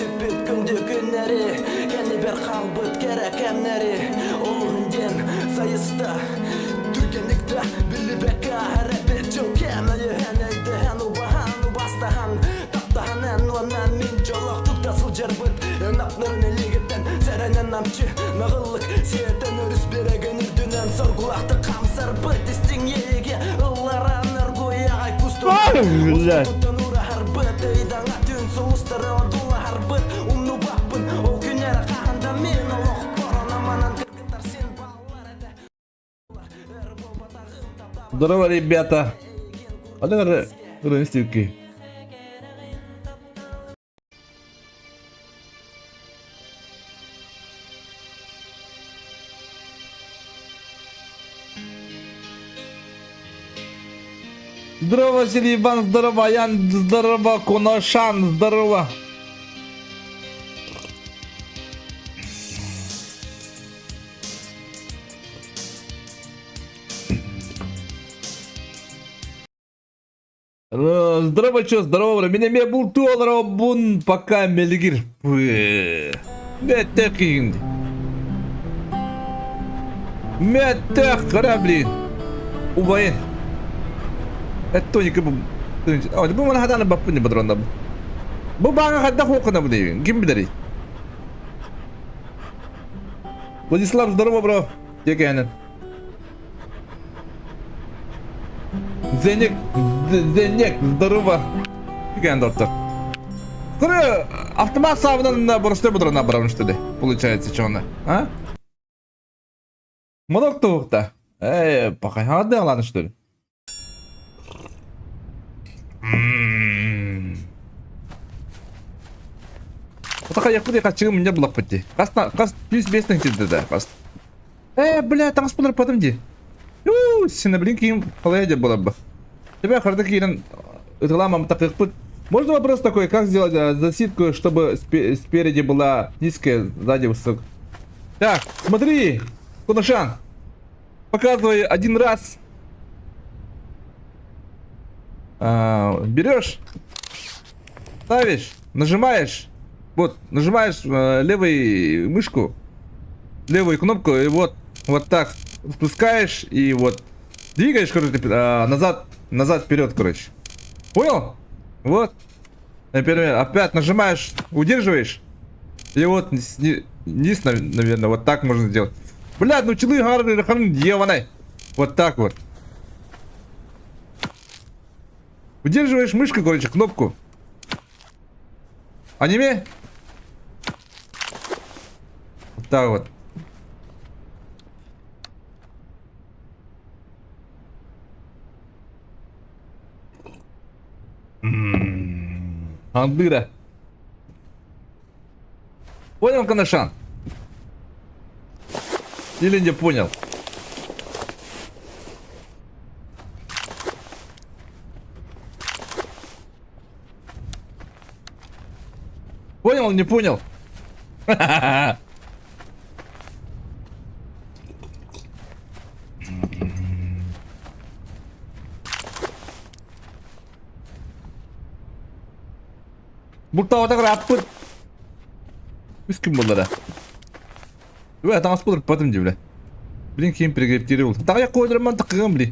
Өтүп бүткүндү күннери кени бер калбыт керек эмнери ол менден сайыста түгенlikte билбекка репет жок эмели энейде эну бахан бастахан таптахан энуанан мин жолоктук да сылжарбыт напнырын элигеттен серенен намчы нагыллык сиетен өрүс береген үрдүнөн соргулакты камсарбыт истиң эге ылларан ыргуягай кусту Здорово, ребята. А давай рынстюки. Здорово, Василий Иван, здорово, Ян, здорово, Коношан, здорово. Здорово, чё, здорово, меня был доллар, бун, пока мелигир. Меттек инди. Меттек, корабли. Убаин. Это тоника бу. А, бу mana хадана баппын бадранда. Бу бага хадда хокана бу дейин. Ким билери? Владислав, здорово, бро. Текенен. Зенек, здорово. Текенен доктор. Скоро автомат сабынан просто бадрана барам что ли? Получается, что она, а? Много кто-то. Пока хадда ладно что ли? Такая якуда хочу меня блокпоти. Кас плюс бестный тебе да. Бля, там спонсор потом ди. Сина блинки холодя было бы. Тебя харда кирен рекламам так их пут. Можно вопрос такой, как сделать засидку, чтобы спереди была низкая, сзади высокая. Так, смотри, Кунашан. Показывай один раз. Берешь, ставишь, нажимаешь. Вот, нажимаешь левой мышку, левую кнопку, и вот так спускаешь, и вот двигаешь, короче, назад, вперед, короче. Понял? Вот. Например, опять нажимаешь, удерживаешь, и вот низ, наверное, вот так можно сделать. Блядь, ну челы гарны, ебаный. Вот так вот. Удерживаешь мышкой, короче, кнопку. Аниме? Вот так вот. Андыра. Понял, Канашан? Или не понял? Понял, не понял? Будто так раппыт. Кім болды да? Ой, атаңыз бұлдырып батым де, бля. Блин, кейін перегрептері болды. Тағы қойдырман тақыған, бля.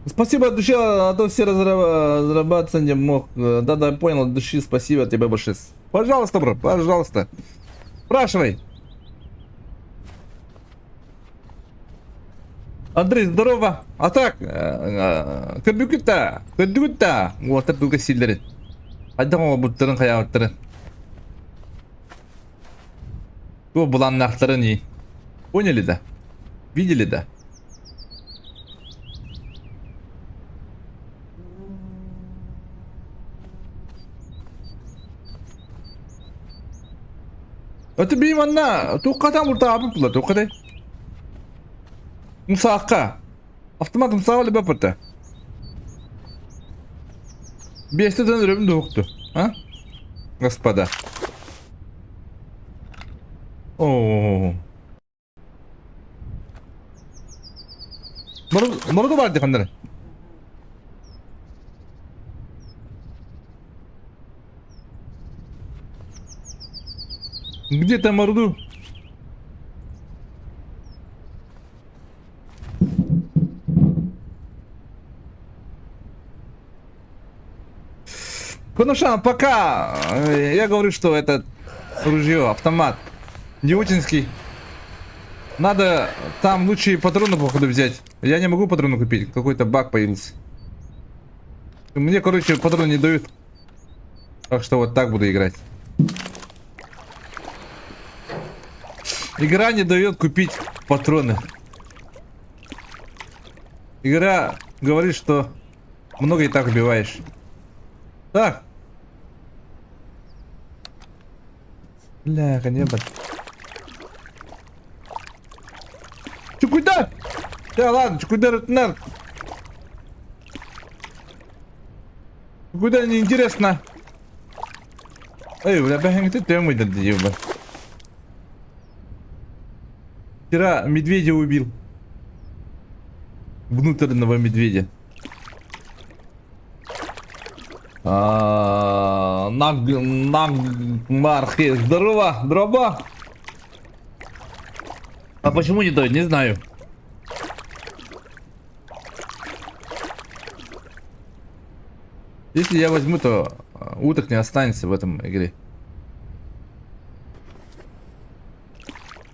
Спасибо от души, а то все разрабатываться не мог. Да, понял, от души спасибо тебе большое. Пожалуйста, бро, пожалуйста. Спрашивай. Андрей, здорово. А так, кадугута. Вот так только сильдерит. Айдама буттарын қаяуаттарын. Бұл бұланнақтары не? Поняли да? Видели да? Это бейманна. Туққатан бұл тағапып бұла, туққатай. Мұсаққа. Автомат мұсаққа лі бәпірті. Бесті дән үрімді ұқты. А? Господа. Ооо. Мұрды бар декандары. Где там Орду? Конушан, пока я говорю, что это ружье, автомат, Дьютинский. Надо там лучшие патроны, походу, взять. Я не могу патроны купить, какой-то баг появился. Мне, короче, патроны не дают. Так что вот так буду играть. Игра не дает купить патроны. Игра говорит, что много и так убиваешь. Так. Бля, небо. Чё, куда? Да ладно, чё, куда надо? Куда неинтересно? Эй, бля, бахин, ты прямо идет, ебать. Вчера медведя убил. Внутреннего медведя. Мархи, здорово, дроба. А почему не дают, не знаю. Если я возьму, то уток не останется в этом игре.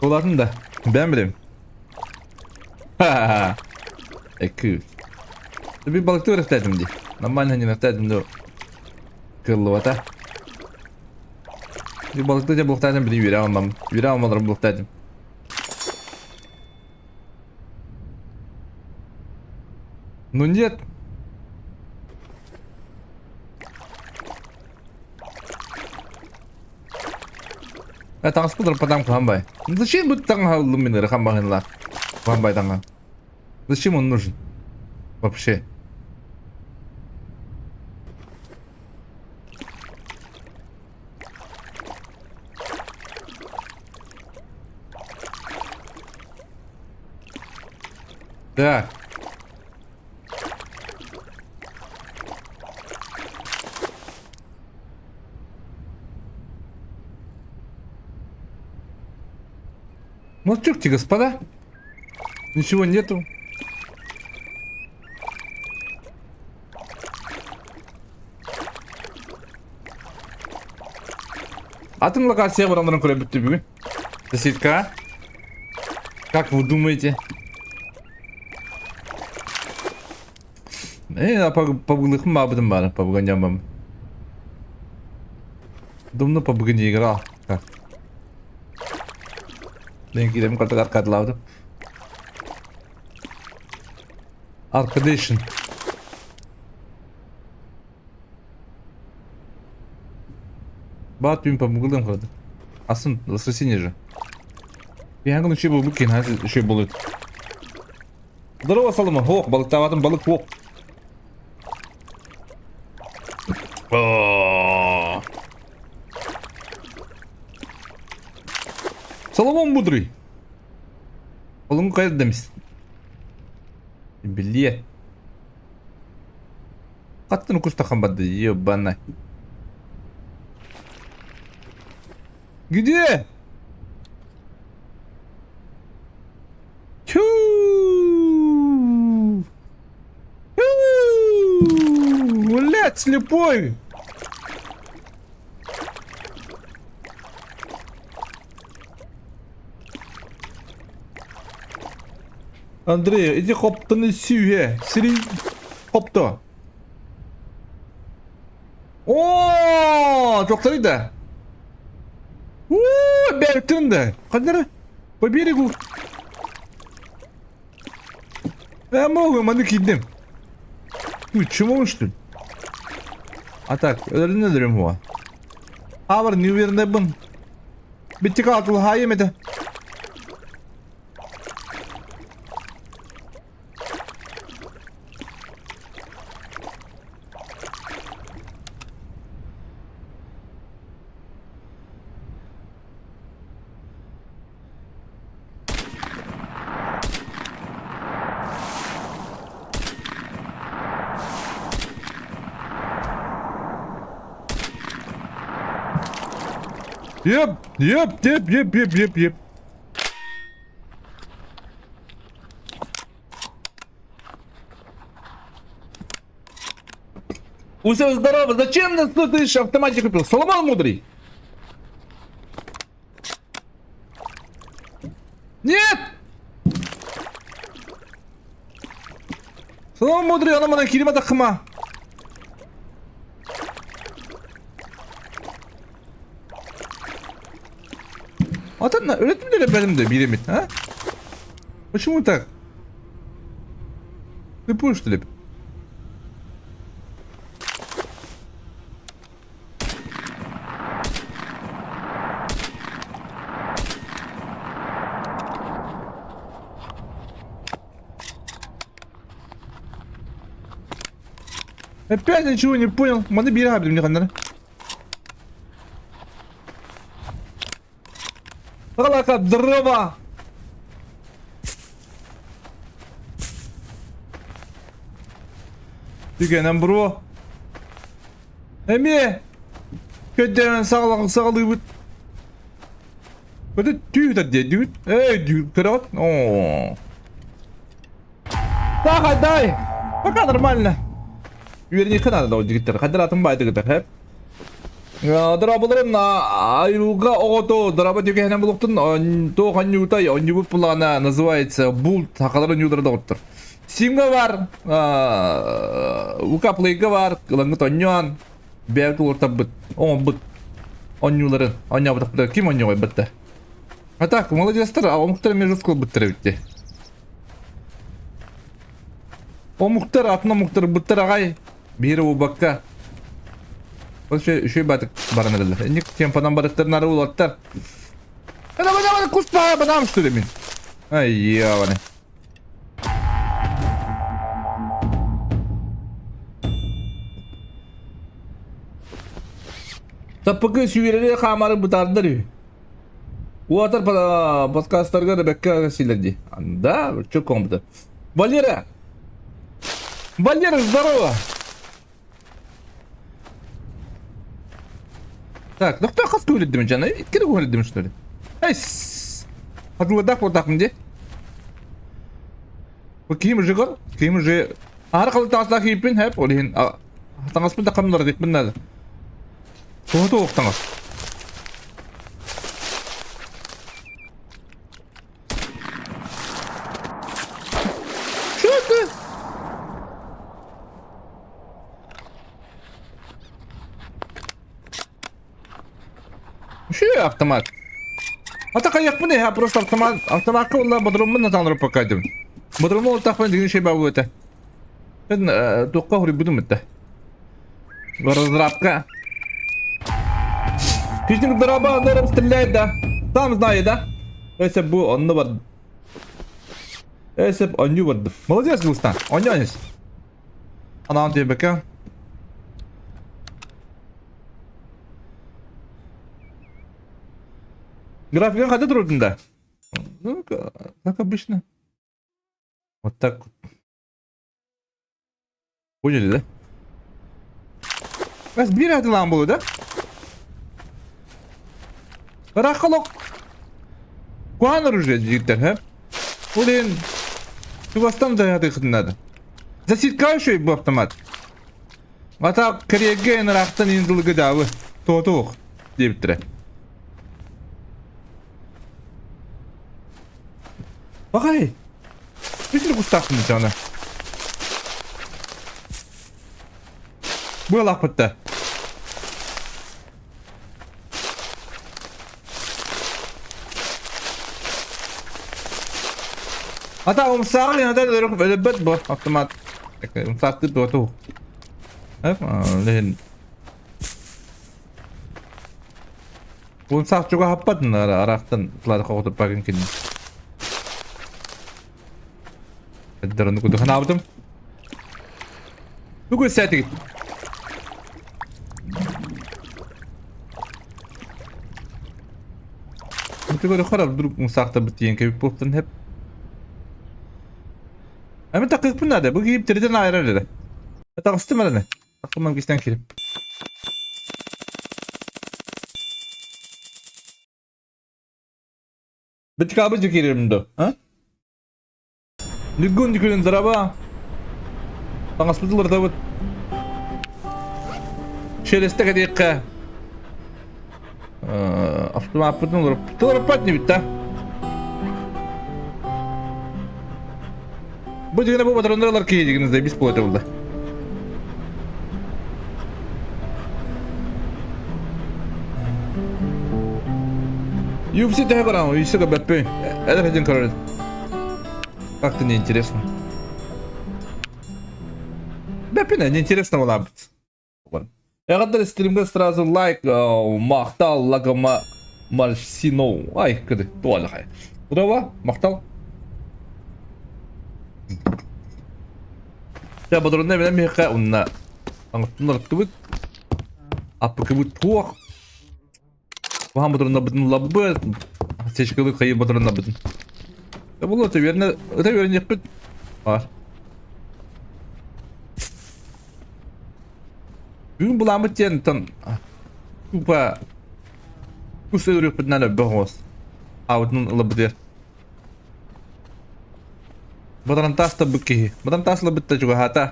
Ладно, да. Бэмбрим. Ха-ха-ха. Экю. Тебе балыкту растетим, ди. Нормально не растетим, но... Кырлуата. Тебе балыкту тебе блухтатим, блин, вирял нам. Вирял нам блухтатим. Ну нет. Тanga скутер потом хамбай. Зачем будет танга луминер хамбахин ла? Хамбай танга. Зачем он нужен? Вообще. Так. Ну чукте, господа. Ничего нету. Атын локация бурандан көрөбүт бүгүн. Соседка. Как вы думаете? Побыгнахым абыдым бары, побыганям. Думну побыган играл. Как? Ben gidelim kadar arkadaşlar. Arkadaşın. Bat bin pamukluğum kaldı. Aslında воскресенье же. Bir hangi gün şey bu bugün her şey buluyor. Здорово, Солома. Ох, балыктаватым балык ох. Соломон мудрый. Олуңу кайда демис? Биле. Каттын укустахан барды, ебана. Где? Чу! Блядь, слепой! Андрей, иди хоптаны сюе. Сири хопта. О, жоқтар да. Бәрттің да. Қадары? По берегу. Могу, маны киддім. Чему что ли? А так, ölürüne durum bu. Haber New Year'de bun. Bitti kaltılı hayır mıydı? Yep. Усе здорово, зачем нас тут ты автоматик купил? Соломон мудрый. Нет! Соломон мудрый, она мана килима такма. Atan öğretmenleri benim de bilemit, ha? Почему так? Ты будешь, что ли? Опять ничего не понял. Маны бери abi мне kanları. Алака дрова. Дегенем бро. Эме. Көдден сağlığı bit. Böyle tüy de dedi. Tüy кырат. О. Так, дай. Пока нормально. Вернее, Канада аудитория. Хадратым байды гыдар хеп. Дырабылырын айруга ото дыраба дегенем булуктун то ханютай онюбу плана называется бул такалары нюдырда оттур. Симга бар, укаплыйга бар, кылыңы тоньон, берки орта быт, он быт, онюларын, оня бытак ким онюгай бытты. А так, молодецтер, а омуктар между скол быттыра битти. Омуктар, атна муктар быттыр агай, бери убакка. Şey batık barana dediler. Ник темпадан барыктарнары улаттар. Бана куспа банам что ли мен. Ай яваны. Таппыкы сүйреле камары бутардыр. Уатар подкасттарга Ребекка силерди. Да, çok комбуда. Валера, здорово. Так, ну кто хас говорит дым жана? Иткер говорит дым что ли? Айс. Хадуладак вот так мне. Ким жигар? Ким же? Аркалы тасла хипин хеп олин. Таңас бин такамлар дик биннады. Тото октаңас. Что это? Что автомат? А так як мене, я просто автоматка вона бодрумна танру покадим. Бодрумно так мен деген şey бабу это. Ben тоққа хори будum это. Разработка. Кичник драба нерем стреляет, да? Сам знает, да? Если бы он не был. Если бы он не был. Молодец, Густан. Он не есть. Она тебе бека. График как трудно. Ну, как обычно. Вот так. Поняли, да? Разбирать ламбу, да? Рахалок. Куан оружие, диктор, а? Блин. Ты вас там дает надо. Засекающий был автомат. А так, коррегей на рахтан индулга давы. То-то. Диктор. Bakay. Bütün kustakın bir tane. Bu lakpıtta. Hatta umsaklı neden öyle bet bu otomat. Umsaklı bu. Hep lehin. Umsak juga hapat araftan telah kau terpakai kini. Darın kudu kan aldım. Nugu sete git. Mutlu böyle xarab durup musaqta bitiyen kebip poptun hep. Ama takık bu nerede? Bu giyip diriden ayrı dedi. Takıstım ben ne? Takılmam gisten kirip. Бычка бычка керемді, а? Лигун дикөлен зараба. Таңас бұтылыр да бұт. Шелесті кәдекқа. Автомат бұтын ұрып. Тұлырып бәт не бітті, бұл дегені бұл батырондыралар кей дегенізде бес болады болды. UFC тәе барам, UFC-ға бәтпей. Әлі хәден көреді. Как-то неинтересно. Бәппен, неинтересно была бит. Ягаддар стримге сразу лайк, мақтал, лагама, марсиноу. Ай, кіді, туалы қай. Бұдава, мақтал. Я батыронда менен меқа ұнна. Аңыттынлар түбіт. Аппы кібіт туақ. Бұған батыронда бұтын лаббы. Сешкілі қайы батыронда бұтын. Бұл өте верін ек бүт. Бар. Бүгін бұл амыт ден тын. Күпа. Күсі өрек бұтынан өбі ғоз. Аудының ұлы бұдер. Батыран таста бүккеге. Батыран тасылы бұтта жүгі хата.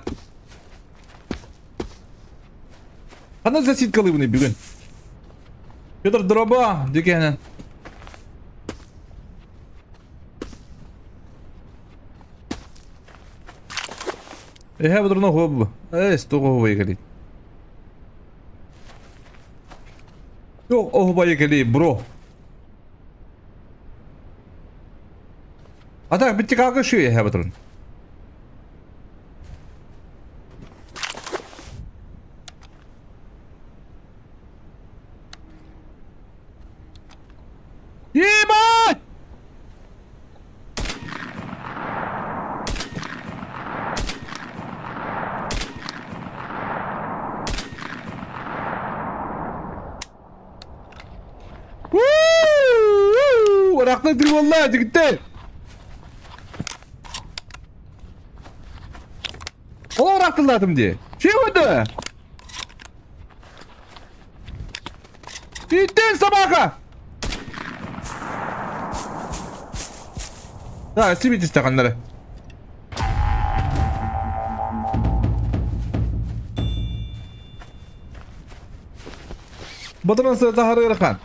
Қана заситкалы бұны бүгін. Петр дроба декенен. Батырны ғобы. Стоғы ғобы екелей. Yok, oh bayık eli bro. Atak bitti kalkı şu ya batırın. Yema! Rakna dil vallahi gitti. Ola raktıladım diye. Şey oldu. Gittin sabaka. Ha, simit istekanları. Батыран сырта хары ырқан.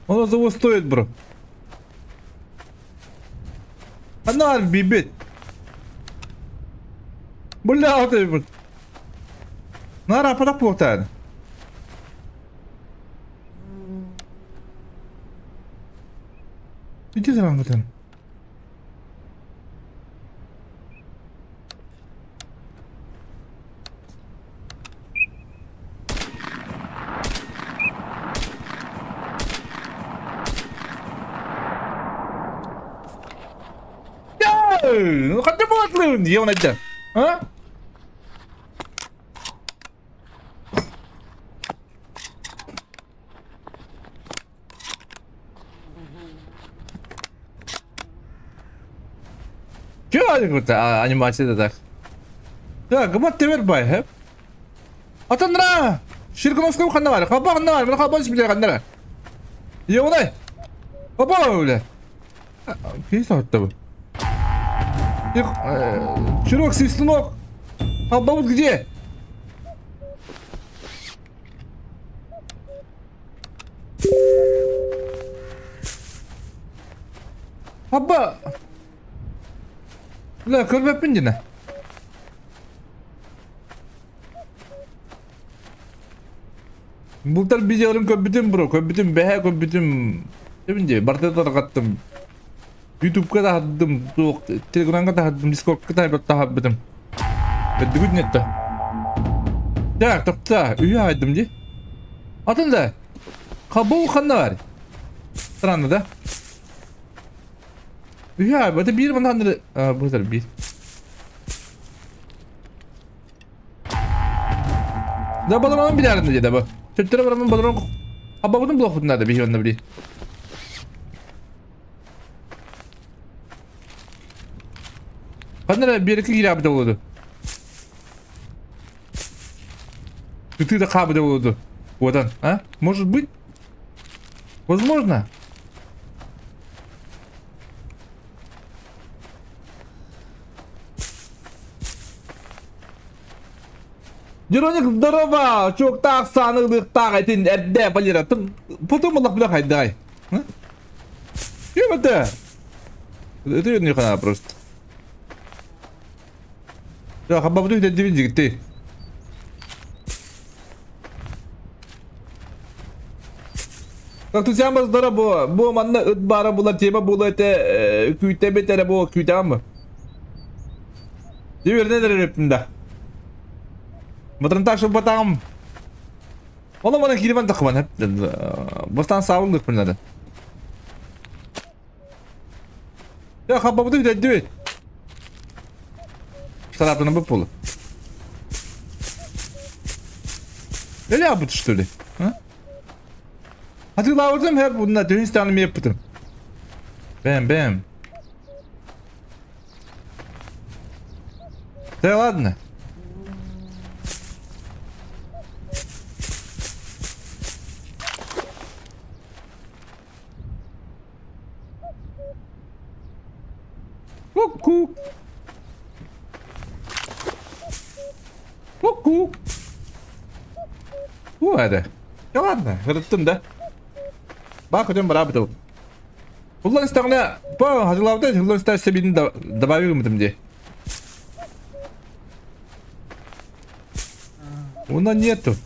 Оно того стоит, бро. Она бибит. Бля, вот это. Нара подоплотает. Иди за вами, там. Ну хотя бы отлым, где он это? А? Чё это анимация так? Так, габат ты вербай, хэ? Атандра! Ширкуновского ханнавар, хаба ханнавар, мен хаба себе ханнавар. Ёвдай! Хаба, бля! Кейс аттабы. Чурок, свистунок! Аббабут где? Абба! Бля, көрбеппін дені. Бұлтар видеоларын көббітім, бро. Көббітім, бәе көббітім. Дебінде, бартетар қаттым. YouTube'ga da haddım, Telegram'ga da haddım, Discord'ga da haddım. Beddi güdün etti. Ya, topta, üye haddım di. Atın da, kabul kanına var. Sıranlı da. Üye abi, hadi bir bana handır. Bu kadar bir. Da balonun bir derinde diye de bu. Çöptere varamın balonun. Abba bunun blok bunlar da bir yönde biri. Kanlara bir iki giri da oldu. Ты да кабы да oldu. Вот он, а? Может быть? Возможно. Jironik daraba çok tak sanıklık taketin erde paliratın потом бля хайдай. Чем это? Это не хана просто. Ya hababdu da dibin gitti. Как тут ямаз дарабо bu manna ıdbara bula tema bula te küte betere bu küte ama. Diyor ne der repinde. Matrantak şu batam. Oğlum bana kiriman takman hep. Bastan sağlık bunlardan. Ya hababdu da diyor. Tarafına bu pulu. Ne yaptı что ли? Ha? Hadi lavurdum her bununla dönüş tanımı yaptım. Bam. Да ладно. Ку-ку. Ку-ку. Bu hadi. Ya ладно, hırıttım da. Bak hocam beraber de. Bunlar isterler. Bu hazırlavda bunlar isterse birini добавим diye. Bundan нету.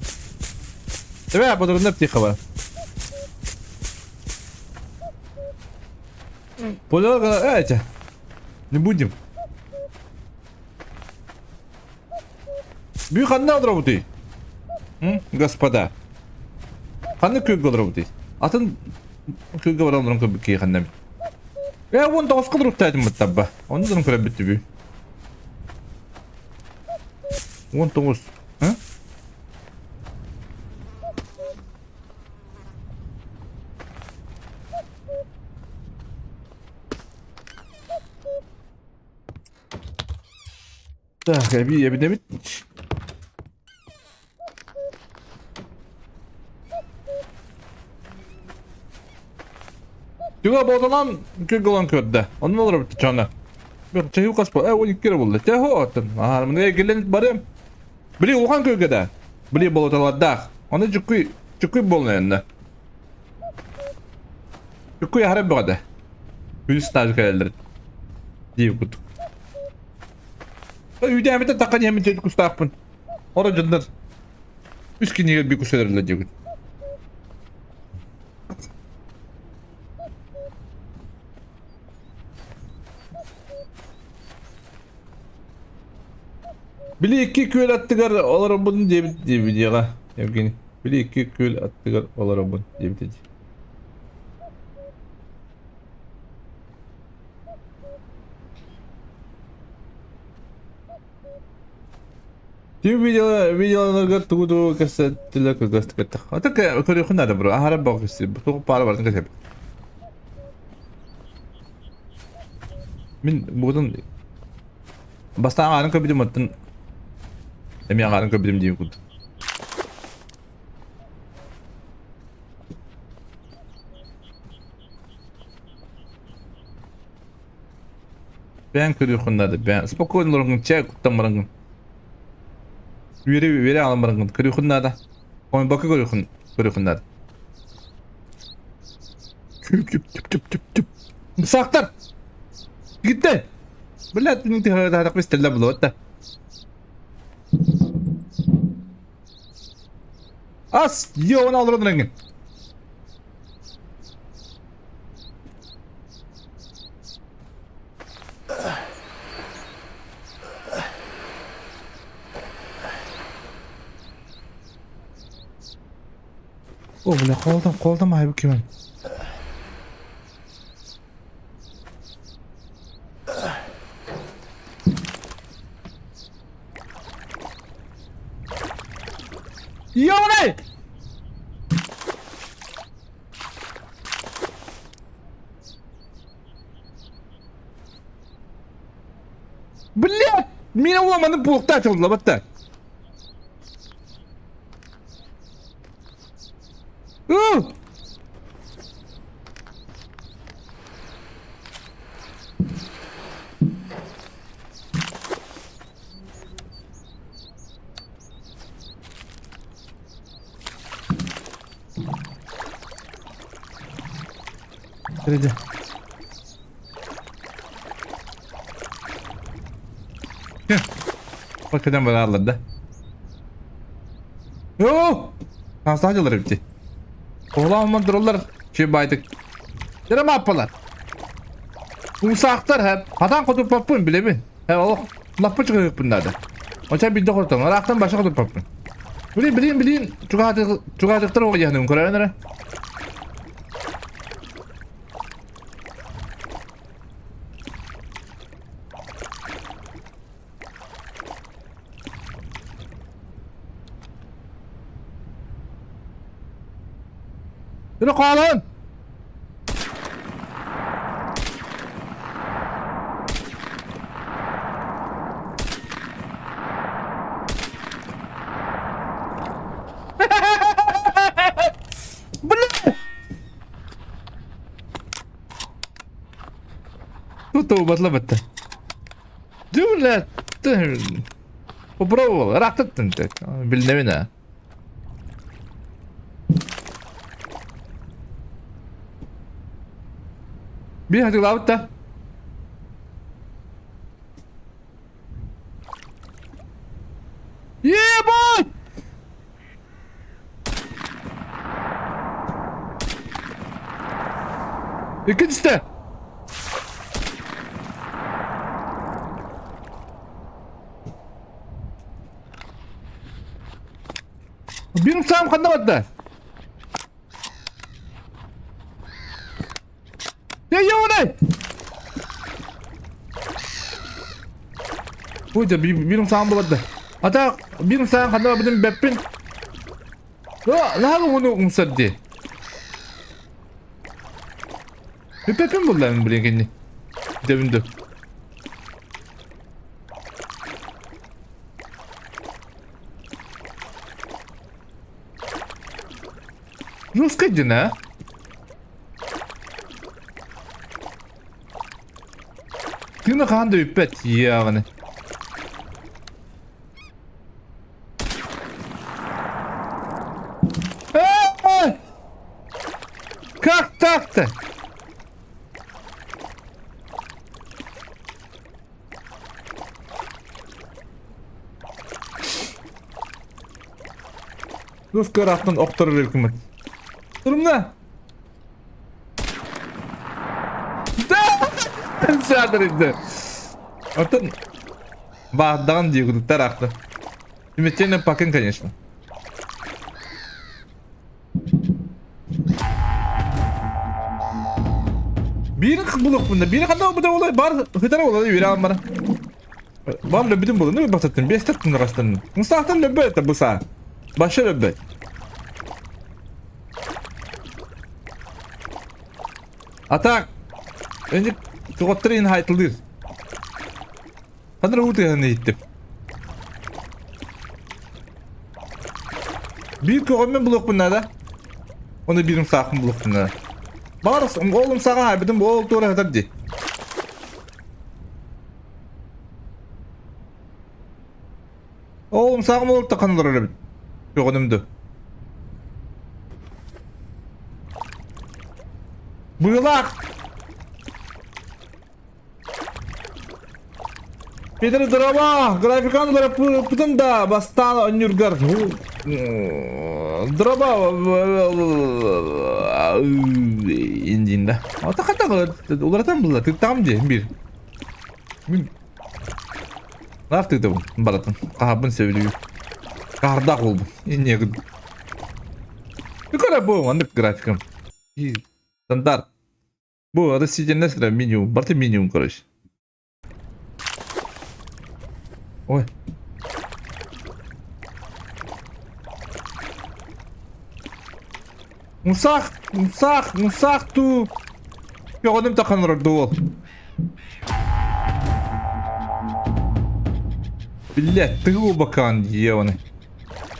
Давай подробно птиха. Понял, эти. Не будем. Büyük anne alır господа. Kanı köy alır bu Atın köy alırım köy ki kannem. Ya onu da afkal ruhtaydım bu tabba. Onu da köy bitti bir. Onu toz. Ha? Так, я bir de bitmiş. Juga bozalan kögülen ködde. Onun olur bitti çana. Bir çayı kaspa. 12 kere buldu. Çayı otun. Aha, bunu gelin barım. Bili ulan kögede. Bili bolataladda. Onu çukuy bolnayandı. Çukuy harap bada. Yüz staj geldi. Diye kutu. Uyda hem de takan hem de kustapın. Oracındır. Üskini bir kuselerle diye. Bili 2 köl attıgar olarım bunun diye videoya. Evgeni. Bili 2 köl attıgar olarım bunun diye video. Tüm videolarga tuğdu kasettiler kızgastık. Hatta köy kunada bro. Ahara bakısı. Bu para var ne kadar. Min buradan basta ağarın köbidim attın. Emi ağarın köbidim diye kutu. Ben köy kunada ben. Spokojno rungun çay kuttamarın. Veri alamarın köy kunada. Oyun bakı köy kunada. Küp. Saktar. Gitti. Belat ini ada kristal lah belum ada. As, yo onu alırım rengin. O bile koldan ayıp kimin? Yo ne? Блядь! Меня ломаный пух тачил, лобота. Hadi. Bakacağım bana alırdı. Yo! Hastancılar bitti. Oğlan dururlar. Şey baydık. Nere mi yapıyorlar? Bu saatler hep. Hatan kutup papın bile mi? He o. Lapı çıkıyor bunlarda. Oça bir de kurtan. Araktan başka kutup papın. Bilin. Çukadıklar o yanım. Kuraya nere? Yürü kalın. Bu ne? Tuh batla batta. Dövlet. Попробовал, рахтаттın tek. Bilmem. Bir hadi lavut da. Yeah boy. İkincisi de. Benim sağım kandamadı. Ya ne? Hoca benim sağım buladı. Hatta benim sağım kandamadı beppin. Lalu onu umsadı. Bir beppin buldum buraya kendi. Devinde. Ruskacı ne? Kına kan da üppet yani. Kalk taktı. Rus karaftan oktarır hükümet. Durum ne? Sadar işte. Артын бағдаған дегудуктар ақты. Үміттен пакын, конечно. Бері бұлық бұнда. Бері қанда бұда олай бар. Хытара олай өре алым бара. Бар löbüdün bulun değil mi basаттın? Bestаттın растын. Мұстақтын löbü еті бұса. Başı löbü. Атақ. Önce Tuğattırın haytılır. Kanır uğurdu yanına gittim. Bir köymen buluk bunlarda. Onu birim sakın buluk bunlarda. Bağırsın oğlum sağa haybedin bu oğul doğru kadar di. Oğlum sağa mı olup da kanılır öyle bir. Yok önümdü. Buyulak. Peter drama, grafikanlara pıtın da bastan önürgar. Drama indinde. Ata kata ularatan bular, tam diye bir. Ne yaptı da bu? Baratın. Kahabın seviliyor. Kardak oldu. İnye gıd. Yukarı bu anlık grafikam. Standart. Bu adı sizce nasıl minimum? Bartı minimum karış. Ой. Мусах ту. Gördüm takanır doğal. Billet tığı bakan diye onu.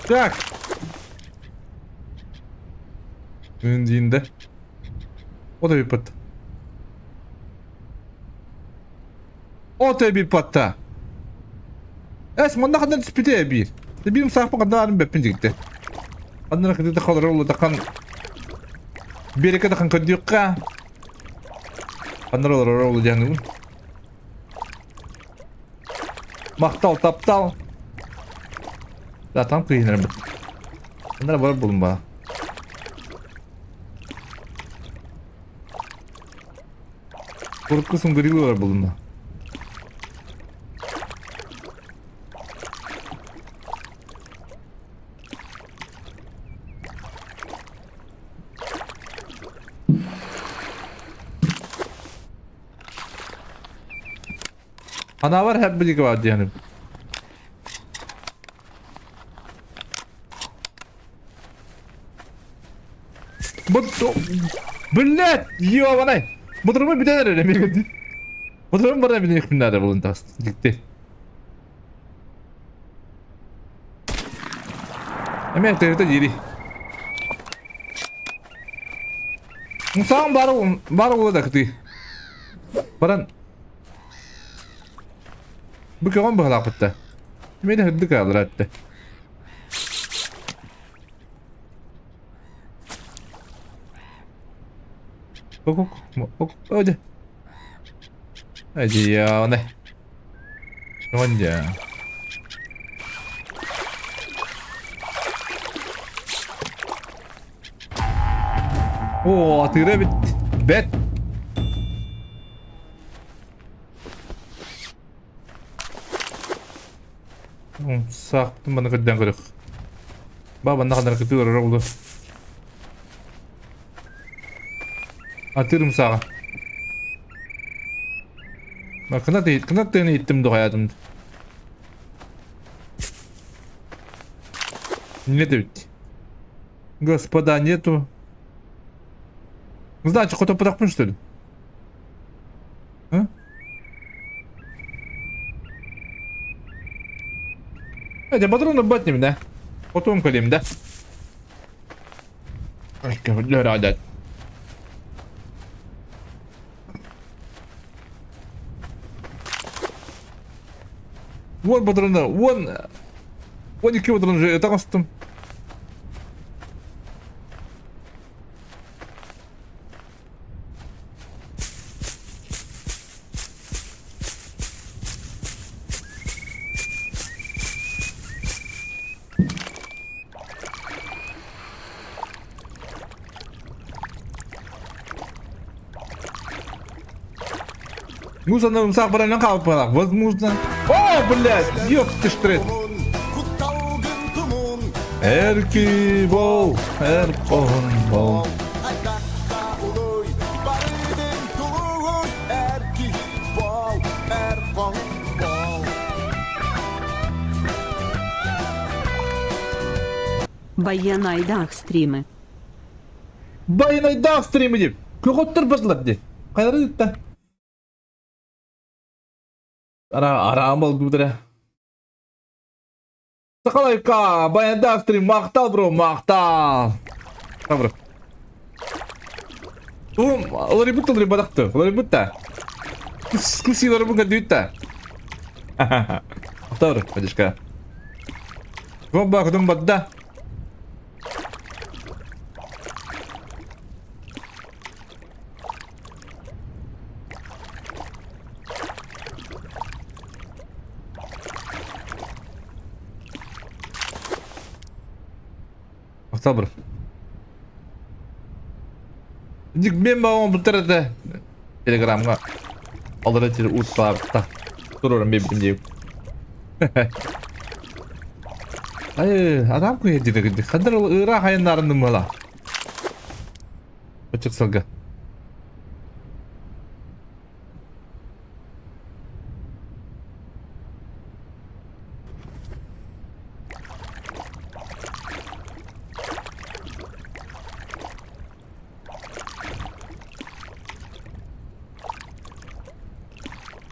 Tak. Öndiğinde. O da bir pat. O da bir patta. Es manda kadar dispute bir. Benim sahip kadar beppin gitti. Adına kadar da kalır oğlu takan Bir iki dakika kötüyükka. Kanlar olur olacağını. Maktal taptal. Zaten kıyınlarım. Bunlara var bulun bana. Korkusun gribi var bulun bana. Ana var hep birlikte vardı yani. Bu Billet yiyor bana. Bu durumu bir tane öyle mi? Bu durumu bana bir hükümlerde bulundu. Gitti. Hemen terörde yeri. İnsan var da gitti. Baran. Bu kağın bu halakıtta. Beni hıddı kalır hatta. Ok, hadi. Hadi ya ne? Önce. Oo, atire bit. Bet. Saktım bana kadar kırık. Baba ne kadar kötü oldu. Atırım sağa. Bak kına tane ittim de hayatımda. Не давите. Господа, нету. Значит, кто-то подохнул, что ли? А? Hadi patronla batayım da. Otum kalayım da. Ay kavurlar adet. Вон патрона, вон iki patron же, это костюм. Нужно нам сах баран калып барак. Возможно. О, блядь, ёб ты ж трет. Эрки бол, эркон бол. Баянайдах стримы. Баянайдах стримы деп. Көкөттөр башылап де. Кайдыр дитта. Арам бол гудра. Сакалайка, баянайдах стрим мактал, бро, мактал. Бро. Олар бутты, олар бадакты. Олар бутта. Кусилар буга дүйта. Мактал, бро, падишка. Гомба кудум бадда. Sabır. Dik men bağım bu tarafta. Telegram'a. Alır açır usta. Dururum bebeğim diyeyim. Hayır, adam koyuyor dedi. Kadar Irak hayınlarında mı la? Açık salga.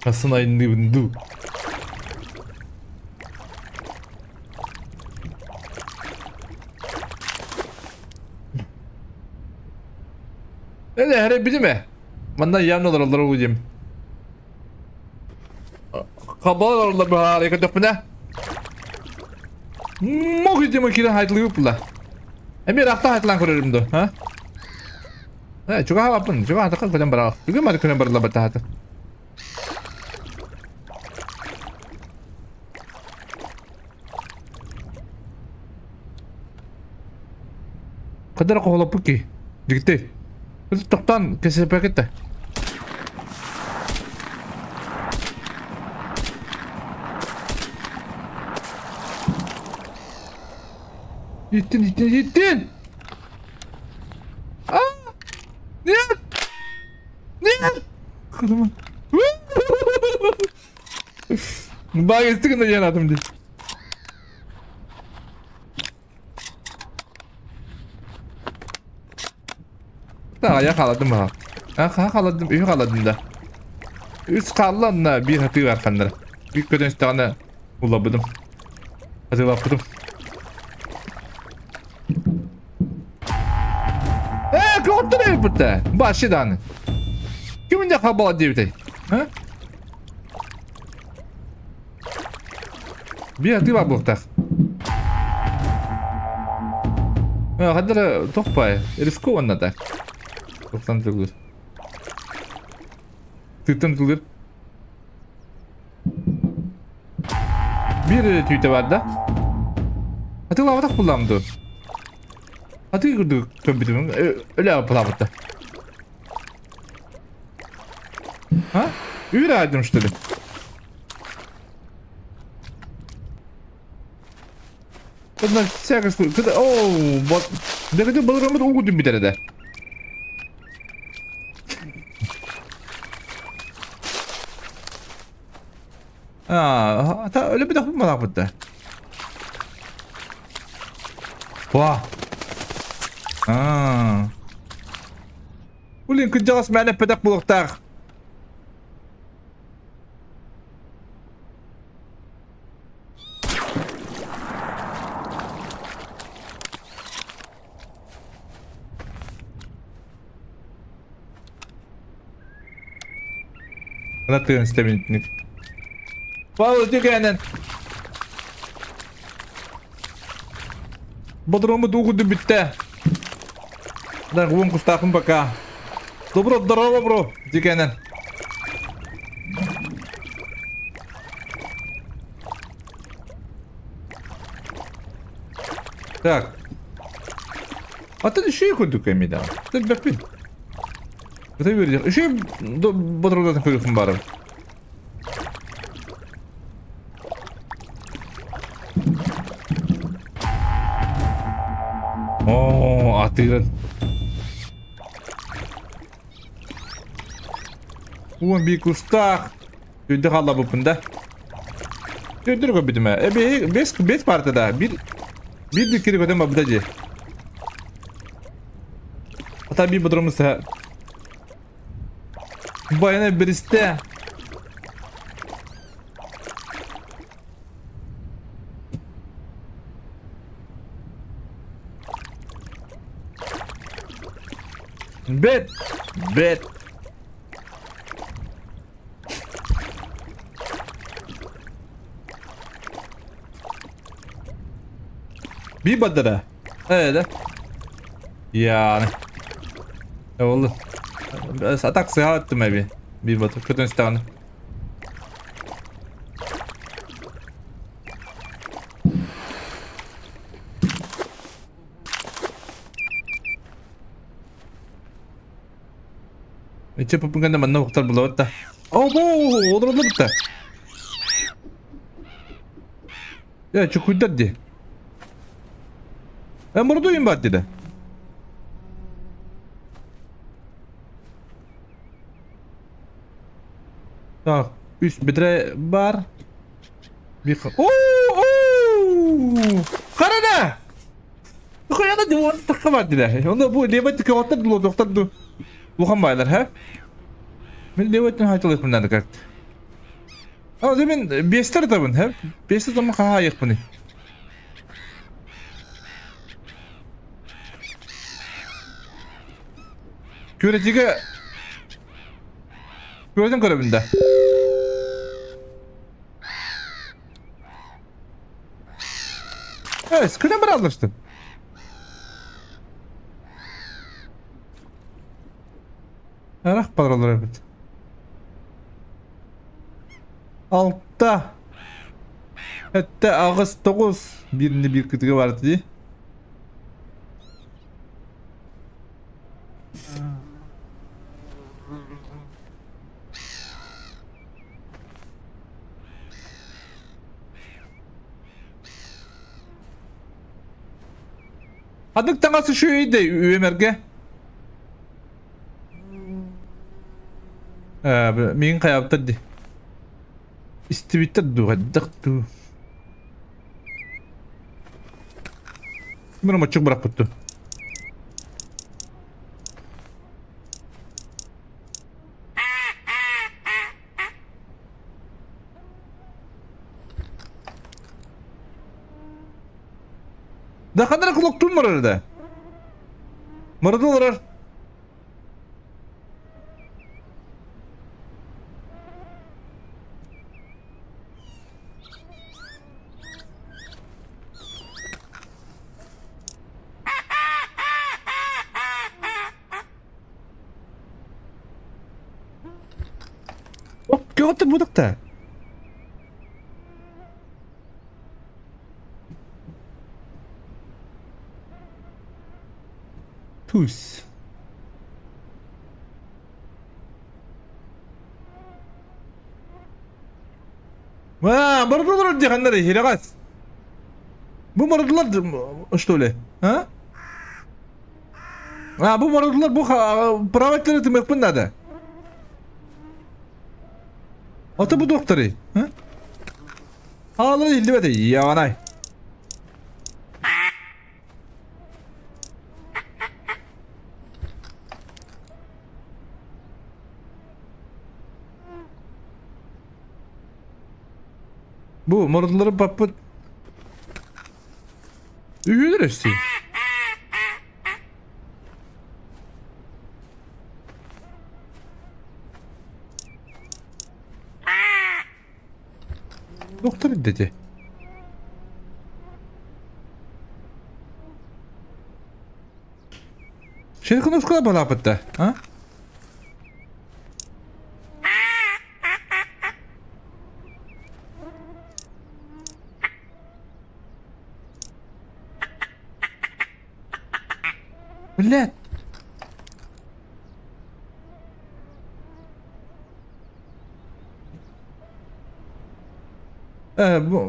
Kasım ayında bindu. Ne her biri mi? Benden yarın olur uyuyayım. Kabalar olur bu harika topuna. Mo gideyim o kira hayatlı yapıla. Emir akta hayatlan kurarım da, ha? Juga apın? Juga hata kan kadang berak. Juga mari kena berlabat hata. Kadar aku holop ki. Dikte. Itu toktan kesepek kita. Gittin. Aa! Nihat! Nihat! Kadımın. Bak istik de yan atım diye. Daha yakaladım ha. Yakaladım, yakaladım da. Üst kallanla bir hatı var kanlara. Bir kötü tane bulabildim. Hadi bakalım. Korktun evi burada. Başı danı. Kimin de kabala diye bir ha? Bir hatı var burada. Kadar topay. Riskovanna da. 90 tılır. Tıktım tılır. Bir tweet'e var da. Hatı lavatak kullandı. Hatı girdi kompütürün. Öyle yapılamadı. Ha? Üyür aydınmış dedim. Kadar sekiz kadar bak ne kadar balırımı da okudum bir tane de. Hatta öyle bir dakika mı var burada? Vah. Ulin kıcağız mene pedak buluktar. Anlattığın sistemin. Vallahi tükenen. Бодроmu doğdu bitti. Да, вон кустахым пока. Добро, здорово, бро. Тиканен. Так. А ты еще и ходишь ко мне, да? Ты бэкпин. Ты веришь? Еще бодродан ходишь баром. О, а ты... Ulan bir kustak. Öldü hala bu bunda. Öldür ko bitme. Beş partada bir dikiri kodem abdacı. Hatta bir budurumuz ha. Bayana biriste. Bet. Bir badara. Evet. Yani. Oldu. Atak seyahat ettim evi. Bir badara. Kötü istedim. İçe popun ganda manna vaktar bulavat da. Olur da. Ya çok kuyudat diye. Ben burada uyum bak dedi. Tak, üst bidre bar. Bir Karana! Kayana diyor, takamadı dedi. Onda bu levet kavatta dolu doktor du. Bukan baylar ha? Ben levetin haytalı bundan da kalktı. Ama demin besler tabun ha? Besler zaman kaha yak bunu. Göreciğe gördün karabında. Evet, sıkıntı mı alıştın? Arak paralar evet. Altta. Hatta ağız 9 birinde bir kıtığı vardı diye. Adık tanası şu iyiydi Ömer'ge. Min kayaptı di. İstivitter du haddak du. Bunu açık bıraktı. Da kadar kulak var orada. Maradolar. Oh, gördüm bu da. Pus. Maradolar diye kanları hilagas. Bu maradolar işte öyle. Ha? Bu maradolar bu pravetleri demek bu nada. Ata bu doktoru. Ha? Ağları hildi be de yavanay. Bu maradoların papı üyüdür işte. Doktor dedi. Şey konuşkular bana yapıttı. Ha? Millet.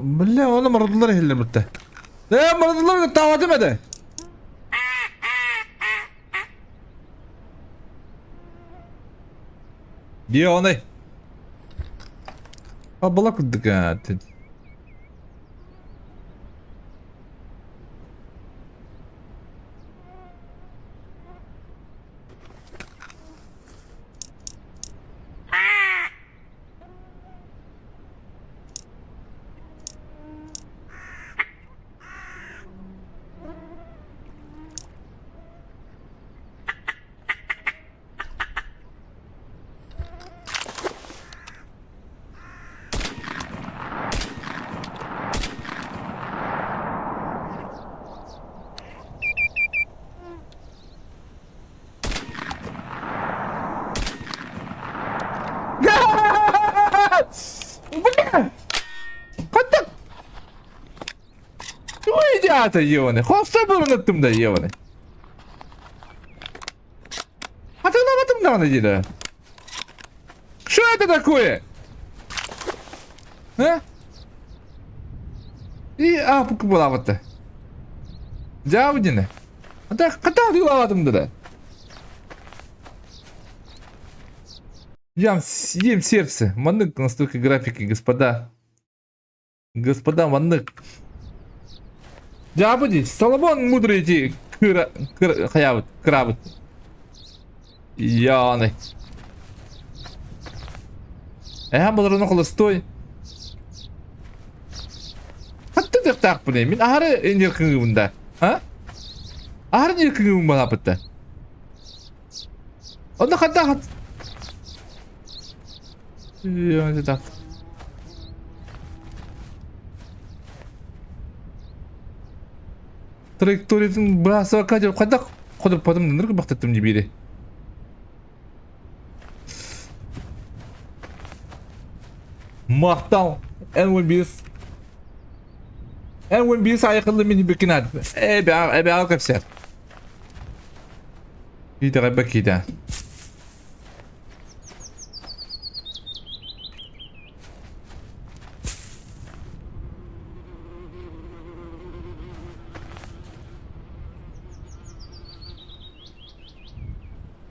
Millet oğlum maradolar hildi bitti. Maradolar tava demedi. Diyor onu. Balık kırdık ha. Bu ne? Kaçtık. Şu icatı yevani. Hasta bulunuttım da yevani. Hatırlamadım da onu yine. Что это такое? А? Bu bulamadı. Cevabı yine. Hatta bulamadım da. Ем сердце. Маннык настройка графики, господа. Господа, маннык. Джабуди, Соломон мудрый эти крабы. Яны. Бұлар оны қолыстой. Қатты деп тақ білем. Мен ағары энеркіңі бұнда. Ағары энеркіңі бұн бала бұтты. Онда қатты қат. Яны тақ. Траекторияның басы қадеп қадақ қодып падым нұрғы бақтаттым не бейді. Mahtal. N11. N11 ayaklı mini bikinad. Ebe al kapser. كده غيبك كده.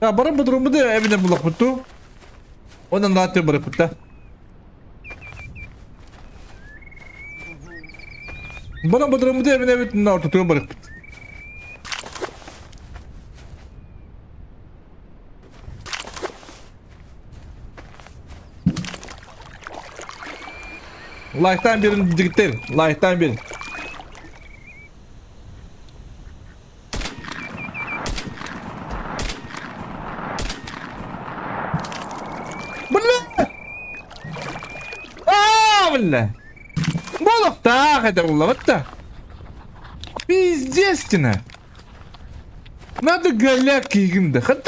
Ya barang betul betul evine bulak betul. Ondan rahat bırak betul. Barang betul betul evine evine ortada bırak betul. Lifetime birini diktir. Lifetime birini. بالله بالله والله تاخد والله انت пиздецтина надо галяки يمده خدت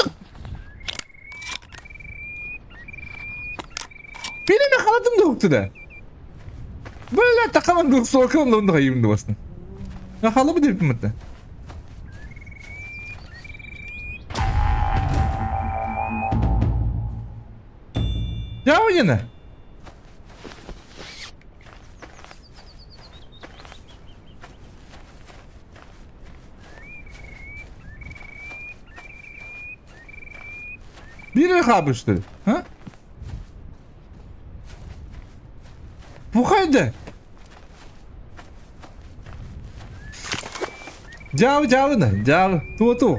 فين انا خلطم ده وقت ده بالله تقامن دقصوك والله انده يمده اصلا انا خلط بدي بمته يا وينه biri kapıştı ha bu kaydı jauh nah jauh tuh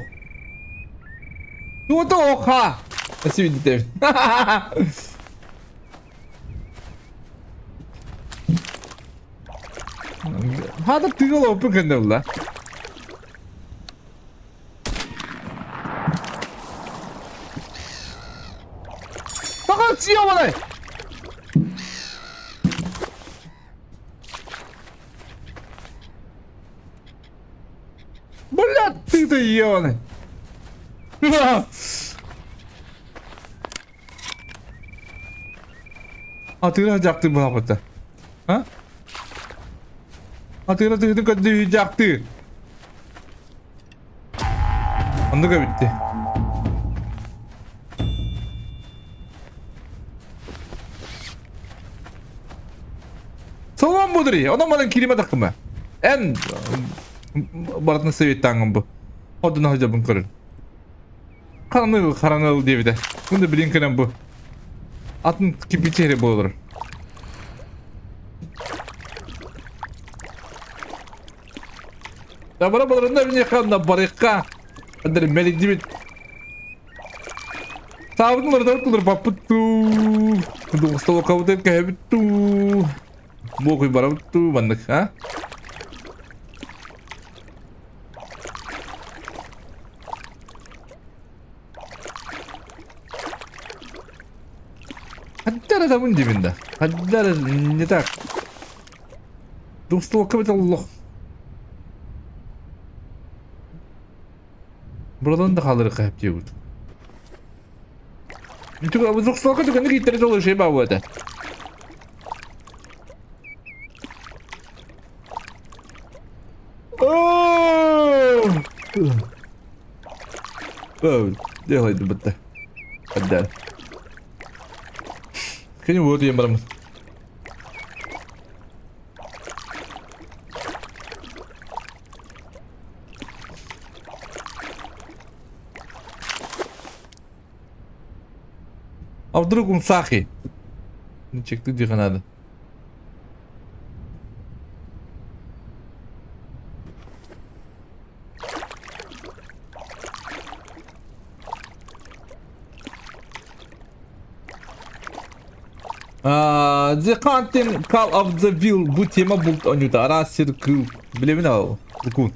ha masih di TV هذا بتقول اوبن كده والله فقط سيا ولا بلا تيجي ولا Hatırlayacaktı bu hafta. Ha? Hatırlayacaktı katlayacaktı. Anlık bitti. Salon budur. Adamların kelime takımı. En baratını seviyetten bu. Odun hacabın kırın. Karanlığı diye bir de. Bunu da bilin kıran bu. Atın kipi çehre bu olur. Ya bana balarında bir yakanda barıkka. Adırım melik dibit. Sabit mı da tutulur paputtu. Kudu ustalo kavutet kahebittu. Bu kuy barabuttu bandık ha. Haddar adamın dibinde. Haddar ne tak. Ustalo kavutet Allah. Buradan da kalırız hep diyor. Çünkü bu çok soğuk çünkü ne gitarist olur şey bu arada. Oh! Делай бата. Отдай. Кені вот я барам. А вдруг он сахи? Не чек ты где надо. The Content Call of the Will bu тема будет у него раз циркул. Блин, Лукун.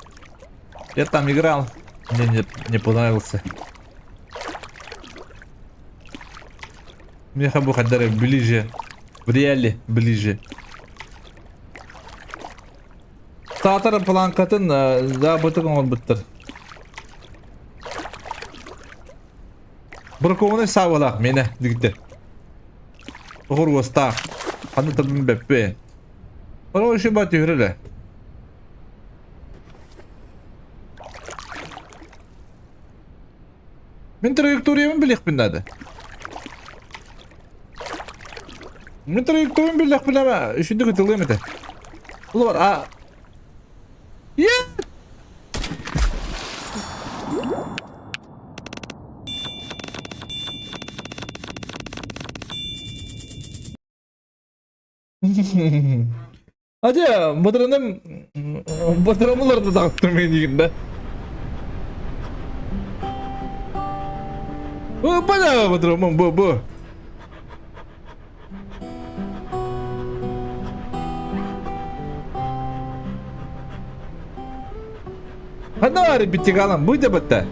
Я там играл. Мне не понравился. Мне хабу хаддары ближе. В реале ближе. Сатыр планкатын забытык он биттир. Бұрковыны сауалақ мені дегітті. Ұғыр оста. Anlatırdım Beppe. Bana o işi batıyor öyle. Ben trajektoriyamı bilek binadi. Ben trajektoriyamı bilek binama. Şimdi götürüyorum ete. Bu var. Aa. Yeah. Hadi ya, Batıran'ımları da taktırmayın yine. Bana Batıran'ım bu. Hadi var bitti kalan, bu da bitti.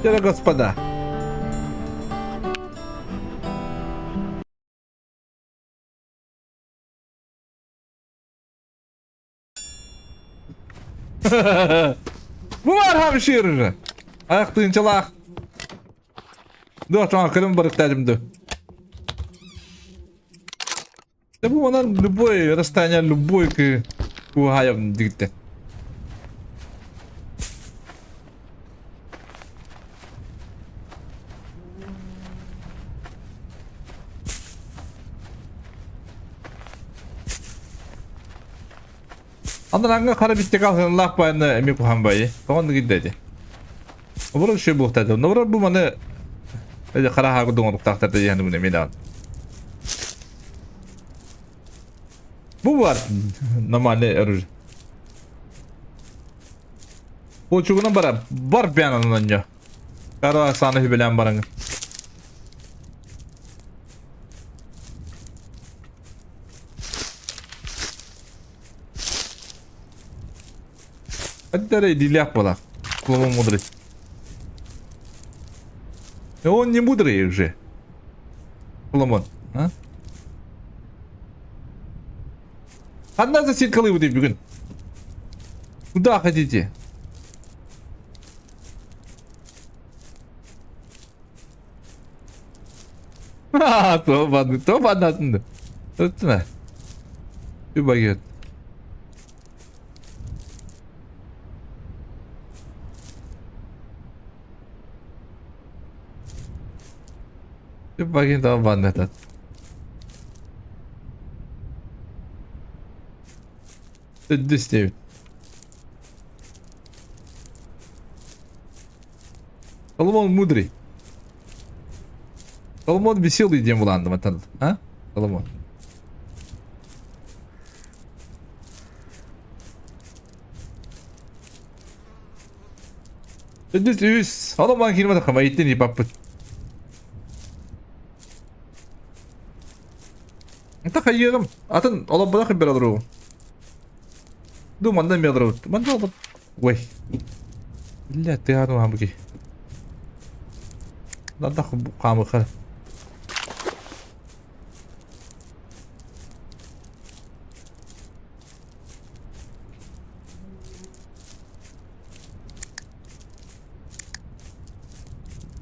Yara господа. Bu var hemşire. Ayak duyunçalak. Dur tamam kırım barık de. Да bu ona любой расстояние, любой к hayam dikte. Andan anga kara bitti kalsın lak bayını emi kuhan bayı. Tamam da gitti. Obur şey bu tadı. Nora bu bana öyle kara hakkı doğru takdirde yani bunu emin Bu var normalde erur. O çuğuna var bir anından ya. Kara sana hübelen barangı. Hadi dere dili yapmalar. Kulağımı mudri. Он не мудрый уже. Соломон, а? Одна засекала его бегун. Куда хотите? То понятно. Точно. Ты багет. Dur bakayım tamam bannetat. Düz değil. Соломон мудрый. Соломон веселый дем буlandı mı ha? Соломон. Düz üz. Соломон kelime takama gittin iyi papıt. Entah kayırım. Atın ola bırakın bir alırım. Dumandan bir alırım. Ben de alırım. Vay. İlla teyhanı var ki. Lan da bu kamı kal.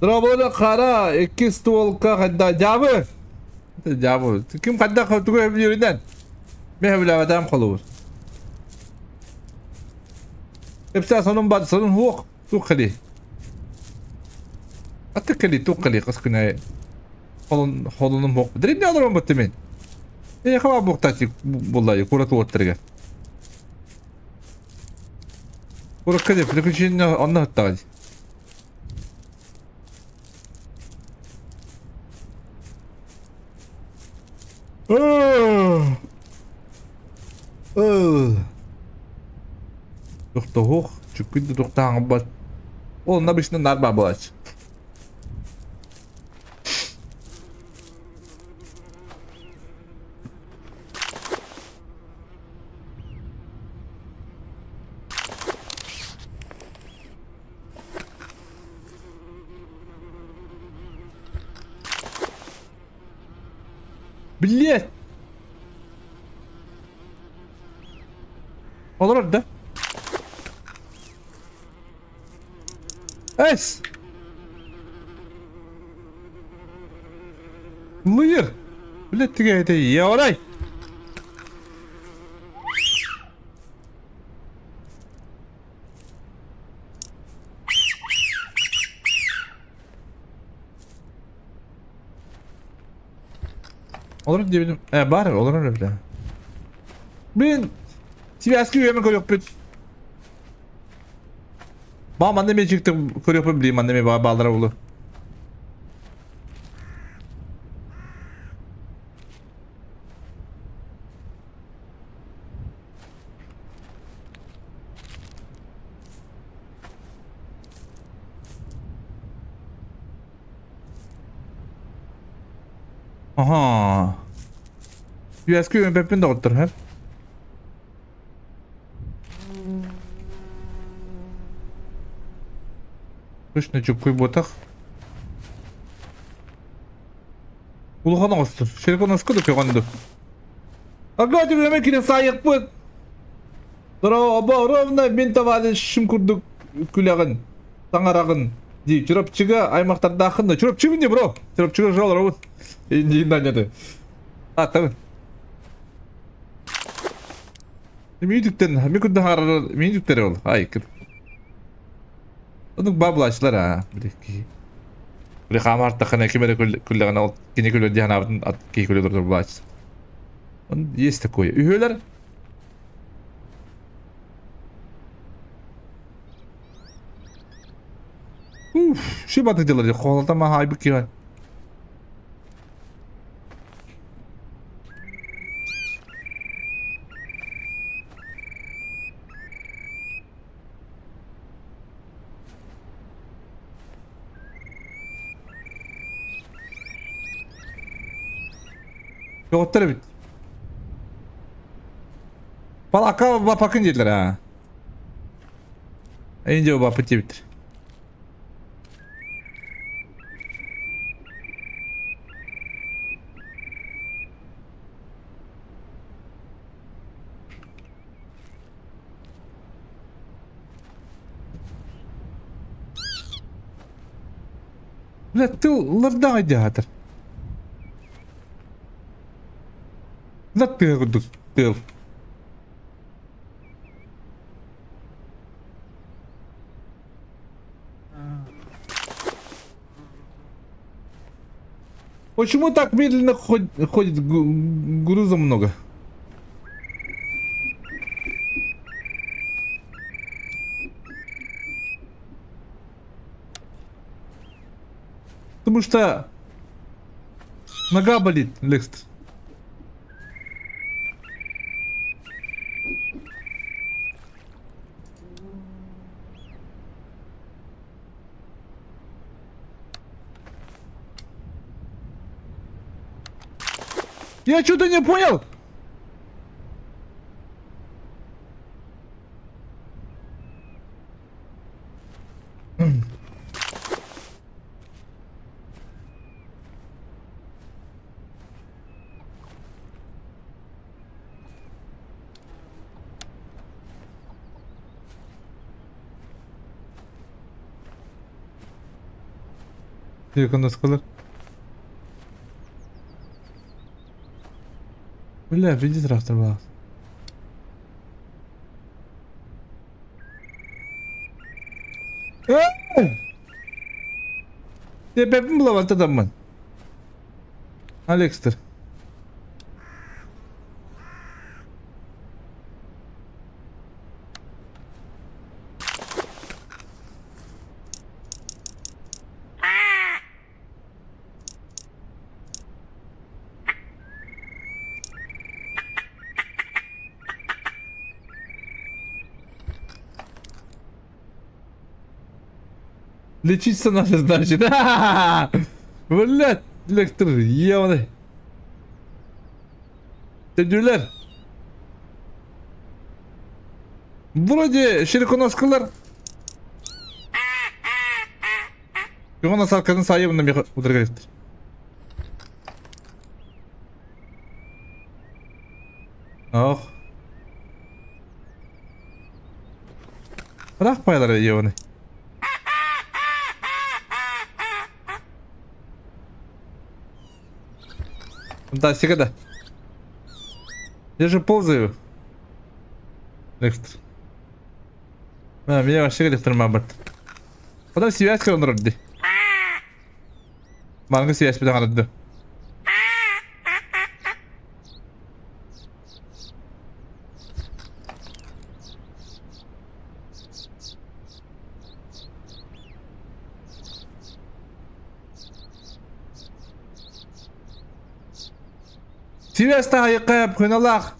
Drabada kara iki stolka kadar cabı. Cabı. Kim kadar kaltığı evlerinden. Mehvela adam kalır. Hepsi sonun bat sonun huk. Tukali. Atakali tukali kaskına. Holunun huk. Direkt ne alırım batımın. Ne kadar muhtaç bulayı kurat oturga. Kurat kadar приключение anlattı. Doktor hoch, çünkü doktor hangi onun da bir şey narba bulaç. Bilet. Olur da. Es. Lıyır. Bilet tigayete ya oray. Olur diyebilirim. Bari olur öyle bir de. Ben Sivas'ki üyemin yok bir. Babam anneme çıktım koruyor bileyim anneme bağlara bulu. Aha. Sivas'ki üyemin pepin de otur hep. Kışını çok koy botak. Uluğana olsun. Şerikon askı da peğandı. Arkadaşlar yemek yine sayık bu. Dara rovna bin tavada şim kurduk külagın. Tangaragın. Di çırapçıga aymaktarda akında. Çırapçı mı diye bro? Çırapçıga jol rovun. İnciğinden yadı. Ha tabi. Müydükten, bir kudda harar, müydükleri ol. Haykır. Onun bablaşlar ha. Bir kamar takana kimere küllegana ol. Kini külle diye hanavdın at ki külle durdur baş. Onun yeste koyu. Ühüler. Şu batıcılar ya. Kolata ma haybi ki var. Yok tabi. Palaka bapakın dediler ha. İnce o bapı bitir. Ulan tığlar da gidiyordur. Ulan tığ kurduk. Tığ. Почему так медленно ходит груза много? Потому что нога болит, Лекстер. Я что-то не понял. Yakında sıkılır. Бля, иди трактор бak. Sebebim bulamadı adamın. Alex'tir. Лечиться надо, значит. Блядь, лектор, ебаный. Тедюлер. Вроде широконоскалар. Йогана саркадын сайыбында меха удыргайыптыр. Ох. Бırak payları ебаный. Да, всегда. Я же ползаю. Лифт. Меня вообще лифтер мабыт. Потом связь он родди. Манга связь потом родди. Связь та яка пхиналах.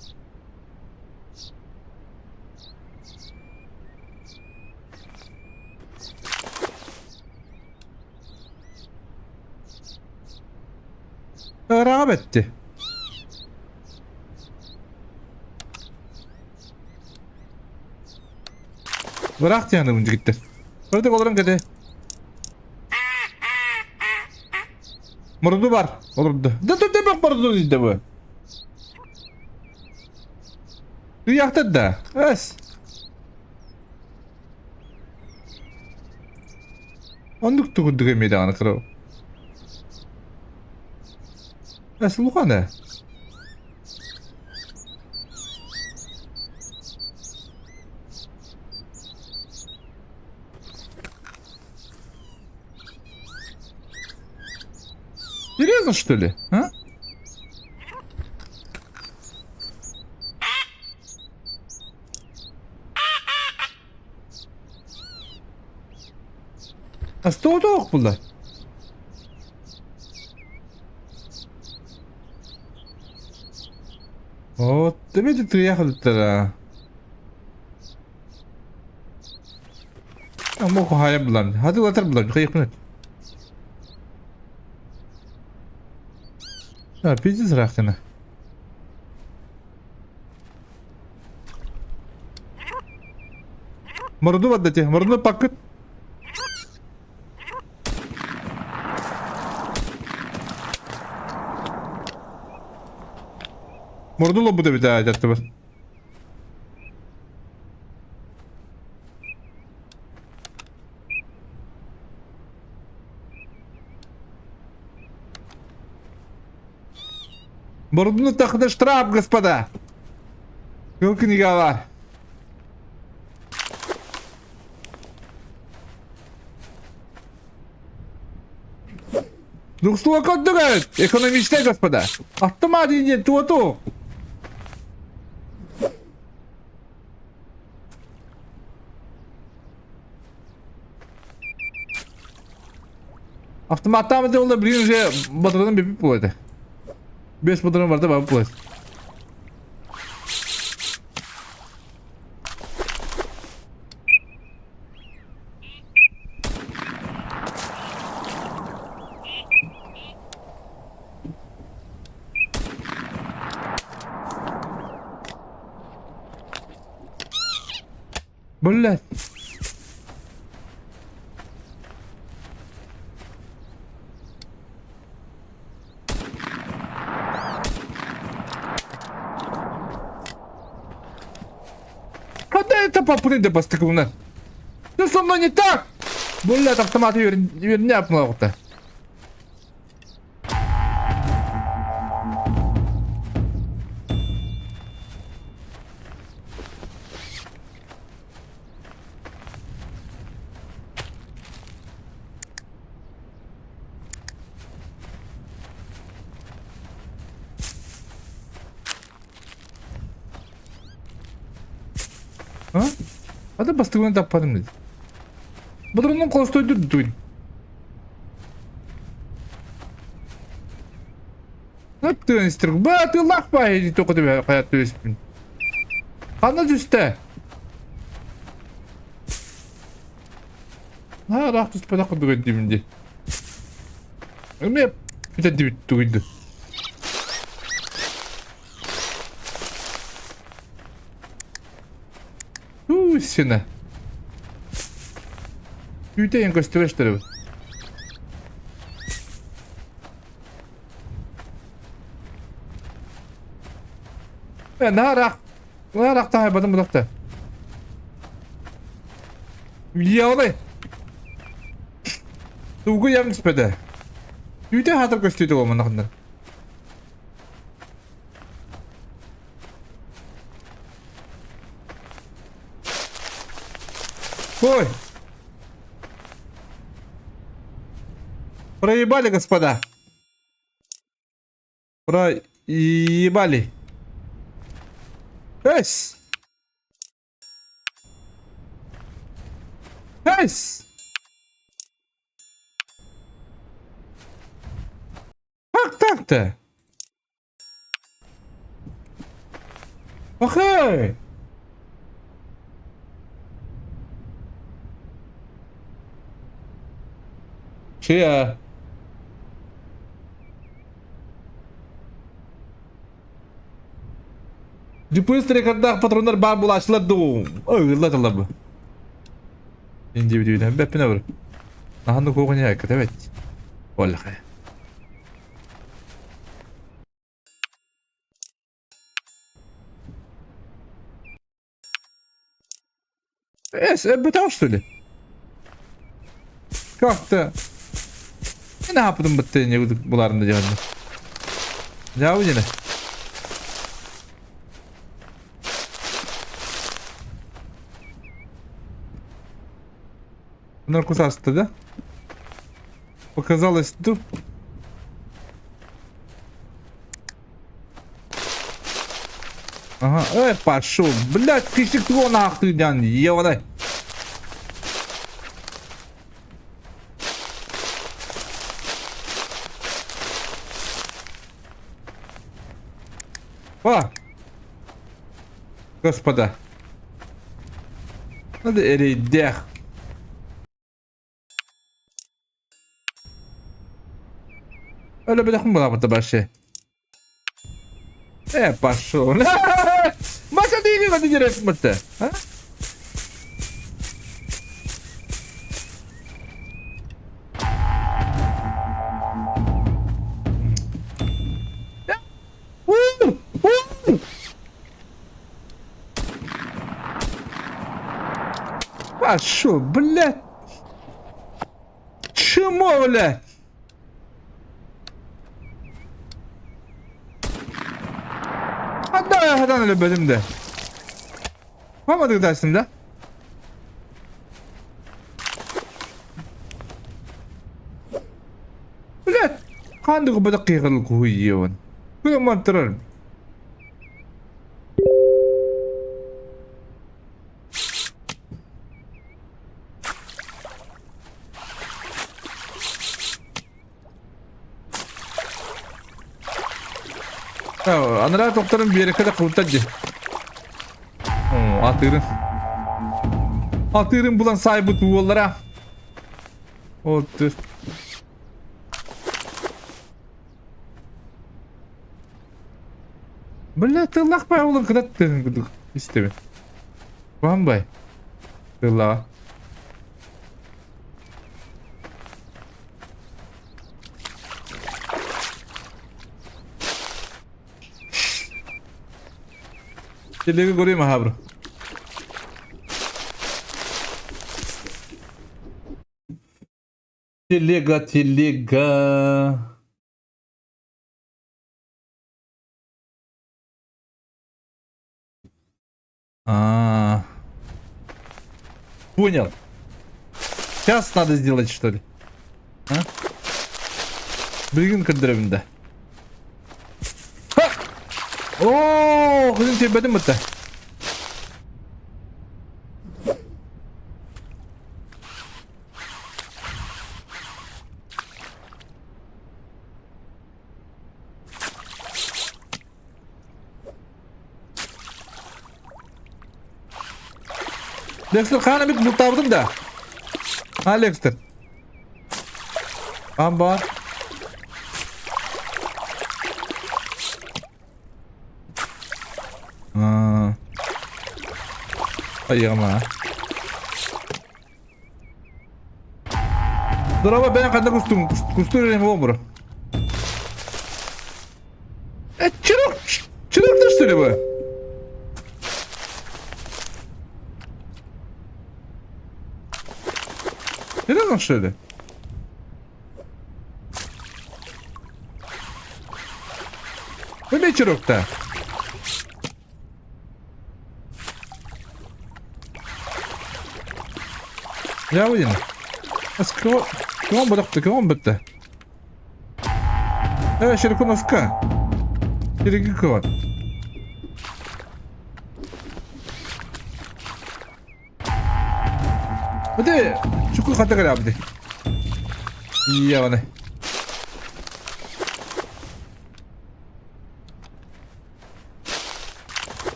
Rağbetti. Bıraktı yani bunca gitti. Burada olurum dedi. Murdu var. Olurdu. Da bak murdu dedi bu. Yaktı da. Es. Onduk tukuduk emedi anı kırı. Es luhane. Серьезно, что ли? А? А что это было? Вот, ты видишь, ты ехал-то. А мог хайя булам. Hadi латар булам. Хайя. Ha, pizza raktına. Морду отдайте, морду пакет. Морду лобу да bir daha ayattı var. Морду тахта штраф, господа. Книга var. Двухслово контугает! Экономичная, господа! Автомат нет, ту-ту! Автоматтан мыды олда білген уже батырдан бепіп болады. 5 батырдан барда бабып болады. Блядь. Когда это попрыгай постыгуна? Что со мной не так? Блядь, автомат верняк много-то. А? Hadi bastığını taparım dedi. Bu durumun konstoydu duyun. Ne yaptın istiyorum? Bu atı lak bayi tokadı be hayatta üstün. Kanat üstte. Ha rahat üstü da kudu ödümündü. Öyle bir de dibit duydu. Сина. Üteyün gösteriyor. Ben narak daha yapmadım bu nokta. Ya olay. Tuğgu yapmış bede. Üte hatır gösteriyor o manakından. Ой. Проебали, господа. Проебали. Эс. Эс. Как так-то? Окей. Чья? Депозитary kadar patronlar bağ bulaştılar doğum. Ağırlar tabi. İnce videoyu hem ne var? Nahanda koğun ya kıt evet. Vallahi. Betal что ли? Как-то. Ne yaptım bitti buların da canım. Cevabı yine. Наркотасты, да? Показалось тут. Ага, пошел. Блядь, кишек твой нахуй, дян, ебаный. О! Господа. Надо эрейдех. Öyle bir takım bulamadı başı. Пошел. Maça değil hadi direkt mıttı. Ha? Пошел, блядь. Чему, блядь? Hadan öyle bölümde. Yapamadık dersimde. Bile kandı kubada kıyıkıl kuhuyiyon. Kuyum mantıran. Anılar doktorun bir yere kadar kurtarıcı. Atırın. Atırın bulan sahibi bu yollara. Otur. Böyle tırlak bay oğlum kadar tırgıdık. İstemi. Var mı bay? Tırlağa. Телега горим aha bro. Телега. Понял. Сейчас надо сделать что ли? А? Бригин кадровинда. Oo, kızım tepedim mi? Dexter kana bir mutabdım da. Ha Dexter. Amba. Ay ama. Здорово, ben kadar kusturuyorum oğlum. Çırık что ли bu? Neden şöyle? Bu ne çırıkta? Ya bu yine. Kıvam bıraktı, kıvam bitti. Evet, şirkun aska. Şirkin kıvam. Hadi, çukur kata gel abi. İyi bana.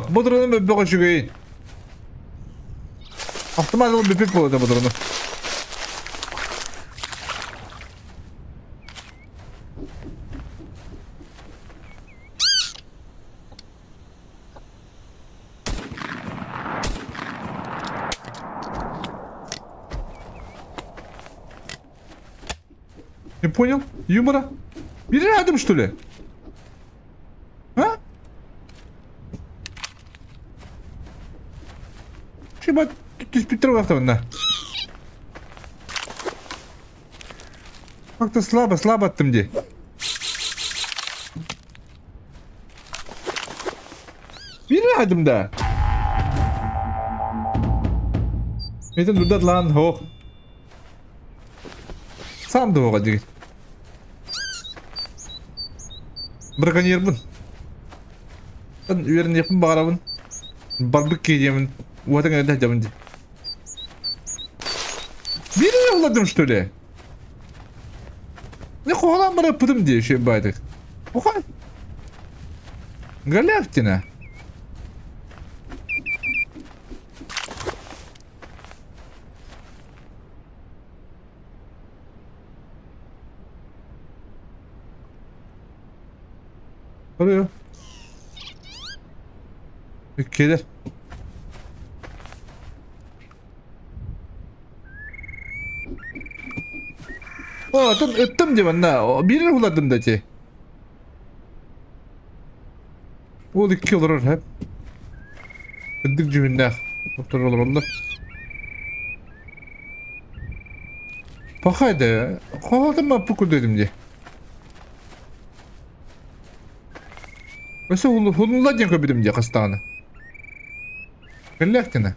Bu durumun bir bakışı göğün. Ahtıma bir pip oldu bu durumun. Не понял? Юмора? Бери рядом, что ли? А? Шибать, ты Петрова автомобиля. Как-то слабо attım diye. Biri adım da. Neden durdu lan ho? Sandı o kadar. Bırakan bun. Ben üyerin yapın bağırabın. Barbuk yiyeceğimin. Uvatın öyle hacamın diye. Biri yolladım что ли? Ne kovalan bana pıdım diye şey baydık. Oha. Галявтина. Oluyor. Ülkeler. Öttüm diye ben da. Birini huladım da ki. O 2 olur hep. Ödük cümle. Doktor olur onlar. Bakaydı. Kovaladım mı pukul dedim diye. Mesela hulunla diye köpüdüm diye kastağını. Gellektina.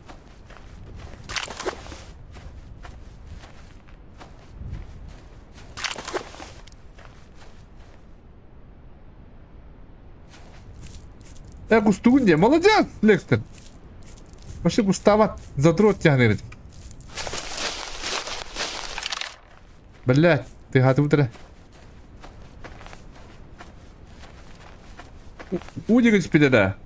Кустугун диye молодец, Лекстер. Пошли куставать, задрот тянет. Блять, ты готов утро? Удигать спидера.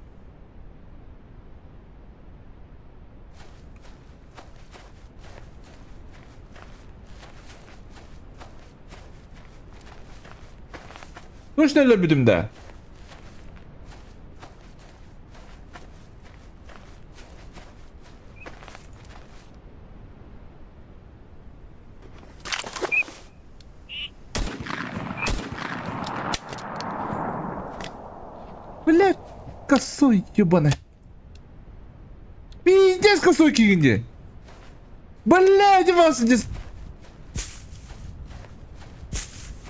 Ну что любим да? Блять, косой ебаный. Пиздец косой кинги. Блять, вас здесь.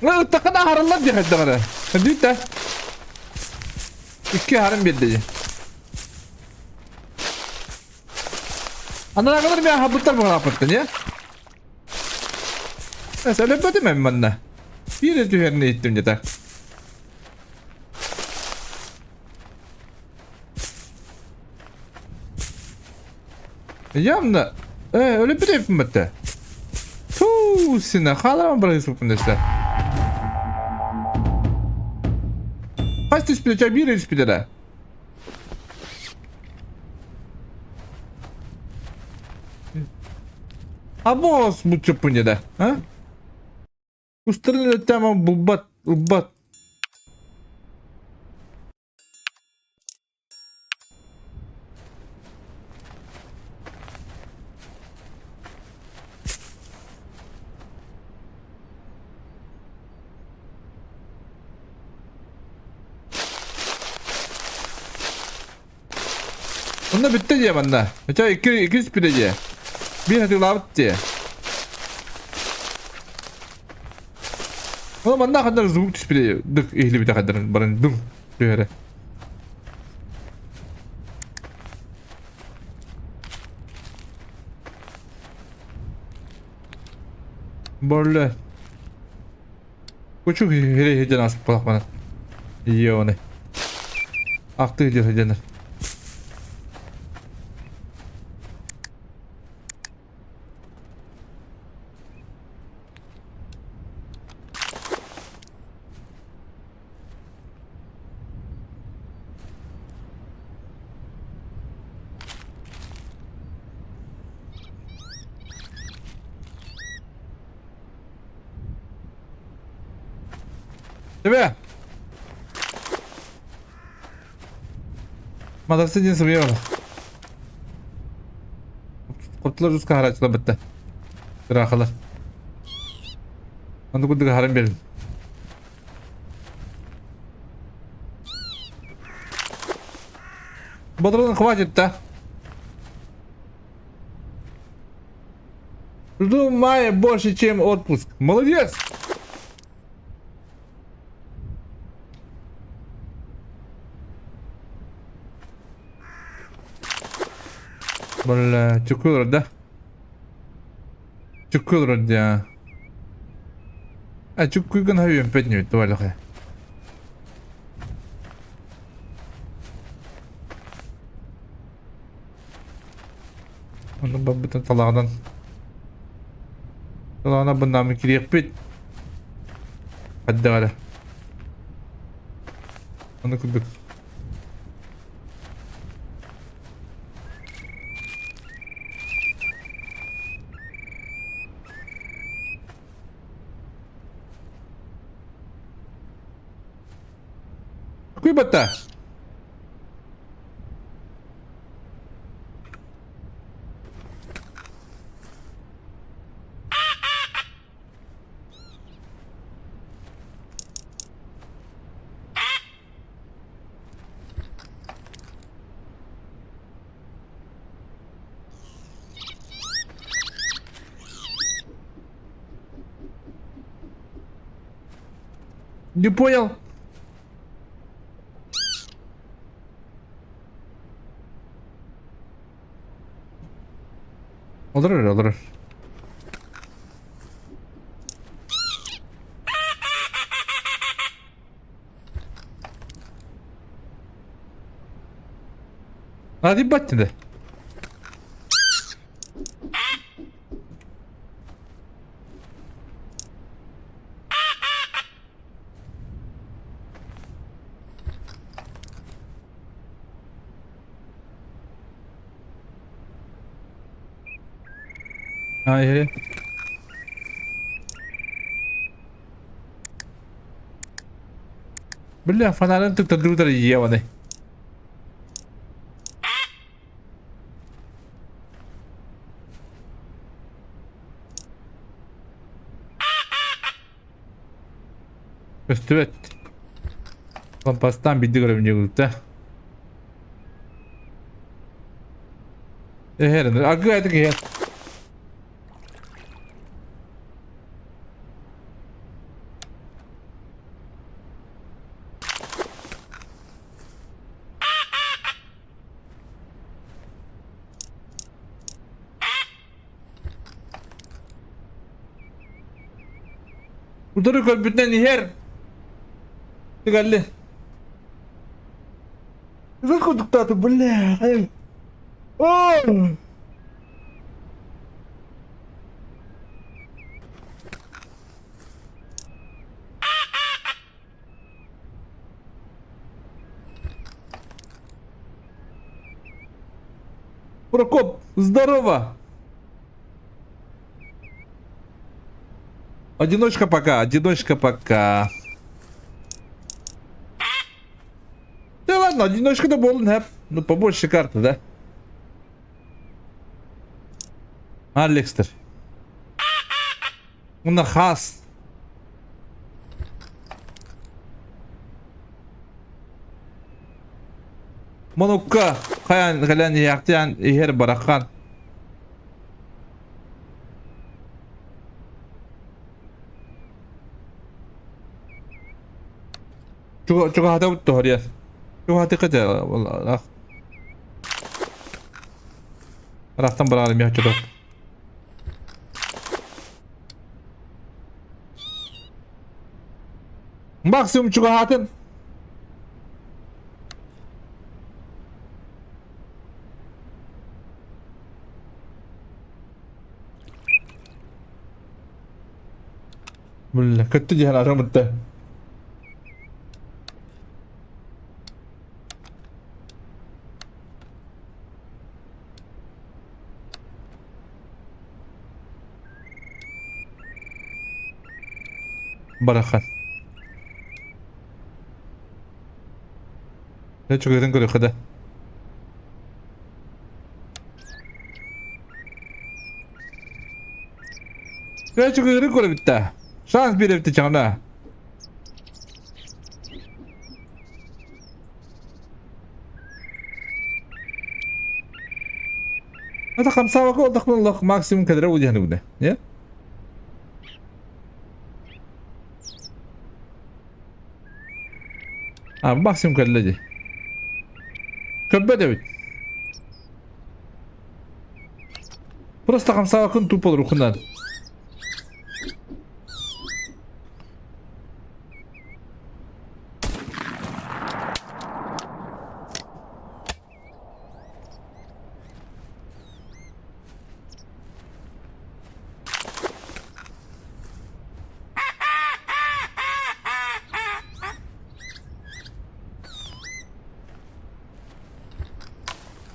Ну, так она хараллар diye hatta bana. Hadi de. İki harım belli. Ana kadar bir habıtlar bu raporttan ya. Mesela ödedim ben bana. Bir de tüherine ettim yeter. Явно. Öyle bir yapım hatta. Tuuu sine halam bırakıyorsun işte. Kaç tespit bir tespit eder. А босс bu çöpünce de. Ha? Устроили tamam bulbat. Bunda bitti diye bende. Mesela iki spideci. Bir hatırlamak diye. Ama bende kadar zıvuk spideci. Dık ehli bir kadar. Barın dım. Böyle. Böyle. Küçük hile nasip bak bana. İyi onu. Aktı hile. Değil mi? Madrasa cinsi bir yolu. Kurtlar üst kahraçla bitti. Bırakılır. Onu kuduk harim verin. Badrın хватит, да? Жду мая больше, чем отпуск. Молодец! Бля, чукулр, да? Чукулр, да. А чукуйган хавим петню, туалахе. Onu babbütün talağından. Talağına bundan bir kiriyek bit. Hadi gale. Onu kuduk. Kuy batta. Не понял. Olur öyle olur. Hadi battı de. Hayır. Bella fanalen tıktırdır yiye bana. Evet. Kompastan bitti görevini grupta. Herhalde. Akı aydık ya. Udarı kalbünden her. Tıkallı. Güzel kurduk tatı böyle. Hayır. Oh. Прокоп, здорово. Одиночка пока. Да ладно, одиночка да болен хеп. Ну побольше карты, да? Алекстер. Una has. Monukka. Kayan yaktiyan iher barakan. Çok hata uttu hariyat. Çok hata kıca vallahi. Raftan bırakalım ya çocuk. maksimum çıkahatın. Bulla kötü cihan aramıtta. Barakan. Ne çıkardın kırık hadi. Ne çıkardın kırık bitti. Şans bir bitti canına. هذا 5 وقت تقبل الله ماكسيموم كدره وجهنا وده يا ماكسيموم كدره كبده просто 5 وقت тупо рухнад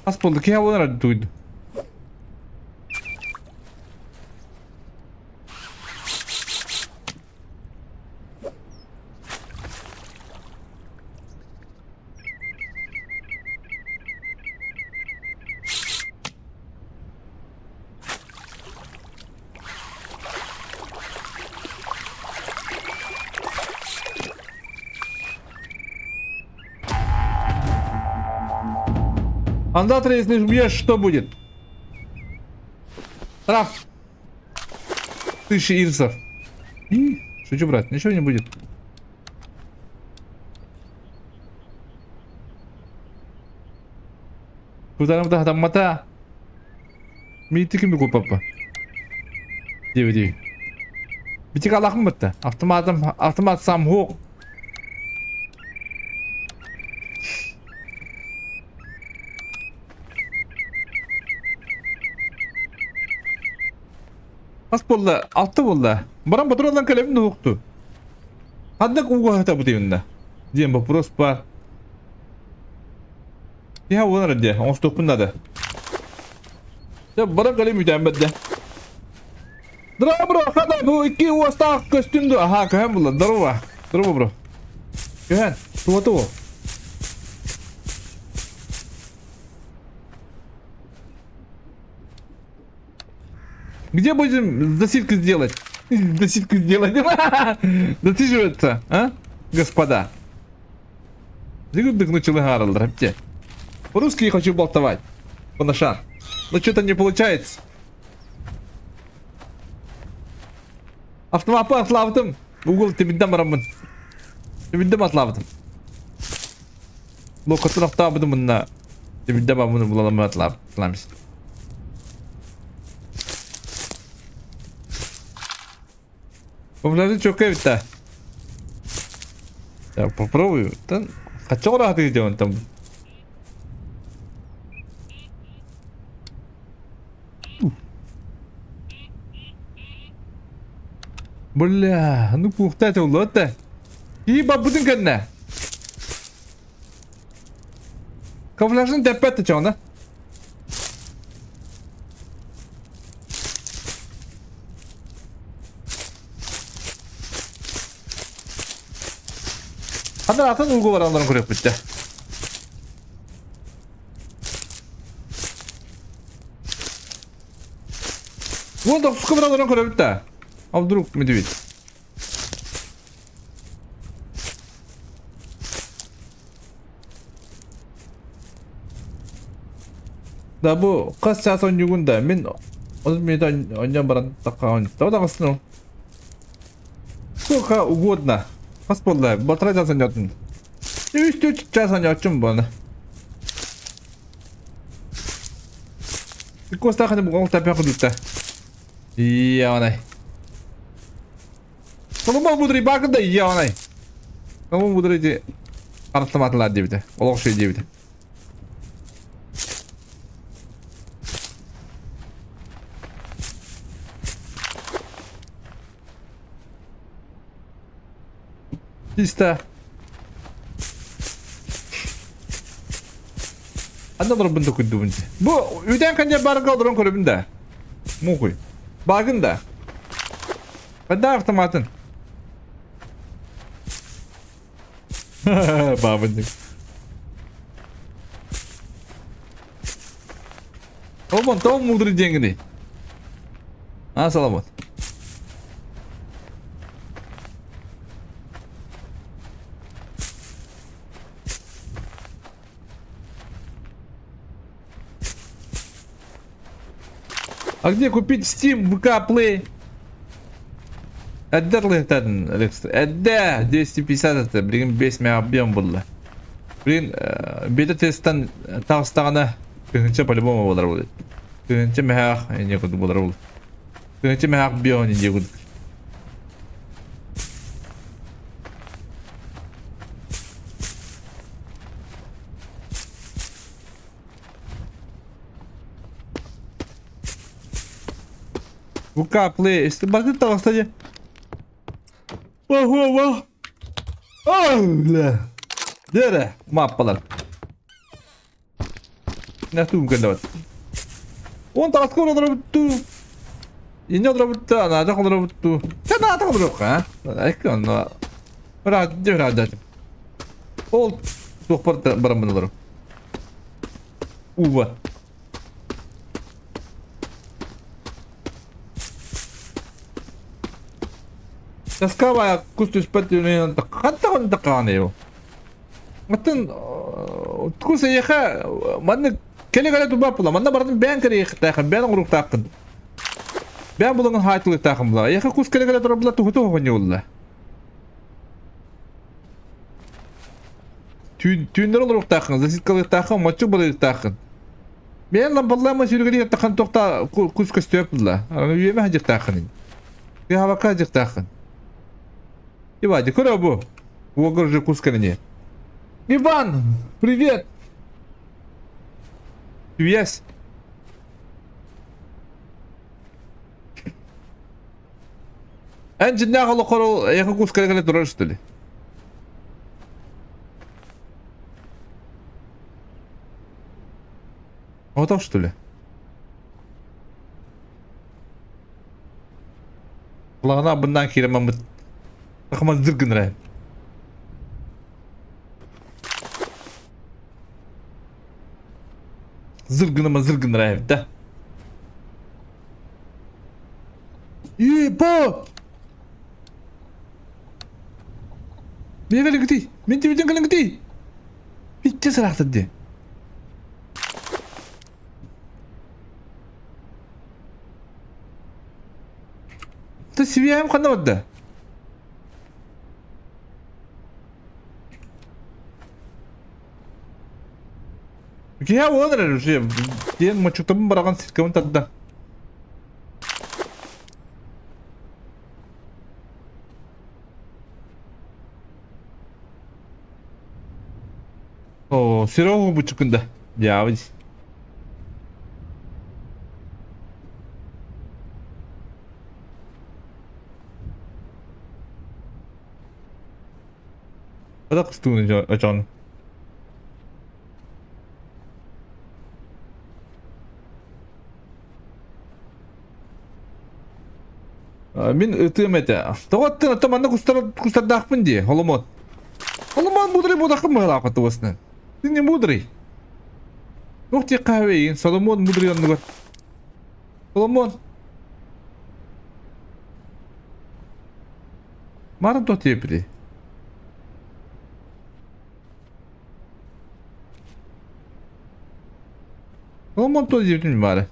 Aspoldaki havalar duydu. Андатра, если убьешь, что будет? Штраф. 1000 ирсов. И шучу, брат, ничего не будет. Куда нам там мата? Митики ми папа. Диви. Битик Аллахым бітті. Автомат сам хоқ. Kas bolla, altı bolla. Барам патрондан калебин хоқту. Haddak uga hata bu deyinda. Diyen вопрос бар. Ya ona radde, 19'da da. Ya barang kali müdahale. Dra bro, kada bu iki usta kostümdü. Aha, kahan bulla, darova. Darova bro. Kahan, tuh. Где будем засидку сделать? Засидку сделать? Засиживаться, а? Господа. Зигудных начали гаралдар, хапте. По-русски я хочу болтовать. Понашан. Но что-то не получается. Автомапы атлавдым. Угол тебинден барамын. Тебинден атлавдым. Локотын автабыдым мына. Тебинден барамын буламын атламыз. Популярный чокай ведь-то. Я попробую. Там хотел рад где он там. Бля, ну пухта это улота. И бабудин кадна. Кавлажын деппетті чоғына. Қандар атын ұлғы бар андарын көрек бітті. Вон да құсқы бір андарын көрек бітті. А вдруг медведь? Да bu kaç saat oynuyorsun men onun meydan oynayan baran takağın. Tahu tak asno. Сколько угодно. Паспорт, полтора часа нету. 3 часа нету бана. И коста хана бугал тапя ходута. И яванай. Солома буду рибака да яванай. Ama bu derece kanıtlamadılar diye bir de. Olak şey diye bir de. İşte. Anda dur bunu koydu bunca. Bu üden kanya barı kaldırın koyun da. Mu koy. Bakın da. Ben de avtomatın. Babındık. Oğlum tamam mıdır diyengini. Ha salamat. А где купить Steam VK Play? Әддерлентен, Алекс. Әдді 250 это, блин, 5 мега объем было. Блин, бета тесттен тағыстағаны күнінші по-любому болар болды. Күнінші мега, не күнді болар болды. Күнінші мега объем не күнді. VK Play, işte bakın tağıstacı. Vah vah vah. Allah. Dere, mappalar. Ne tuğum davat. On tağıs konu da bittu. İnce da bittu, ana da konu da bittu. Sen ne atak bırak ha? Ekran da. Rahat. Ol. Sohbet baramınlarım. Uva. Таскавая кустус патюнен хатта он таканею. Матын куса яха манны келегеле тубапла манна бардым бен кере яхтакын бен урук такын. Бен булган хатылык такын була. Яха кус келегеле турабла тухуту гонюлла. Түйндер урук такын, заситкалык такын, мачу булык такын. Бен ламбаллама сүргеле такын токта кус көстөп була. Үйеме хажык такын. Я хавака хажык такын. Ивади, коробу. Угор же кусканне. Иван, привет. Yes. Энджи нахало хорол, я как кусканне тураж что ли? Вот так что ли? Лагана bundan kiremem. Bakma zırgın re. Zırgın re evde. Po. Ne kadar gitti? Minti bütün kalın gitti. Bitti sırahtı diye. Da seviyem kanamadı. Ya olur şey. Diyen maçukta bırakan sirkavın tadı. O sirov bu çıkında. Ya abi. Ada kıstığını açan. Мен ытым это. Тоғаттын атаманда кустардақпын де, Холомон. Холомон мудрый будақым мағылақ атуасынан. Ты не мудрый. Ух те қавейін, Соломон мудрый онны гөр. Соломон. Марым то тепілі. Соломон то дейтін бары.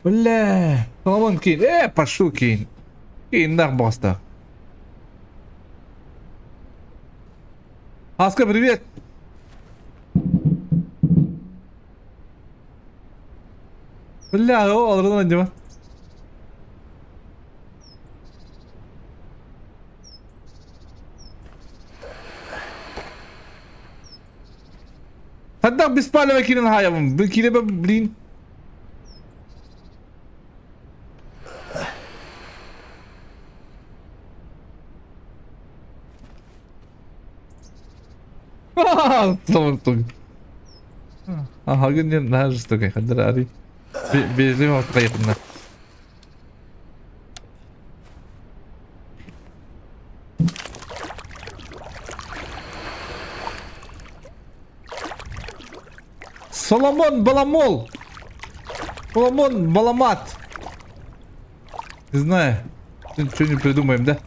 Бля, Соломон кейн. Пошел кейн. Кейіндақ бақыста. Аска, привет! Бля, о, алырдан анжама. Hatta беспалево килен хаявым. Бір килебе, блин. Слава. Ага, генде на жестокой хадрали. Бежим от приятно. Соломон Баламол. Соломон Баламат. Не знаю. Ничего не придумаем, да?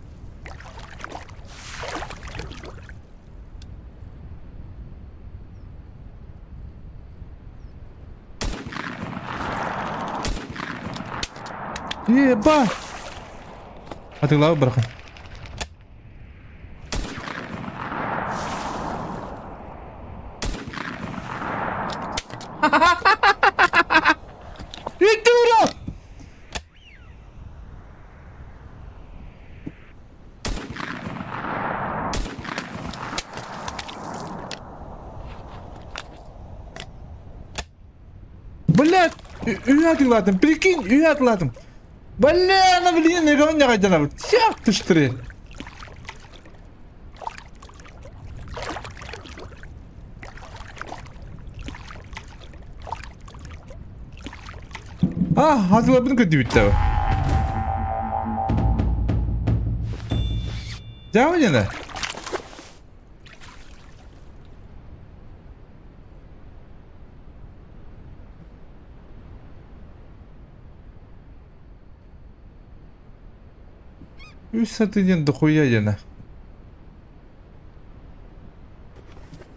Еба! А ты главы, браха. И дура! Блядь! Уят ладно, прикинь, уят ладно. Бля, она, блин, я говорю, не хотела. Тях ты что ли? Hazırladın kötü bitti abi. Devam yine. Высоты дохуя yana.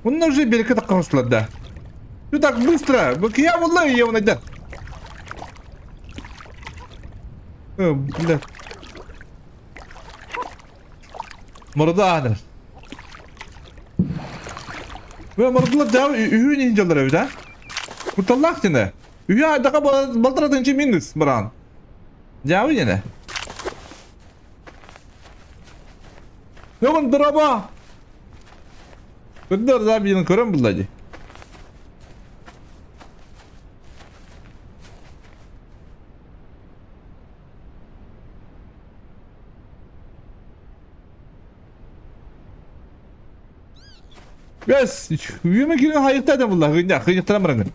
Он уже берега так росла, да. Ну так быстро, я والله его найду. Бля. Мордадыр. Ve mordula da ühü ninjalar evde. Kurtallak yine. Ühü adaka baltıradın için minus bıran. Cavı yine. Yaman drama. Kırdır da bir yılın kırım bulaydı. Yes, yüme girin hayırta da bunlar. Hıyıktıran bırakın.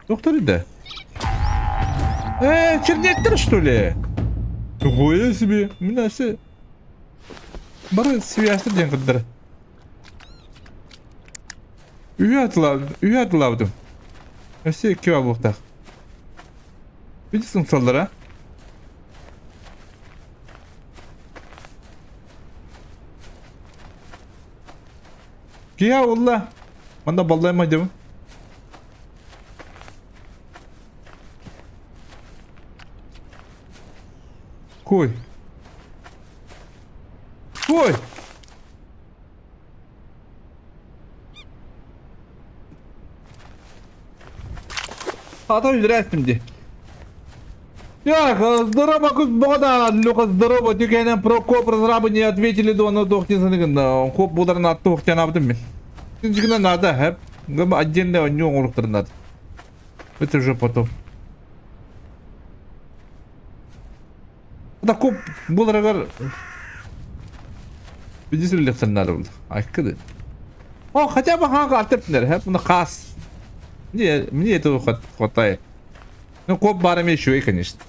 Доктор иди. Чернеттер, что ли? Ого себе. Меня все... Бары свиястыр ден кыдыр. Үйі атылавдым. Өсе кева бұқтақ. Видесің солдара? Кея олла. Манда балдаймай демі. Кой. Ой! Хата üzülürsün diye. Ya, здорово, господа, Люка, здорово, тюкенен Прокоп разрабы не ответили до на тоқтесінігін, коп боларын атты оқтен абдым мен. Сенчігінен надо, хэп, гөбі отдельно не оңырықтырын надо. Это уже потом. Да коп боларығар... Видите ли надо было? Ай, куда? О, хотя бы ханга артепнер, хэп, на хас. Мне этого хватает. Ну, коп барами еще и, конечно.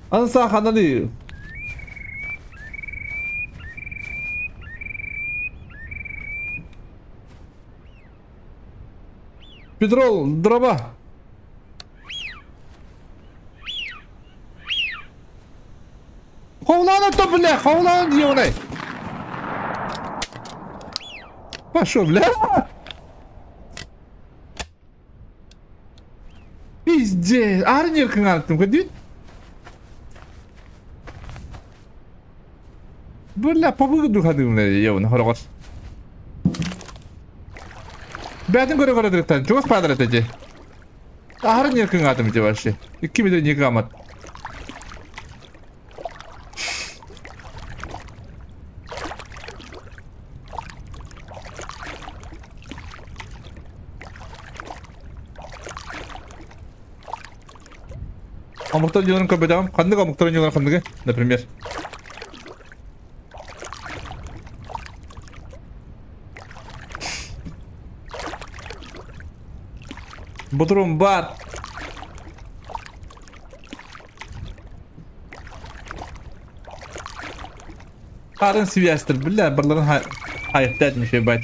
Анса ханали. Петрол, дрова. Ховлана то, бля, ховлана дьёвный. Пошел, бля. Пиздец. Арнер кыңартым, кыдыт. Бля, побыгыду хадым, бля, ёвный, хорогос. Бәтін көре дұрықтан, жоғыз падыр әтәде. Ағырын еркін атым де баршы. 2 метр 2 амат. Амықтар елін көбедам. Қандық амықтар елін қандығы, например. Бодрум бар. Қарын свиястыр, бля, бірлерін хайықта әдім шей байт.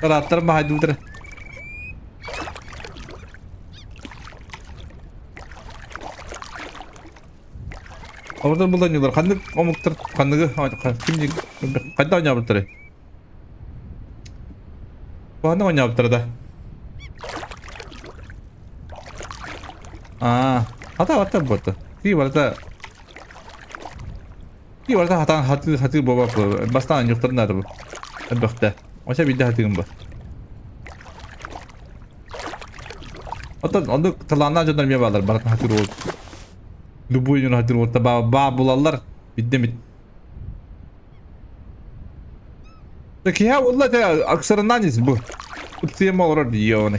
Қараттарым ба хайды ұдыры. Орда бұлдан елер, қандық омықтыр, қандығы, қайда ойна бұлтыры? Қандық ойна бұлтыры да. Hata buattu. Kiivarta hati baba bastan yoktur nerede bu? Bakta. Oşa bildi hatigim bu. Hatta onu talandan göndermeye bağlar. Baratın hatır ol. Любой gün hatır ol. Bağ bulallar. Bitti mi? Peki ya vallahi de aksarından nesin bu? Utsiyema olur diyor onu.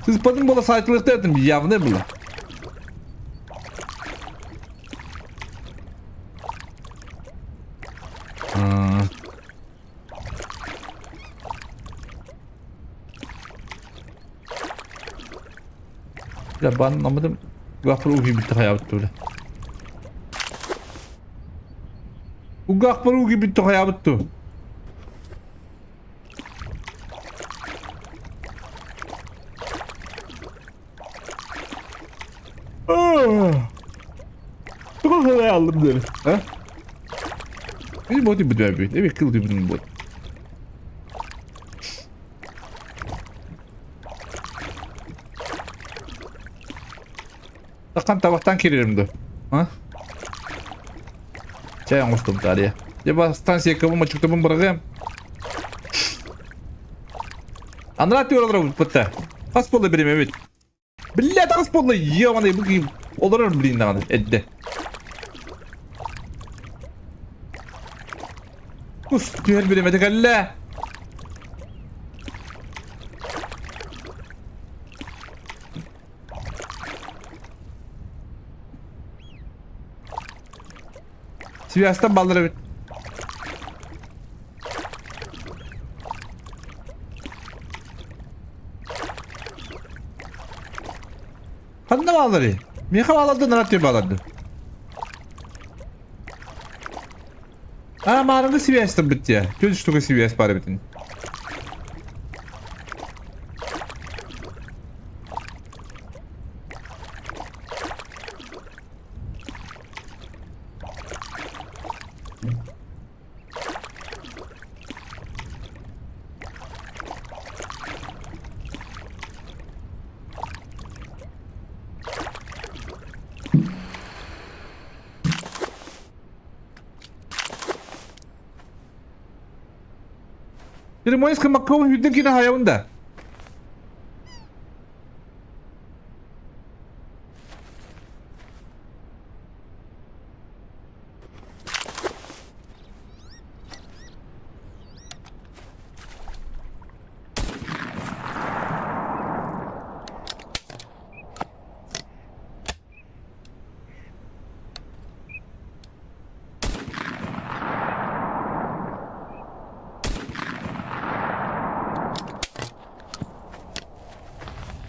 Siz padın bola saytılıkta ettim, явно было. Ya ben anlamadım. Gahpır uğu bitti hayat böyle. Bu gahpır uğu bitti hayat böyle. Çok kolay aldım böyle. Ha? Bir body bu da bir. Evet, kıldı bunun bot. Takkan tabaktan kiririm de. Ha? Çay anlaştım tarihe. Ya станция кого çıktı bunu bırakayım. Anlatıyorlar bu pıtta. Kas bolu benim evet. Billahi kas bolu yamanı bu gibi. Olur bilin daha edde. Uf, diğer bilemedik Allah. Sivas'tan ballara bit. Kadın da balları. Mika bağladı, Naratya bağladı. Mağarada Sivas'tan bitti ya. Göz üstüne Sivas bari bitin. Jadi mau ke Makau hidden kita hayawanda.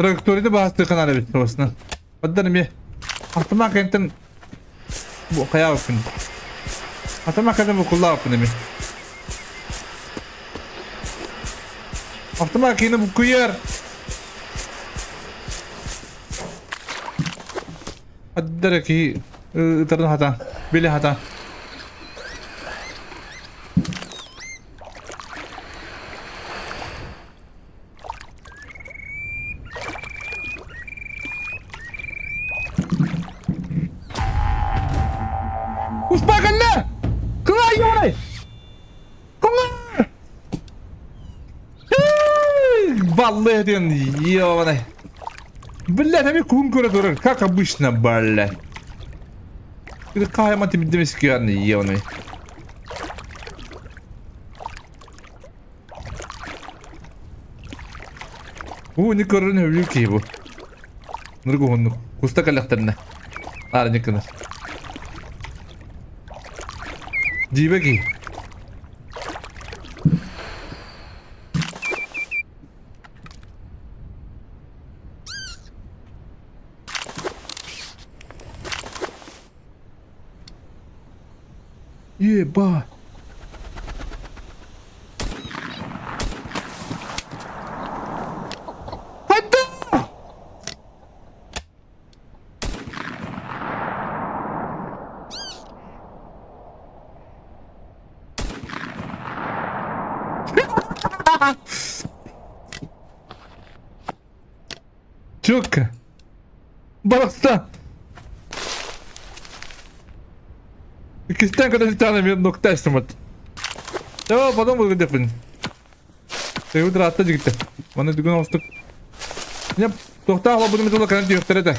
Traktörü de bastı kanara bir tavasına. Addanım ya. Ahtıma kentin bu kaya bakın. Ahtıma kentin bu kulla bakın mi? Ahtıma kentin bu kuyar. Addara ki ıtırın hata. Bili hata. Uspakanla! Kılay yoray! Kılay! Vallahi diyorsun yoray. Бля, там и кункура дурак, как обычно, бля. Это какая тебе демискиарный явный. Не корона в люке его. Другого, ну, куста каляхтарна. Не кана. Дибаги. Еба. Хата! Чётко. Барста. İkisinden kadar bir tane nokta istemedim. Tamam adam bunu defin. Sevdi rahatla gitti. Bana düğün olsun. Yap. Doktor hala bunu mesela kanıt gösterdi de.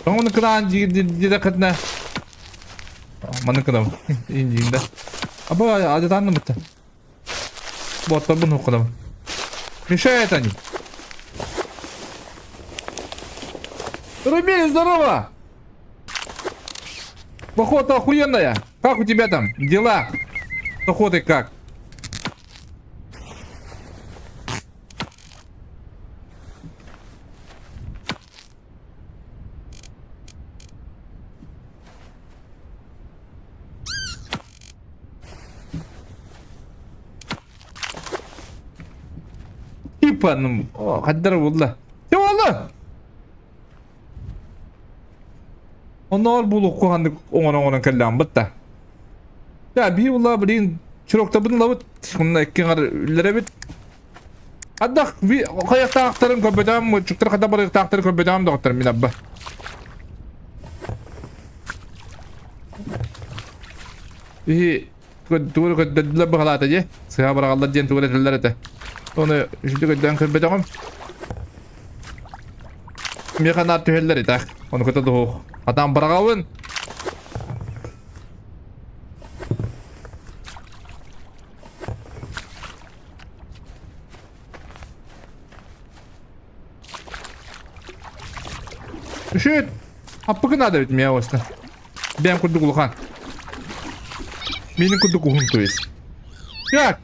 Onu kıran cide kadına. Mana kıram. İncinde. Ama adet anlamadı. Bu hatta bunu okudum. Мешает они. Рамиль, здорово! Охота охуенная. Как у тебя там дела? С охотой как? Hanım. Oh, kader valla. Ne oldu? Onlar buluk kohandık ona kallam bitti. Ya bir valla bilin çırokta bunu lavut. Bununla iki karılara bit. Hatta bir kayakta aktarım köpedem mi? Çıktır kadar barık aktarım köpedem de aktarım bir abba. İyi. Tuğru köpedem bakalata je. Sıha bırakallar jen tuğru ettiler de. Onu şimdi kadar köpedem. Bir kanat tüheller ita. Onu kata doğu. Hatam bırakalın. Шит. Аппы надо ведь меня осно. Бям куду глухан. Менин куду глухун то есть. Как?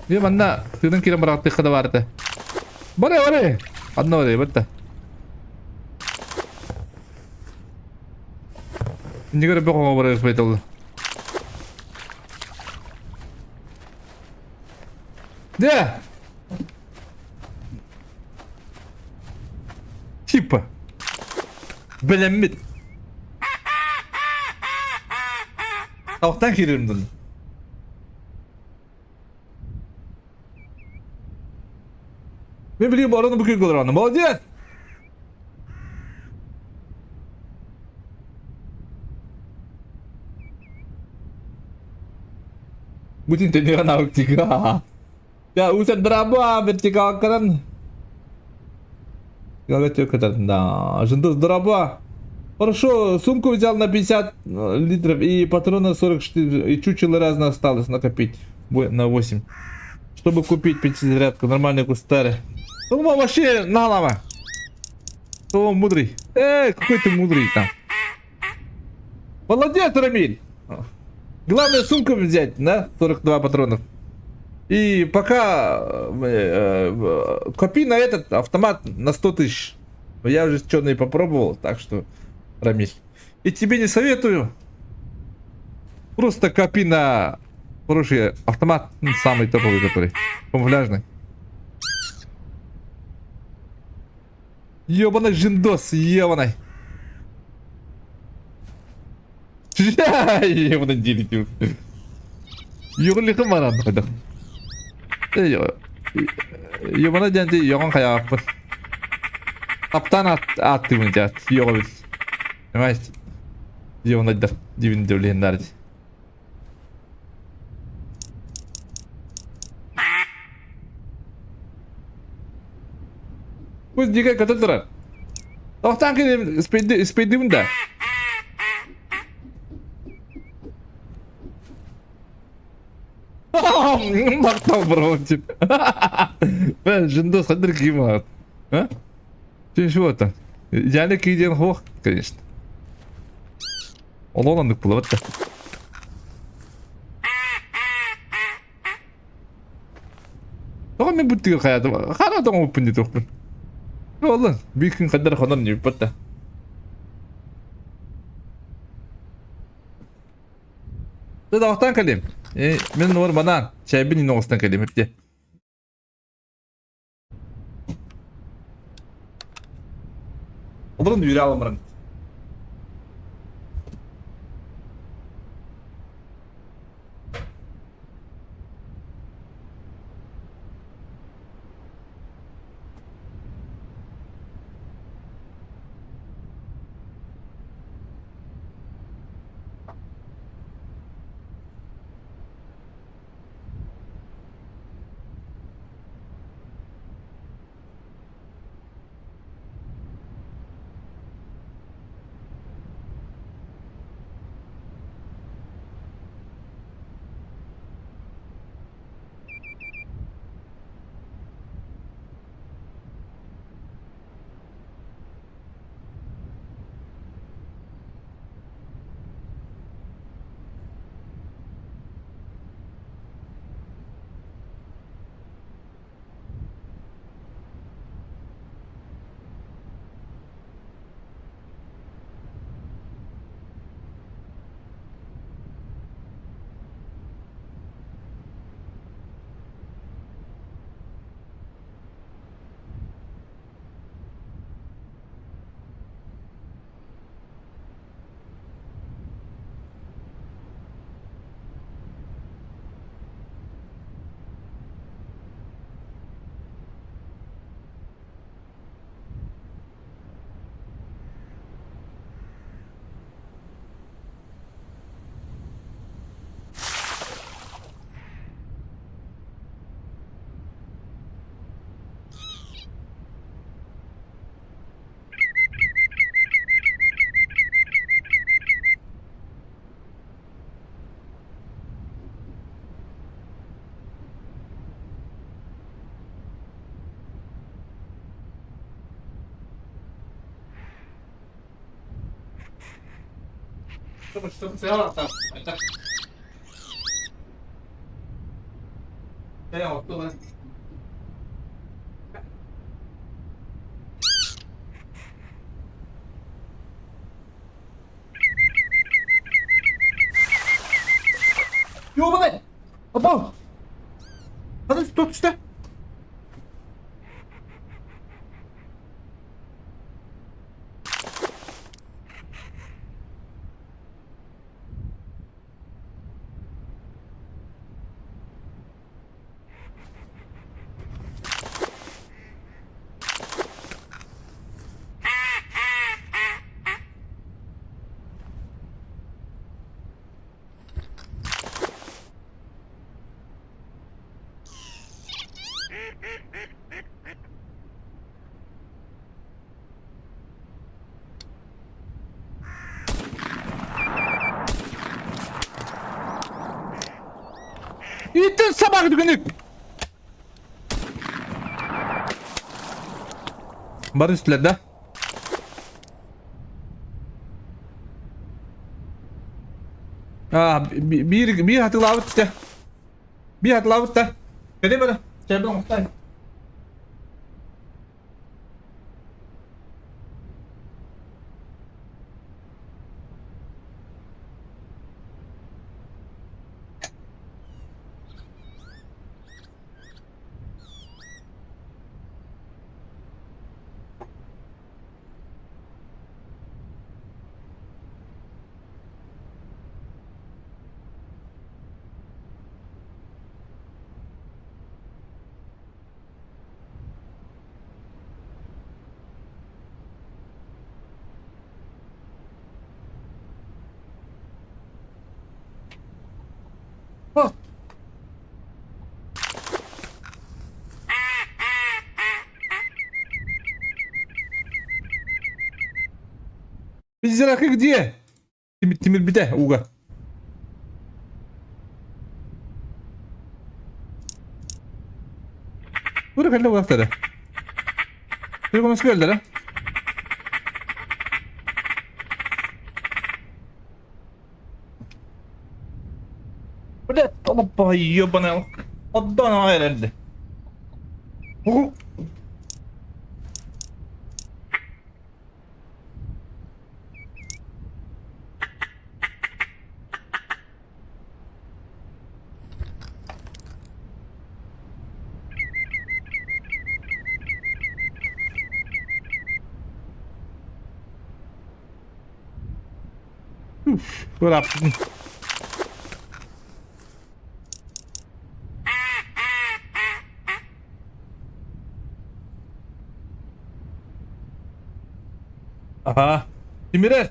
Dia mana? Tunan kira meraktik kada warta. Bare. Adno de batta. Ini kada beko bare hospital. Dia. Типа. Белемит. Tavuktan giriyorum dedim. Ben bileyim bu aranı bugün kadar anladım. Молодец! Butin teniran awak tiga. Ya usah drama bertiga kan. Gak ada kadar. Nah, sentuh drama. Хорошо, сумку взял на 50 литров и патроны 44, и чучело разное осталось накопить на 8. Чтобы купить 5-зарядку, нормальные кустары. Ну, вообще, налома. О, мудрый. Какой ты мудрый там. Молодец, Рамиль. Главное сумку взять, да? 42 патронов. И пока копи на этот автомат на 100 тысяч. Я уже черный попробовал, так что, Рамиль. И тебе не советую. Просто копи на хороший автомат, ну, самый топовый, который камуфляжный. Ёбаный жиндос, ёбаный. Ёбаный дилетив. Ёбаный хамаран, хада. Ёбаный дянти, ёбаный хаяппын. Таптан атты мынча, ёбаный. Понимаете? Ёбаный да, дивин девлендарди. Көз дегай ката тұрар. Тоқтан келем спейдімін да. Мақтал бұрауын деп. Бән жындос қадыр киім ағад. Сен шу оттан. Идеально кейден хоқ, конечно. Ол оландық бұл аватта. Тоға мен бүттігі қаятым. Қара тоға өппін де тоқпын. والله بيكون قدر خضرني ببطة ده وقتان كلم من نور بنان شايبيني نوستان كلم هبتي أظن يرى على مرن Что целое там? Это... Я вот туда. Ёбаный! Попал! Надо что-то что? İtin sabah günük. Var üstlerde. Bir hatırlavut işte. Bir hatırlavut da. Vereyim bana. Şey yapalım. Oh. Biz rakı gidiyor. Timir bir de uga. Bırak hele uğraşları. Bir konusu gördüler. Böyle alıp bayıyor bana. Adana ayarladı. Böyle yaptım. Aha. Timire.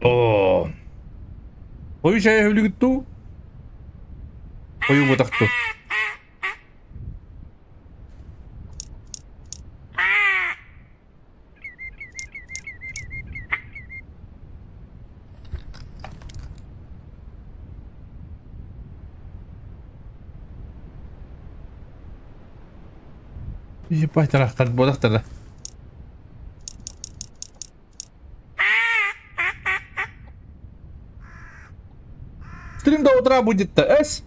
Oo. Oyu şey evli gitti. Oyu bu taktı. İyi baytaraklar bu taktı. Stream до утра будет, эс?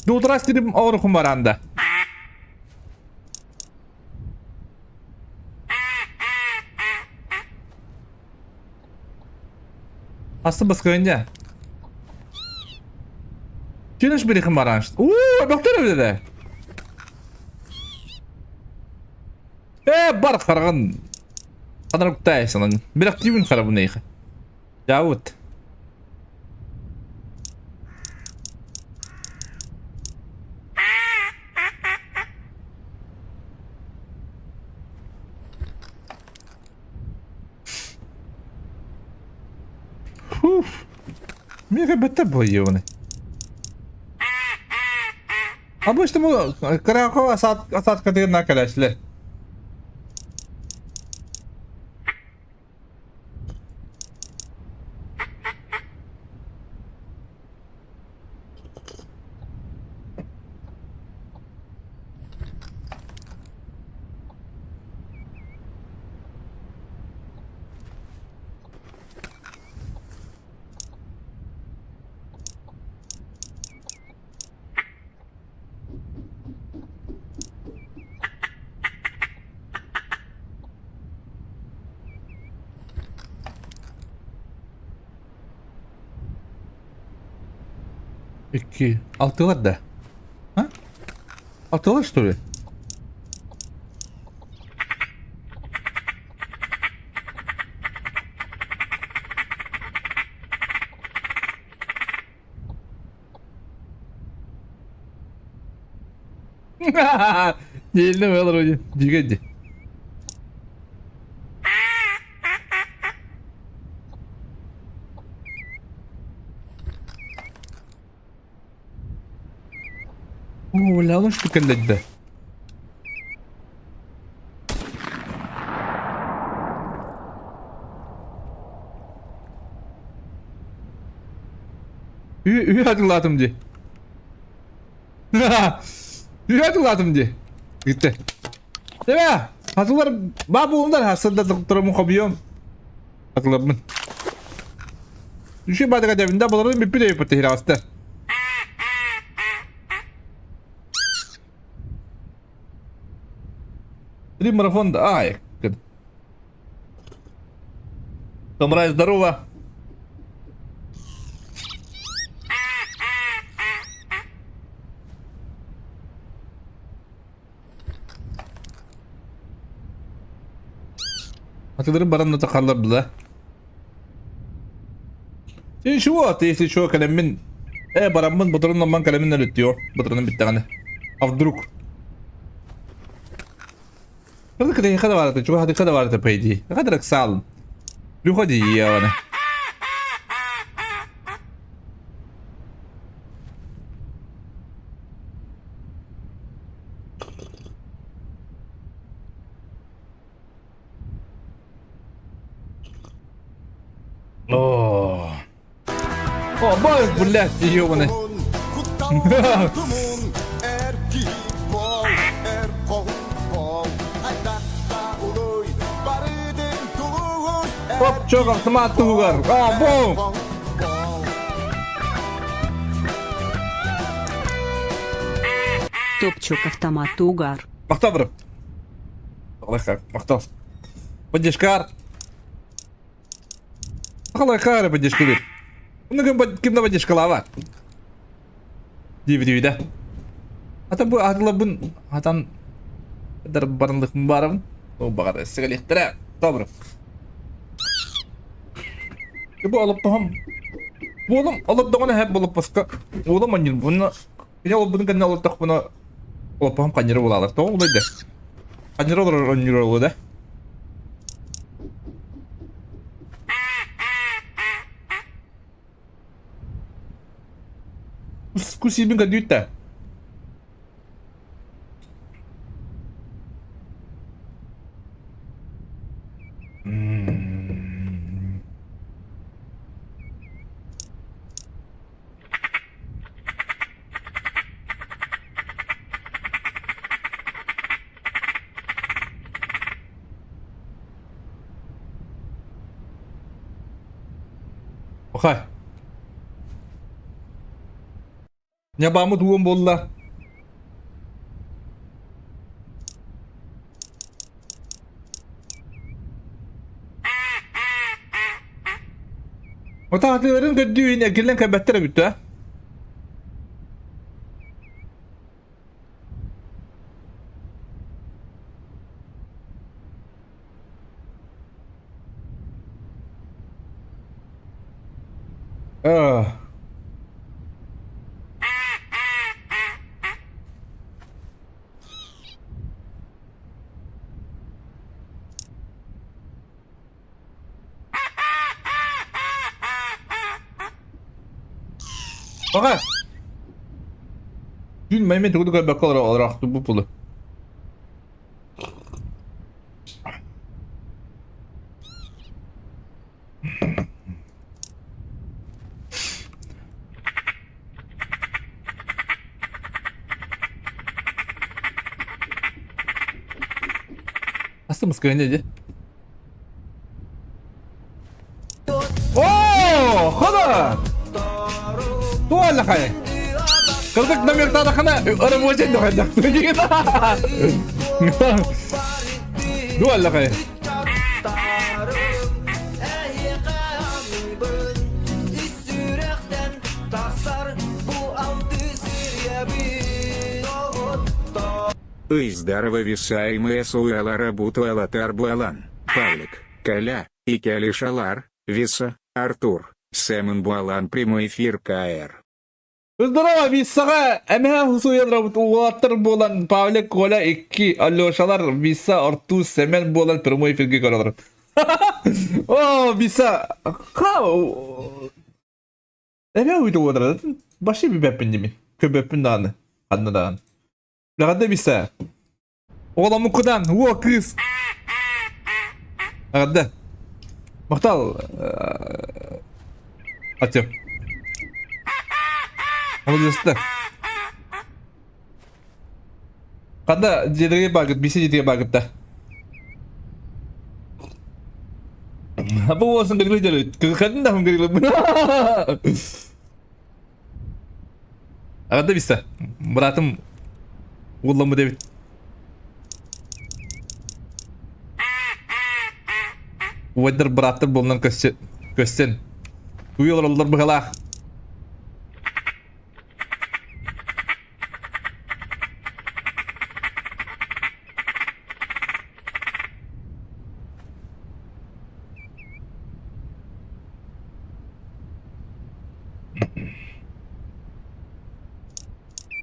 До утра стрим орухum var anda. Aslı baskınca. Güneş birikim var anşt. Uuu baktın öyle de. Bar kargan. Kadar kutaysan. Bir aktivin karabı neyse. Davut. Мега бета боёвный. Обычно мы караоке осадка ты накалясли. Iki. Altılar da. Ha? Altılar что ли? Değil mi alır hocam? Digadi. ولا واش تكلد ده Üy hatırladım diye. Üy hatırladım diye. Gitti. Değil mi? Hatırlarım. Ben bunlar aslında doktorumu koyuyorum. Hatırladım. Düşün bana kadar bunların bir pide yapıp hasta. Три марафон, да. Ай, Камрай, здорово. Hatırlarım bana takarlardı da. Sen şu at, если şu kalemin baramın bıdırın man kaleminden ötüyor. Bıdırının bir tane. Avduruk. Kadar vardı, çok hadi kadar vardı paydi. Ne kadar sağlam. Bir hadi ya bana. Oh. Oh, boy, bulat diyor bana. Hop çok aklıma attı bu gar. Aa bom. Топчук автомат угар. Махта бро. Allah kar. Махта. Поддержкар. Allah kar поддержкалар. Kimde поддержкалар var? DVD. Hatta bu adla bun hatan kadar barınlık mübarım. O bakar sigara ihtira. Dobro. Bu alıp taham. Bu oğlum alıp da ona hep bulup baska. Oğlum anjir bunu. Ya o bunun kanına alıp da buna alıp taham kanjırı bulalar. Tamam mı? Kanjırı olur anjırı olur da. Kusibin ka duit ta. Okay. Nyaba mo tuwang bola. O tahtların kötüyün ekillen kaybettere bitti ha. Ah. Okay. Dün Mehmet Kudu kaybetler olarak bu pulu. Hasta mı sıkıyor neydi? Ooo! Hada! Tuwal na kayo! Kaltak na meron tayo ka na! Aram mo dyan, doon na! Tuwal na kayo! Здорово, Виса и Мэсуэла Рабутуэла Тарбуалан, Павлик, Коля, и Келли Шалар, Виса, Артур, Сэмон Буалан, прямой эфир КР. Здорово, Виса! Эмеха Хусуян Рабутуатар Буалан, Павлик, Коля, Ики, Алло Шалар, Виса, Артур, Сэмон Буалан, прямой эфир КР. О, Виса! Кау! Эмеха Хусуян Başı bir bepindi mi? Köbepin dağını. Adını dağını. Ne kadar Visa? Oğlum okudan. O kız. Ne kadar? Muhtal. Atıyorum. Onu göster. Kanda jedege bagıt, bisi jedege bagıt da. Apa olsun gırgır jalı? Kadın da mı gırgır? Kanda bisa. Beratım ullamı David. Weather beratır bulunan kösten. Uyuyor olur bıkalak.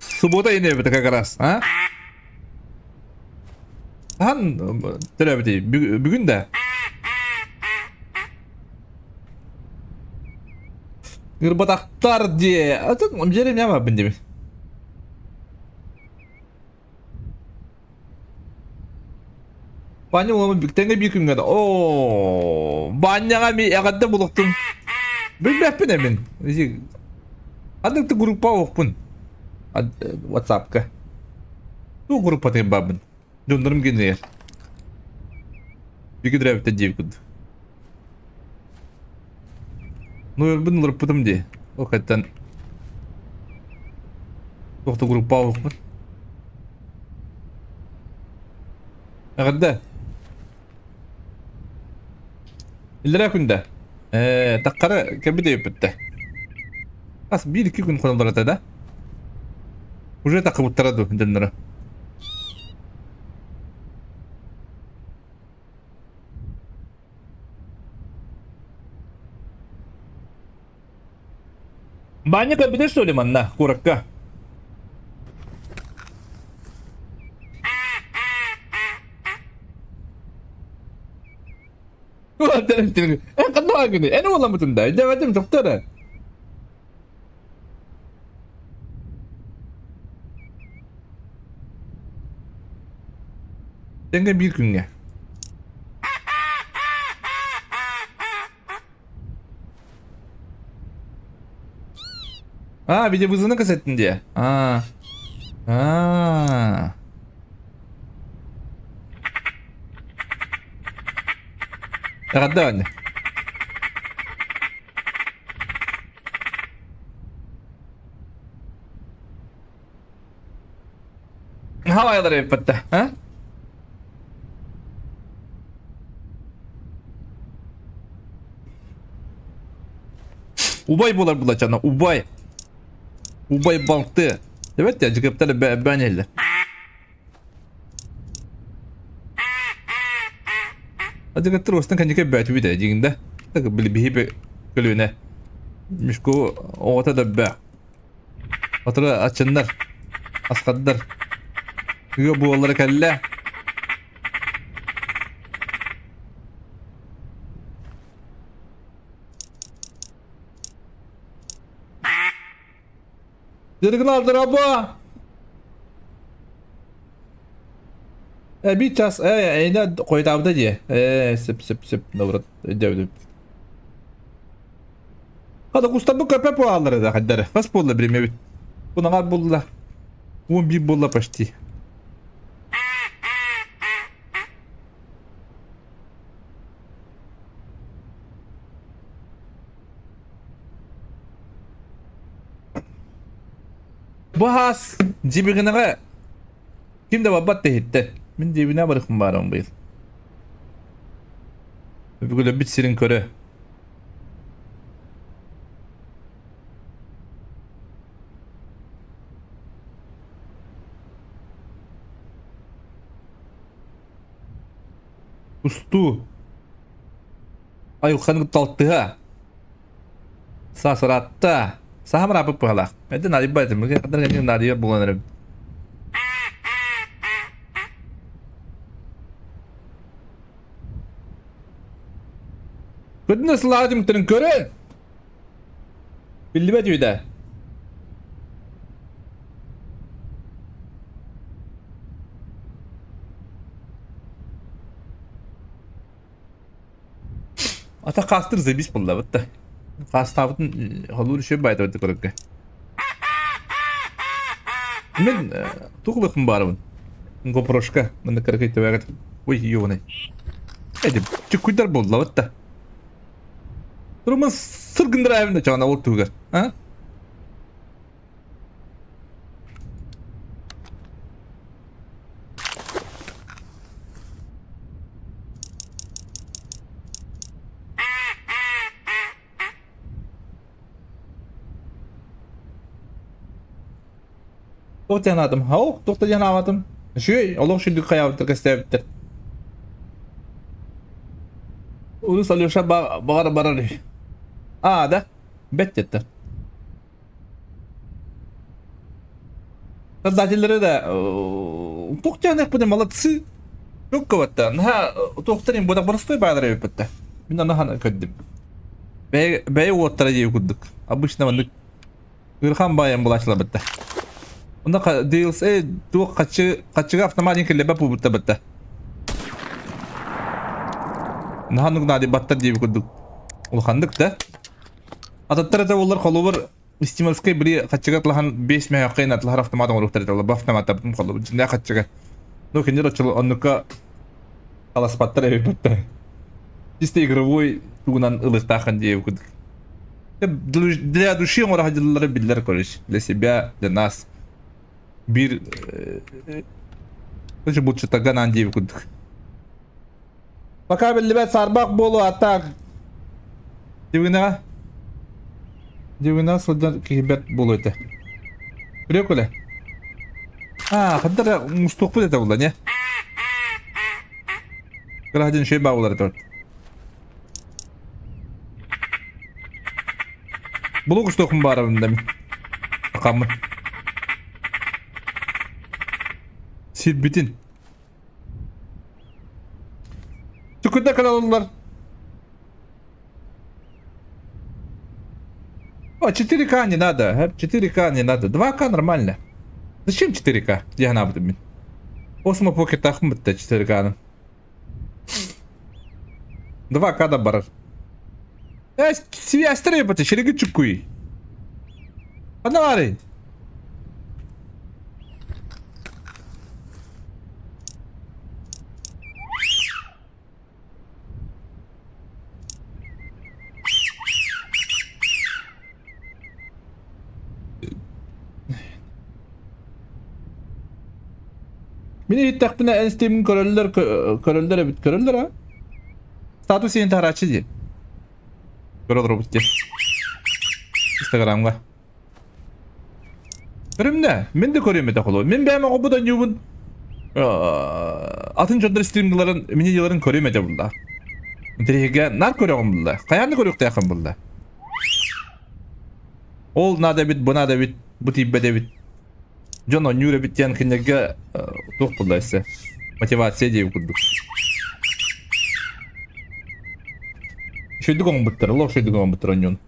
Суббота ini bir tek keras, ha? Han, televizi, bugün de. Gırbataktar diye. Atın, amcalarım ne var bende mi? Banyak olma büyükten bir gün kadar. Oo, banyak bir yakada buluktum. Bilmem ne ben. Ada tuh grup pun. WhatsApp kah? Tuh grup apa yang babin? Dondurum gini ya. Bir drive tecrübe kudu. Ну, ben olur putum diye. O kadar. Tuh grup pun. Agada. İllere kunda. Takkara kabide yapıttı. As bir iki gün kullanılır da. Уже так вот раду деннера. Banyak kabide söyleman na kurakka. Terim. Kan daha gini. En olamadın da. Demedim doktora. Dengan bir gün ya. Bir de hızını kasettin diye. Kadda anne. Havayaları yapıttı. Ha? Ubay bular bulacağına. Ubay balıktı. Evet ya çıkıp da ben elle. Hadi terus kan jika batu bir de jingda. Tak beli bihi kulüne. Mişko orta da be. Otura açınlar. Askadlar. Yo bu onlara kelle. Dırgılardır abla. Bir ças yine koydavda diye. Sip navrat devdim. Hadi kusta bu köpek bu alır da kadar. Kas bolla bir mevcut. Buna kadar bolla. 11 bolla почти. Bahas cibine kimde babat tehitte. Min cebine bırakın bari on bu yıl. Böyle bitsirin köre. Ustu. Ay ukan talttı ha. Sasaratta. Saham rapı pahala. Meden nadi bayatım. Mungkin kadar ganyan nadi bulanırım. Kötü nasıl ağacım tırın köre? Bildi mi diyor da? Ata kastır zebis bulla bitti. Kastavutun halur şey bayda bitti korukka. Мен туғлықым барымын. Гопрошка, мені кіргейті вәгіт. Ой, йоғынай. Әдім, чүккүйдер болды лаватта. Тұрмын сыргындыр әвімді жағына ол түгір. Тоқта жанадым. Хауқ, тоқта жанадым. Шөй, олық шүйді қаяуыттыр кәстәбіттір. Улыс Алеша бағар барар. Да? Бәттеттір. Создательдері де тоқта жанақ бұды молодцы. Çok kıvatta. Toqtarın bu da простой bağlar yapıttı. Мен аны көддім. Бәйі оттара жей күддік. Обычно ванды ырхан байын бұлашыла бітті. Onda DLC tuh kaçıga автоматин келебе пубутта бітті. Наханук нади баттар жей күддік. Улхандық да. Ататтар да олар қолу бір Стималскай бірі қачыға қылған 5 мәйаққайын атылар автоматын орықтар етті. Бұл автоматта бұтым қолу. Жінде қачыға. Ну, кендер очылы оннука қаласпаттар әйіп бітті. Чисто игровой тугунан ылықтақын жей күддік. Для души он ради биллер, короче. Для себя, для нас. Бир... Короче, будет что-то ганан жей күддік. Пока білібет сарбақ болу аттақ. Девгінаға? Девгінаға сылдан кейбет болу өті. Күрек өлі? Қаддар мұстық бұл еті бұлда, не? Қыраден шөй бағ олар еті. Бұлы құстықым бар авында мен. Ақамын. Сет бітін. Түкінді каналылар. 4К не надо. 4К не надо. 2К нормально. Зачем 4К? Я набуду мен. Осмо покетахым бітті 4К-ның. 2К да барар. Свиястыры бітті, шерегі чүккүй. Анавары. Meni hittaqbına enstemin köröller bit köröller ha. Status yeni taraçı diye. Köröller robot diye. Instagram'a. Körümde. Men de körüyorum ete kolu. Men beğenme o bu da newbun. Atın çöndür streamların, miniyaların körüyorum ete bulda. Direge nar körüyorum bulda. Kayanlı körüyorum da yakın bulda. Ol nada bit, bu nada bit, bu tibbe de bit. Джоно нюре биттен кенеге тух булдайсы. Мотивация дейіп күрдік. Шөйдік оң бұттыр, лох шөйдік оң бұттыр оньон.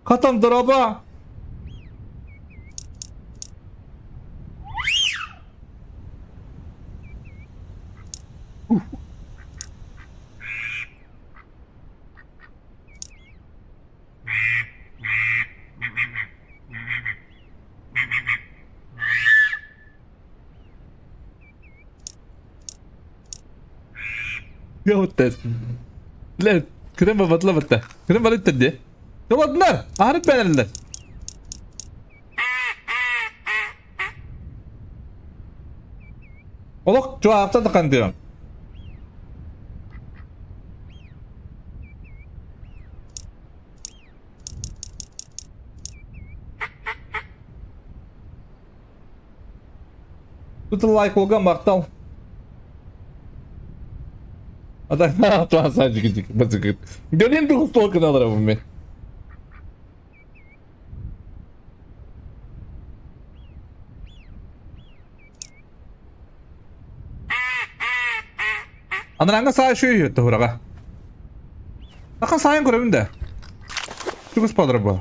Қатам дыраба! Ya hotel. Lan, kırım babatla batta. Kırım balık dedi. Yolladılar. Aharip beğenirler. Olak çoğu hafta da kan diyorum. Tutun like olgan martal. Adam ne yaptı lan sadece gıcık bıcık. Döneyim bir usta olkun alırım ben. Anıranga sağa şu yiyordu huraga. Bakın sağın görevim de. Şu kız palırı bu.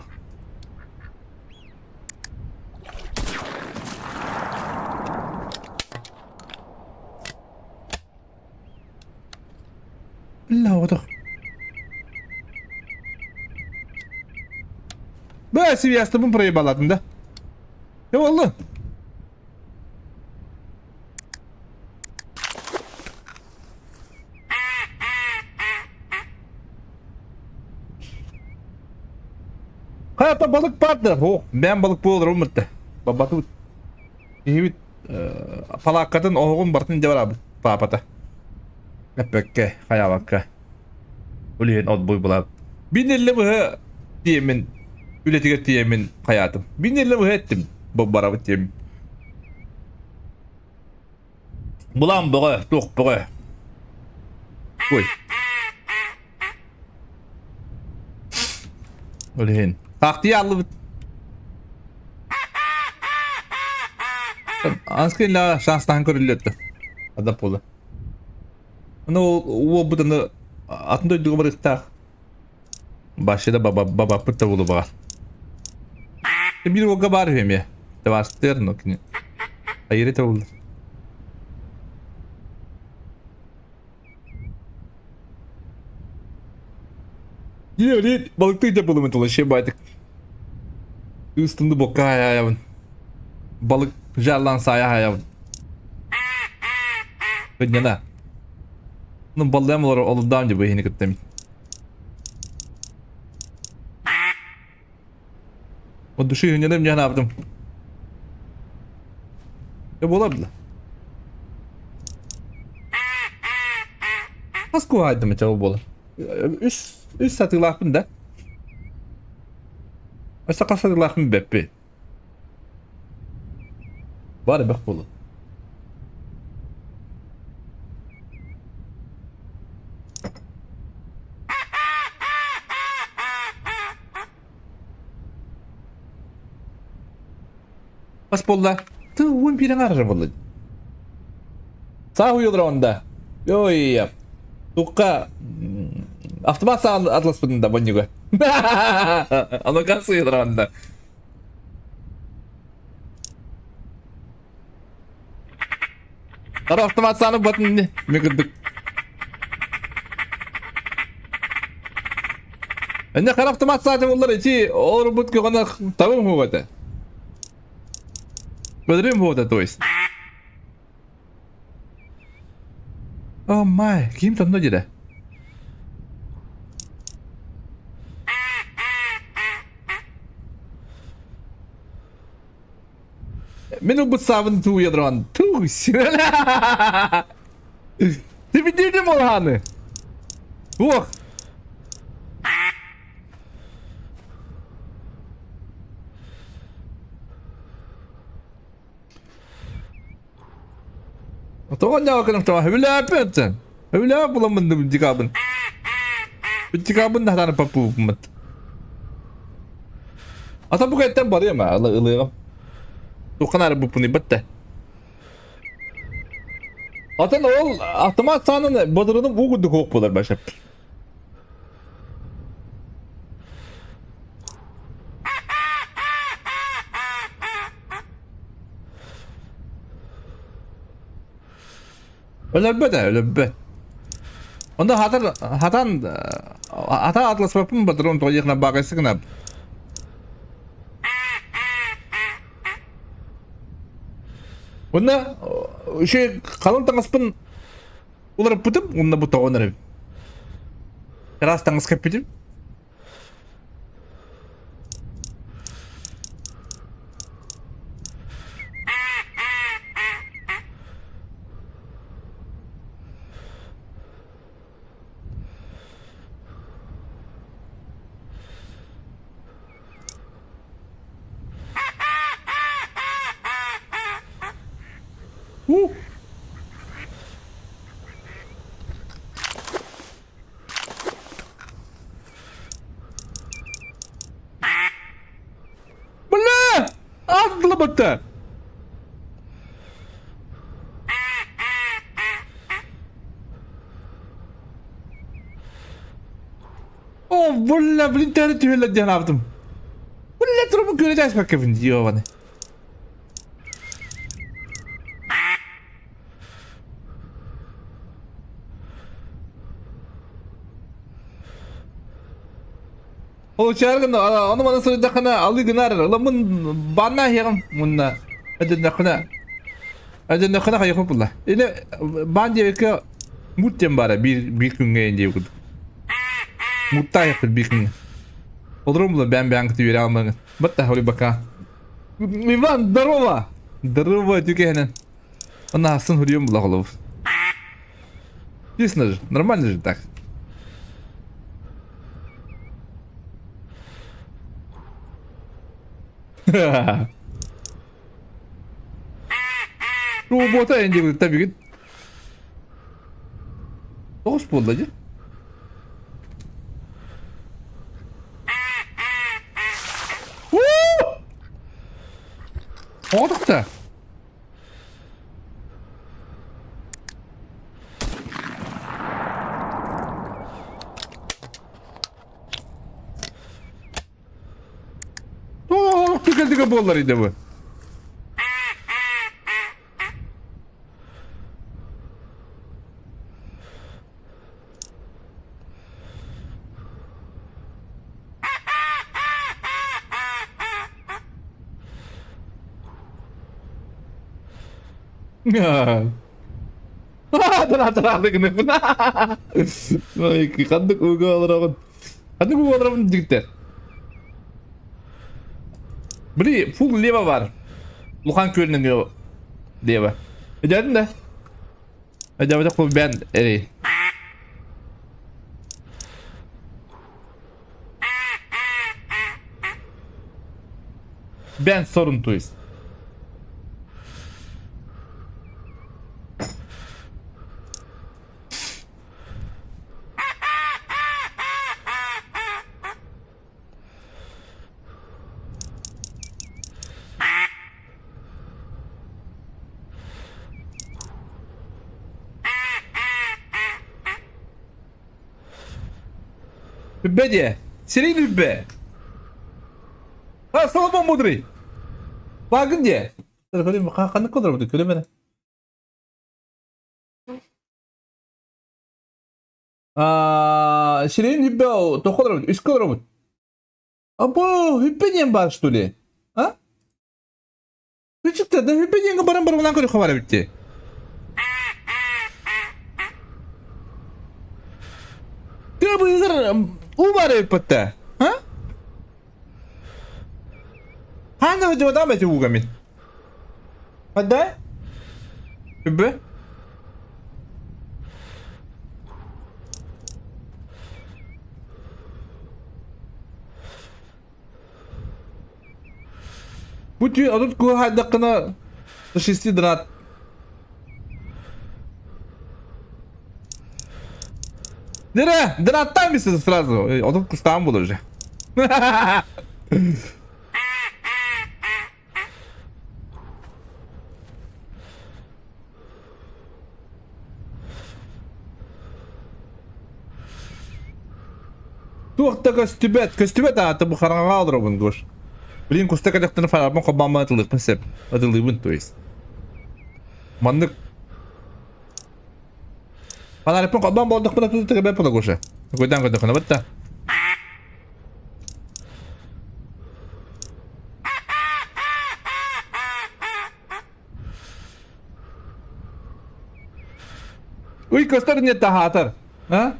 Allah odur. Buna seviyasında bu parayı bağladım da. Ne oldu? Hayatta balık vardır. Oh, ben balık bu olur umutlu. Babatı evet falakatın oğun bartın cevap abi. Papata. Epekke hayavakka. Uliyen od boy bulab. Binirli mi diyemin ületiget diyemin hayatım. Binirli mi ettim bu barabı diyeyim. Bulan bığı, tuh bığı. Koy. Uliyen. Taktiği alıp Anskin la şanstan körülüyordu. Adam polu. Ano o butanı atında duygu var istak. Başta baba pıtta bulu var. Bir o gabar hem ya. Devastır no kini. Hayır et oldu. Yine öyle balıkta da bulumu dolaşıyor baydık. Üstünde boka hayavın. Balık jarlan saya hayavın. Kınyana. Bunun balığa mı olur daha önce bu yeni kıtlamin. O düşü hünyanım ne yaptım. Ya bu olabilir. Az kovaydım mı çabuk olur. Üst satırlar da. Üst satırlar mı beppi. Var ya bak bolu. Pas bolla. Tuh, un pirang arah bolla. Sağ uyuyor onda. Yo iya. Tuka. Автомат сам атлас бunda bonnigo. Ano kas uyuyor onda. Kara автомат sanı batın ne? Mekıddık. Ende kara автомат sanı onlar içi olur but ki ona tamam mı bu da? Benerim bu da toys. Oh my, kim tanıdı jeda? Menu bu savun tu yadran. Tu sinala. Dividim olanı. Bu. Tokan jawab kan tawa hula apa hula pulang mendem jikabun. Jikabun dah tanah papu mat. Atau bukan tempat ya mah ılığı. Tokan arı bu puni batte. Atan ol ahtamat sanın badırının bu gudu kok bular başa. Öyle be. Onda hata atlas papım badırın toyakna bagası kınab. Onda şey kalın tangaspın ular putum onda bu toğunları. Keras tangas kapitim. Bala! Adlı battı. Oh, valla blinteri tüyüyle diyen yaptım. Valla durumu göreceğiz bakayım diyor bana. O çağırgın onu bana soracakına alı gınar. Ulan bana yağım bununla. Hadi nakına. Hadi nakına kayıp bulla. Yine ben diye ki mutluyum bari bir gün geçince bu. Mutluyum bir gün. Olur mu ben kutu veri almanın. Batta hadi bakalım. Иван, здорово! Здорово, тюкенен. Она сын хурьем была голов. Ясно же, нормально же так. Робота енді tabii ki. Doğuş buldu acı. Olduk da. Tıkıl bollarıydı bu. Tara kena puna. Kandık uga alırım. Kandık uga alırım dikter. Biri full leva var. Lukan köyünden diyor leva. Ecadın da. Acaba da ben eri. Ben sorun tuyuz. Hübbe diye. Seriydi hübbe. Ha Salomon Mudri. Bakın diye. Telefonum kanık kadar bu köle bana. Şirin hübbe o. Tokadar bu. Üst kadar bu. Abo hübbe diye var что ли? Ha? Küçükte de hübbe diye barang-barang ulang kau khabar bitti. Dia bener ubar peta. Ha? Hangi video da mı çubuğu gamin? Hadi. Hübbe. Bu diyor adut ku hada kena 6 донат. Нера, донаттай мисля сразу. Адут кустам буду уже. Туақта көстүбет аты bu қараңға алдырабын гош. Блин, куста кадақтаны фарабын қобамы атылықпын сеп. Атылығын то есть. Мандық. Фанарыпын қобам болдықпын атылығы тігі бәп бұла гоша. Көйдан көйдіқына бітті. Uy, көстер не тахатыр. Ha?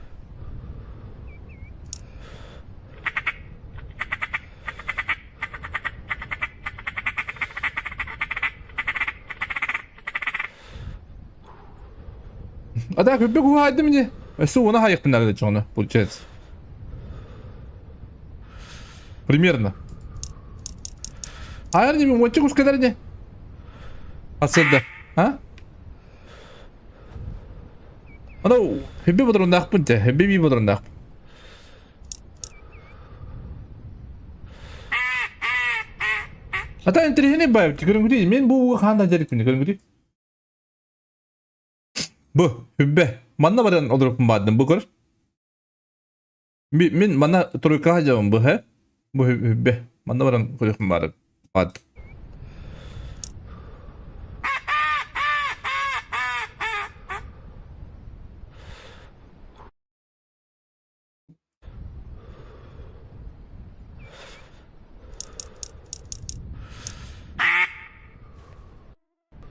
А так, бегу хайди мне. Суна хайықты нагады жоны, получается. Примерно. Hayır değil mi? Maçı kus kadar ne? Asıldı. Ha? Ana hebe bodron nakpın te. Hebe bir bodron nakpın. Hatta entrihine bayıp. Görün gidi. Men bu handa dedik mi? Görün gidi. Bu hübbe. Manna baran olurup madem bu kor. Min manna turuk hacam bu he. Bu hübbe. Manna baran olurup madem. Ad.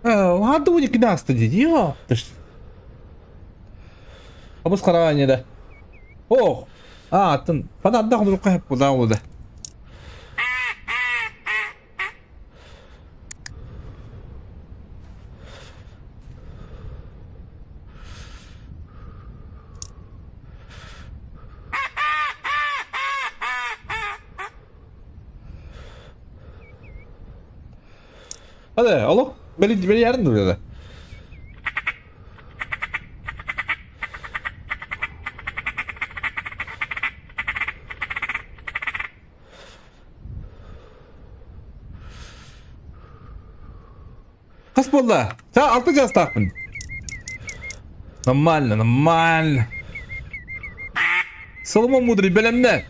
Ладно, у них нас тоді, ёпташ. Абыз қараған еді. Ох! Тын, фанатта құдырып қайып бұлда олды. Hadi, oğlum. Beni yarın duruyor da. Hasbullah. Sen altı gaz takın. Нормально. Соломон мудрый белемне.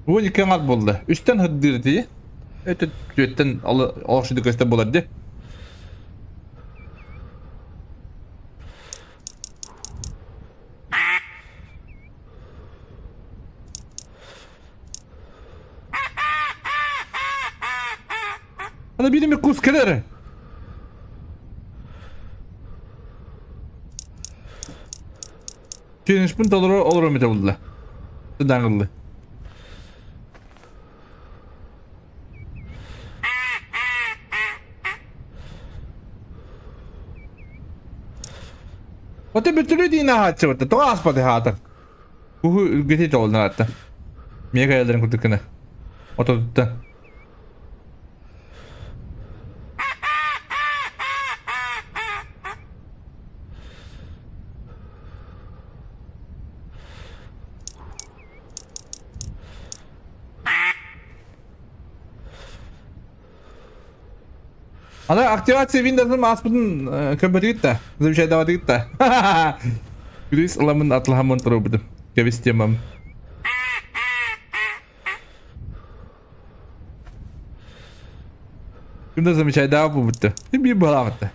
Bu iki kanat buldu. Üstten hıddırdı. Öten alışıdı göster buladı. Hadi birimi kus keler. $70.000 olur mu buldu? Dangıldı. Ote bir türlü dine hatçı vardı. Toğa aspadı hatır. Uhu geti oldu hatta. Mega ellerin kutukuna. Oto tuttu. Ana aktivasi Windows'un aspının köpürdü gitti. Bizim şey davadı gitti. Gülis alamın atlahamın turubudum. Kevis diyemem. Şimdi bizim şey dava bu bitti. Bir bala gitti.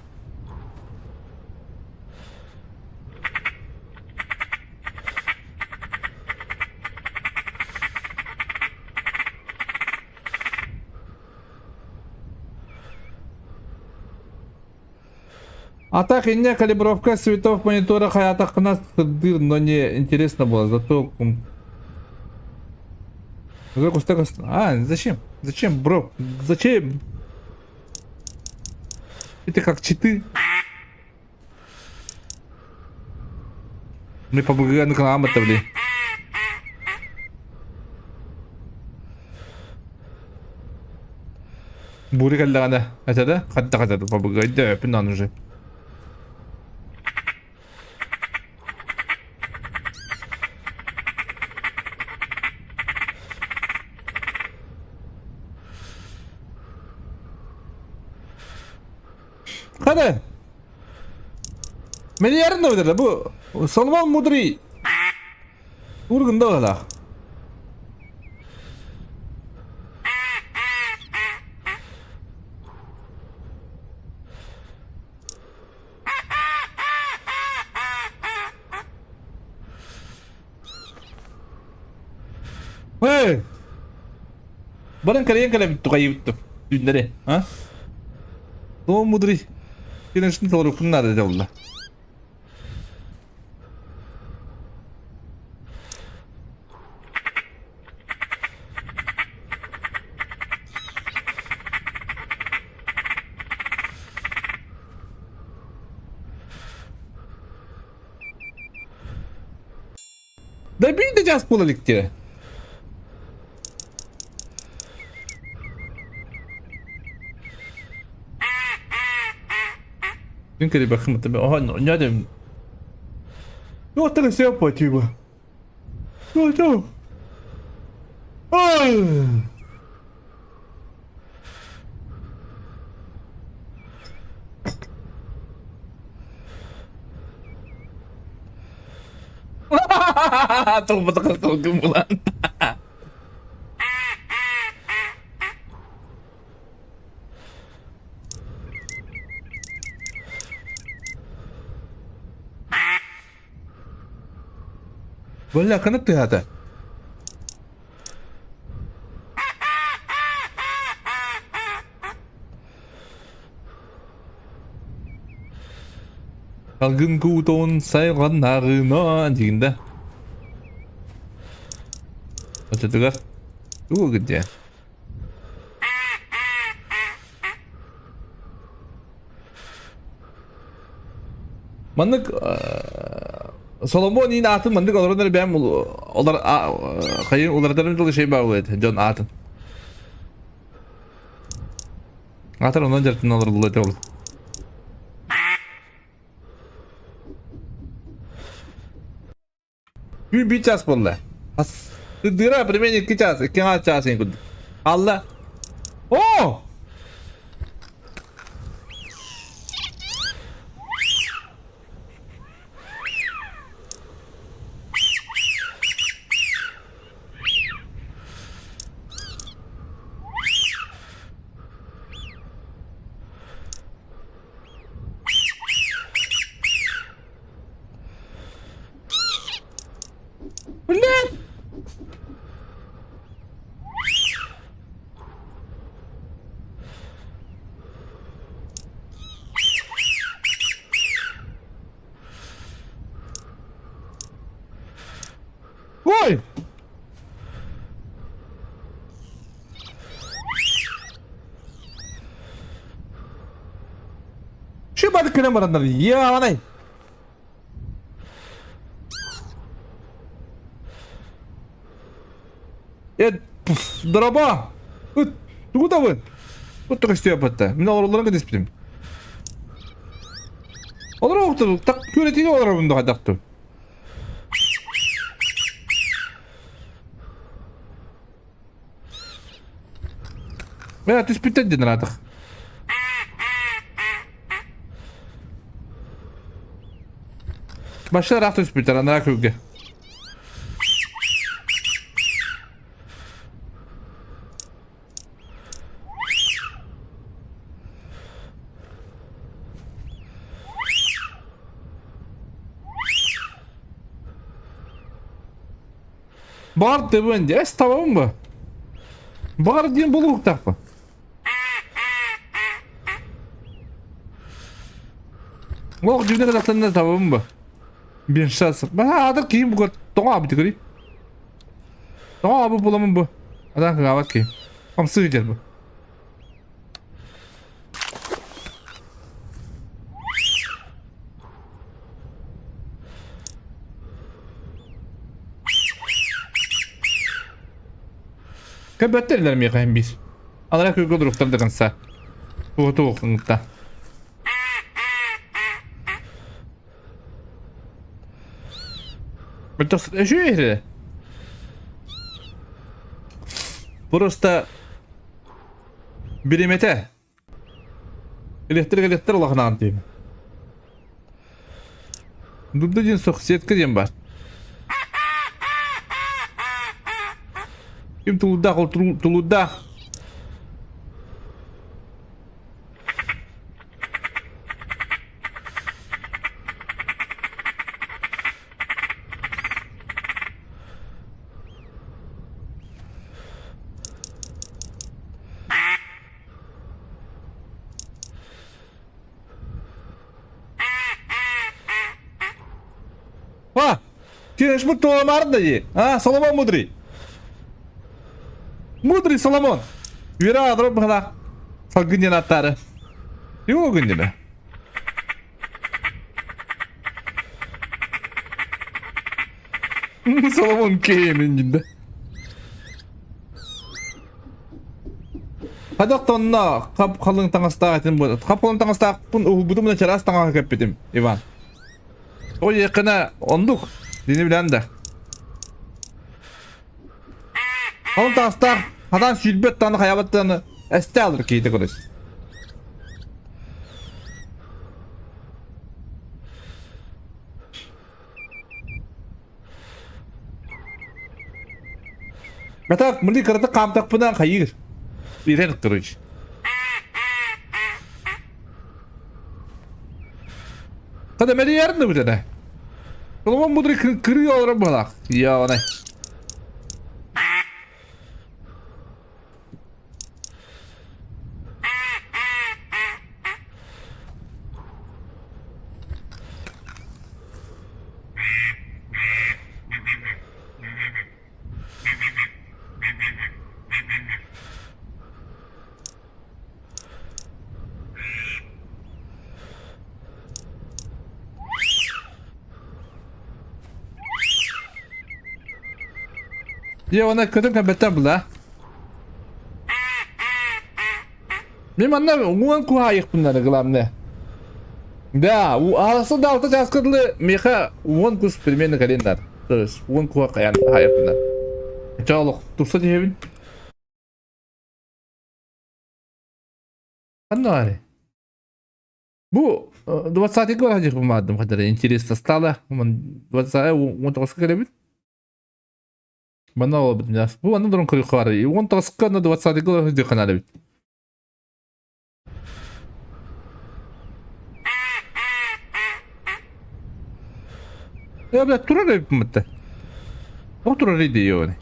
А так, ине калибровка цветов монитора хаятах нас дыр, но не интересно было, зато... Зачем? Зачем, бро? Зачем? Это как читы. Мы поблагодарны к нам это, блин. Бурик аллағана. Это да? Қатта поблагодарны, öpün уже. Hadi. Beni yarın da öder bu. Solomon Mudri. Vurgun da öyle. Hey. Barang kalian bitu kayak itu. Dünleri, ha? Solomon Mudri. Birincisini doğru bunlar da oldu. Da bir de caz bulalık diye. Çünkü de bakın tabii oha ne dedim. Yok da şey yapıyor bu. Yok. Ay. Tolmadı kırtılgın bu lan. Valla kanıt ya da. Kalgın kuton sayganlarına diyinde. Ötediler. Bu gidiyor. Mandık Solomon yine atın mandık olarak ben olar kayın olarak da şey bağlıydı. John atın. Atın ondan certin olur buluydu olur. Bir час болды. Ты дыра примерно 2 час, 2 час ең күнді. Алла. О! Блин! Ой! Şu balıkını mı aranlar? Ya anay. Дроба! Куда вы? Вот только что я пытаюсь. Мен оларларга деспидим. Олар оқты, так көретеге олар бұнда қайдақты. Мен теспиттен дедін радық. Başlar rahat tespittен, ана көге. Бар деп önce es tamam mı? Бар diyeyim buluk takma. Ох, дивне да тань tamam mı? Bir şans. Ben adı kim bu? Tamam abi tigri. Tamam abi bulamam bu. Adam kavat ki. Am sığır bu. Köpetlerler mi yakayım biz? Alarak köy durukları da kansa. Bu tuğukta. Просто şu yeri. Просто birimete. Elektrik Allah'ın antiyim. Dudda cin sok siyet kırıyım var. Kim tuludak ol tuludak. Ха! Кинеш му това марда е? А, Соломон мудрый. Мудрый Соломон. Вера адроп бахла. Салгынен аттары. Yok gündeme. Solomon keyemin günde. Hadak tonna kap kalın tangasta etin bu. Kap kalın tangasta pun budu buna çaras tanga kapetim Ivan. O yakına onduk. Dini bilen de. Kalın tangasta hadan sülbet tanı hayabattanı este alır kiydi kılıç. Так, мли карата камтак пынан хайыр. Ирен, короче. Kada meni yarın bu tane. Oğlum bu direkt kırıyor olarak bana. Ya ana. Ya ona kadın kabetten bula. Benim anlamıyorum. Ulan kuhayık bunları kılam ne? Да, арасында алты жасқырлы меха он күз примерно календар. То есть он куа каян хайырдына. Жаулық тұрса дебін. Қандай? Бұл 20 год хажих бумадым, қадары интересно стало. 20-19 келебін. Бана ол бітін. Бұл анын дұрын көрі қуары. 19-қа 20 год хажих қанады бит. Ya ben turar yapayım hatta. O turar iyi diyor yani.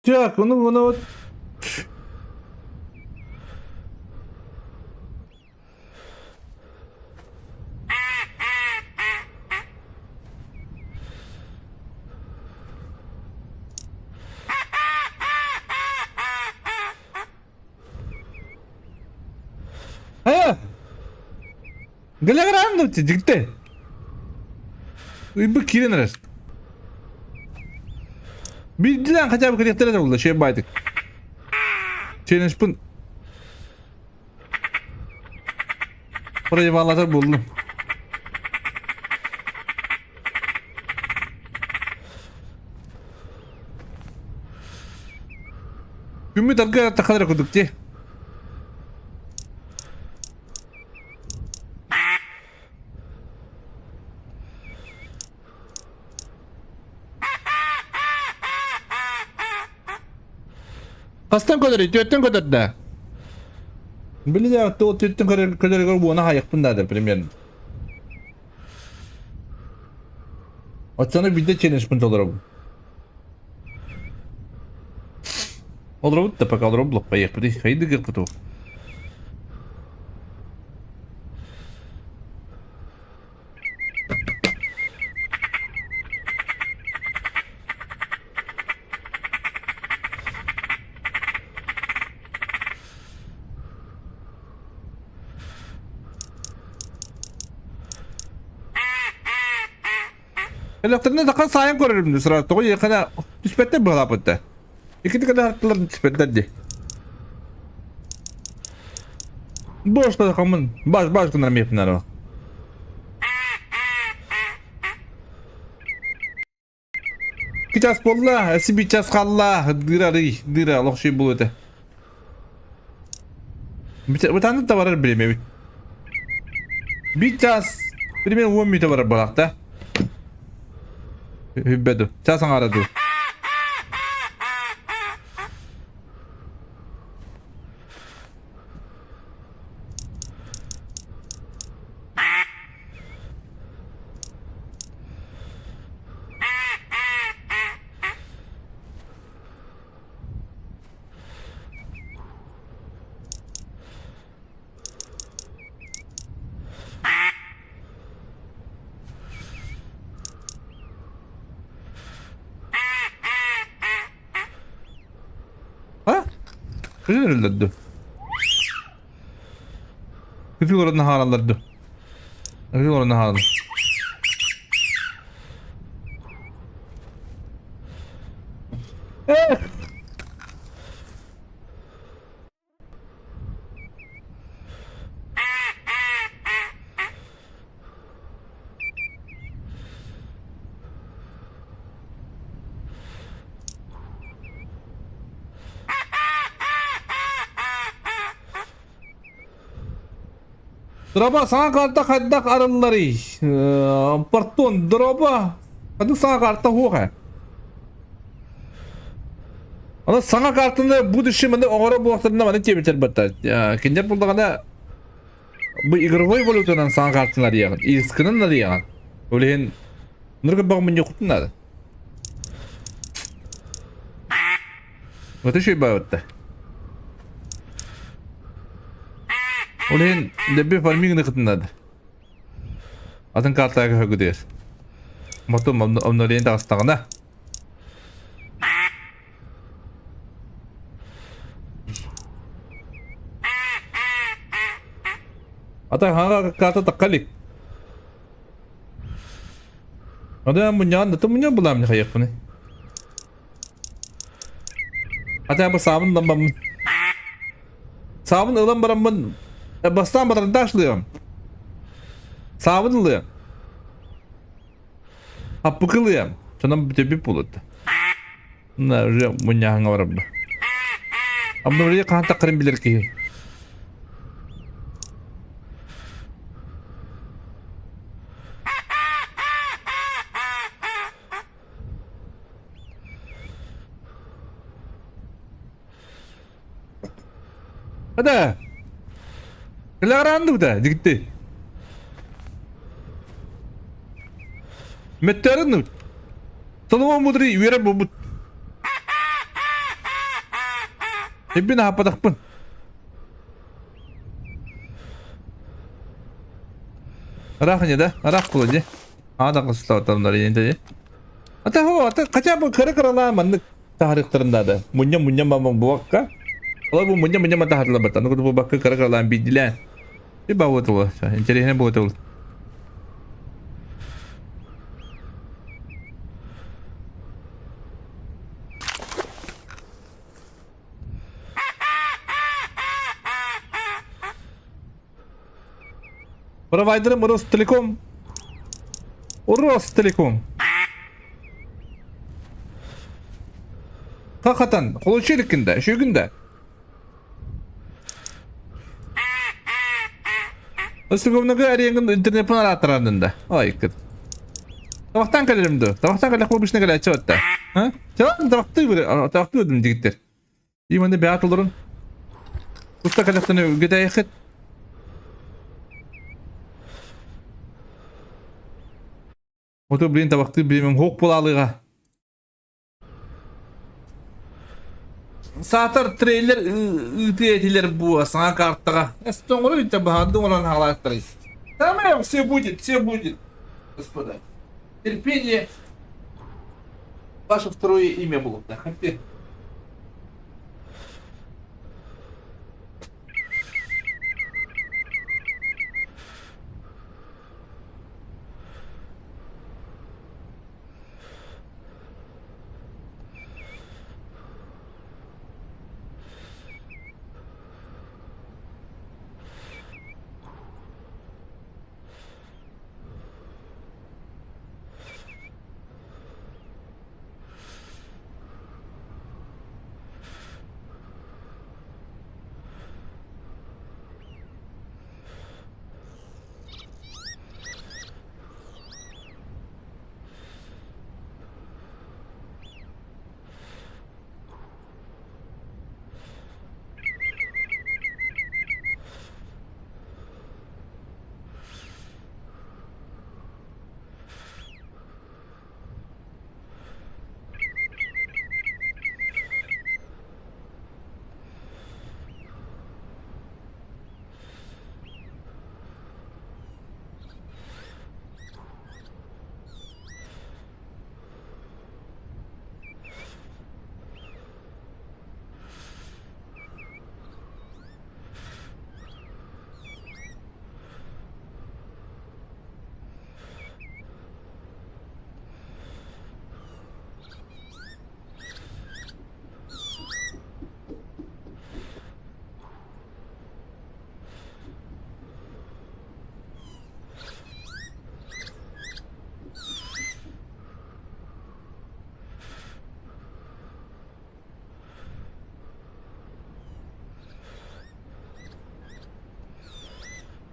Ya onu Aya. Gelagram da çıktı. Bu kirin arası. Bildiğin kaçak bir karakter oldu şey baydık. Challenge pun. Orayı bağlatır buldum. Ümit arka takılır kuduk diye. Kastan kadar, tüyötten kadar da. Biliyor o tüyötten kadar bu ona hayak bunlardır premier. Açana bir de challenge punta olur bu. Olur bu da pak olur blok payak pudi. Haydi gel kutu. Elektriğine takan sayın korurum sıra. Toğu yakına nispette bağlap etti. İkinci kadar haritalar nispetlerdi. Boşta takamın baş kınarım yapınlar o. Kiças bolla, esi biças kalla, dira loq şey buluyordu. Bir tane de var bilmem. Biças, bilmem 10 metre var balakta. Hübbedu. Çasan aradı. Ha? Güzel öldürdü. Güzel oranı haralardı. Güzel oranı haralardı. Drop'a sana kartta kaddak arıları. Pardon drop'a. Kadın sana kartta hoğa. Ana sana kartında bu düşümünde oğra bu vaxtında bana tebitir batta. Ya kinder buldağına bu игровой валютадан sana kartınlar yağın. İskinin de yağın. Öyle nurga bakmın yokutun adı. Öte şey bağıttı. Öyle debbi farming nıkıtın adı. Atın kartaya högü der. Motom omnoleyen dağıstağına. Ata hanga karta takalik. Ada munyan da munyan bulam ne kayak ne. Ata apa sabun lambam. Sabun ılam baramın bastan baran taşlıyım. Sabun ılıyım. Hapı kılıyım. Çanam bir bulut. Ne munyan hanga baram. Amma buraya kan takrim bilir ki. Ada. Kelaran tuh dah, dikit. Meteran tuh. Tolong mudri, wira bobut. Hepin apa tak pun. Araknya dah, arak pun aja. Ada keselau tahun dari ini aja. Atau kaca apa kera lah mana tarik terendah dah. Munya mamang buak kah? Kalau bu munya mata hati lebat, anu kudu bakal kera lah bidilan. Ini bawa tuh, jadi ini bawa tuh. Provider'ım Ross Telecom. Ross Telecom. Hakikaten konuşuyorken şu günde. Instagram'da arayın internet pun arattırandında. Ay kız. Tabaktan kalırım da. Tabaktan kalak bu bişne kalak çabatta. Ha? Çabuk tabaktı böyle. Tabaktı ödüm diktir. İyi bende bir atılırın. Usta kalaktan ögede yakıt. Oto bilin tabakты bilmem hok bulalığa. Satır trailer etiler bu sana karttaga. Estongolu ite bahadı olan halatları. Tamam, все будет, господа. Терпение. Ваше второе имя было, да, хотите?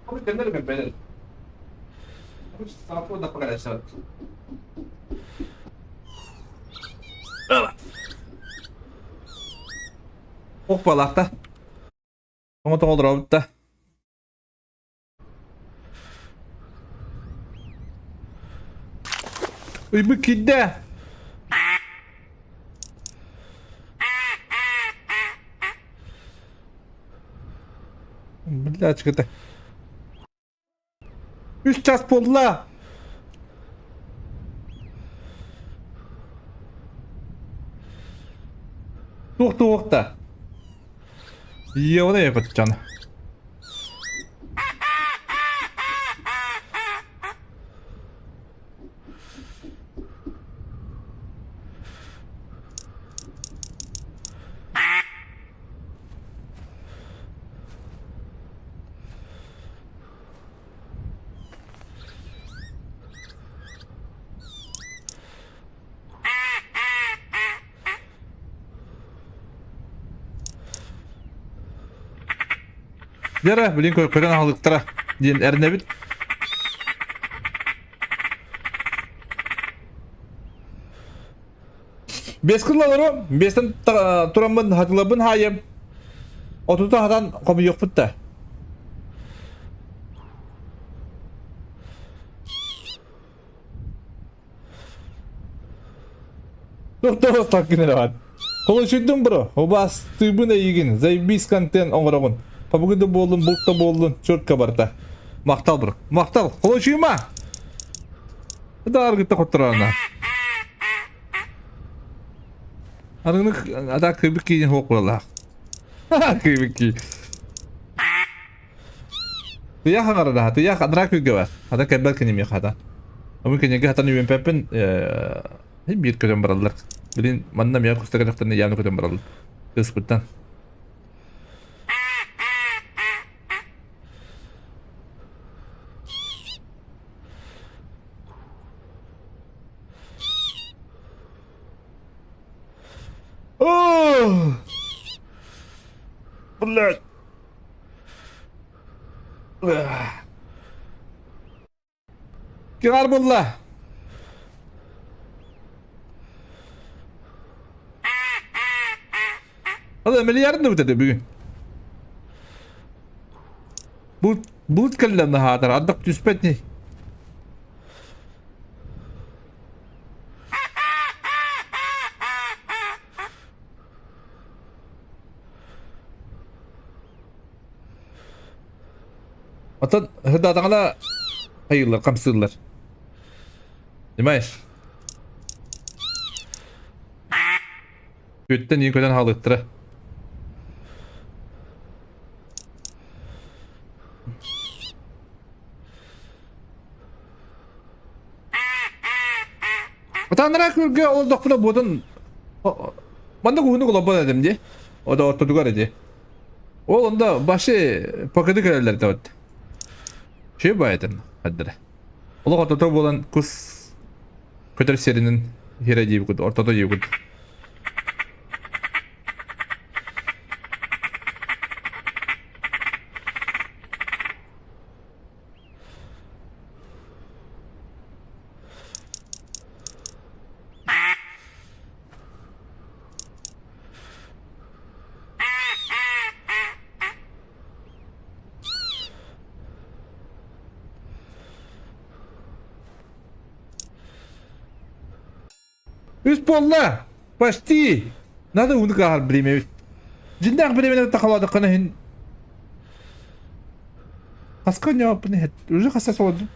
Kamu kenal kan bener. Kamu sapu udah pakai dasar. Hoppalakta. Kamu tunggu dulu da. Ibu kida. Блядь, это. 3 час подла. Тух-тухта. Евне патчан. Jara, bilin koydan halıktıra diyen erine bit. Bes kıllalarım, besten turamın hatılabın hayım. Otuta hatan komu yok putta. Doktor takkine de var. Konuşuydum bro, o bas tübüne yigin, zaybis kanten ongragun. Pabugunda boldun, bulkta boldun, çört kabarta. Maktal bro, maktal, konuşuyma. Da argıtta kotturana. Argınık ada kıybık giyin hoqurala. Kıybık giyin. Tiyak hangarada, tiyak adrak yüge var. Ada kebel kenim yok hata. Mungkin yenge hata nüven pepen, bir kötü baralar. Bilin, manna ya kustak adaktan yanı kötü baralar. Kısbıttan. Oh! Блядь! Kengar bulla! Hadi milyarın da bitedi bugün. Bulut kallemde hadar, addak düspet ne? Atan hıdadağına hayırlar, kamsırlar. Demeyiş. Kötten iyi köten halıktıra. Atanlara kürge olduk buna budun. Banda kuhunu kulabban edim diye. O da ortadıgar edi. O onda başı paketi kararlar da vardı. Şey bayatın haddere. Ola ortada olan kus kötü serinin hire gibi kudu, ortada gibi kudu. Üst bolla. Почти. Надо уникал бреме. Жинdak бремене takaladık kana hin. Kaskın ya bu ne? Уже hassas oldum.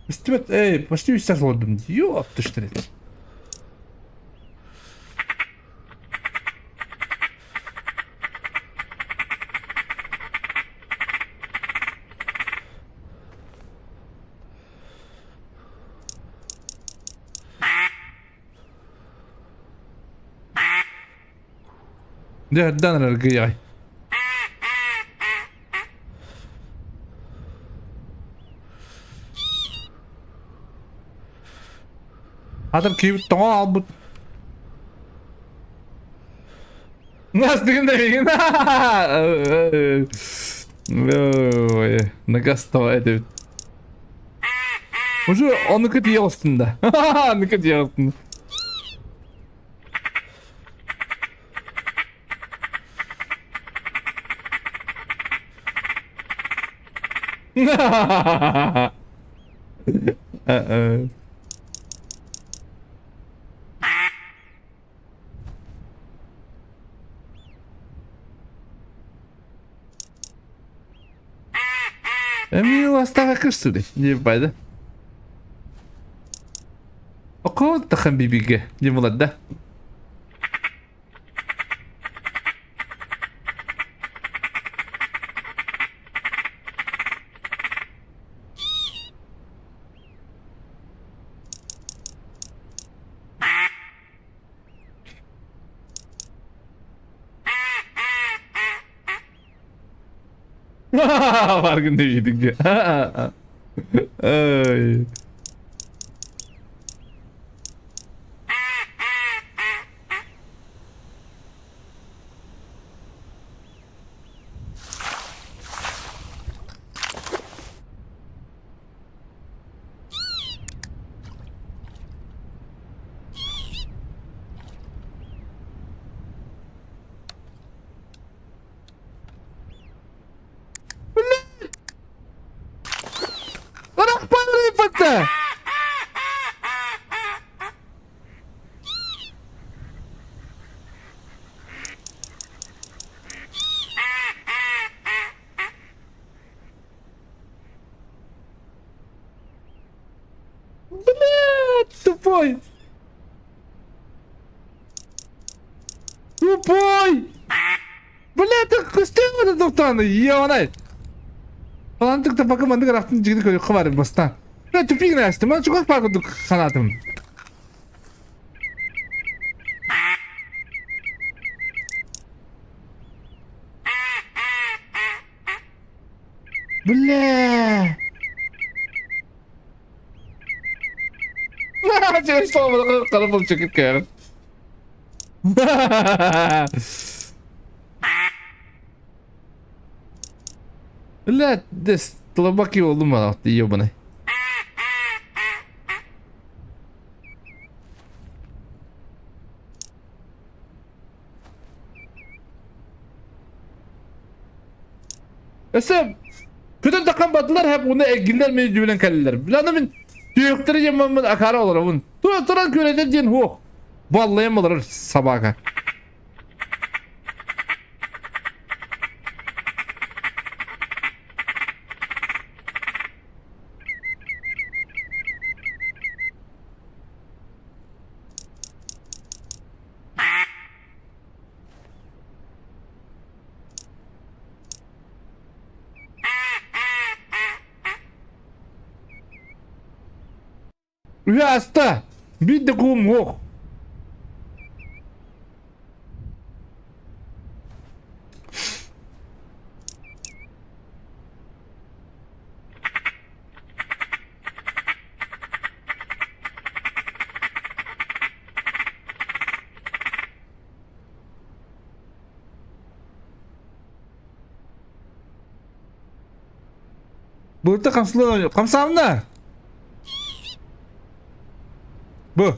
İstimet почти hassas oldum. Yo atıştırdı. ده انا رجعي هذا كيف طعام ناس دين Ой, накастовая edip. Уже onunki diye üstünde. Onunki diye üstünde. Emi wasta kırsıdı. Ne bayda? Oku takım bibige. Ne mulada? Farkında değildik. Ay. Anak parayı patla. Блядь, тупой. Тупой. Блядь, ты костюм это доктор, ебаный. Falan tık bakın ben de rahatın ciddi koyuyor kıvarım bastan. Ne tüpik ne açtım ben çok az parkurduk kanatım. Bile. Çeviş olmadı kalıbım çekip koyarım. Bile des tıla iyi oldum bana diyor bana. Esem bütün takım battılar hep onu egiller mecburen kalırlar. Bilanımın büyükleri yemamın akarı olur onun. Turan köyede diyen hu. Vallahi olur sabaha. Rüyasta bir de kum yok. Burada kamsılı kamsamda. Bu.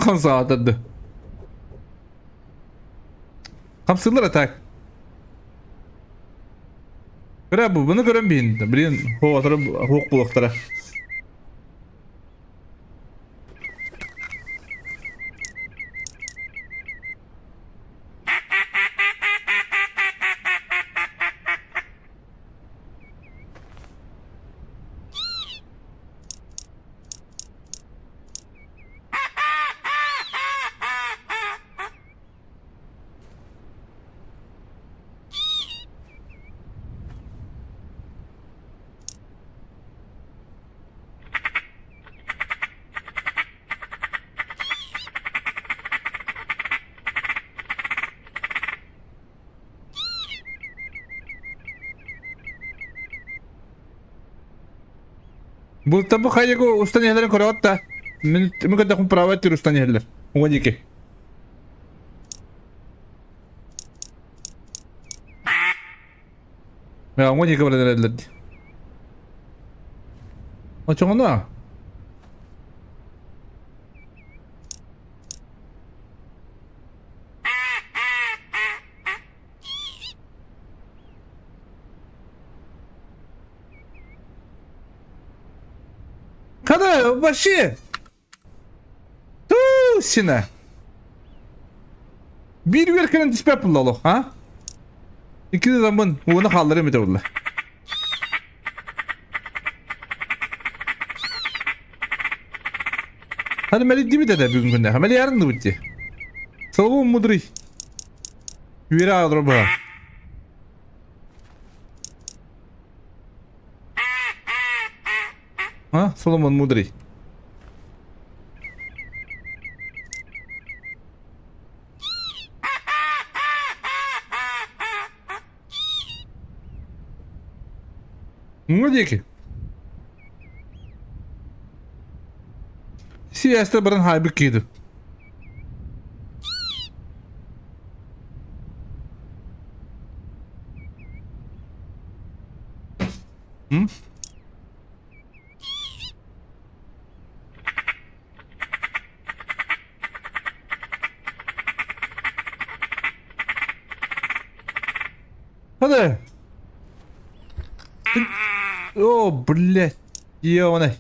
Kamsa atadı. Kamsılar atak. Kira bu bunu görünmeyin. Birin ho atarım hok buluktara. Bu tabu kayıku usta nehlerin koruyatta. Мы когда compraba тирустан ерлер. Угодики. Ya uгодики бар ерлер. Очоңно. Kada başı. Sine. Bir verkenin dispep bulalım ha? İki de zaman onu kaldırayım bir de valla. Hadi Melih değil mi dede bugün günde? Melih yarın da bitti. Salomon Mudri. Yürü ağır bu. Ha? Salomon Mudri. Ne diyor ki? Siyasete baran halbuki kıydı. Hı? Hadi. О, блядь. Ёбаный.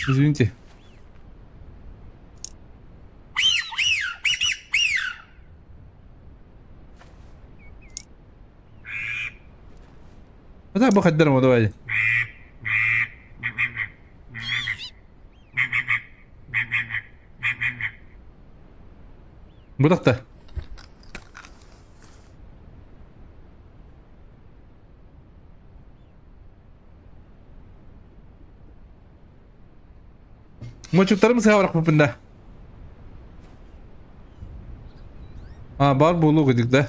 Извините. Hadi بخدرهم давай. Budakta. Moçuklarımı sevarak bu bunda. Ha bar bulu gidik de.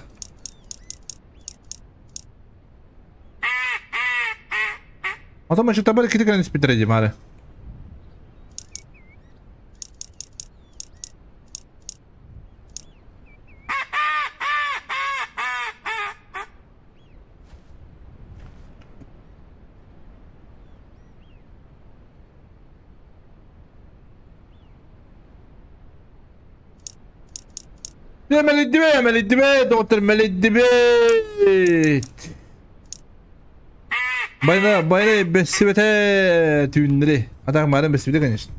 Ata moçukta bari kitik anis bitireceğim hali. Melih dibet, doktor Melih dibet. Bayna besibete tüyünleri. Hatta madem besibete kanıyorsun.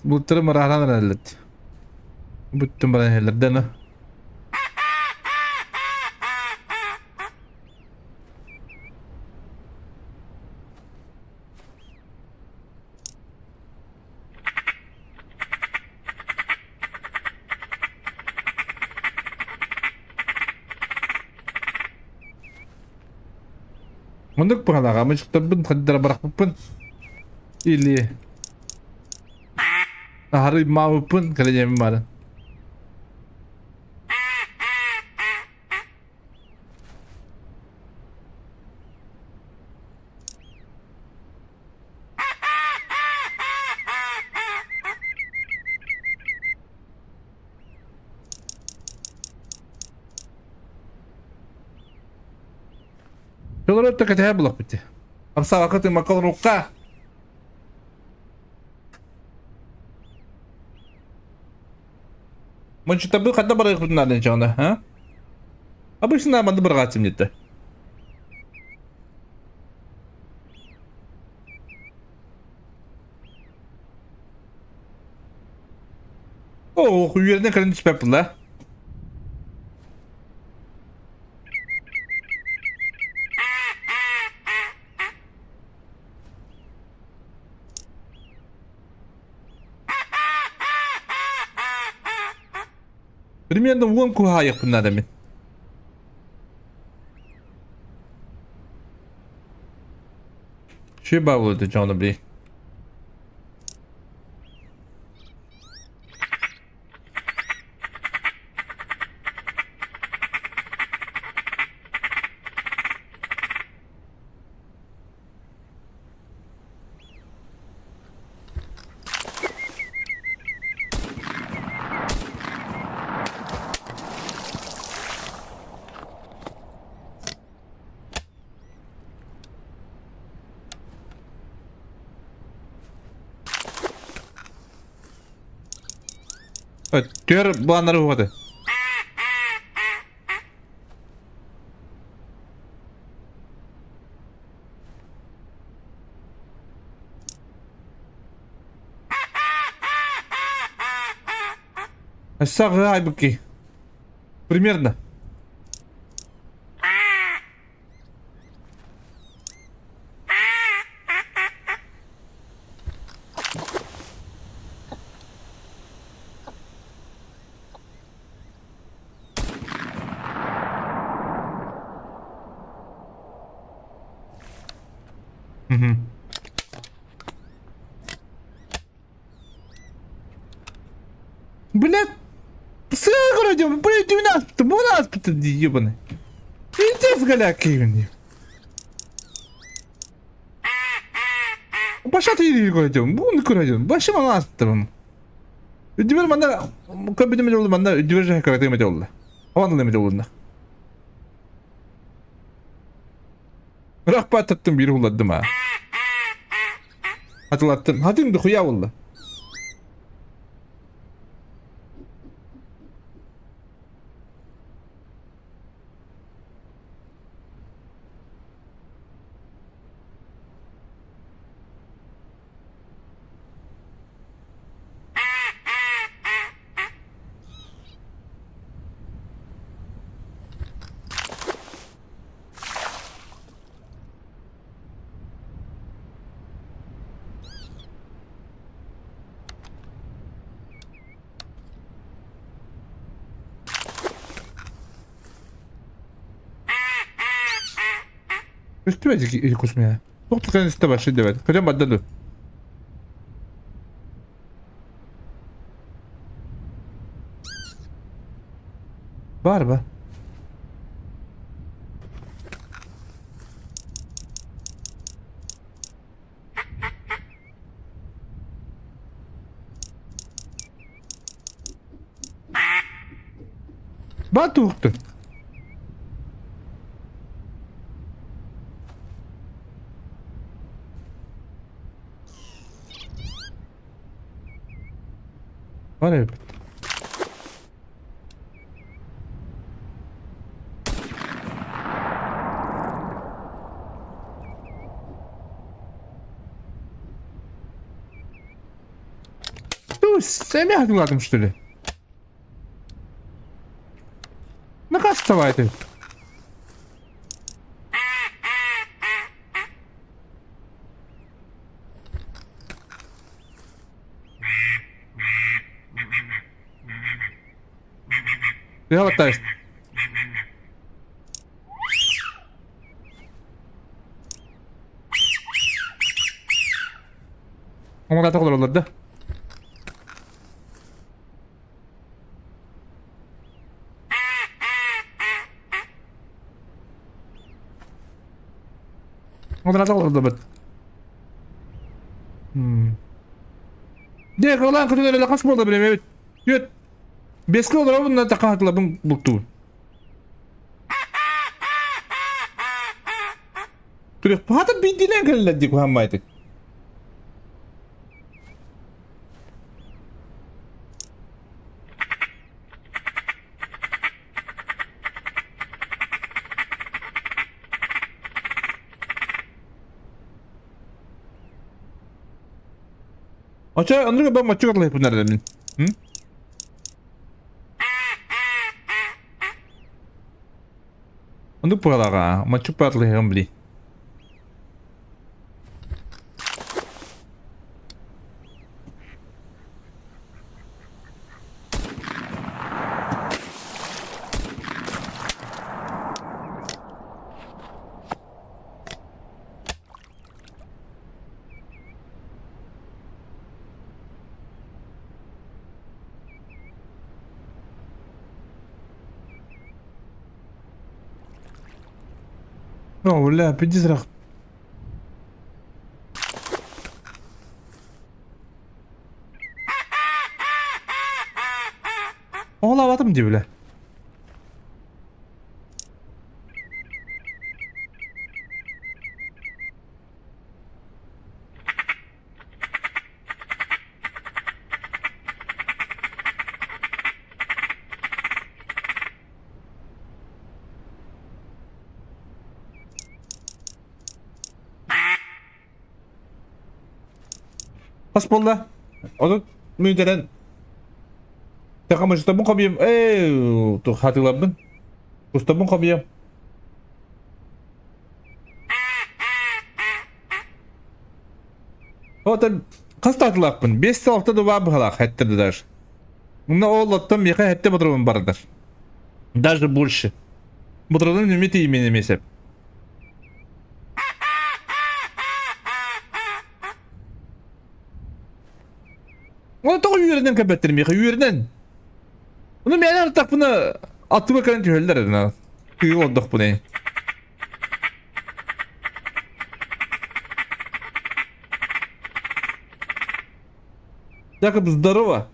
Bulutları marahlan hallet. Bütün bana hallerden ha. Untuk pengalaman çıktı kadar bırakıp ili hari mau pun kerja memang. Kalau itu katanya blok bitte. Amsa waktu makan ruka. Мочи-то был хотя бы надо ничего, да? А? Обычно надо добраться мне-то. О, уверенно хранить пепл, да? Примерно вон куда ехать надо мне. Şey bağlıydı canım bir. Evet, diğer bulanları okudu. Сага айбуки. Примерно. Угу. Блядь, сыграй, блядь, 12, ебаный. Иди с голяки, ебаный. Başa değil koyacağım. Bunu kuracağım. Başıma astım. Ödüver bana kabinime oldu bana ödüver karakterime oldu. Anlamı oldu. Rahbat attım bir ulladım ha. Hatırlattın. Hadi de huya oldu. Üstüme ilk kusmaya. Çok tıkan üstte başladı evet. Kocam baddadı. Var be. Battuktu. Var ya. Sen mi hatırladın işte? Ne kadar savaydı? Ya hatta işte. Ama da takılır olurdu. Ama da takılır olurdu. Diye kalan kötülerle kaç oldu benim evet. Evet. Beski olur ama bundan takı hatırladım bulduğum. Kırık hatta bir dilen geldi ku hammaydı. Acha andro ba machu katla punar damin. Andro pala ka machu patla hambli. ولا بدي ازرق. والله واتم دي بلا. Hasp oldu. Onu müderen. Takım ustabın kabiyem. Tu hatırladın. Ustabın kabiyem. O da kas tatılakpın. 5 saatte de var bu halak ettirdiler. Bunda oğlattım bir kere hette bıdırımın barıdır. Даже больше. Bıdırımın ümiti yemeğini mesep. Onu da yürüden kapatırım ya, yürüden. Bunu ben artık bunu atı bakan tüyler edin. Kıyı olduk bu ne? Якобы здорово.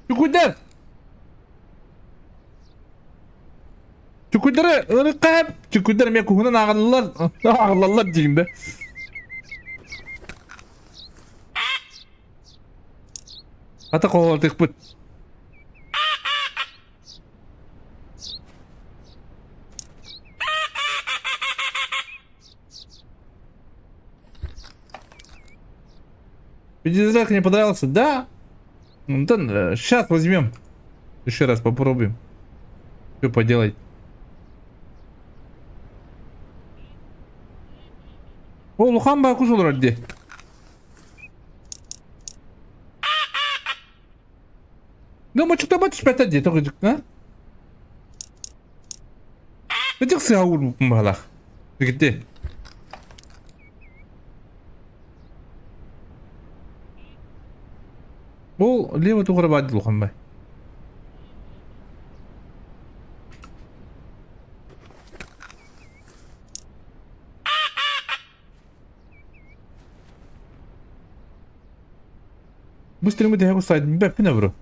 Çukurlar. Çukurları ırkap. Çukurlar men kuhunan ağırlar. Ağırlar diyeyim de. Hatta kovaldık bu. Видеозрак не понравился, да? Антон, сейчас возьмем. Еще раз попробуем. Что поделать? О, Лухан байкуш olur hadi. Ne maçta maç speta diye takıcık ha? Ne çık siyah vur bu malak. Gitti. Bu leva tukara badi Lухан bay. Быстрее мы его сайт не бэпина, бро.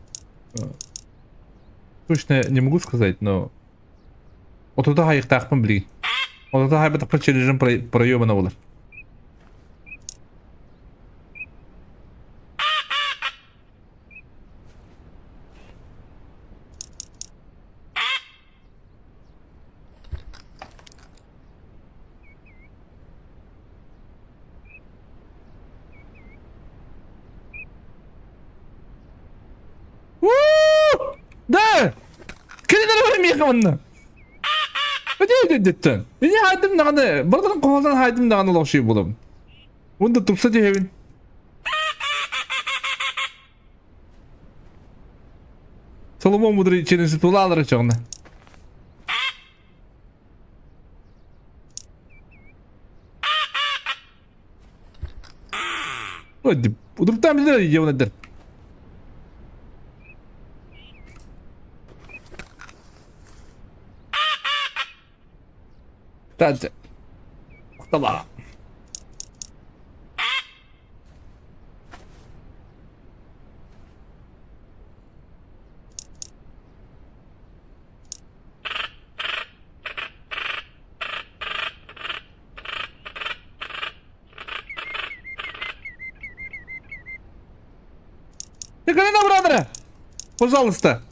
Точно не могу сказать, но... Вот туда их так помбли. Вот туда я так через режим проёбана было. Да! Kendine böyle yakamanına. Öde dedin. Beni haydım dağını. Buradan kovadan haydım dağını olan şey bulalım. Bunu da tutsa diye evin. Solomon budur içerisi tuğla alır açığına. Hadi. Uduruktan bilir ya nedir? Hadi. Tamam. Никогда брадера. Пожалуйста.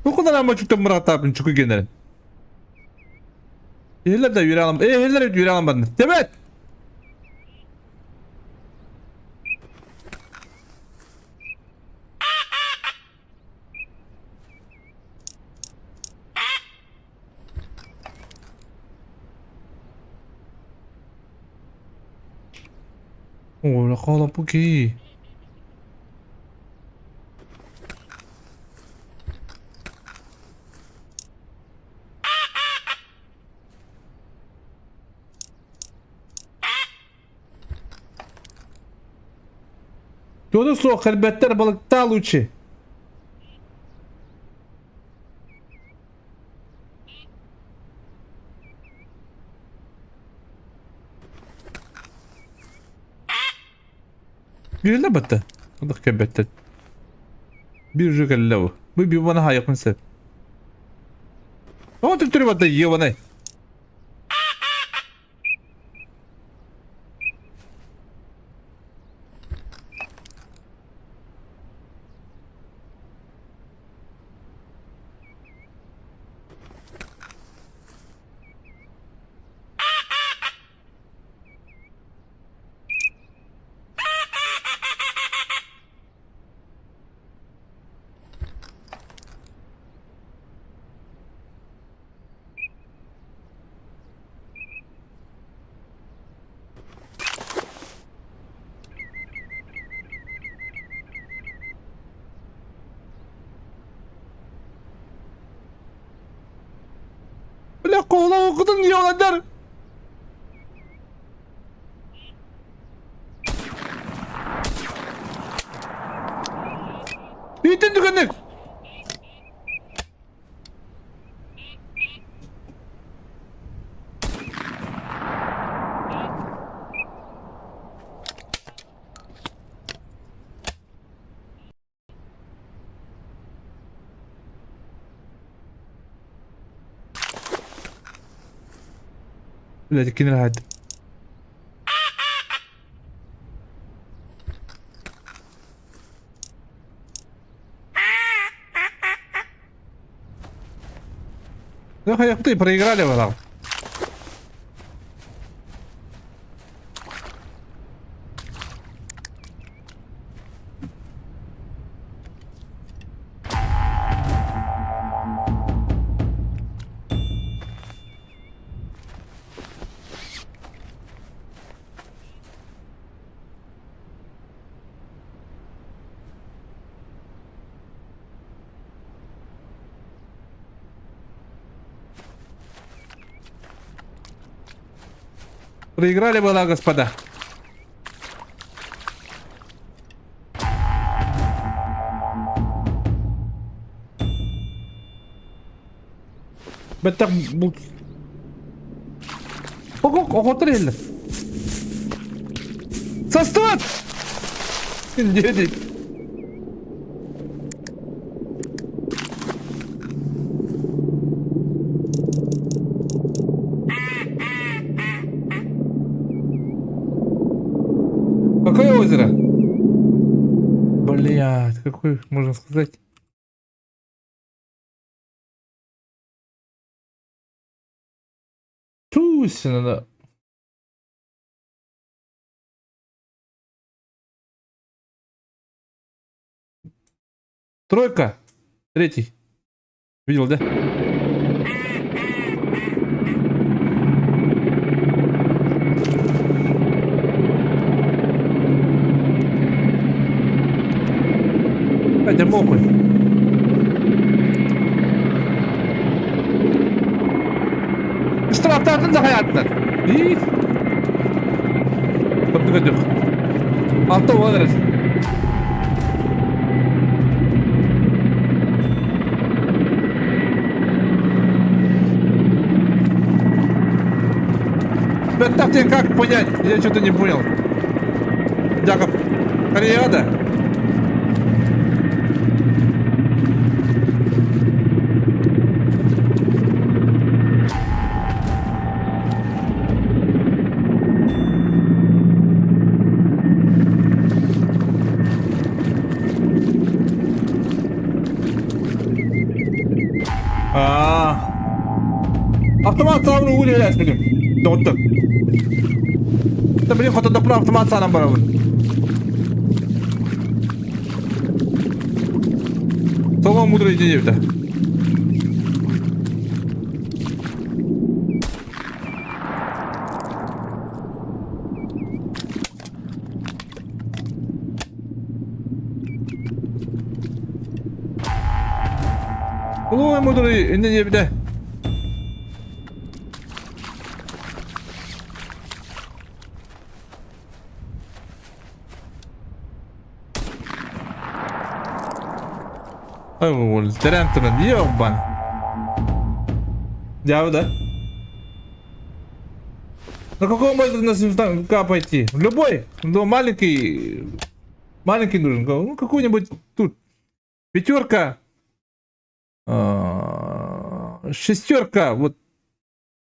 Bu kadar ama çıktım Murat abinin çıkı gene. Heller de yürü alalım. Heller de yürü alalım ben. Evet. โอ้แล้วเข้าแล้วปุ๊กกี้Yolu soğuk elbette balıkta Luchi. Bir ne battı? Balık kebette. Bir jükel lavu. Bu bir bana hayakın sen. Ama tüktürü battı yiyor bana. Bile kola okudun diyorlar. Yiğitin tükendik. لا كنا العاد لا خلي يقطي проиграли вала. Проиграли была, господа. Беттак бул. Ого, отрезали. Состав! Дядя. Какое озеро? Блядь, какой, можно сказать? Тусина, да. Тройка. Третий. Видел, да? Hadi mokul. İştiraklardan da hayatlar. İyi. Kapı kadar. Altta olabiliriz. Так тебе как понять? Я что-то не понял. Яков, Хариада? Автомат сağlamını uğruyor ya benim. Doğdu. Блин, хоть одну автомат сам брал. Сама мудрая идея-то. Ой, мудрый, не bir de. Ой, терентно, ёбан. Я да? На какой можно нас пойти? В любой? Ну, маленький. Маленький нужен. Ну, какой-нибудь тут. Пятерка. Шестерка. Вот.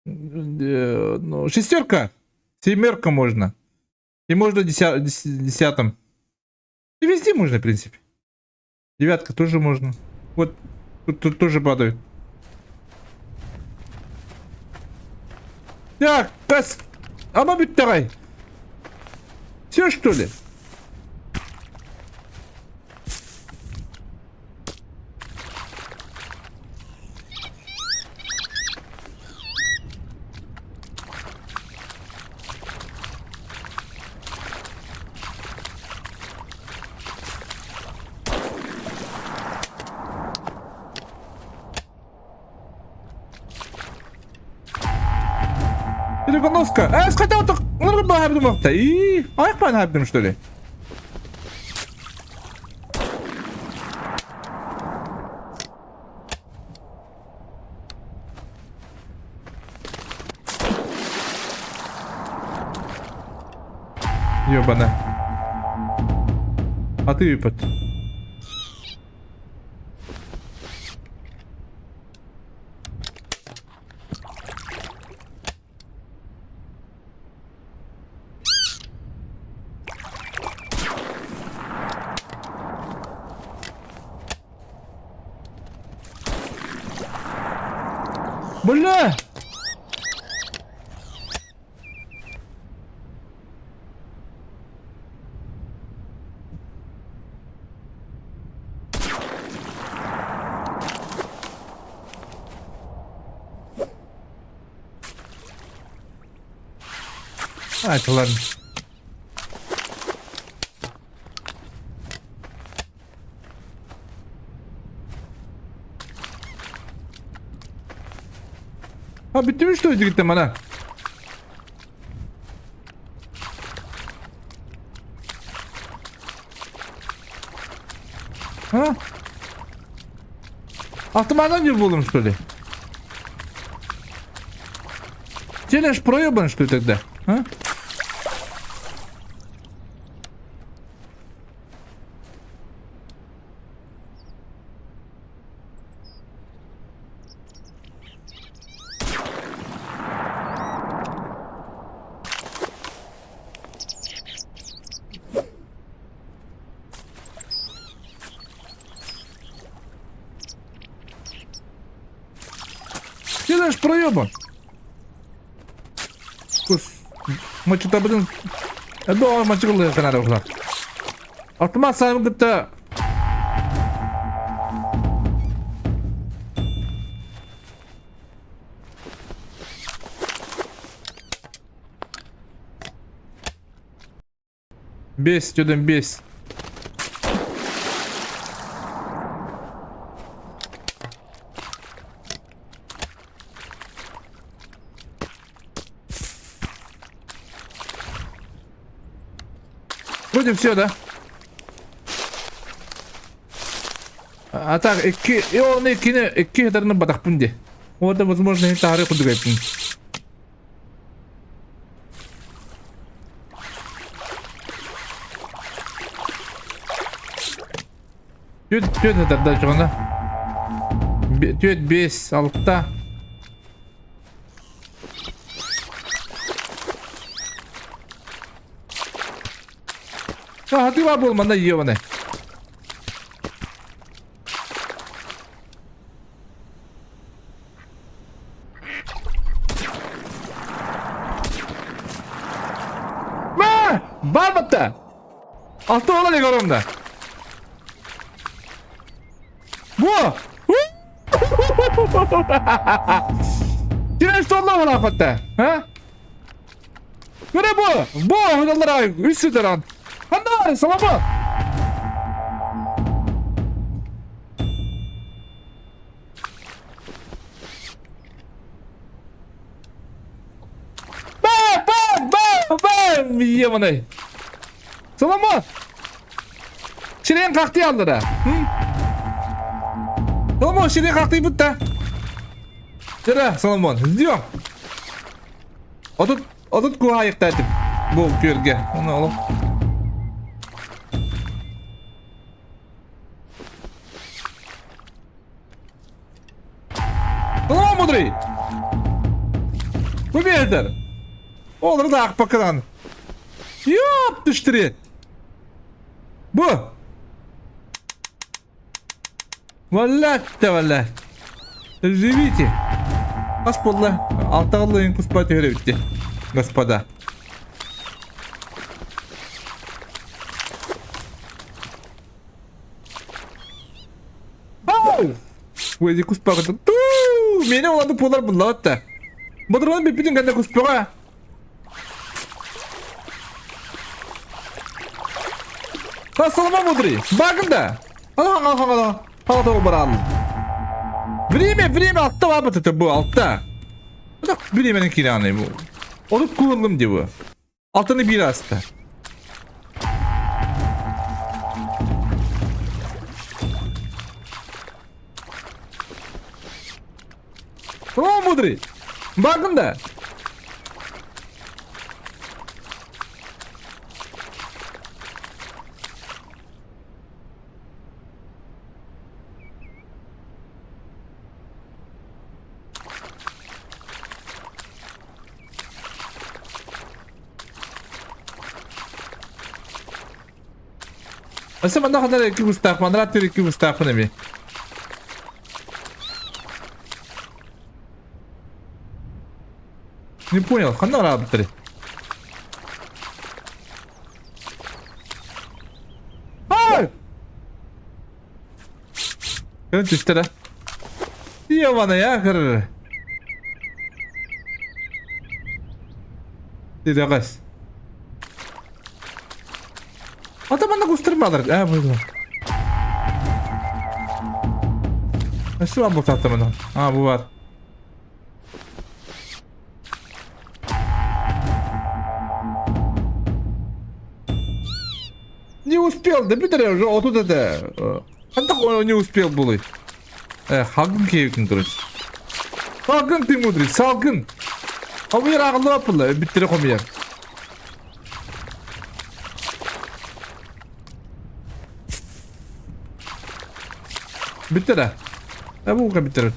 Ну, шестерка. Семерка можно. И можно десятым. И везде можно, в принципе. Девятка тоже можно. Вот. Тут тоже падают. Так, кас. Ama bitti gay. Все что ли? Перегоновка. Сходил так. Ну, думал-то. И... А их понадобим, что ли? Ёбана. А ты выпад. Бля! А, это ладно. Ha bitti mi işte gittim bana? Ha? Автоматом не булом, что ли? Челлендж проебан, что ли, тогда? А? Челлендж проебан. Maçta bugün doğru maçı kılıyor kanarı oklar. Aklıma sahip gitti. Бес, дедом бес. Вроде все, да? А так, и он и это на бадахпунде. Вот, возможно, это тары подгайпун. Тёт это дальше, да? Тёт без алта. Hadi var bu olmanda yiyor bana. Var batta. Altı olan ekolumda. Bu. Direnç tonla var hatta. Ha? Göre bu. Bu. Hıdalara üstü duran. Hadi salama. Yemanay. Solomon. Şirin kalktı yanlara. Solomon Şirin kalktı butta. Jara Solomon. Izliyorum. Otot kuha ayıktadım. Bu körge. Onu oğlum. Solomon Mudri. Bu bir eder. Olur da akbakadan. Yup düştürü. Bu. Vallahi de vallahi. Живите. Господа, алтарлы куспать гребте. Господа. Ау! Өзі куспаға ту! Мені оларды полар бұллауытта. Бұдырғаны беппетін қанда куспаға. Салама мудрый. Багында. Ала. Палатау баралым. Время алтта var bu bu altta. Bak времяның kirani bu. Onu kullandım diye bu. Altını bir hasta. Tamam mıdır? Bakın da. Asa mana kadar iki Gustav, mana rater iki Gustav ne mi? Не понял, хана работали. Ай! Kan düştüre. Diyor bana ya kırır. Dedi kız. Ata bana kusturmalar. Buydu. Şu an bu tahtamından. Ha bu var. Не успел, да битер уже вот тут это. Он не успел был. Хагын кейкин короче. Салгын ты мудрый, салгын. А bu yer ağırlı yapılı, bittire koymayar. Bittire. Bu kadar bittire.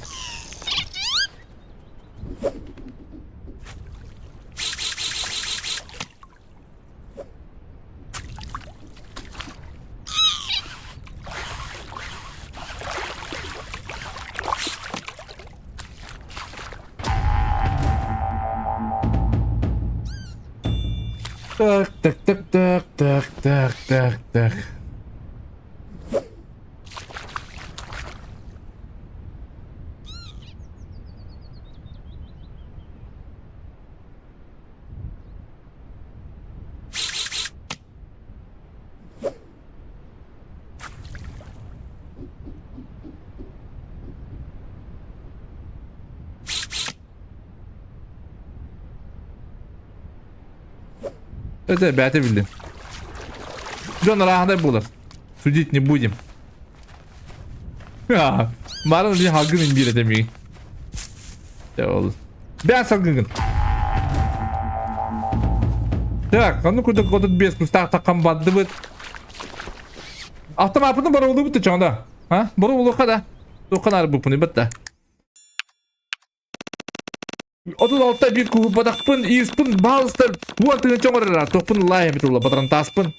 Так. Это бяты bildim. Джон рахада булар. Судить не будем. Маран bir halkın indir edemiyor. Ya oğlum. Ben salgın. Так, ну куда без куста такам бадды бит. Автоматını bara oldu bitti çanda. Ha? Bara oldu kada. Dokanar bu bunu bitti. 36 bir kubu badakpın, ispın, bazılar bu altını çoğurlar. Topun layı bitulla badran taspın.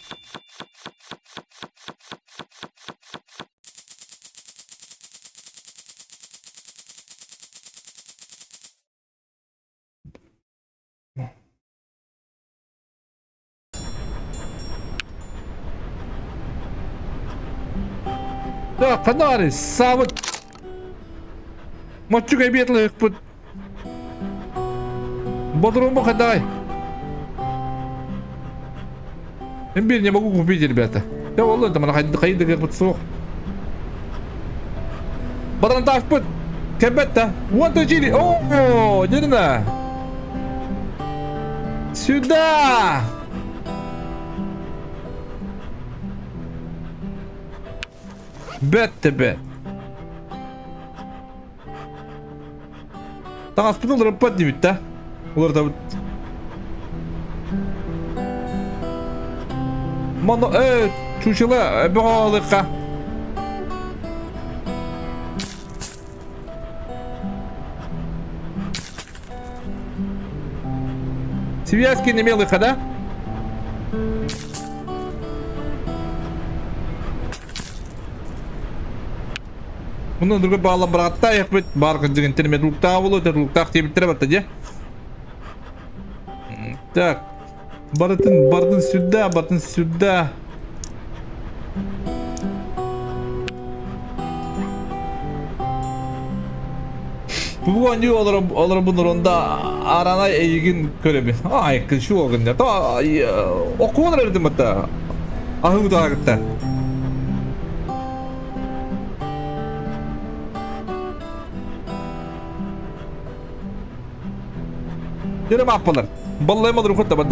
Ya kanari sabit. Maçı kaybetli bu. Бодромо ходай. Имбирь не могу купить, ребята. Я волнуюсь, там она ходит как подсох. Бодрон так путь. Кабетта. Вот учили. О, дерна. Сюда. Bette be. Taas pun olur pat değil bitti. Olur da. Mano çuşula bağlıqa. Связки не мелыха, да? Bunu durga bağla bıraktı ayakbet barkın деген термедлуктағы болу терлуктағы теметтері бакта же. Так. Бардын сюда. Бүгін не олар бұныр онда арана егін көремін. Ай, şu olgun ya. Okuğun erdim hatta. Ahı da gitti. Yine mahvolur. Ballayamadım kutta bak.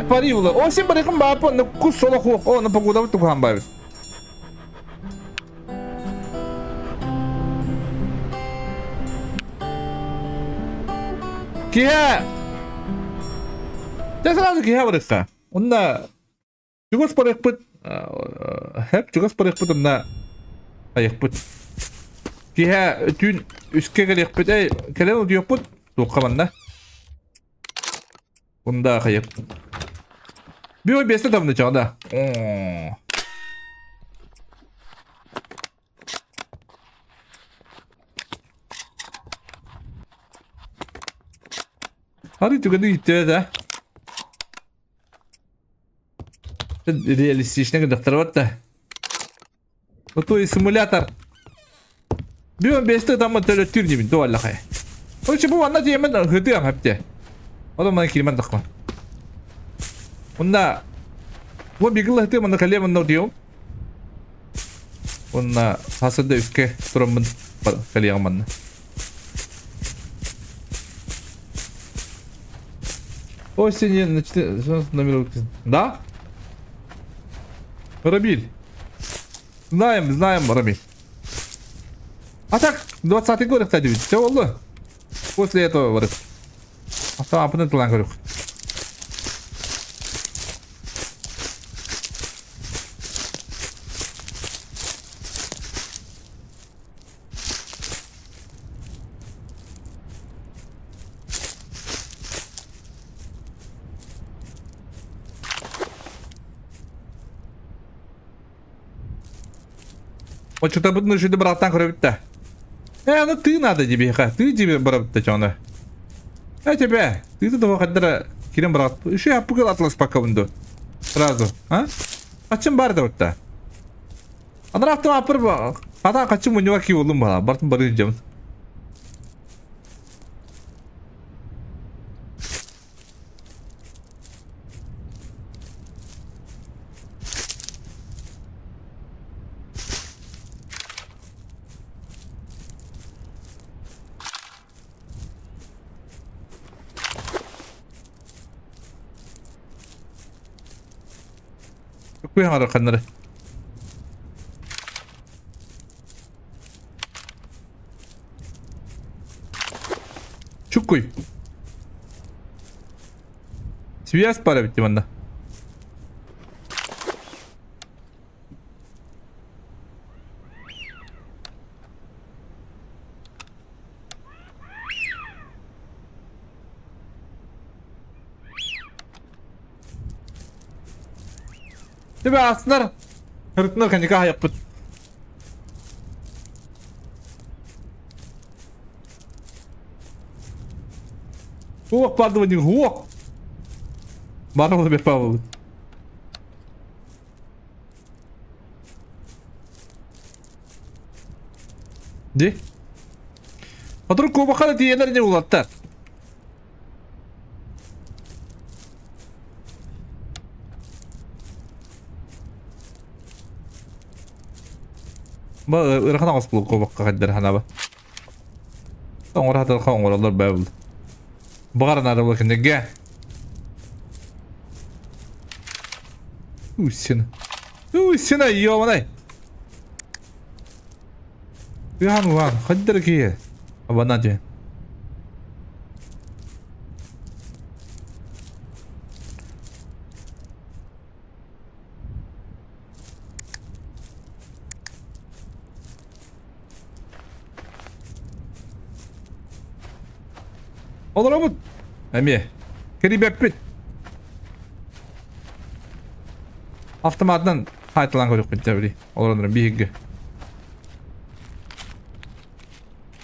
Pari ula. O sen bırakın mahvolur. Ne kus solak o. O ne paguda bu tuhan bayız. Kiha. Ya selalu kiha bıraksa. Onda juga separik put. Hep juga separik put onda. Ayak put. Kiha tün üske gelip put. Kelen o diyor put. Tuğkamanda. Bunda kayak. Bir oy beste tamamda çağda. Hadi tükedi gitti ya. Реалистичный доктор вот да. Вот то и симулятор. Бьем без того там это тюрним то аллах. Короче, bu anlat yemen hıdıyan hepte. Adam bana kiliman takma. Bunda bu bir gılah hıdıyan bana kalem ne diyor? Bunda hasada üske durumun kalem bana. Осенью номер. Да? Рамиль. Знаем, Рамиль. А так, 20-й год, кстати, ведь все было. После этого вот. А сам опытный талант говорю. Вот что-то будешь и братан кровить-то. Ну ты надо тебе, ты тебе брат-то чё-то. Тебя, ты тут того ходила, кирем брат. Еще я пугал атлас пока вынду. Сразу, а? А чем бар-то вот-то? А на рафтом апыр, а хочу у него ки улым бала, бартын бары идем. Какой хара ханнары? Чукуй. Связь пара ведь именно. Тебя аслар. Хыртнар каника yapıt. О, падал один. О! Барнул тебе Павел. Ди? А вдруг кубахали диенер не улаттар. Ba ırkana asbılık kovakka kadar hanaba. Sonra hatta kavgalar babıl. Bağırın araba kende gel. Uysene. Uy sena yomanay. Uyan hadi ki. Bana diyor. Olur mu? Emi. Kiri bepit. Avtomatdan haytalan koyduk bir tabi. Olur bir higge.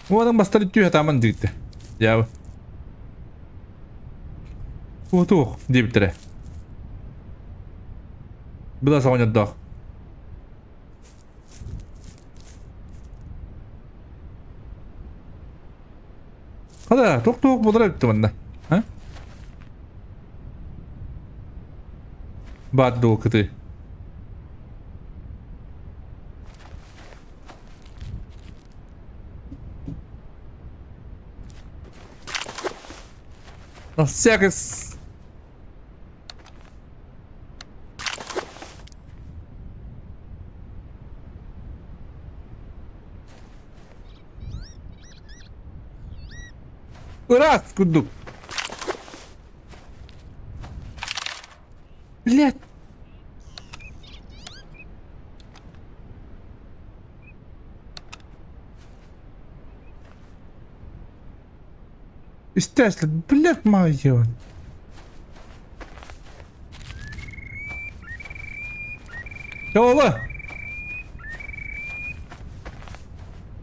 Bu adam bastırıp diyor tamam gitti. Ya. Bu tuh diye bitire. Bu da savunca da. Hadi tok budur etti bunda. Ha? Bad do kıtı. Sekiz. Раз, кудук. Блядь. Естественно, блядь, моё. Yola.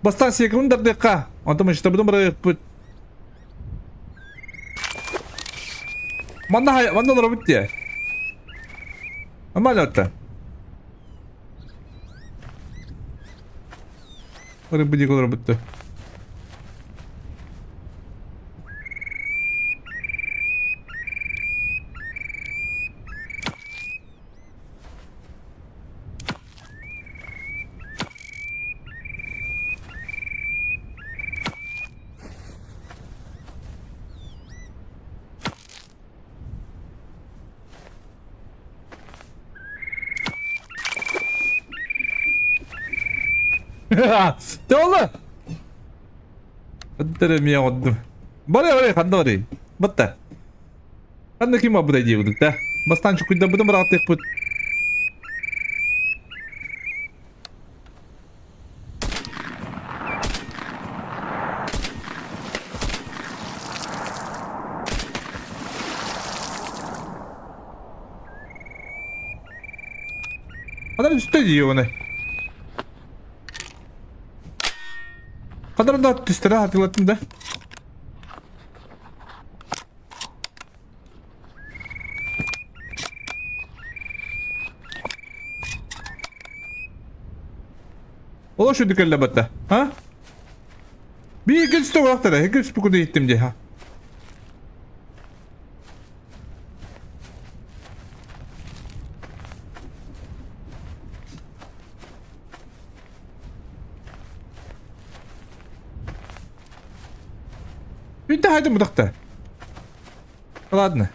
Bastan секунд dakika. Antum işte bunu buraya put. Mana робить ya. Нормально это. Рыбы робить. Yolla. Ötürüm ya oldum. Bari kandı bari. Batta. Kandı kim abu da diyorduk da. Bastan çok kuyda budum rahat put. Adam üstte diyor onu. Kadar da üstüne hatırlattım da. Ola şu dükkanla batta. Ha? Bir ikinci de olarak da. İkinci bu kadar gittim diye ha. Bitti haydi mıdıkta. Ладно.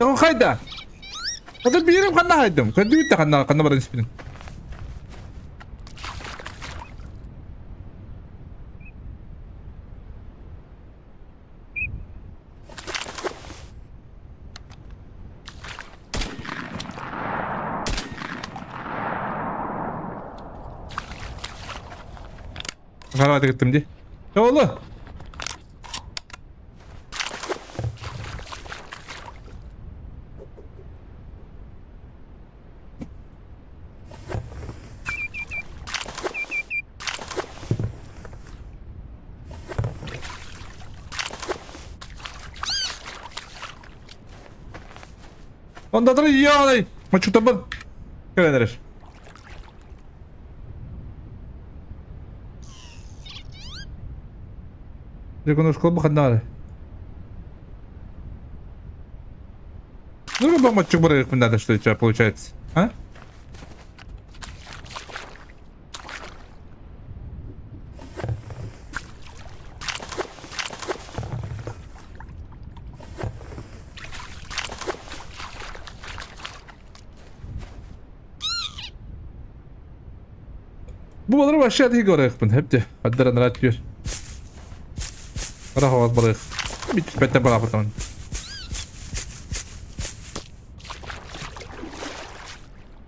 Ako kayda. Kada birim kana haydum. Kada yuta kana baran spin. Kara gittim di. Ya oğlum. Onda da yiyor. Maçı taban. Köylenir. Закону школу бахаднары. Ну, как матчик барыг надо, что у тебя получается, а? Bu baları başka atıyı görüyoruz ben hep de. Hadi rahat diyor. Rahat hava balık. Bir tüpette bana tamam.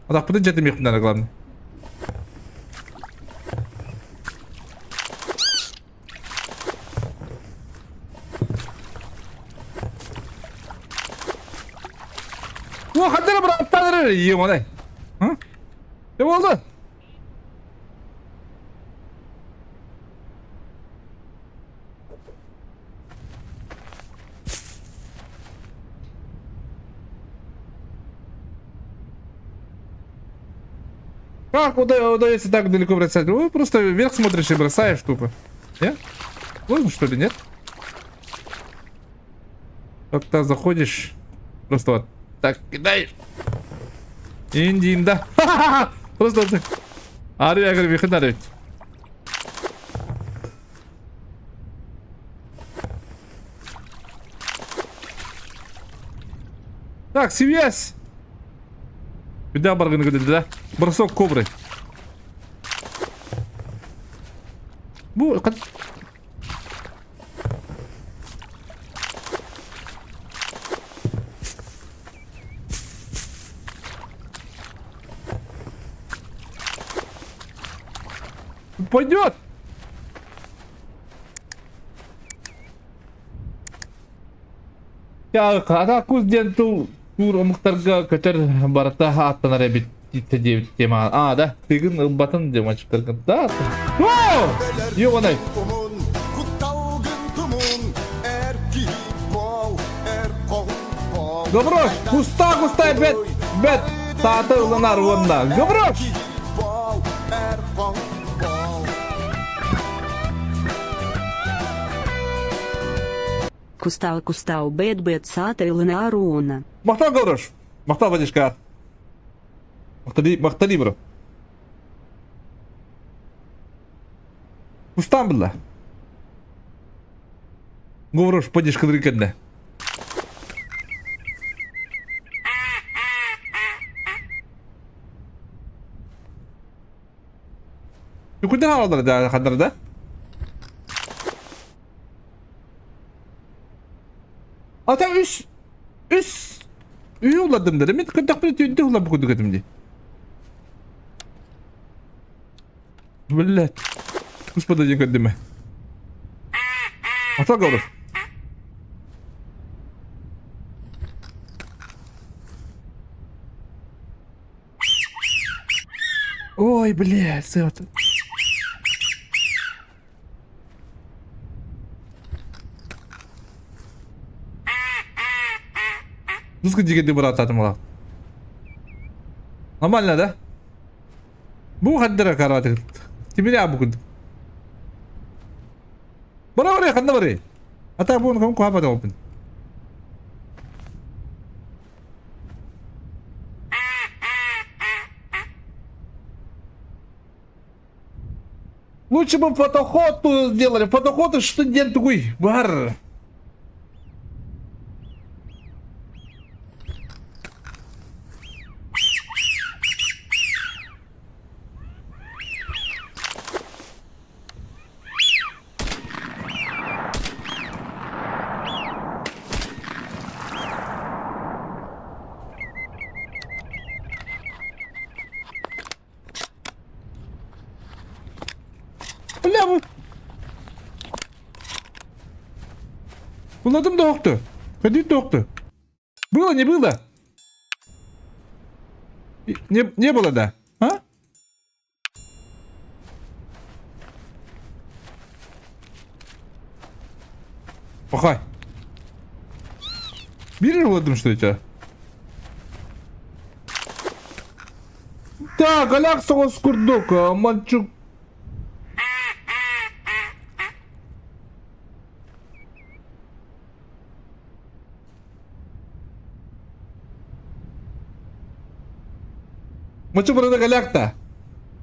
Adak bu da cetim yakından reklamını. Bu haddini bırak tanrı yiyeyim onu. Ha? Ne oldu? Как удается так далеко бросать? Ну, просто вверх смотришь и бросаешь тупо. Нет? Можно что ли, нет? Как-то заходишь, просто вот так кидаешь. Индин, да. Просто вот так. А я говорю, выход надо ведь. Так, CVS. Куда барганы куда, да? Бросок кобры. Bu пойдет. Ya aku dia tu muhtarga kacar barata hatan rebit tedi tema da tigin batan dema çıkarken da wow yo vanay Gabroş kusta bet taata ulanar vanda Gabroş Кустал, бет, сата, илына аруна. Махтал Gabroş Махтал водичка Махтали bro Устам была Gabroş подишка дрикенде Yukarıdan aldılar da kadar da. Ata üst üye yolladım dedim. Ben kırdak bir tüyde yolladım bu dedim diye. Millet. Господи, не кадime. Ata gavur. Ой, блядь, сырт. Ну сколько ты брат атмала? Нормально, да? Bu haddere karar verdik. Kimi ne bugün? Bana var ya, kanda var ya. Hatta bunu kamu kuhapa da open. Лучше бы фотоход сделали. Фотоход что день такой. Бар. Бля, bu. Bulladım da yoktu. Kadit de yoktu. Было, не было? Не было, да? А? Пахай. Bir yolladım что у тебя. Так, галяк соғыс күрдік, мальчук. Мальчук burada галяк-то.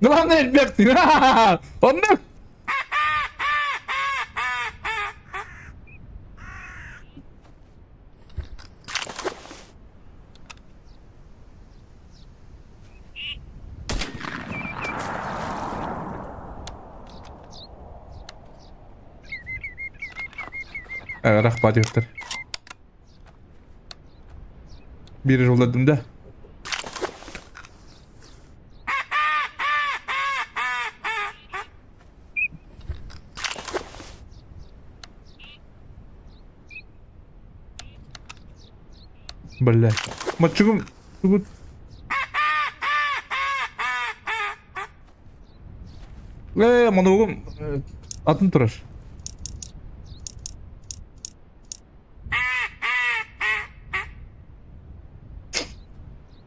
Главное, бегти. Онны. Рахмат yoxdur. Bir yolladım da. Бля. Мачугум. Моногум. Атын тұрар.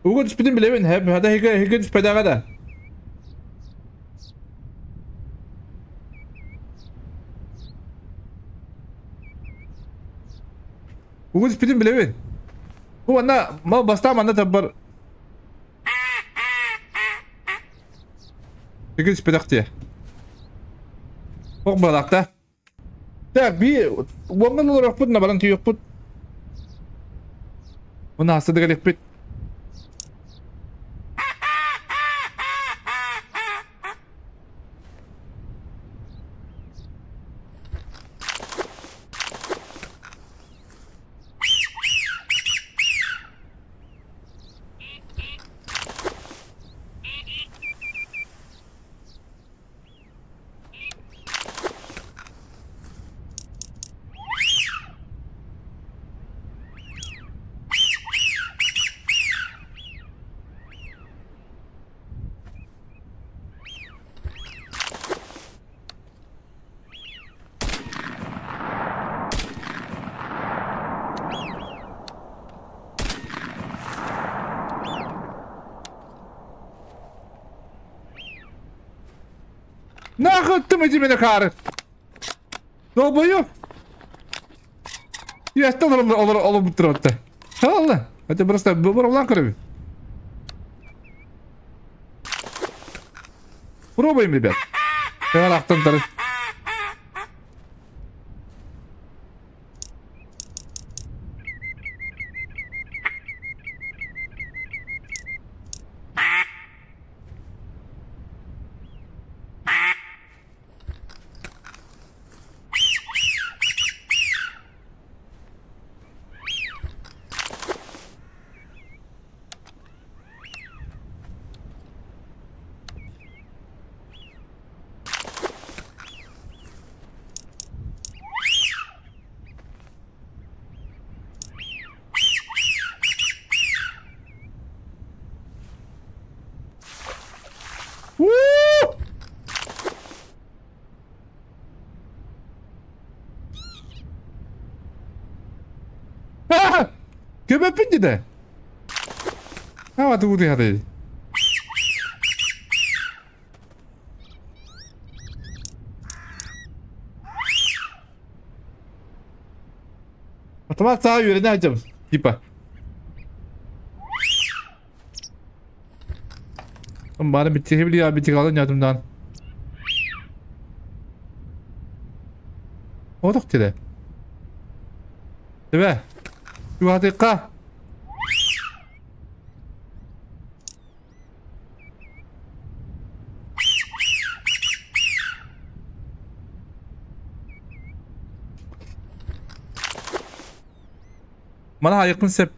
Ugun speedin bile ben hep hadi hege speed'e kadar. Ugun speedin bile ben. Bu anda mau basta mana tabar. Hege speed aktiye. Bak balakta. Tak bir woman olarak put na balang tiyok put. Ona hasta degalek pit. Nahıttım içimine karı. Dolbayım. Yaşta olur bu trotta. Allah. Hadi burası bu ulan kırıyor. Пробуем, ребят. Калақтан тұры. Köpek bindi de. Hadi vurdu hadi. Otomat sağa yürü ne acaba? Tipa. Bana bir çekebiliyor ya bir çıkalım yardımdan. Odak tire. Değil mi? Şu dakika. Bana yakın sep.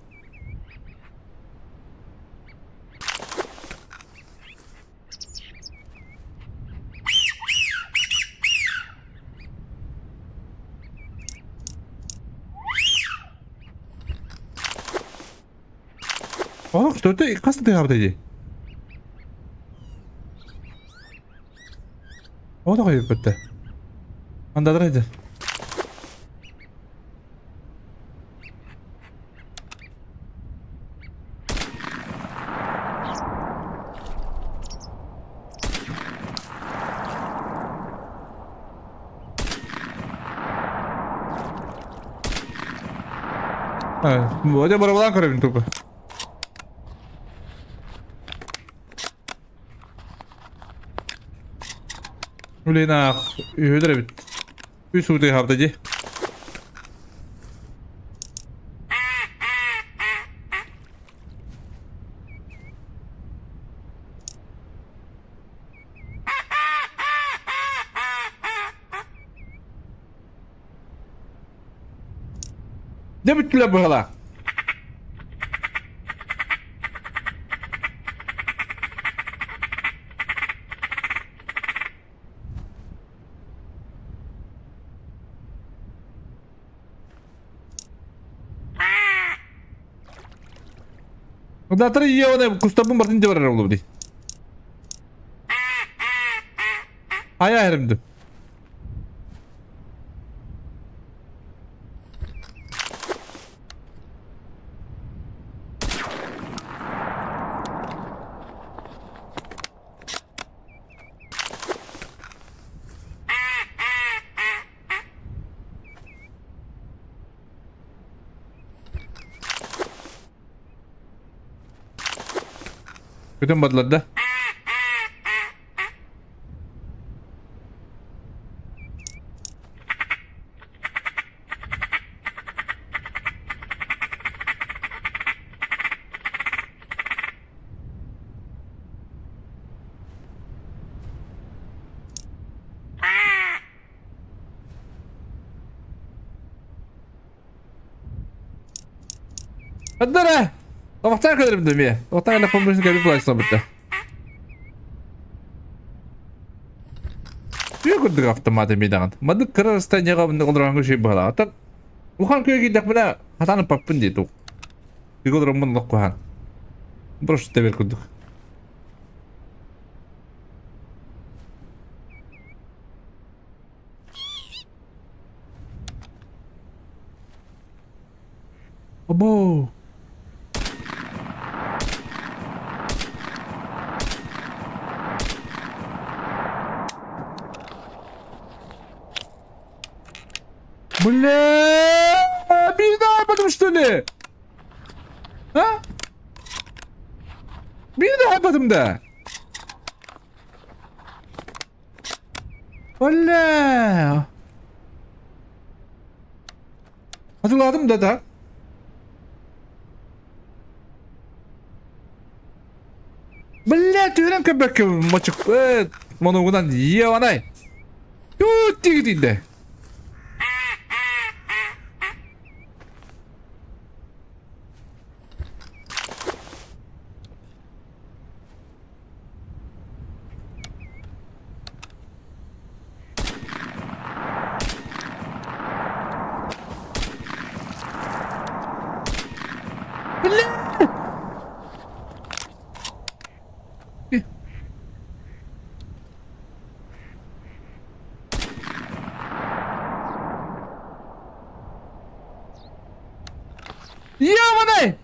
Oh, что ты? Как ты yaptın? O da kayıp bitti. Andadıraydı. Aja barabadan karabin topu. Ulina ödere bit. Bir suudi haftacı. Ne bittiler bu hala? Udah teri iya udah kustabın bertin cevher oldu budi. Ayah herimdi. Bütün badladı. Hadi ne? Sabahtan kadar mı dönmeye? Sabahtan kadar konuşursun gelip bulaşsın bitti. Yok kudu hafta madem bidangan. Madu kerasta nyaga benda kontrol şey bala. Tak bukan köye gidak bela hatan papun ditu. Digo dromun lokkuhan. Bros teber kudu. Abo. Bu ne? Bir daha yapmadım üstüne. Ha? Bir daha yapmadım da. Valla. Hatırladım da. Valla tüyren köpek maçık. Monogundan yiye vanay. Yuh digdinde. Ya mana?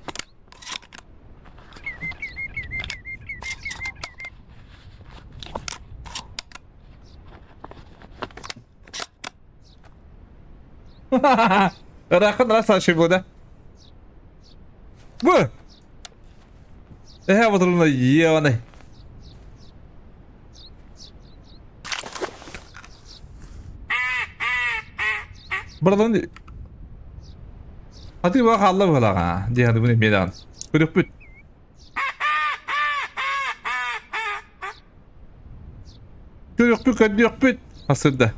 Rakın rasa şey bu da. Bu. Batırılma ya mana? Buradan hadi bak Allah bala. Dia hadi bunu medan. Kudup put. Kudup put kudup put. Hasırda.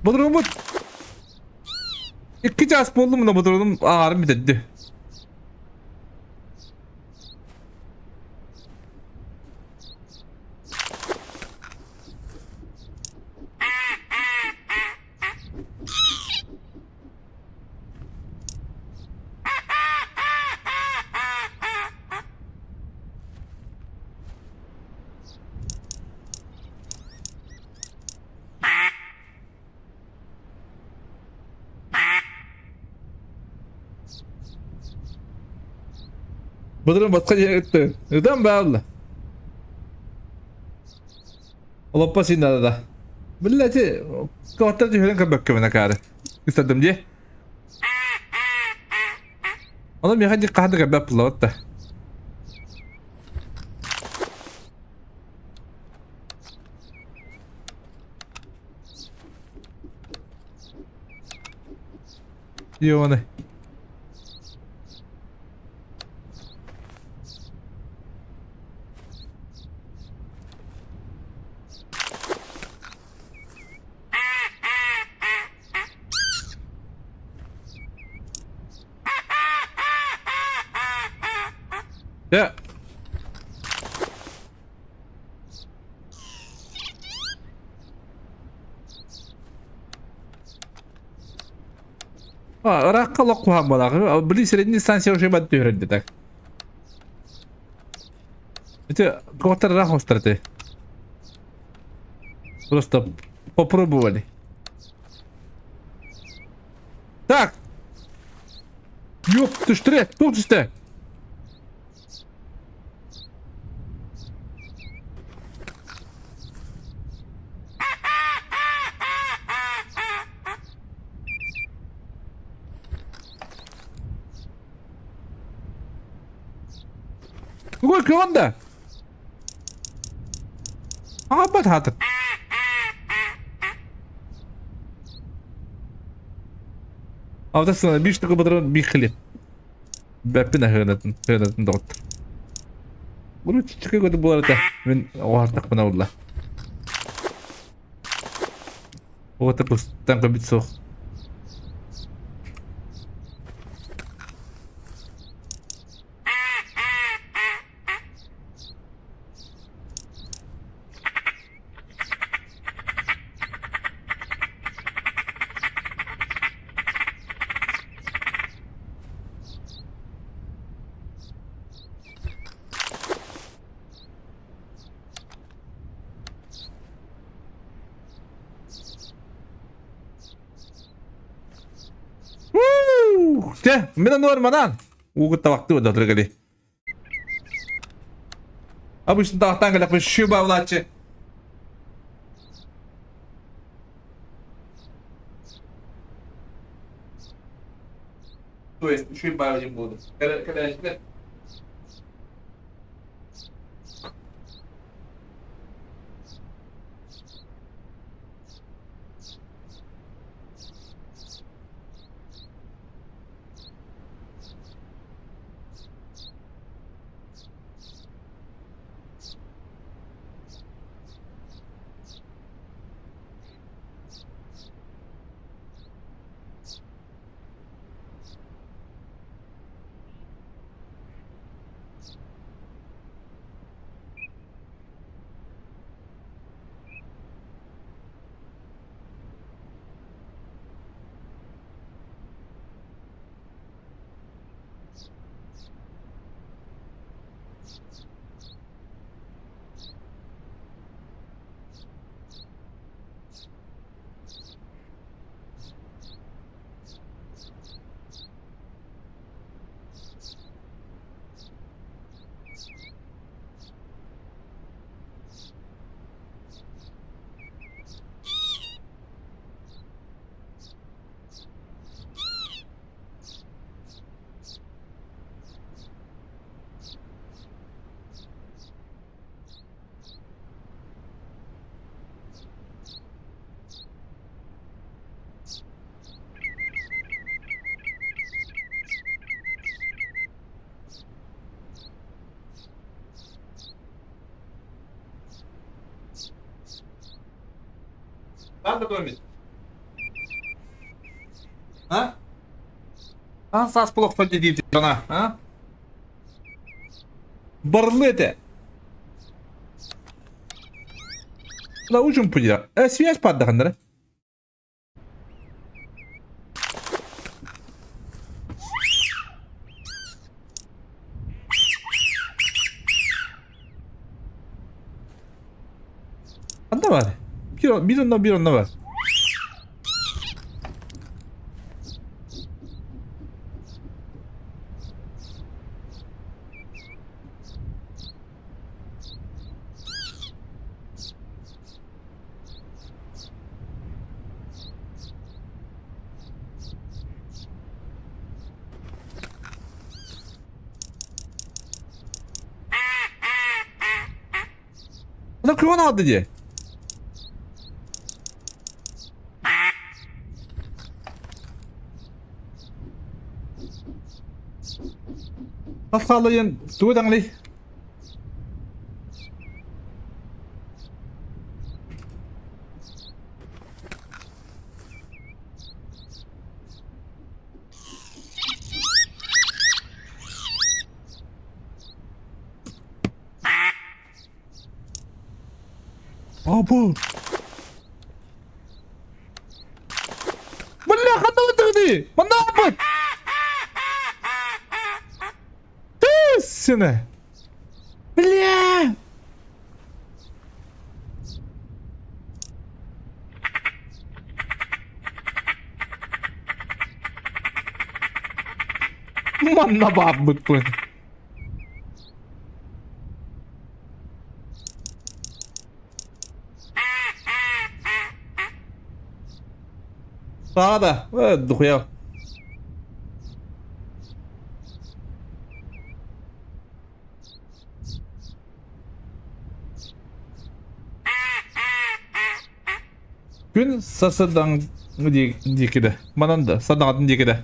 Budur bu. İki cas buldum mu da budurdum ağrım bir dedi. Bıdırın başka yere gitti. Neden be abla? Olappa sinirde da. Billeti kahtar diyorum ki bakıyorum karı. İstedim diye. Oğlum ya hadi kahdır ki bap la hatta. Yone. Ya. Rakka lokku ham bola. Bili srednji stansiya o'sha badda yuradi tak. Это коктор рах острый. Просто попробовали. Так. Ёп, ты ж трет, тут ты. Сколько он-то? Абат хатır. Авдасына 5 штука бадырын бихли. Бәппина хөнатын доктор. Bunu çıkıyor gördüm bu arada. Ben o artık bana vurla. O artık bu tankı bit soğuk. Minum normal. Ugut waktu udah terkali. Abis entah tanggal apa shuba ulace. То есть shuba не буду. Когда я Надо домить. А? А сас плохо подидите, жена, а? Барлете. Научим пудя. Связь поддахандра. Давай. Bir ondan var. Adam kıvan aldı diye. Askallayın. Duydan li. Abu. Bella kata tadi. Mana apa? Tus sini. Bella. Mana babut pun. Sağda. Dur ya. Gün sasadan dikide. Manan da sadan dikide.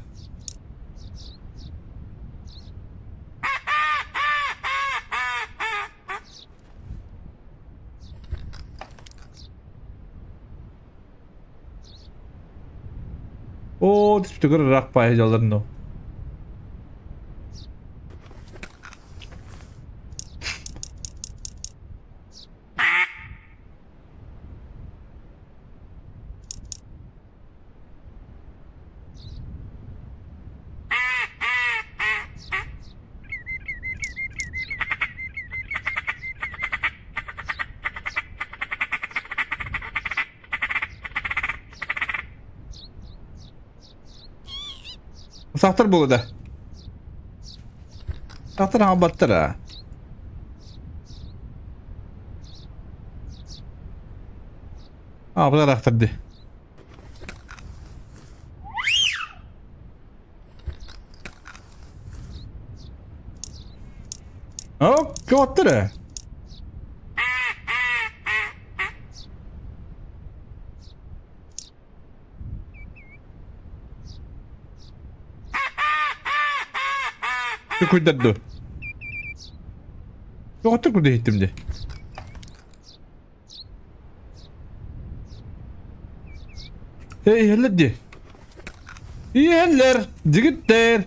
O tipte rak paylaşalarını o. Sahtır bulu da. Sahtır ha battır ha. Ha bu da raktırdı. Oh, kapattır ha. Cuidado. Yok artık burada hittim de. Hey heller de. İyi heller. Digitler.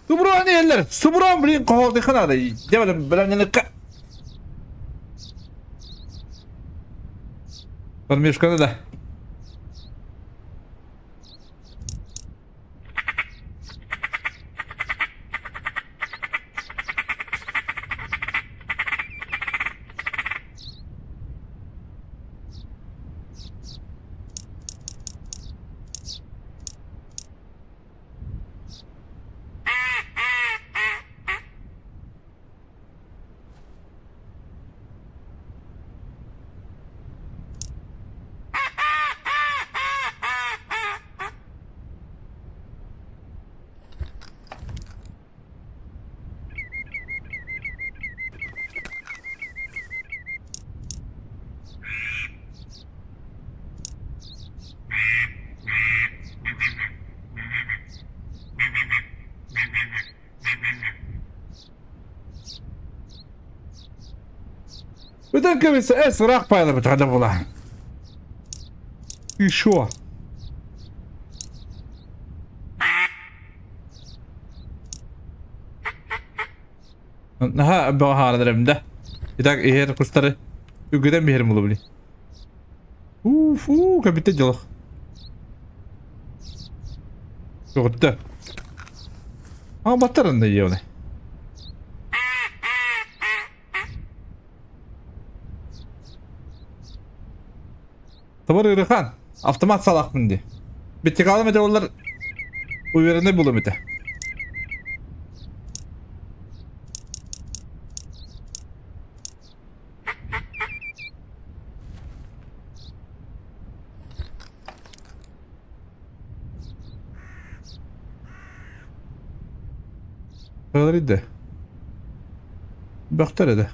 Subran yerler. Subran bilin kahvaltı kanada. Demedim belenlik. Bilmiyorum kanada. بدن كميس اس راق بايلا بتغدى والله في شو ها بها هذا ده يدك ايه كستره يقدم بيهرم لبلي اوف كبيت جلخ يقطع ها بطرن دي يوله Tabur Irikan. Avtomat salak mı diye. Bitti kalım ede onlar. Uyarını bulum ede. Öyle Baktır da.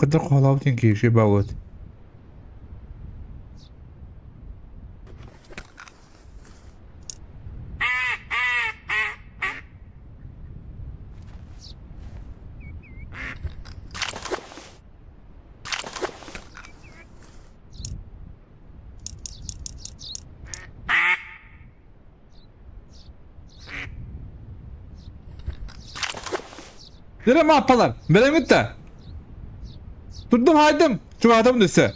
Kadar kolavdın ki şey bağladı. Nere mi apalar? Benim gitti. Tuttum haydım. Şu adam dese.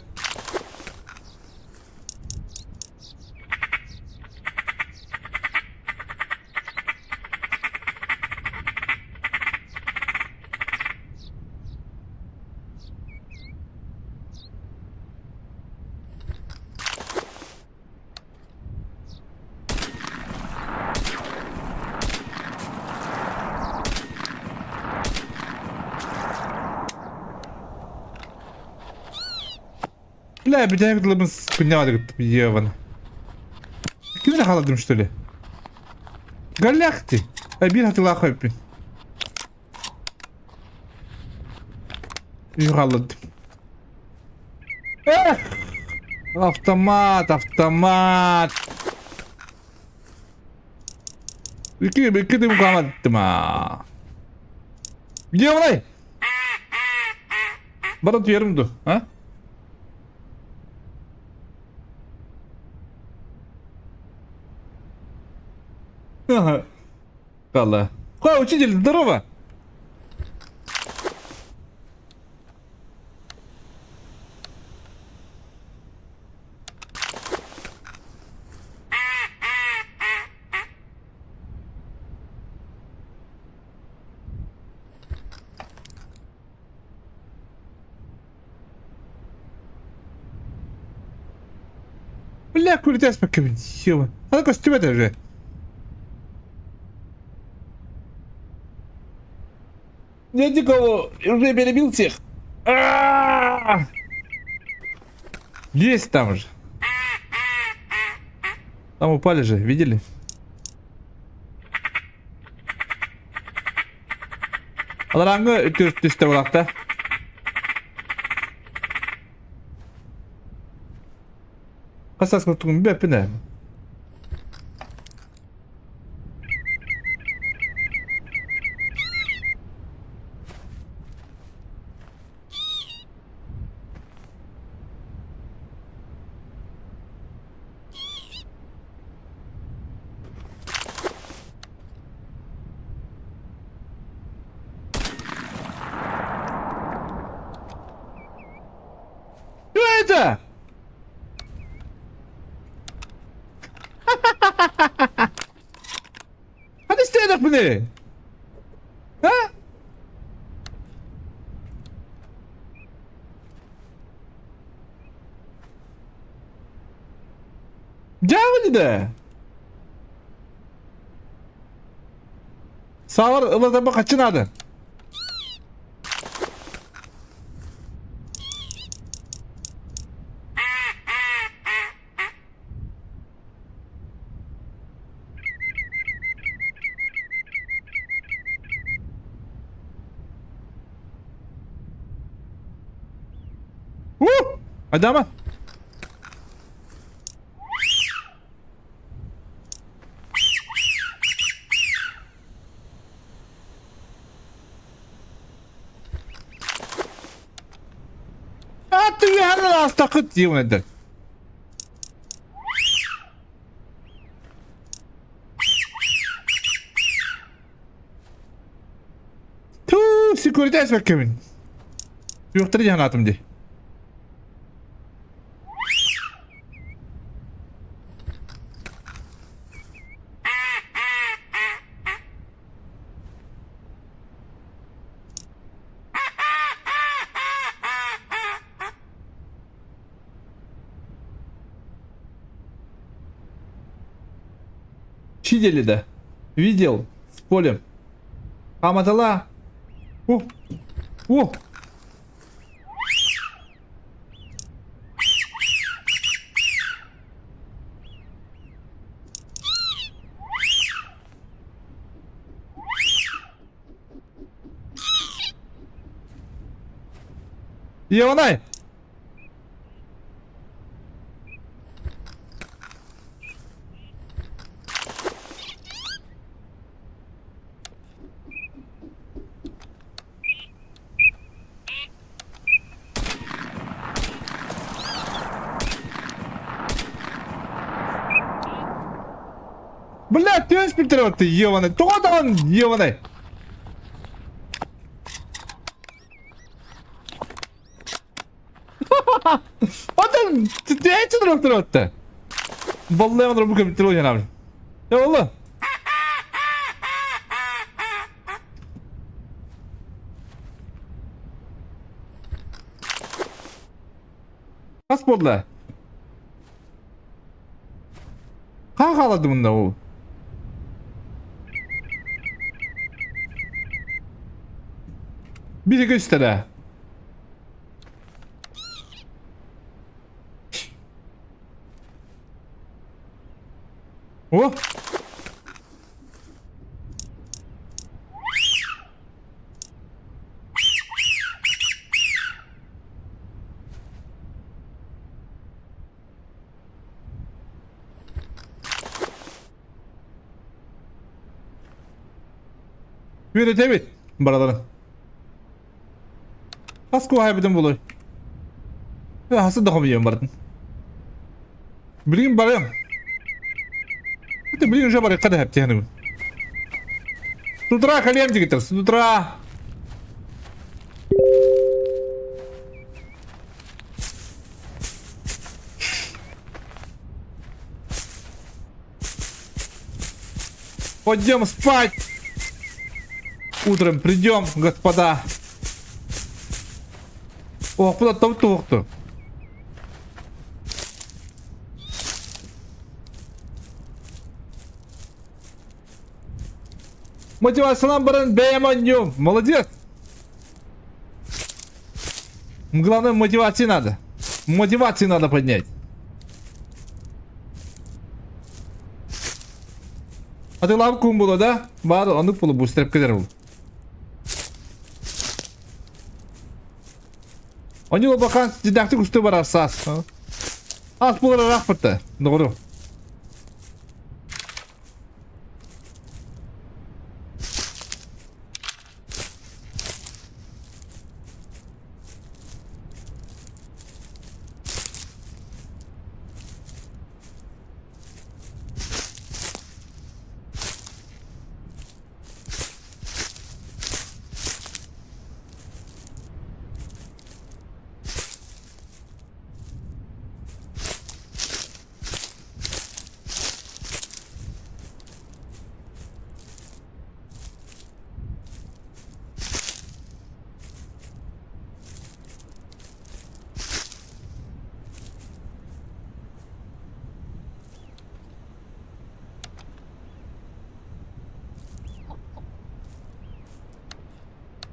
لا بداية لمس كنا على باليابان كيف انا خلصت مشتري قال لي اختي ابي هتطلع خايبين يغلط автомат автомат كده مقامات ما где он برضو يرمدو ها Ага. Кала. Ха, учитель, здорово! Бля, курить аспект кабин. Ёба. А ну-ка, стюбэто же. Нет никого, уже перебил всех. Есть там же. Там упали же, видели? Алараңы үтүстү булакта. Касас кутугун бепине. Это? Hadi isteyedik bunu. Ha? Cavali de. Sağır ıladama kaçın adı. Hadi ama. Attı bir hemen hasta kıt diye nedir? Tuh, sekuritas bakayım. Yoktur ya hayatım diye. видели, да? Видел с полем. Аматала. О! О! Иванай! Блядь, ты инспектор, ты ебаный. Кто там, ебаный? Oğlum, ne için doktor attı? Vallahi ben bu kabul ediyorum abi. Ya Allah. Kas boldu. Ha kaladı bunda o. Biri göstere. Oh! Böyle tebrik baraların. Kasko haybeden buluy. Ya hasıl da komuyorum baradın. Bilgin barayım. Это, блин, уже баррикады обтянут. С утра колемтик, с утра. Пойдем спать. Утром придем, господа. О, куда там тух-то? Мотивациялан баран беймонью. Молодец. Главное, мотивации надо. Мотивации надо поднять. А ты лапку было, да? Баду, а ну полу бустер кидерул. Они лобахан дидактик усты бар асас. Ас булар рахпатта. Doğru.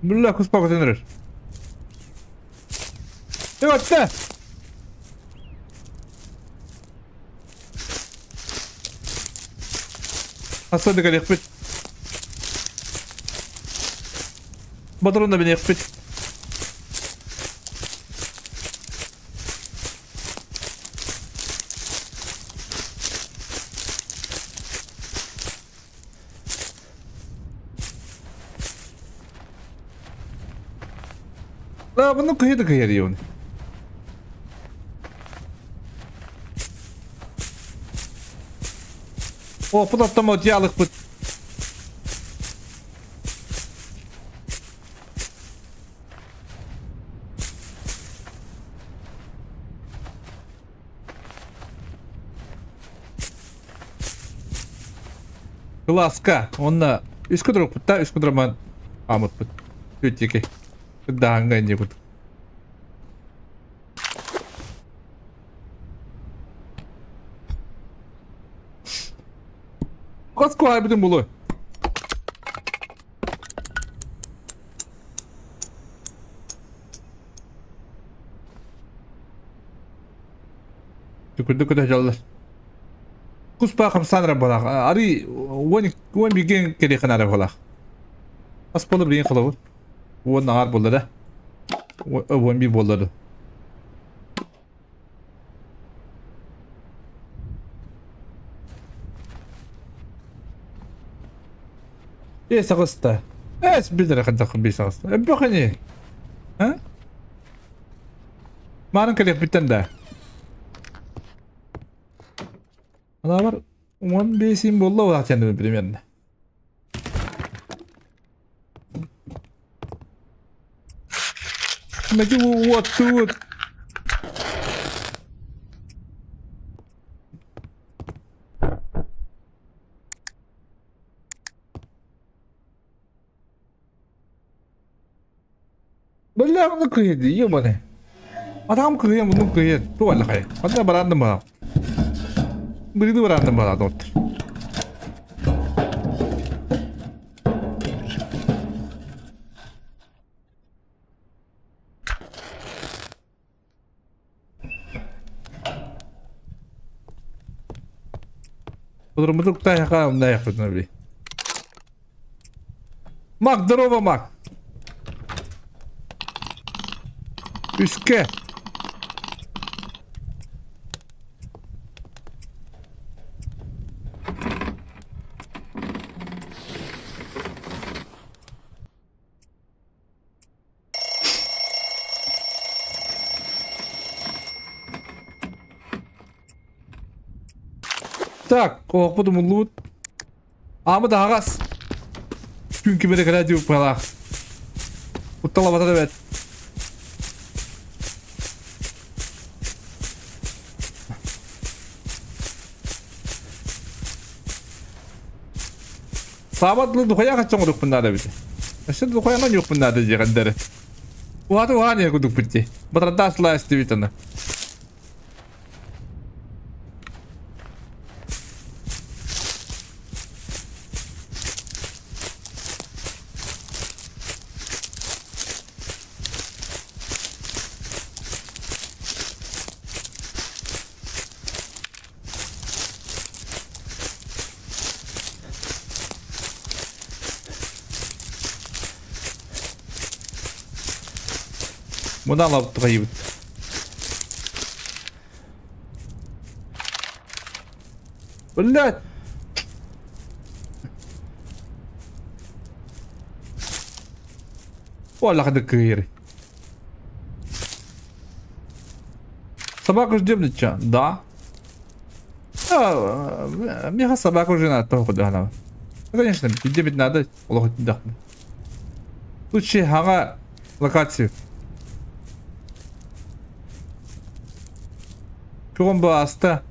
Бля, успокой, ты ныряешь. И вот ты! Особенно как их Батрон на меня их لا bunu kıydı kıyarıyor. O bu da tam odyalık bu. Ласка, онна искудрок путта, искудраман амут пут. Ютики. Даңга не пут. Kasko harbiden bulu. Tükürdük de jallar. Kuspa kapsan rabbalak. Ari wani bigen kedi kana rabbalak. Aspalı bir kılavu. O nağar buldu da. O bir buldu. ايه سغستا ايه سبيلر قد دخل بي سغستا ابخني ها ما نكلف بالتندا انا var 1 بيسين والله ولا تندم بريميرنا ما جو واتوت بالله من كريد يومنا أتام كريد من كريد تو ولا خير أنا براد ما بريد براد ما دوت بدر مدرك تايه قام لا ياخذ نبي ماك دروبه ماك Üske. Так, korkmadım Ullut. Ama daha gaz. Çünkü beni kadar diyor pala. Uttala vatan evet. Sahabatlı duhaya kaçacağım oduk bunlarda bir de. Aşırı duhaya lan yok bunlarda diye kadar. Bu adı var ya kuduk bitti. Batrada asla istiyor. Bunu alıp tıkayıp. Ulan. Vallahi hadi kıyır. Собаку ждем ли чё? Да. Мне собаку уже надо только да. Конечно, где ведь надо, лохоть да. Лучше хага локацию. Кого баста?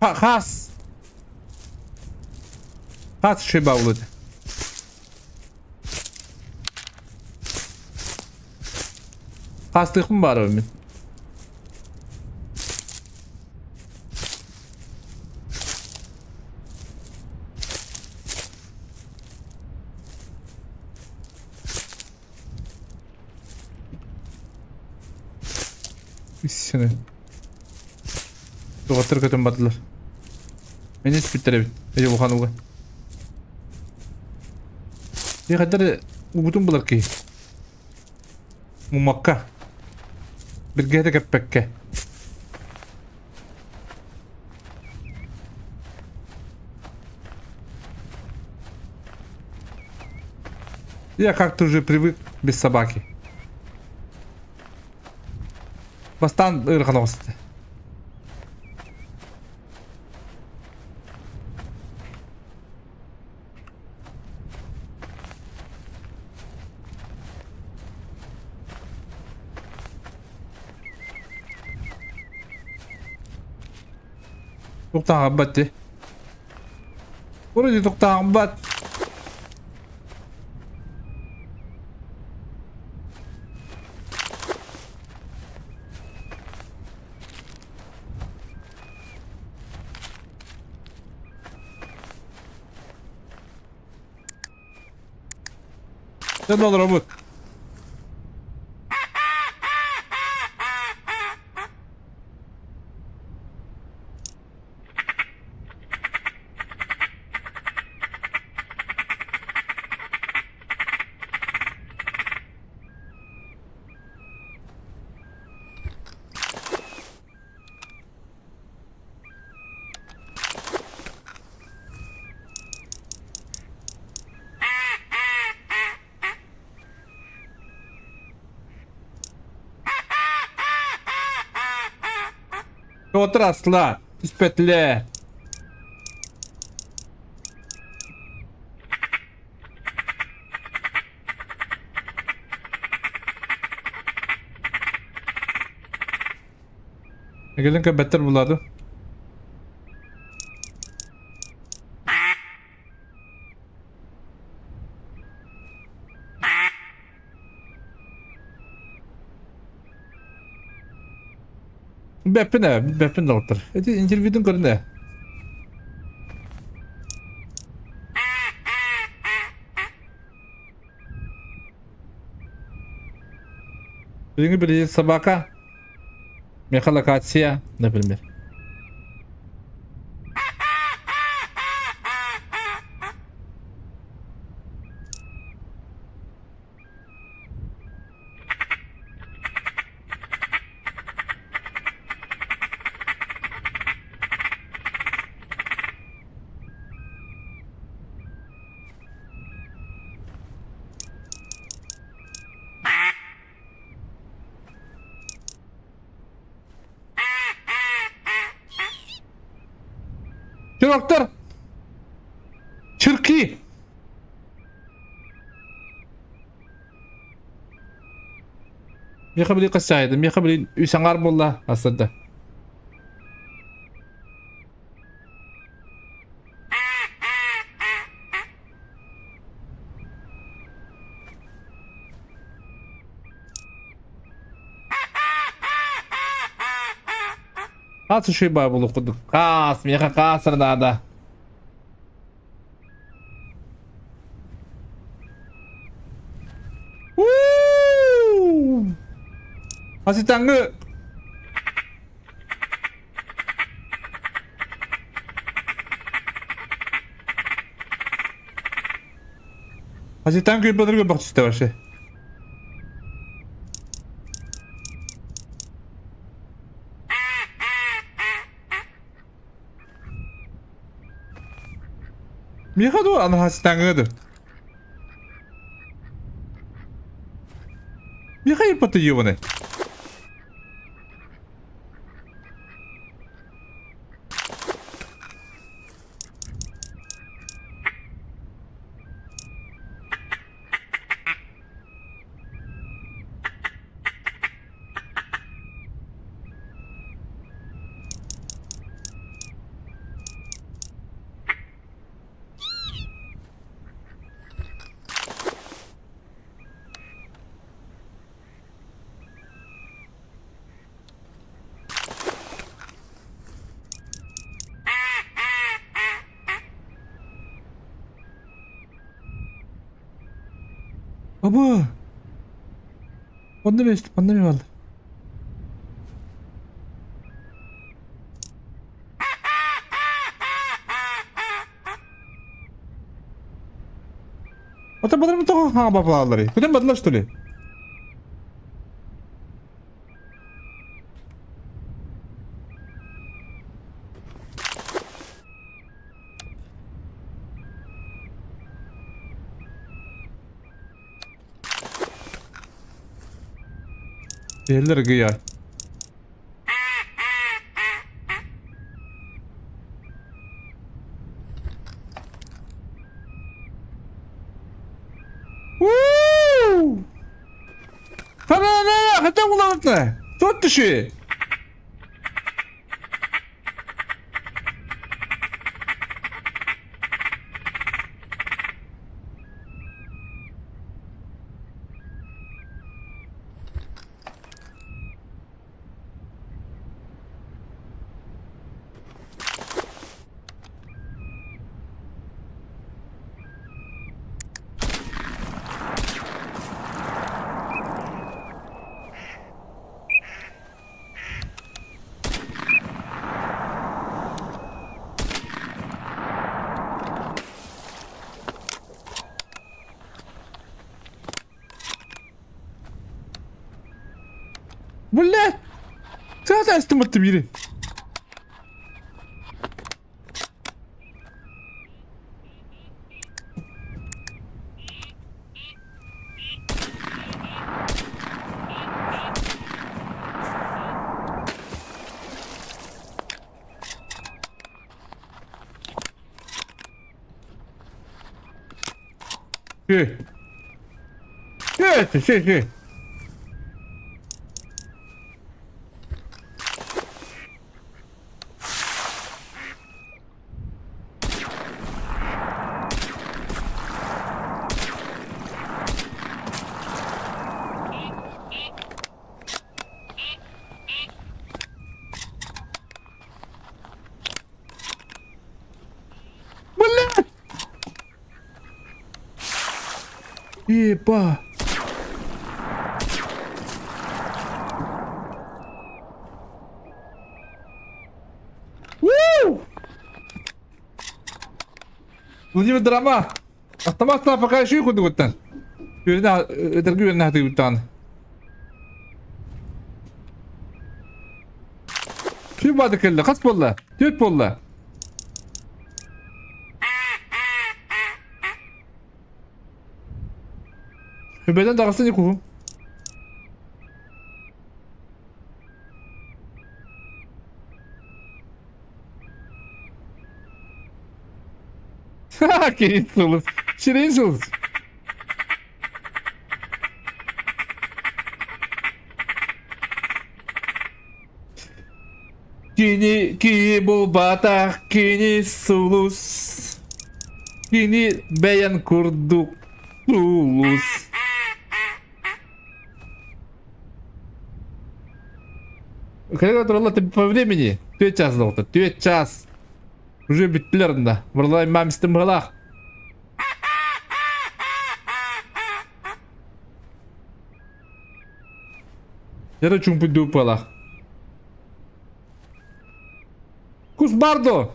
Хас. Хас шиба улыды. Хастык mı var ömür? Seni. Doğatır kötüm batılar. Beni hiç bittire bit. Ece bu kanıga. Ne kadar ubudum bular ki. Mumakka. Bir gede kepekke. Я как-то уже привык без собаки. Бастан ырғанығысты. Тоқтаған бат де. Вроде тоқтаған бат. Ne olur Umut. Otur aslan. İspetle. Gelin ki beter buladı. Beppin de otur. Hadi incir vidin göründe. Birinci biri sabaka. Mekhala katsiya. Ne bilmem. Doktor. Çırkı. Mekhabili qasaydı. Mekhabili üsangar bolla aslında. Nasıl şey var bulup kuduk? Kas, meka kasır da. Hasi tangga. Hasi tangga bener gue bakal setiap hari. Mika tuh anak hasi tangga tuh. Mika yang patut juga nih. Baba. Pandemi vardı. Это потому что ха баблалары. Куда бадла что ли? Yerler gıyar. Sana hatta kullanıklı. Tut dışı. Блядь! Сразу астымытты бiri. Şey. Şey. Блядь! Еба! Уу! Владимир Драма! Автоматla пока еще их удовольствие. Yürüne, ötergi yönüne hadi bir tane. Kim vardı kelle? Kaç bolla? 4 bolla. Hübeden dağılsın yıkuhum. Haha, Şirin sulus. Şirin sulus. Kini bu batak, kini sulus. Kini beyan kurduk sulus. Когда тролла ты по времени? 2 час долго, 2 час. Уже битлерно. Варлай мамистым галах. Yara çumpu dupala. Kuzbardo.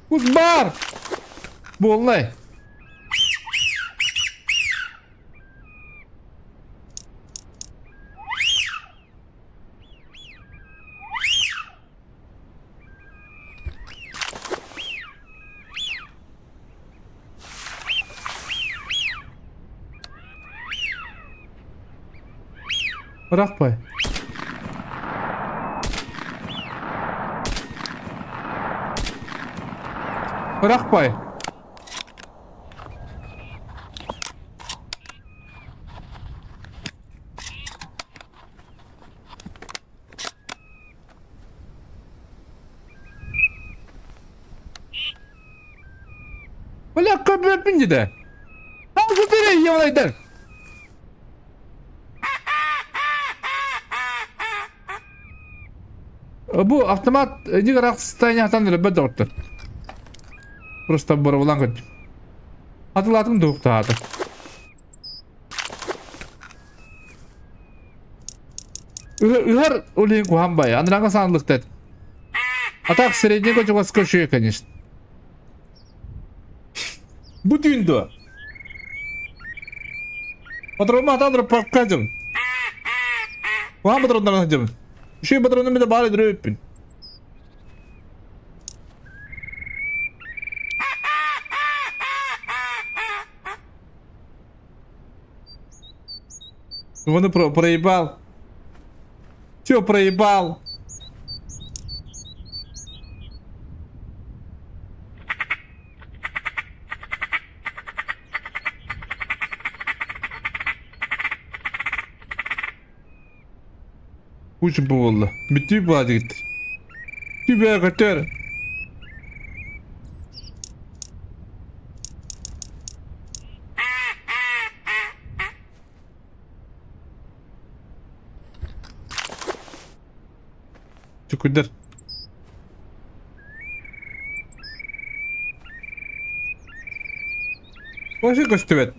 Kuzbar. Bolnay. Bırak pay. Bırak pay. Bırak kapı pinci de. Al kutuyu yalanaydır. Bu автомат не гараж состояние атандырып беді отты. Просто бұрылан көт. Атылатын доқтады. Ыгар олейін кухамбай, аныраңа санлық дәді. Атақ средний көчіға скөшіе, конечно. Bu düğündü. Patronuma atandırıp pakacım. Kuhan patronlarına atacağım. Şey patronum bir de bari duruyor öpün. Вон проебал. Все проебал. Uçun bu valla. Bitti bu hadi gitti. Tübe kaçar. Çukurdur. Başı göstervet.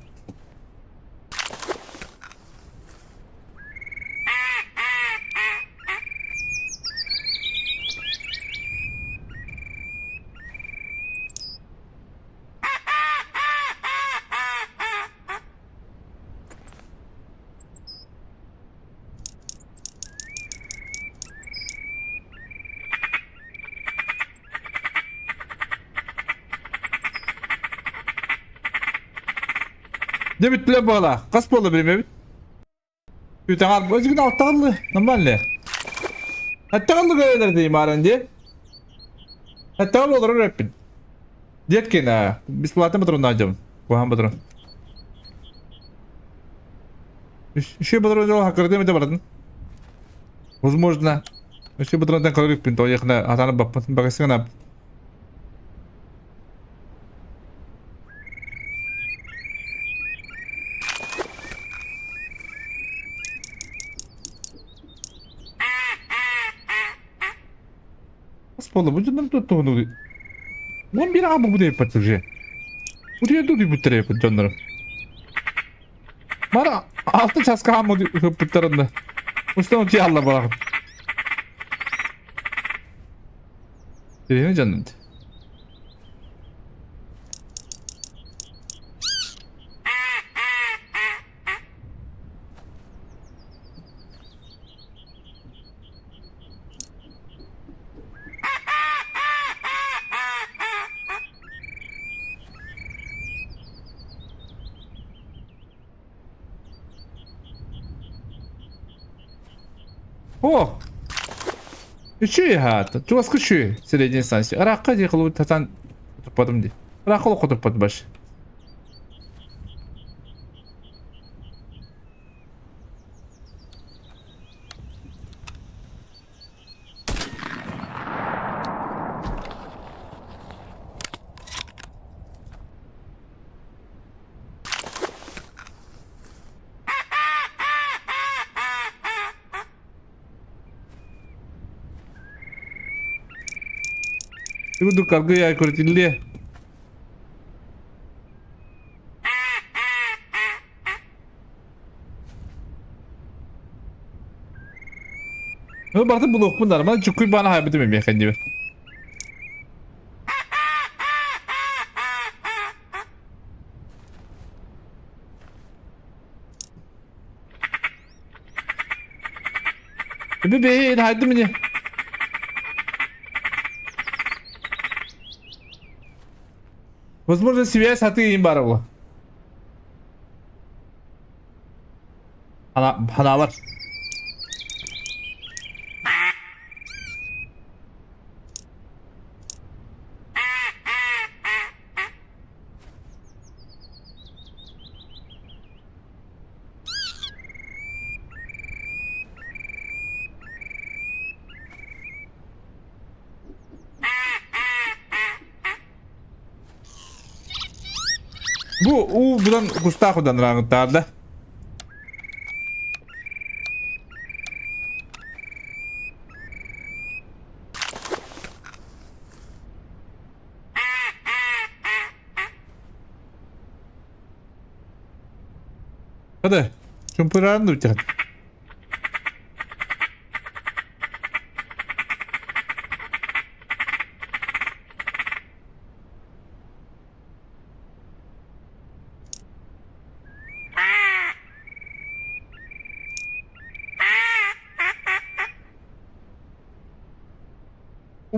Ne bittiler bağla. Kas bolla benim evim. Bir tane al. Özgün altta kaldı. Normalde. Hatta kaldı görevler diyeyim aranje. Hatta kaldı olur rapin. Diyet ki ne? Biz platı mı acaba? Kuhan mı Еще бы дорожил хакердем это братан. Возможно. Еще бы дорожил хакердем пинто яхна атана баппан багасына. Аспола, bu canım tuttu onu. Mon bir abi bu da yapacak şey. Bu diye dur bu tarafa canlarım. Bana altı çaska hamı pıtlarında. Mustafa ki Allah bırakın. Direğine canım. О! Üçü hata. Çok küçük. Sredin sansi. Rakka diye kılığı tatan tutmadım diye. Rakka olu tutmadı baş. Ibu kargo ya kurtildi. Ne bardı blok bunlar ama çünkü bana haybetim ya kendimi. Bebeğin haydi mi? Возможно, связь от имбарова. Hana var. Bu budan Gustavo'dan rağıtlardı. Hadi. Şumpırağını da bitirin.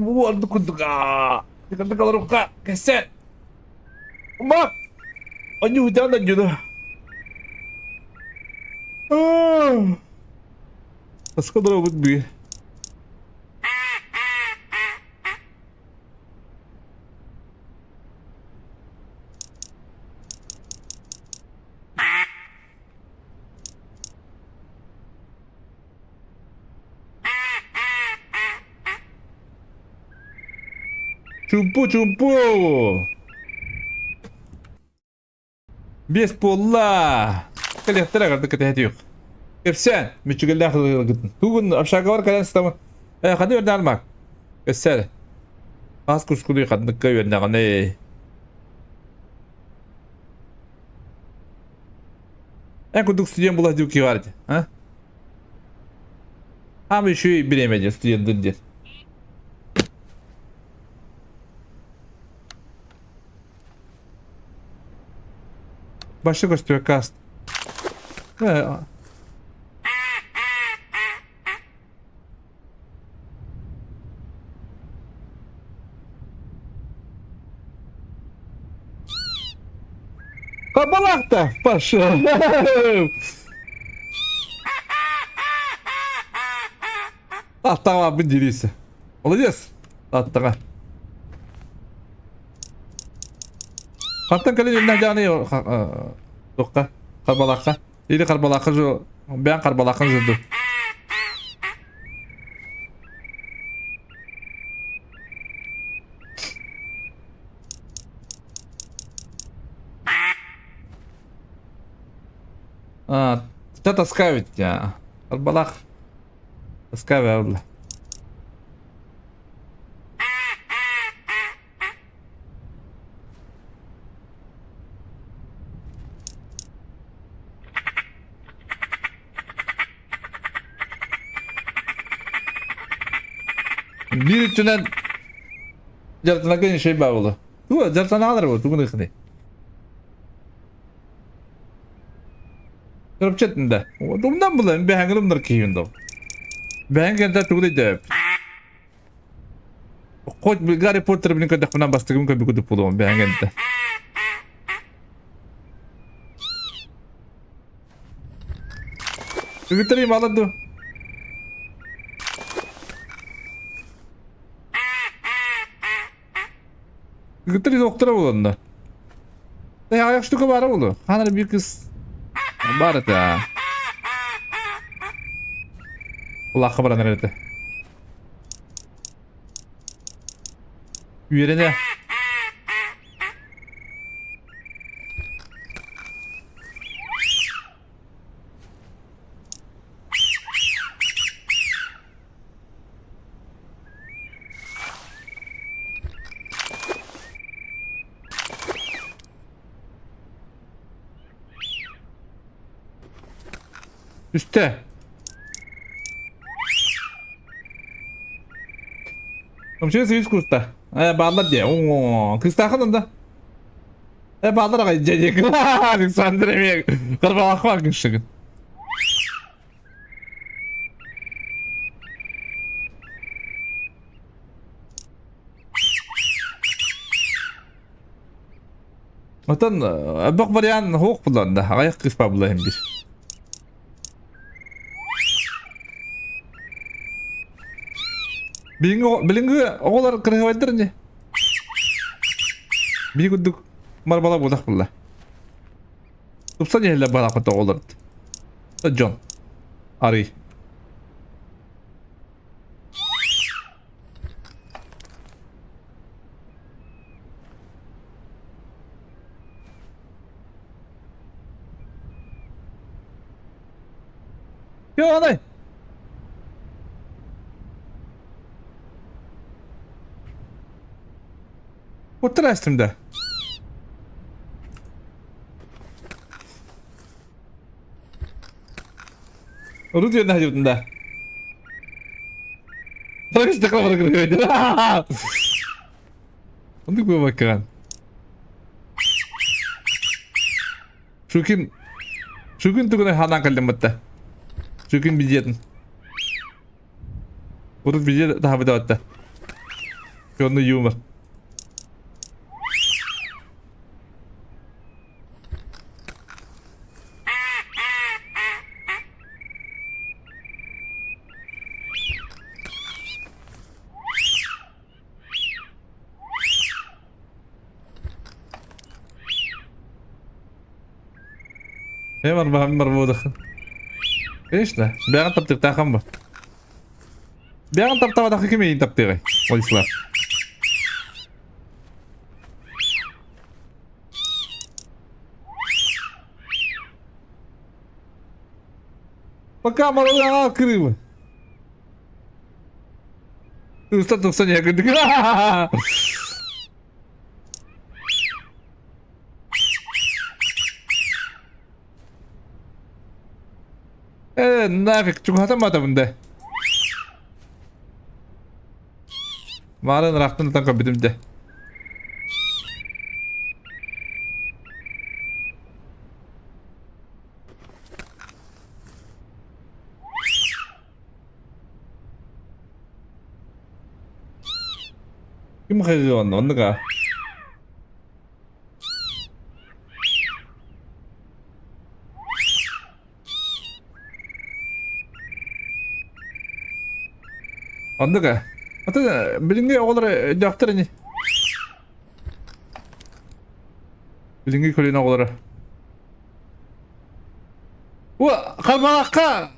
Waduh kutuk kita kalau ruka keset. Mak, anju jangan gitu. Nasıl kadar abut bir. Jumpu. Bismillah. Kelihatan agak deket hati yok. Kepsen, müçükelde akıllı gittin. Bugün aşağı var kalan sistemi. Hadi yönde almak. Kepsen. Az kuşkuluyu kadınlıkka yönde ne? En kuduk stüdyon bulah diyor ki vardı. Ha? Ama şu bilemeyeceğiz stüdyondan diye. Başka gösteriyor kast. Карбалакта, пошел. Аттаға біндересі. Молодец. Аттаға. Қаттан кәлі жеріне жағыны тоққа, қарбалаққа. Или қарбалаққа жо, бән қарбалаққын жүрді. Что таскают тебя? Карбалах. Таскавай, абла. Bir içinden jartına gene şey bağlı. Bu jartına alır bu, tuğun ikni. Kırıp çetinde. Ondan bulayım, bir hangılımdır ki yundum. Ben kente tuğdu deyip. Koç bir Harry Potter benim kadar falan bastığım gibi kudup buldum ben kente. Götüreyim aladı. Götüreyim doktora bulundu. Ayak ştuka var oğlu. Hanır bir kız. Бар это. Kulakka bana nerede? Yerine. Üste. Komşuya suyuz kursta. Bağlar diye. Ooo. Kız takılın da. Bağlar ağay cecek. Alexander emeğe. Kırbalak var kışıkın. Atan bak varian hoğuk bulandı. Ayak kıspa bulayım bir. Bilingi oğlar kırıkıvaydır ne? Bir gündük marbala budak bulla. Tupsa nehirle bana kata oğlardı. John. Ari. Yo anay. Otur üstümde. Onu diyor ne hacımda. Bak işte kafanı kırıyor. Onu koy bakalım. Şu gün tukuna hanan kaldım hatta. Şu gün bijetin. Urut bijet daha bir de hatta. Şunu yumur. ايه مربوطة ايش ده؟ بيان طب تبتاع خمبة بيان طب طبعا دقيقة كمية انت بتغي ويسلا بكامل يا كريم استاذ تصنع قد nafik çok hatamadı bunda. Malın raktını tanka bitimde. Kim kayıyor onu ka? Andık. Hatta bilinge oğulları daktır ni. Bilinge kölüne oğulları. Bu kalmalakka.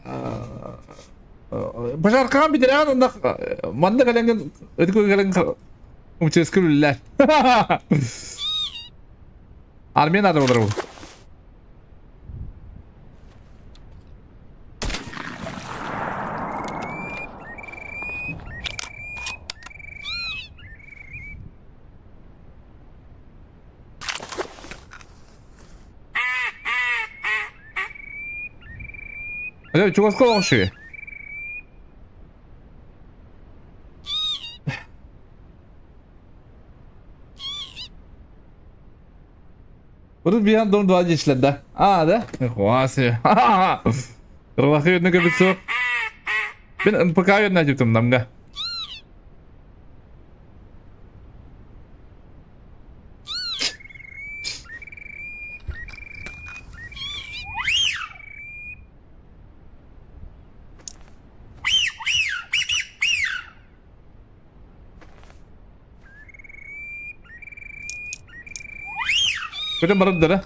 Başarkan bir diren onda manda gelen ödükö gelen umçeskürler. Armiyan adı olur bu. Evet çok az konuşuyor. Burası bir an donu geçtiler de. Aa da. Kuası. Ruhı yönüne göbüsü. Ben MPK yönüne çıktım damga. Böyle marım da.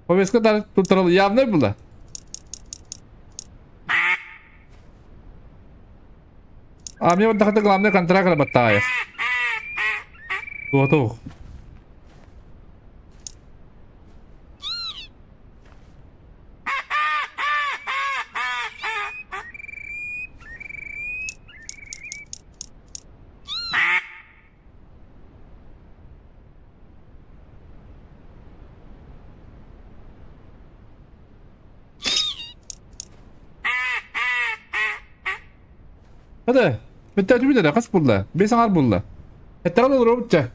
Повестка да тутрал явно была. А мне вот так главный контракт работает. Вот. هذا بالتأكيد ده قص بالله بيسعر بالله الترى ضربته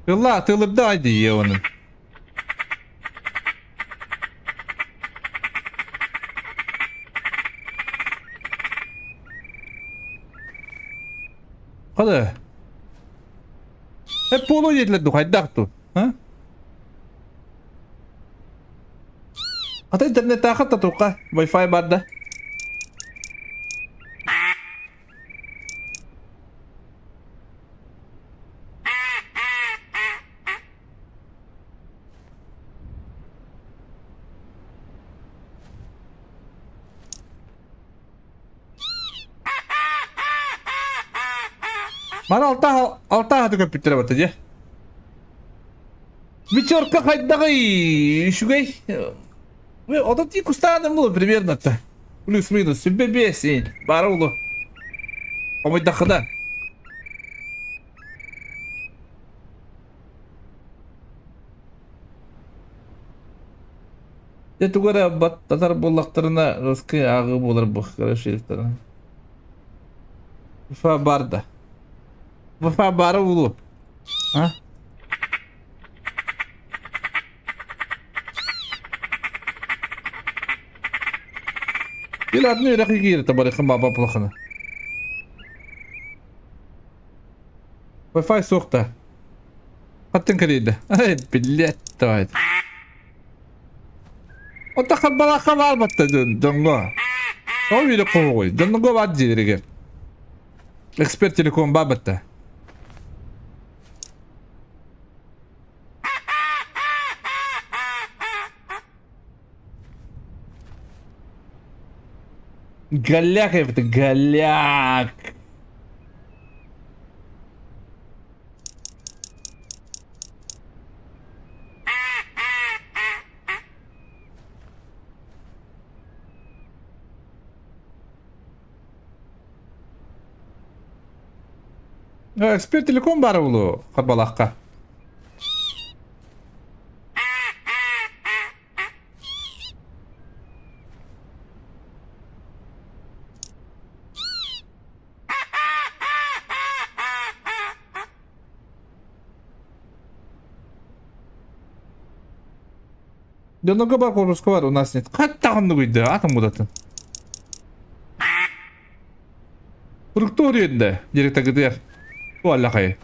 يلا طلب ده عادي يا ولد هذا hep polo yediler haydaktu ha hatta internet takhat tatuqa wifi barda Mana altah hatu komputer berarti ya. Вечерка хайдагай шугай. Вы от ти кустана ну примерно-то. Плюс-минус себе бесень. Барулу. Помой дахада. Я тугара бат татар боллактарына русский агы болар бу шерифтерин. Фа барда. Вафа барулу. А? يلعبني راح يجي تبارك خما بابلخنا واي فاي سوقته حتى كريده هاي بالله توعد انت خبر خبر بتدون دونغو هو يلقوه دونغو بعد جي رجال اكسبرت تليكون بابته Галяк я это галяк. Эксперт телеком бар улу хабалакка. Донога бар, Курбуска бар, у нас нет. Каттағанды көйді, атым бұдатын. Фруктор енді, директор гідер. Bu Allah'ı.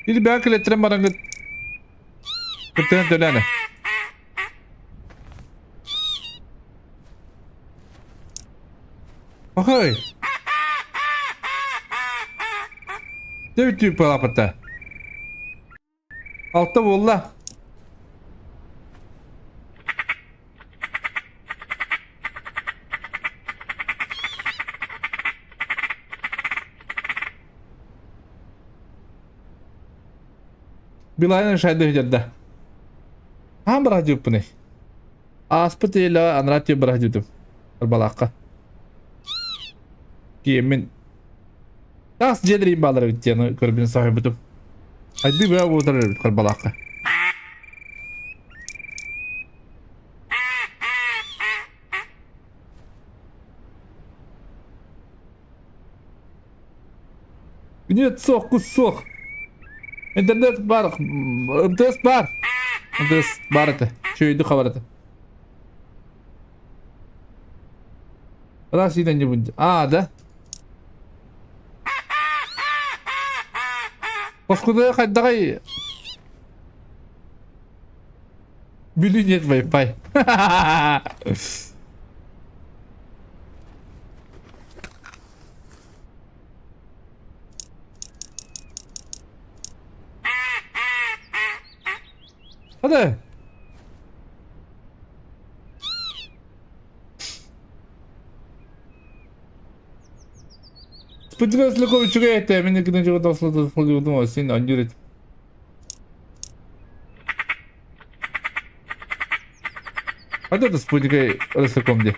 Bir belki lettirem barangı. Kırtığın dönene. Bakay. Ne bitti bu palapata? Altta bolla. Bilayın şahidi hücrede. Ha bırakacağım bunu. Aspıtıyla anlatıyor bırakacağım. Balakka. Kimin? Nasıl cedireyim bağları gideceğini körbinin sahibidim. Hadi bir oturur balakka. Нет, сок, кусок. İnternet var, MTS var. MTS var ete. Şöyle haber ete. Burası yine bunca. Da. Koskoda kadar bilin yet Wi-Fi. Hadi. Сподіваюсь, легко відчуваєте, мені кінець досліду подумав, сильно анюрить. А де ти сподіває розсекомді?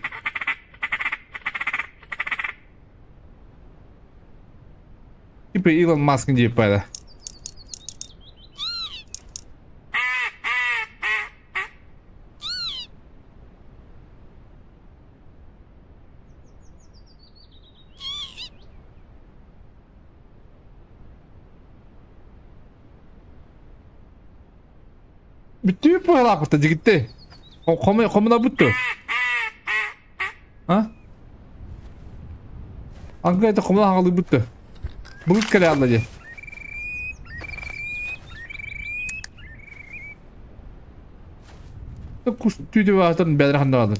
Типа Ілон Маск не пера. Bitti mi bu halakıta gitti? Komuna bitti. Ha? Ankara'da komuna hangalı bitti. Bulut kere alacak. Kuş tüydü ve hatırın bedrahında alır.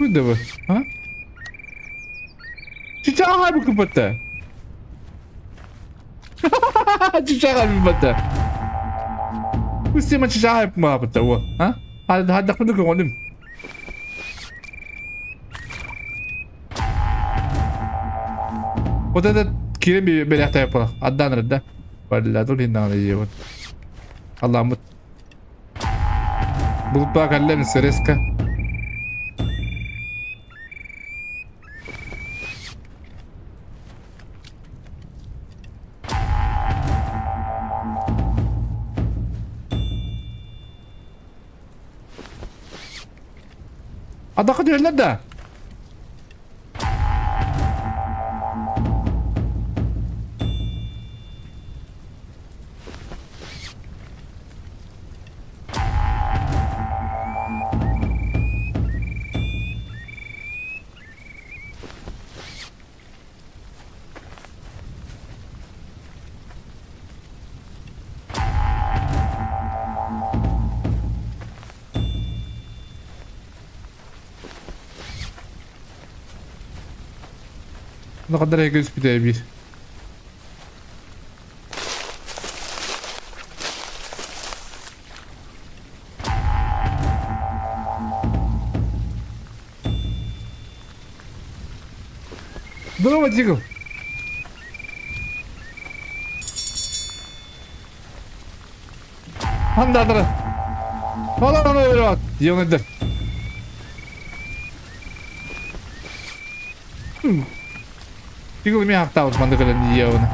Burada bu. Ha? Çiçeği harbi kapattı. Çiçeği harbi kapattı. Bu sema çiçeği harbi kapattı bu. Ha? Hadi dakika gördüm. O da kirin bir belirti yapalım. Addan redde. Vallahi dur hindan diyeceğim. Allah'ım. Bulup bakalım sereska. Adakı diyorlar da. Ne kadar egoist bir de bir. Durma çıkın. Handa durun. Valla ona öyle bak. Yönedir. Tigul mi hakta Osman dıkılın diye onu.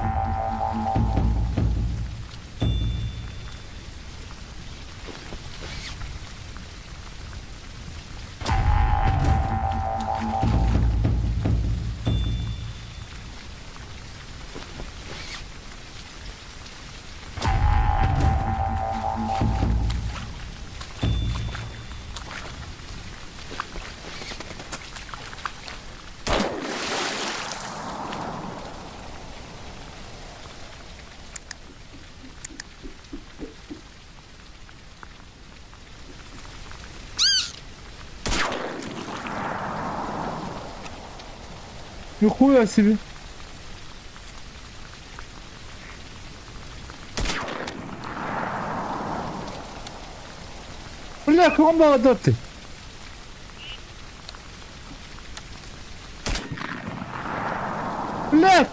Нихуя себе. Бля, к вам было ты? Блядь!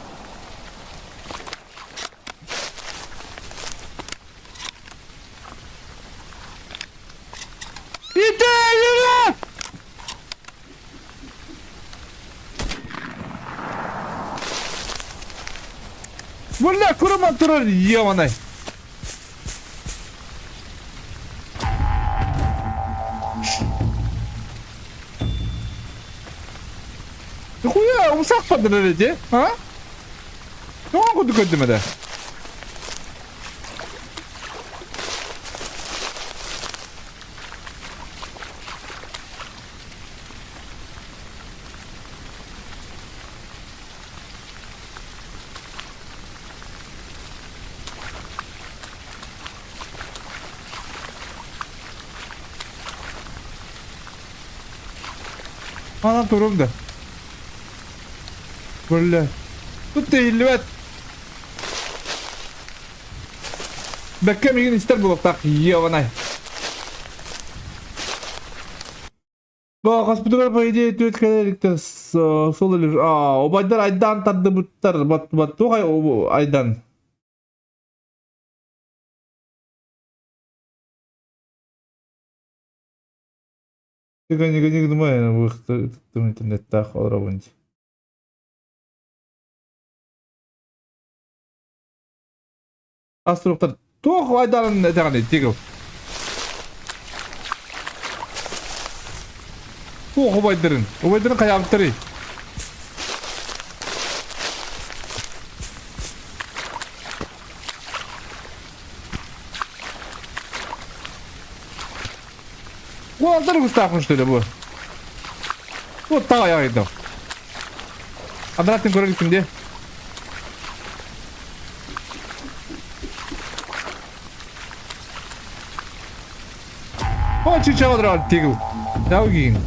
Иди, Бля, курма турар, ебаный. Нихуя, умсак подради, а? Ну, а куда куда мы? Ana durumda. Böyle. Tut değil evet. Beklemeyin ister bu tak yavanay. Bak hospital по идее тут когда солили. O baylar aydan tadı buttar. Bat tu hay o aydan. Не думаю, выход интернетта холравынч. Астроктар тох айдан даганы тигил. Тох обайдырын. Обайдырын каяптыры. Вот дорогу ставку что ли bu? Вот так я иду. Обратно город kimde? Очень чего драл тигл. Даугин.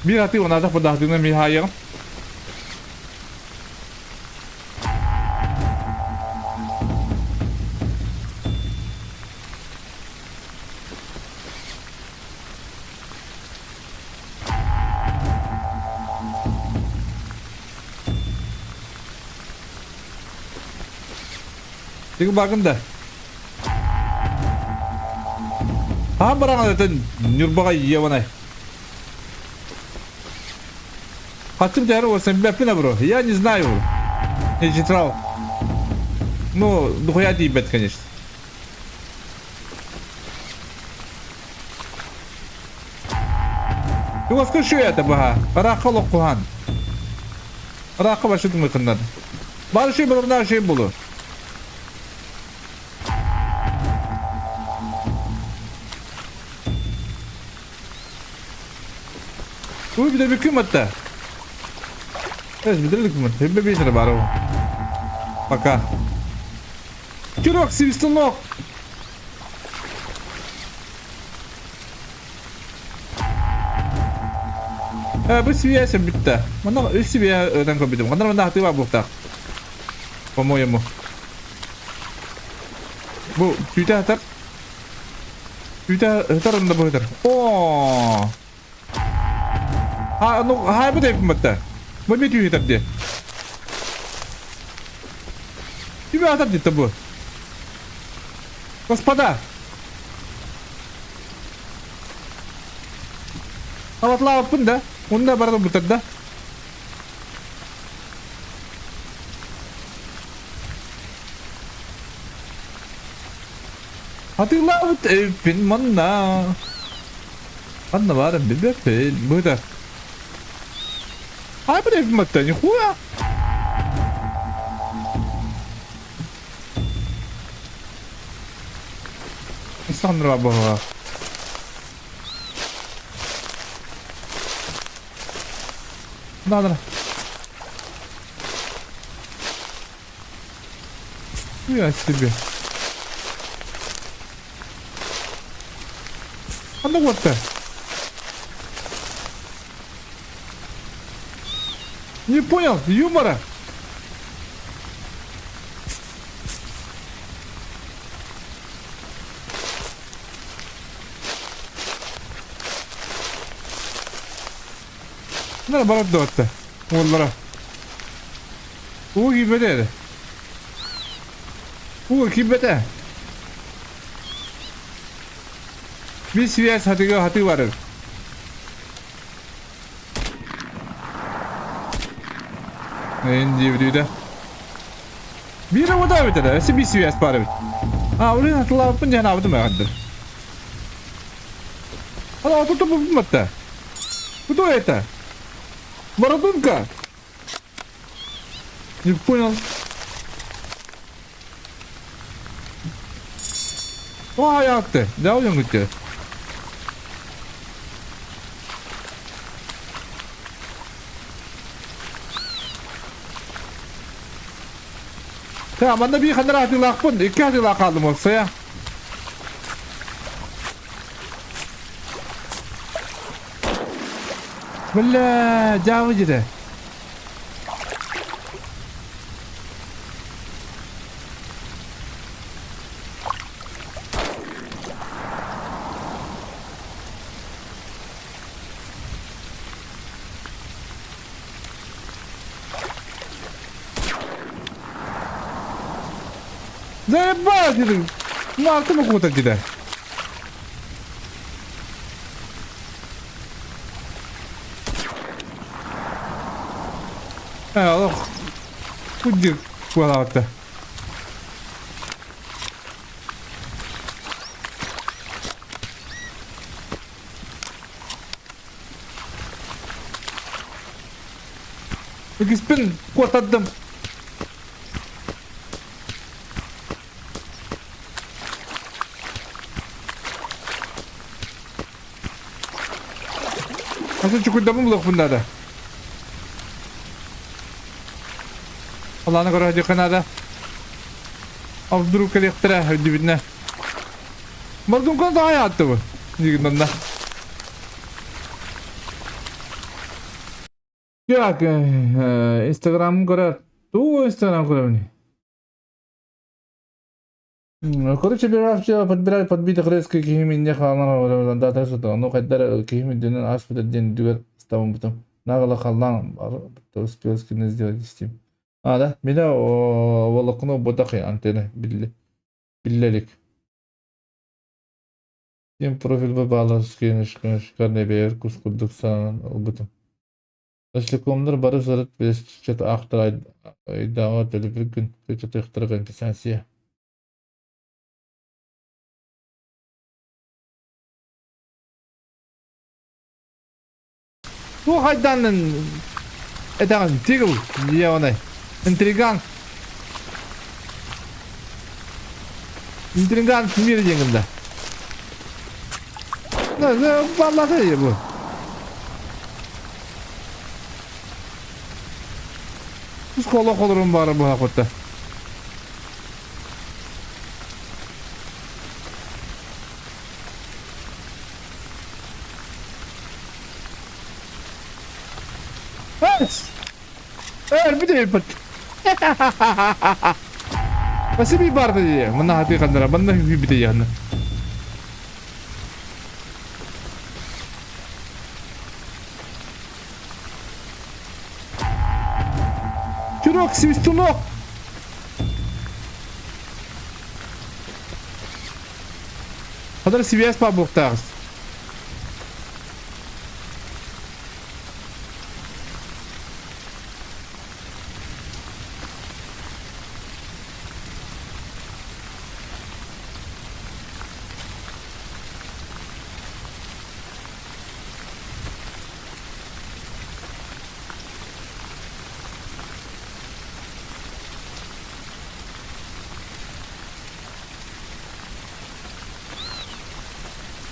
Bir hati ona da padahdığına mihayım. Tinggal bakın da. Ha barang ada nyurbaga yawanay. Хотим тебя рваться, бля, бро. Я не знаю. Я читал. Ну, дохуя ебать, конечно. Ты вот скажи это, бага. Рахало кухан. Рахало что думаю, надо. Большой был, нашей было. Вы беда бекюмата. Бедрелик мы, тебе бедры бару. Пока. Чурок, свистунок. Без связи битта. Mana isi biya dan ko bitum. Mana mana hati wa bukta. По-моему. Bu, cuita hatar. Cuita hatar anda bu hatar. Oh. Ну, буде мата. Бо ми тюї там де. Тебя там где-то был. Господа. А вот лава пун да? Он да барды бутат да? А ты лава пин манна. Ладно, ладно, бебе пин. Будет. А bude mata, нихуя. Сандра баба. Надо. Я себе. А ну вот-то. Не понял юмора. Наоборот, дота. Вот бара. Уги бедер. Уги бедер. Bir связь hati var. Endi videoda. Bir oda bitadi. Esi bir связь бар бит. Ular atlab pun jana abdi maqdir. Ana тут буматта. Кто это? Бородунка? Не понял. Як ты? Да, он где? Tamam, bana bir kadar atılak pun, 2 atılak kaldım olsa ya. Valla, cavıcı da. Заебал ты! Марта мог вот отсюда. Ох, куди куда-то. Peki spin kuat attım. Nasıl çukurda mı bulak bunda da? Allah'ına göre hadi kanada. Avduru kalektire hadi bitne. Mardum kan daha hayatı bu. Diğerinden de. Як Instagram göre, tu Instagram göre mi? Короче, подбирать подбитых резких химий халана да так что ну хотя химий днен аж в этот день дюгер ставим потом нагала халан то успел скин сделать стим. Да, меня волокно ботахи антенна биллелик. Тем профиль бабала скинеш шикарный бер кускудук сан обутум. Ташлыкомдор бары зарыт бес чат ахтар айдага телефон күн чат ихтирган кисансия. Bu haydanın etan tigl ya ona intrigan kimir yenginde ne vallahi ya bu psikolog olurum bari bu hakikaten bir de yapıt. Masih bir bar tadi ya, mana hati kandara, mana bir de yana. свистунок. Kadar связь по бухтарс.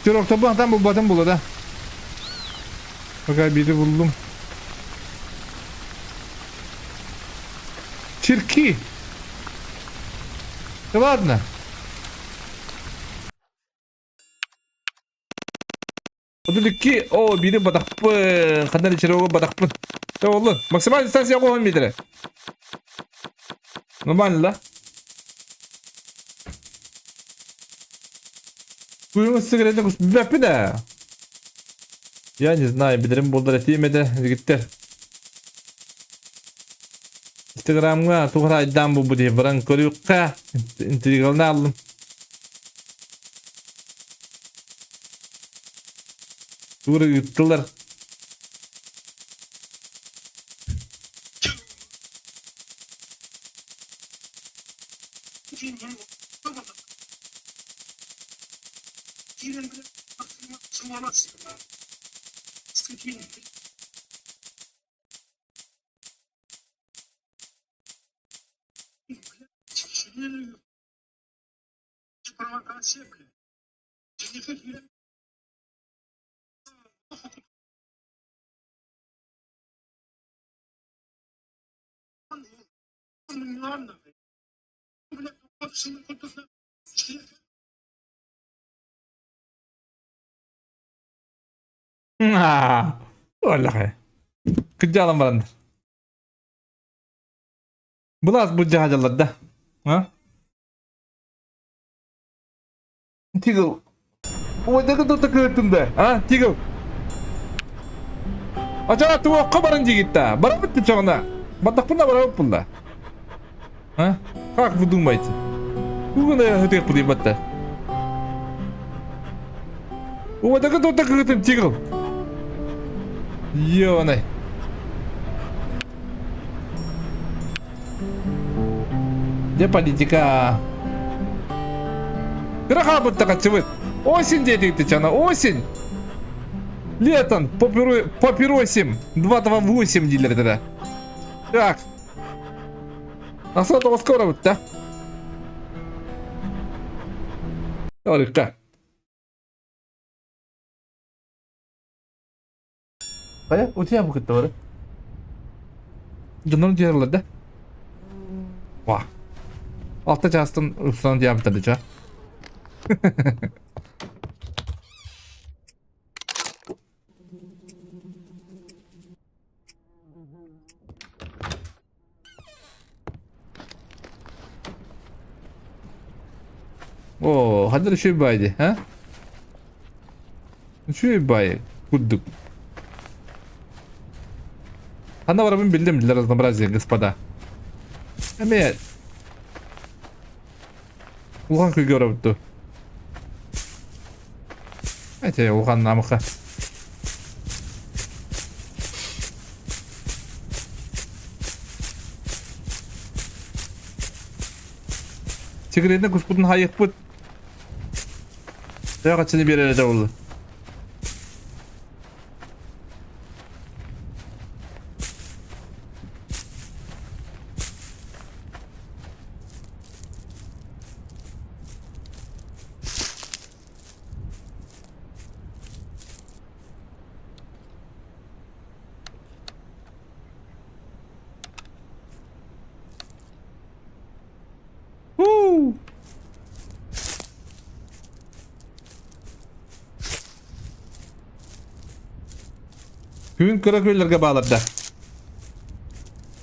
Çorokta bu adam bu batın bulu da. Bakar biri buldum. Çirki. Ne var ne? Ödülükki o biri batakpın. Kandan içeri o batakpın. Ya oğlum maksimal distansiya koyun bidire. Normal la. Kuyruğun sigaretini kusmuş bir de. Я не знаю, bilirim buldur etiyim de gittir. Instagram'a tuğraydan bu diye varan körüyükka intrigalını aldım. Tuğra yuttular. Vallahi. Kıcalan barandır. Bulas bu cahacalar da. Ha? Tigo. O da kadar takıldın da. Ha? Tigo. Acaba tuğ kabarınca gitti. Bara bitti çoğuna. Batak bunda bara bunda. Ha? Kalk vurdun baytı. Bugün de hıtık bulayım batta. O da kadar takıldın Tigo. Yo ne? Dia политика. Рахабыт такачывает. Осень, дети, ты чё, на осень? Летом папиросим 228 дилер тогда. Так. А с этого скоро вот, да? Орика. Kaya, uçuya bu kıtta var. Canım diğerler de. Vah. Altta çastın Ruslan diye bitirdi ça. Oo, hadi şu baydı, ha? Şu bayı kurduk. Она воробым билдим для разнообразия, господа. Эмет. Улхан көйге воробытты. Әте, улхан намыха. Сигаретini kusputun hayık put. Ya kaçını bir yere de oldu. Gün Karaköyler'e bağladı.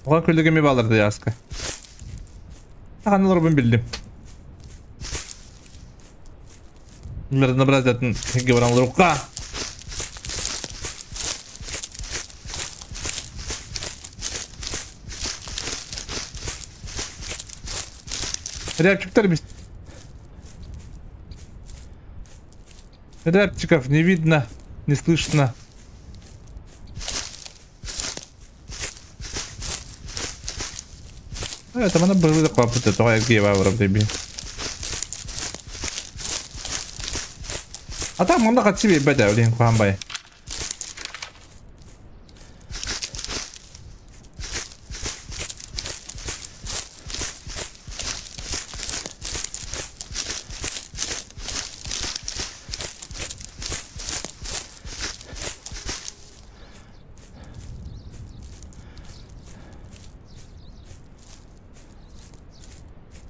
Karaköyler'e mi bağladı ya aska? Kanalları ben bildim. Bunları biraz zaten gevran lurukka. Рябчик-то Рябчиков не видно, не слышно. Это она было папа-то, твоя гева в тебе. А там можно хоть себе беда, блин, квамбай.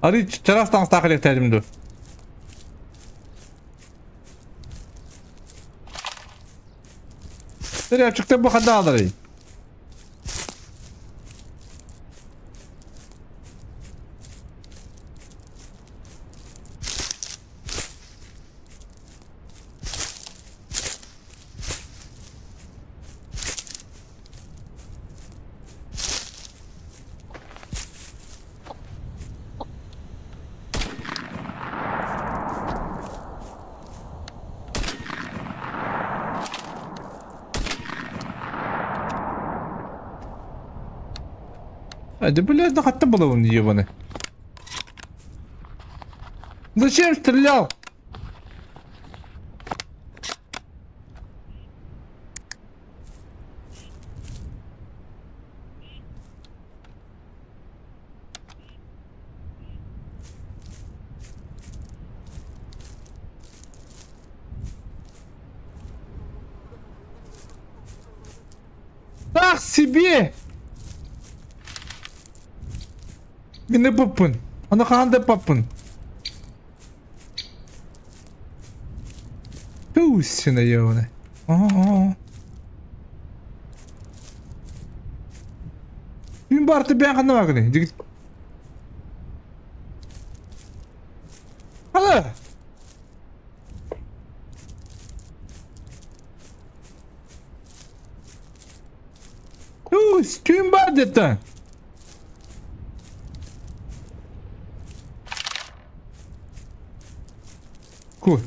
Ari çarastan takıl ettim. Nereye çıktı bu kadar alırı? Hadi блядь, нахуй было он ебаный. Зачем стрелял? Так себе! Ne papın? Ana kahanda papın. Tüsüne yavne. Aa. Bin bartı ben kanına bakın. Dik. Hala. Tüm bardetten. Cool.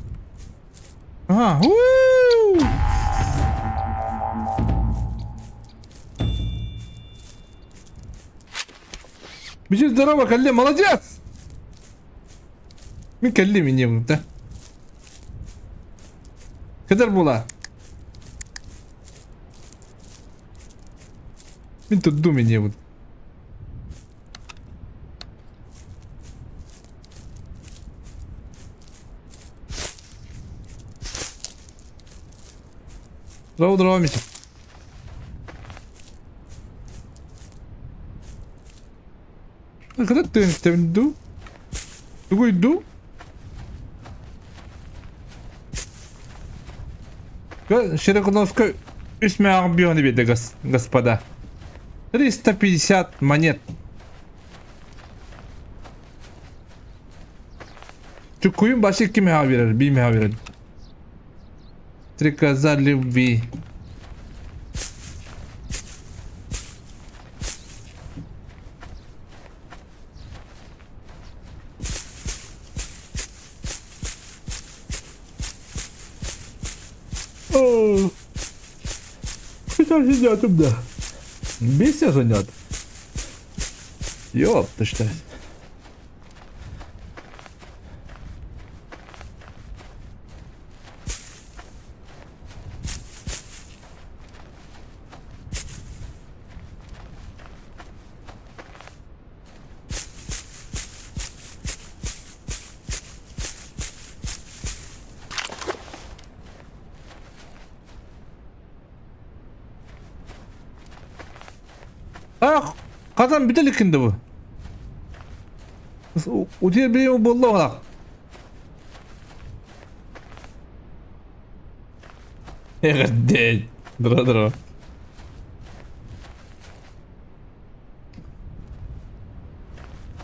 Ага. Бежи здорово, Калли, молодец! Мен Калли меня вот, да? Кадар була? Мен тут ду меня вот. Здорово, Митя. Когда ты иду? Другой иду? Широконоской üstüme арбионы беды, господа. 350 монет. Чукуюм başı kime verir? Bilmiyorum verir. Стрекоза любви. Что сидят туда? Бесят занят. Ёп, ты что? Ah, kazan bir delikindi bu. O diğer bir bollu olarak. Evet değil. Dur.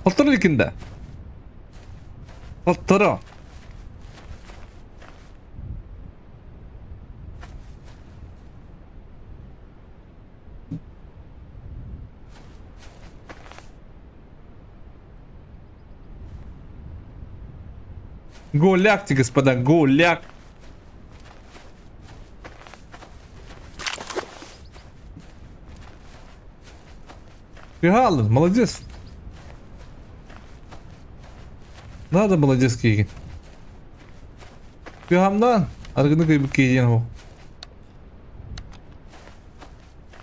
Altır delikinde. Altırı. Голякте, господа, голяк. Фигал, молодец. Надо, молодец, Киги. Фигамдан, аргыны кайбы кейден ол.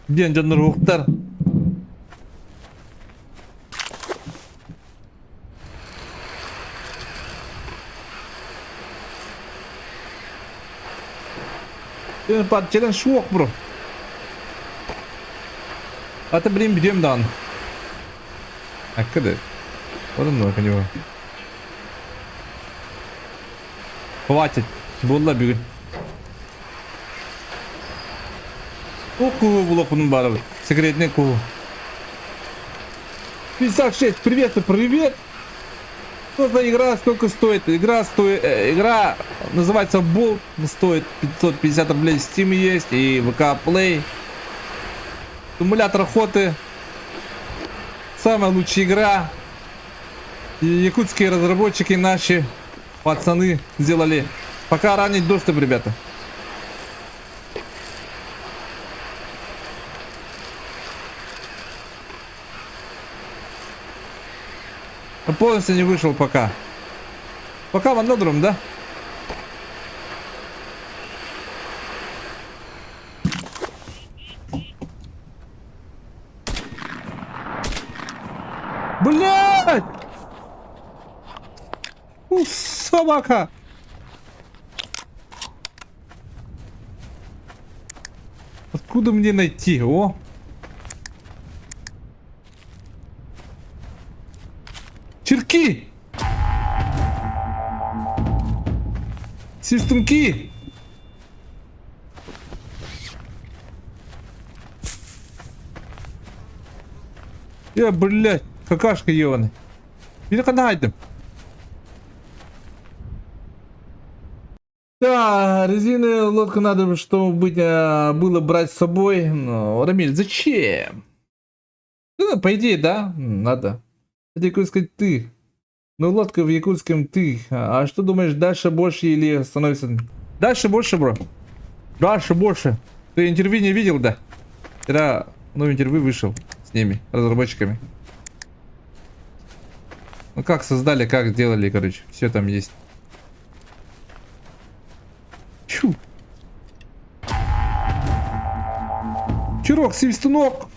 Ден жаннар оқтар. Челен шуок, бро. Ата блин бідем дан. Аккады. Одан да него. Хватит. Болла бүгін. Кугу было бұның бары. Секретный кугу. 56, привет, привет. Что за игра, сколько стоит? Игра называется Болт, стоит 550 рублей, Steam есть и ВК Play. Симулятор охоты. Самая лучшая игра. И якутские разработчики наши, пацаны, сделали. Пока ранний доступ, ребята. Он полностью не вышел пока. Пока в анодром, да? Блядь! Собака! Откуда мне найти? О! Черки! Свистунки! Блядь, какашка ебаный. Переконайте. Да, резиновую лодку надо, чтобы было брать с собой. Но, Рамиль, зачем? Ну, по идее, да, надо. Это якутская ты. Ну, лодка в якутском ты. А что думаешь, дальше больше или становится... Дальше больше, бро. Дальше больше. Ты интервью не видел, да? Вчера новый интервью вышел с ними, разработчиками. Ну, как создали, как делали, короче. Все там есть. Чу. Чурок, свистунок.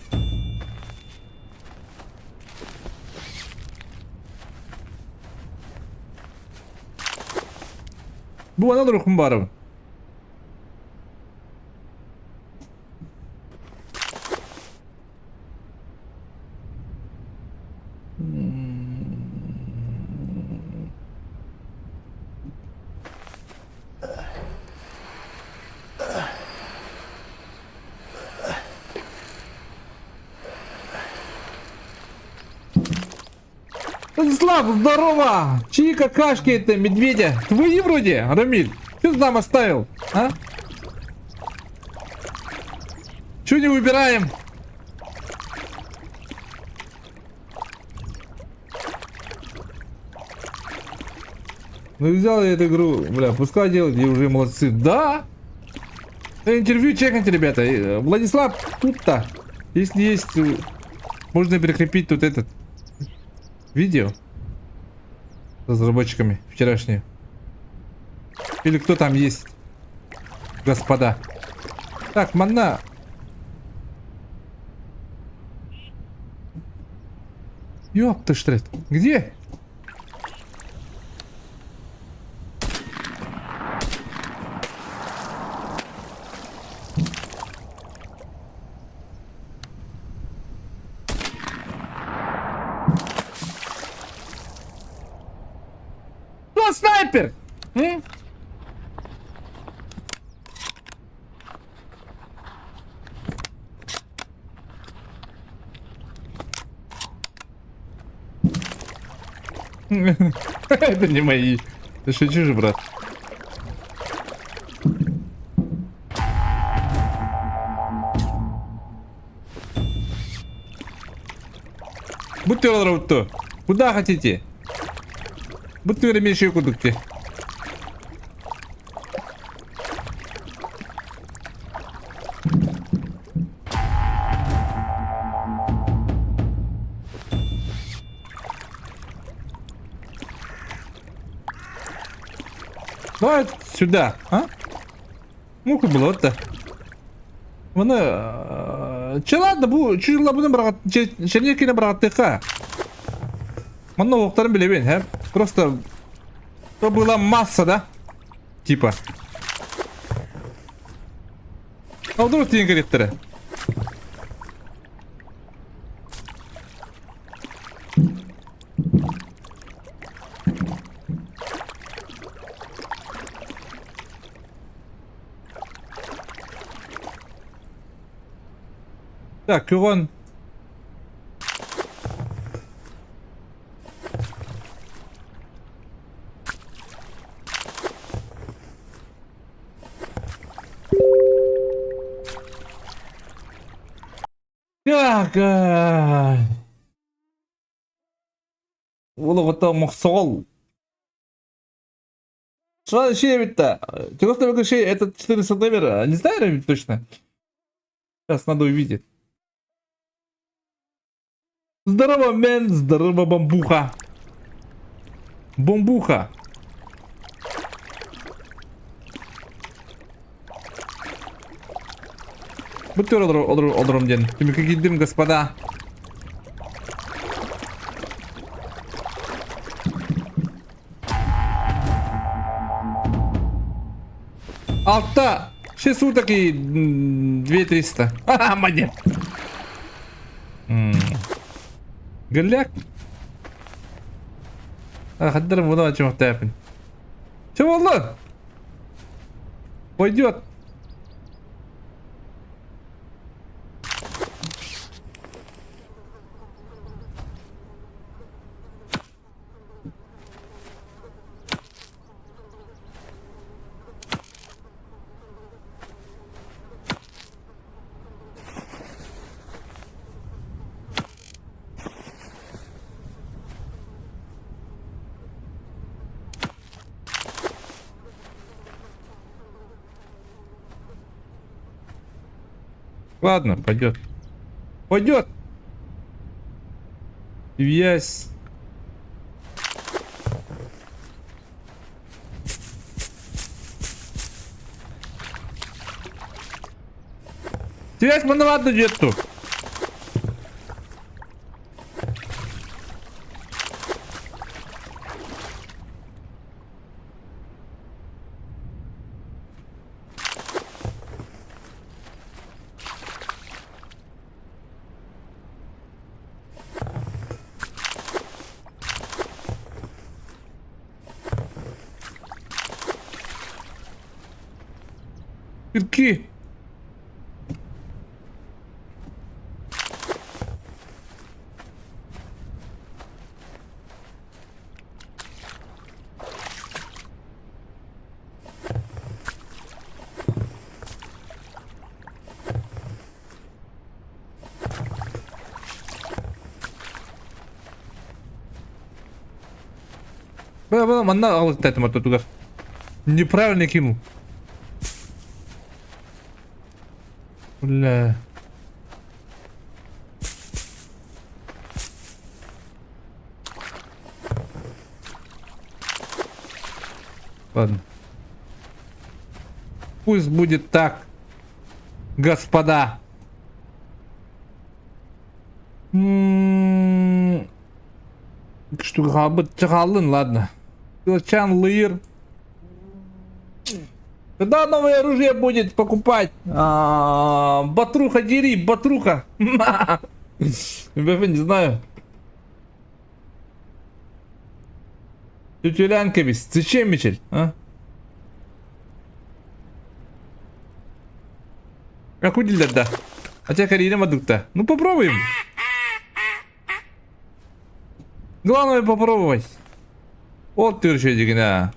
Bu ana ruhum barım. Владислав, здорово! Чьи какашки это, медведя? Твои вроде, Рамиль. Ты нам оставил, а? Чего не выбираем? Ну взял я эту игру, бля, пускай делать, и уже молодцы. Да! Интервью чекните, ребята. Владислав, тут-то. Если есть, можно прикрепить тут этот видео с разработчиками вчерашние. Или кто там есть, господа. Так, манна. Ёп ты штрет. Где? Кто снайпер? Это не мои. Ты шучу же, брат. Будьте то. Куда хотите? Будьте ремеши кудукте. Давай сюда, а? Ну-ка было вот-то. Bunu çalardı bu çocuklar bunu bırak Çerniyeki'ne bıraktı ha. Bana oktarım bile ben hep. Просто то была масса, да? Типа. А вдруг ты не корректоры? Так, Кюрон. Так, вот махсол. Что вообще ведь-то? Чего только этот 14 номер? Не знаю ведь точно. Сейчас надо увидеть. Здорово, мен, здорово, бамбуха. Бомбуха. Бутер одором ден. Теми какие дым, господа. Алта. 6 суток и 2300. Ха-ха, монет. Голяк. Хаддарым bunu açmak yapın. Çabuk oldu. Пойдет. Ладно, пойдет. Пойдет. Вязь. Связь мановато где-то. Кирки. Бля, манна алып тайтым туда. Неправильно кинул. Бля. Ладно. Пусть будет так, господа. Что чахалын, ладно. Чан лыр. Когда новое оружие будет покупать? Батруха, дери, батруха. Я не знаю. Тетя Лянкович, зачем мечель, а? Как удивлять, да? А тебя Карина Мадук-то? Ну попробуем. Главное попробовать. Вот ты что, дигна.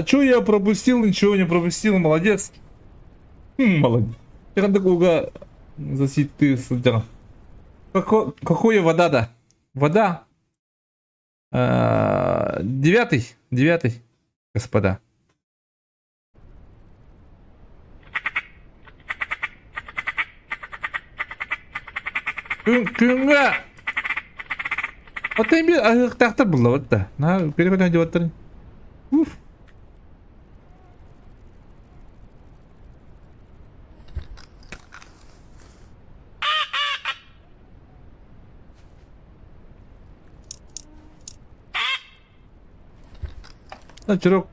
Чё я пропустил? Ничего не пропустил, молодец. Молодец. Я такого засить ты судя. Какое вода-то? Вода. 9, господа. Күнгө. Отын bir ahık taktır bulla vatta. Na beri kadar cevapların. Uf. На чирок.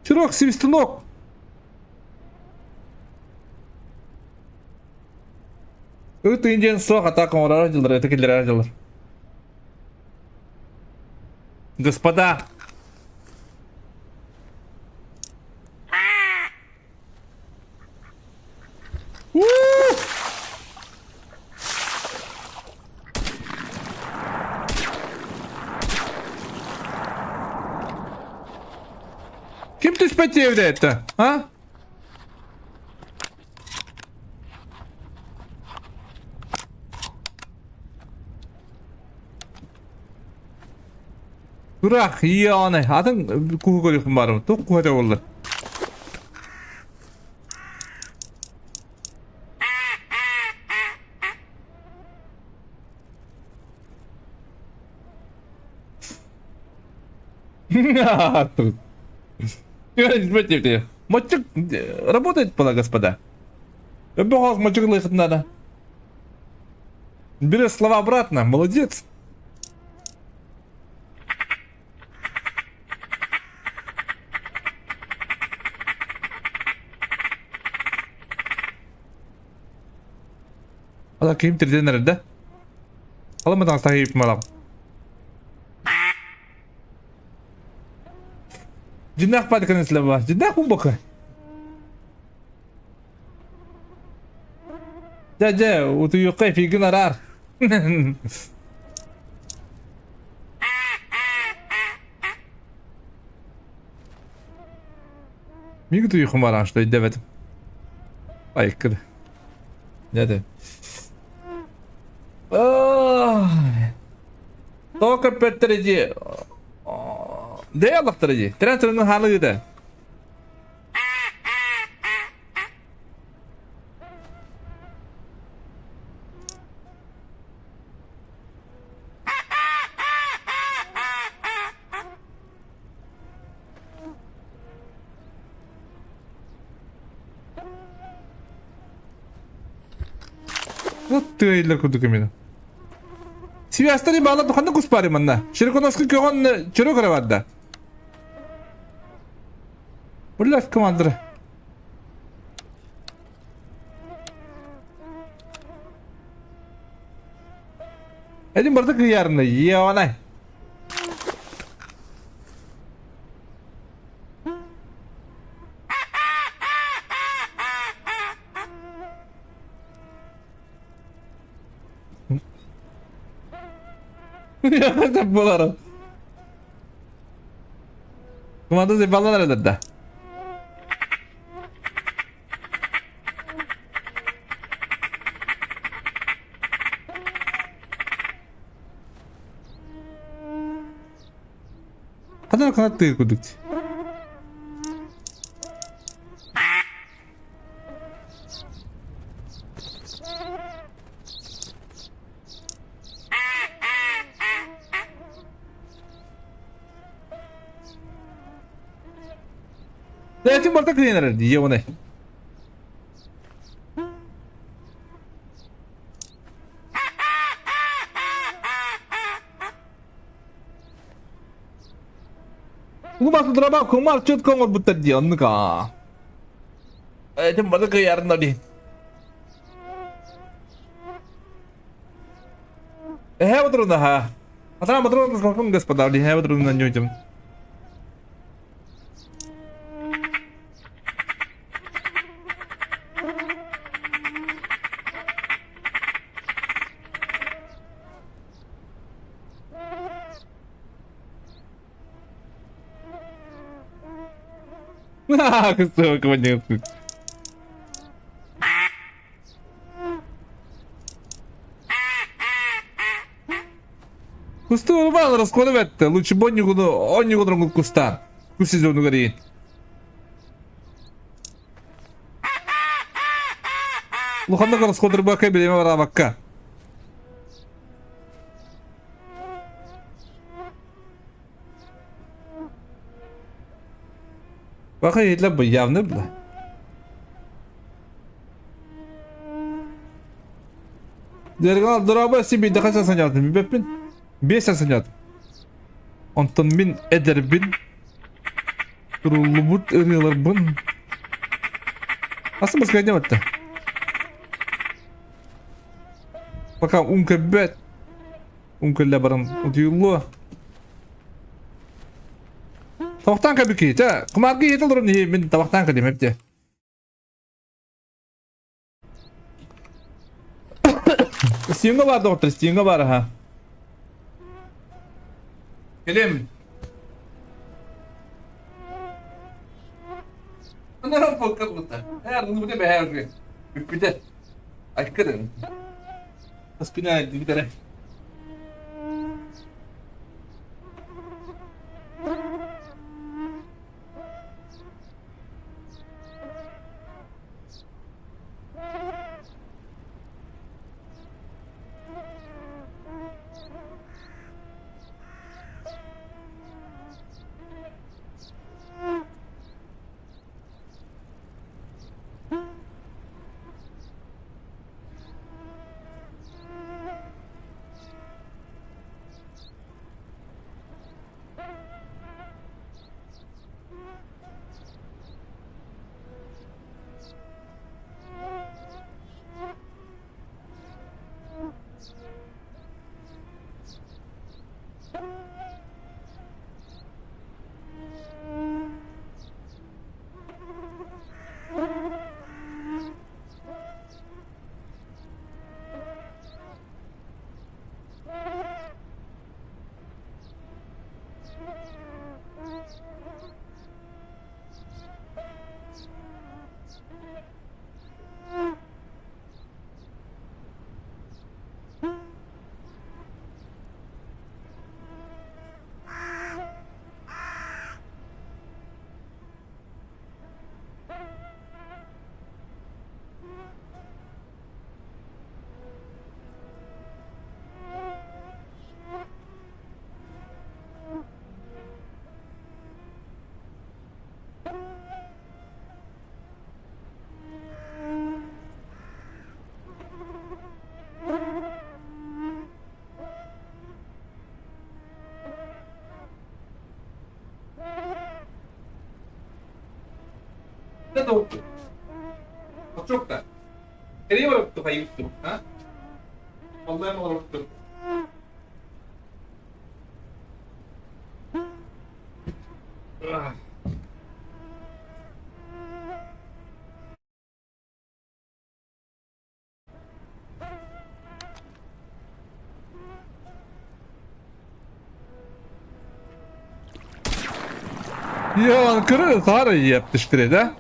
Чирок, свистунок. Это индиан сок, атака радилер, это киллер радилер. Господа. Kim tüspeti evde etti? Ha? Bırak iyi anne. Adın kuhu koyuyorsun bari. Tok kuhu da olur. Смотрите, мальчик работает, пола, господа. Бог, мальчик лысит надо. Бери слова обратно, молодец. Ada kim terjadi nerede? Kalau mentang sahib malam. Jinnak pa kan selama. Jinnak pun bukan. Jaja, utu yukai figun arar. Миг tu yukumaran что девять. Ай, кр. Дядя. Только петреди. Диалог треди. Тренерный халы да. Вот ты или куда камина. Связь-то мало, то ханна куспари манна. Широко носки кёгон чиро каравадда. Блядь, командир. Эдин барды кыярны, еонай. Ya bolaro. Команда зебалар эдда. Kadar kanat değil kuduk. Zaten burada kıyınlar diye o ne? Kung masuk drama, kung marchut kung orbutad yun ka. Zaten burada kıyar na din. Hewa trudno ha. Ata matrudno skakong господа, hewa trudno na nyo. Gusto ko niya. Кусты урвал, раскладывать-то. Лучше бы он не трогал куста. Куси зеленый гори. Луханда кырыс ходыр бакай билеме бара бакка. Бакай етле бу явны бу. Дергал драба себе да кача санятым беппин. 5 санятым. Онтон мен эдербин. Турулубут ырыларбын. Асы бізге не бітті? Пока умка бәт. Умкалла барам утюлло. Табақтан кәбікі. Құмарғы етіл дұрын мен табақтан кәдем әпте. Стиңға бар доктор, стиңға бар ха. Келем. Ana bakar luta. Her bunu bir behar bir. Bir de. Aykırı. Askına bir tane. Ne doktor? Bak çok da. Nereye varıp da yuttum ha? Vallahi mi varıp da? Ya Ankara Sahara yaptıştır da.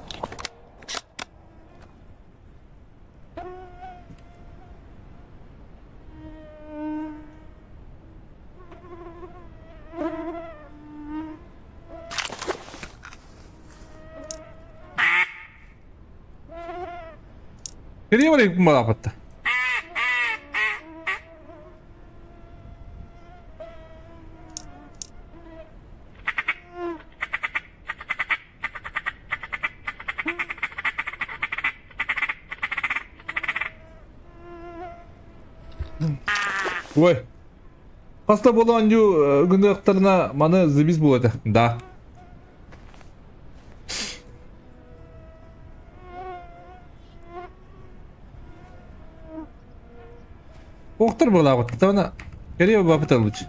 Nereye varayım bu malafatta? Ой. Хаста болған ю күндіктарына маны зыбиз болады. Да. Оқтыр бола ғой. Тауына кереу бапыта лучше.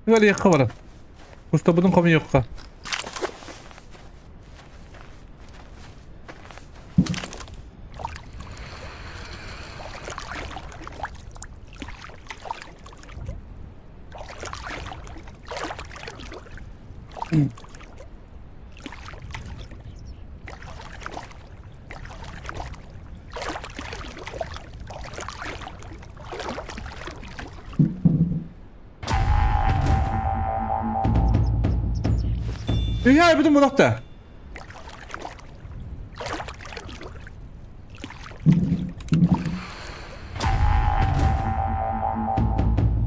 Гали яққа барам. Уста бұдың қомын yoqqa. Ya bütün bu nokta.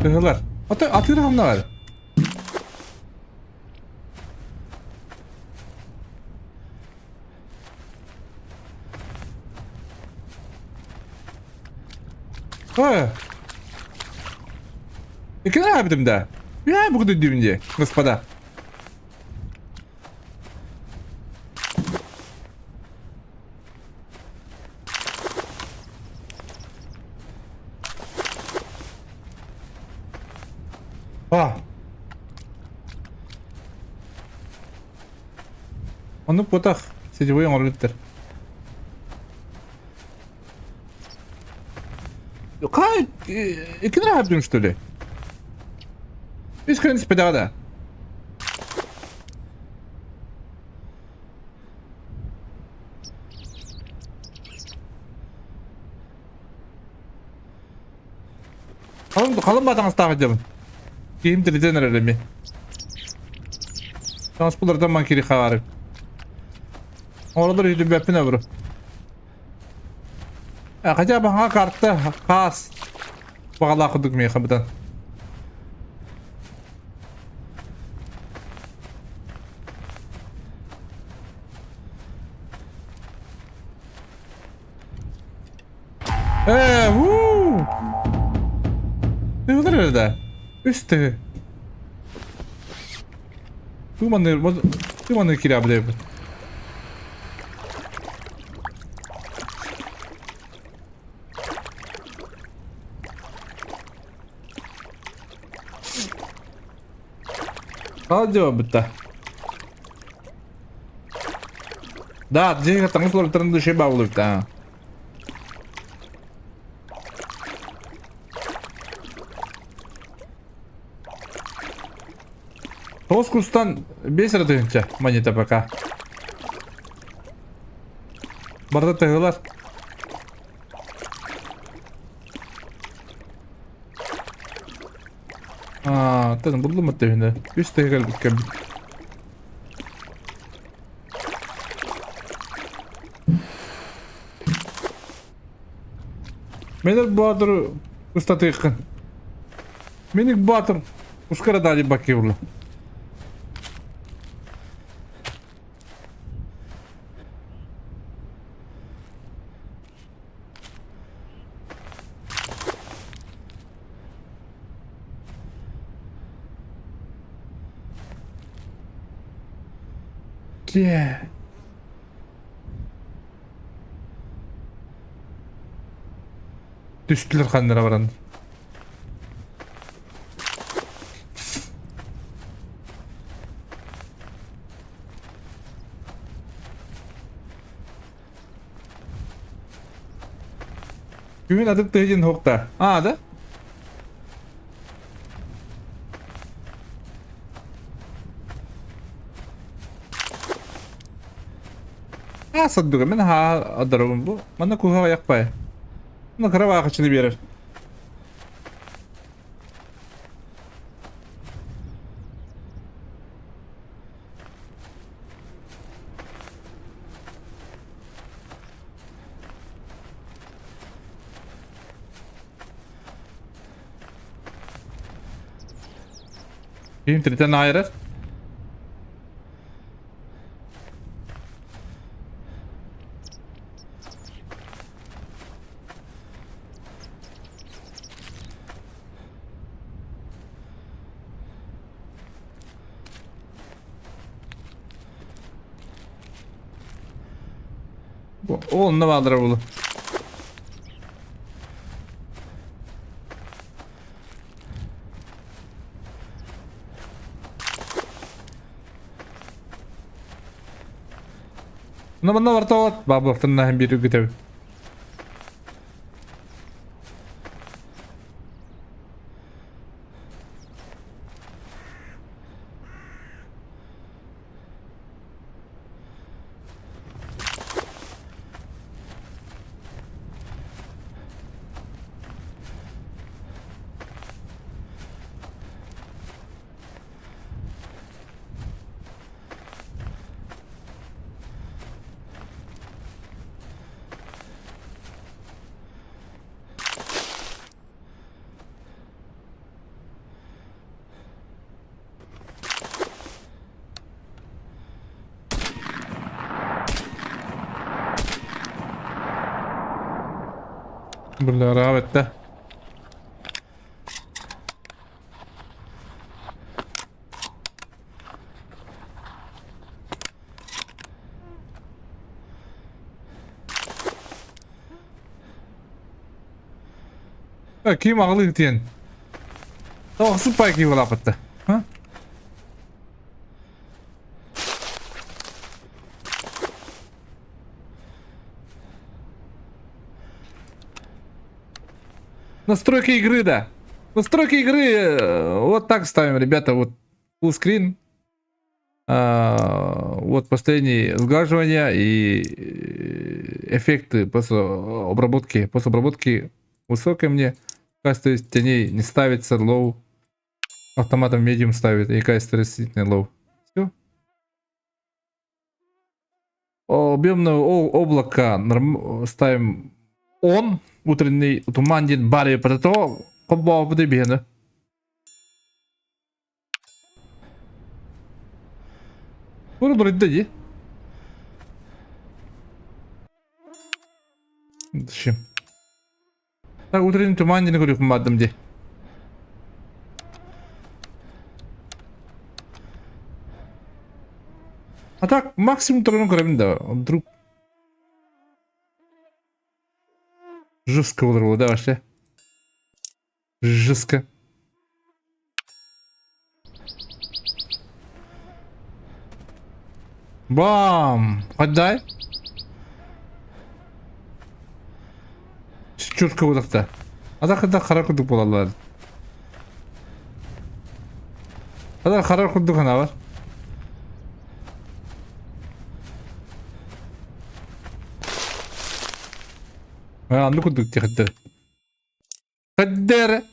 Kırılar. Atı rahamda var. Ha. Ne yaptım da? Ya bu kadar düğünce, господа. А. Onu potak. Сетевой оңырлыктыр. Кай, ikini yaptım что ли? Biz хрен спидада. Kalın batağınız takacağım. Giyim televizyon ararım. Şans bulardan mankiri xabarı. Oralar yüzü bepine vuru. Kaca bana kartta kas. Bağla kuduk mu yakabıdan. Woo! Ne olur öyle? Üstü. Dumanı kirabı bu. Al cevap bitti. Да, деньги там условия трендуши баулы да. Тоскустан бесер дегенче монета пока. Барда тегылар. Тен булду му тегенде? Үч тегел биткем. Меник батыр устаты икын. Меник батыр ускара дали бакевлы. Yeah. Düştüler kanlara varan. Gün adık teyjin hokta. Da. صدق منها اضربهم بو ما نكو هو يقبا نكره واخشني بيرر Kim triten ayırır? Oğlum ne vardır bunu? Bunda varta ot. Babaktan hem biri gidelim. Burada rağbette. Kim ağlı gitiyen? Tamam sıpay kim olapattı. Ha? Настройки игры, да. Настройки игры вот так ставим, ребята. Вот full screen. Вот последние сглаживания и эффекты после обработки. После обработки высокой мне качество теней не ставится, low. Автоматом medium ставит и качество действительно low. Все. Объемное облако ставим on. Утренний туман ден баре прето кобо буде бегне. Bunu durdu. Şimdi. Так утренний туман ден көріп мадым де. А так максимум тұрын көремін да. Вдруг жестко olur да вообще. Жестко. Бам! Отдай. Четко вот так. А так это харак кудук болалар. А так харак кудук ана бар. Anlı kuduk diye kadar. Kadar.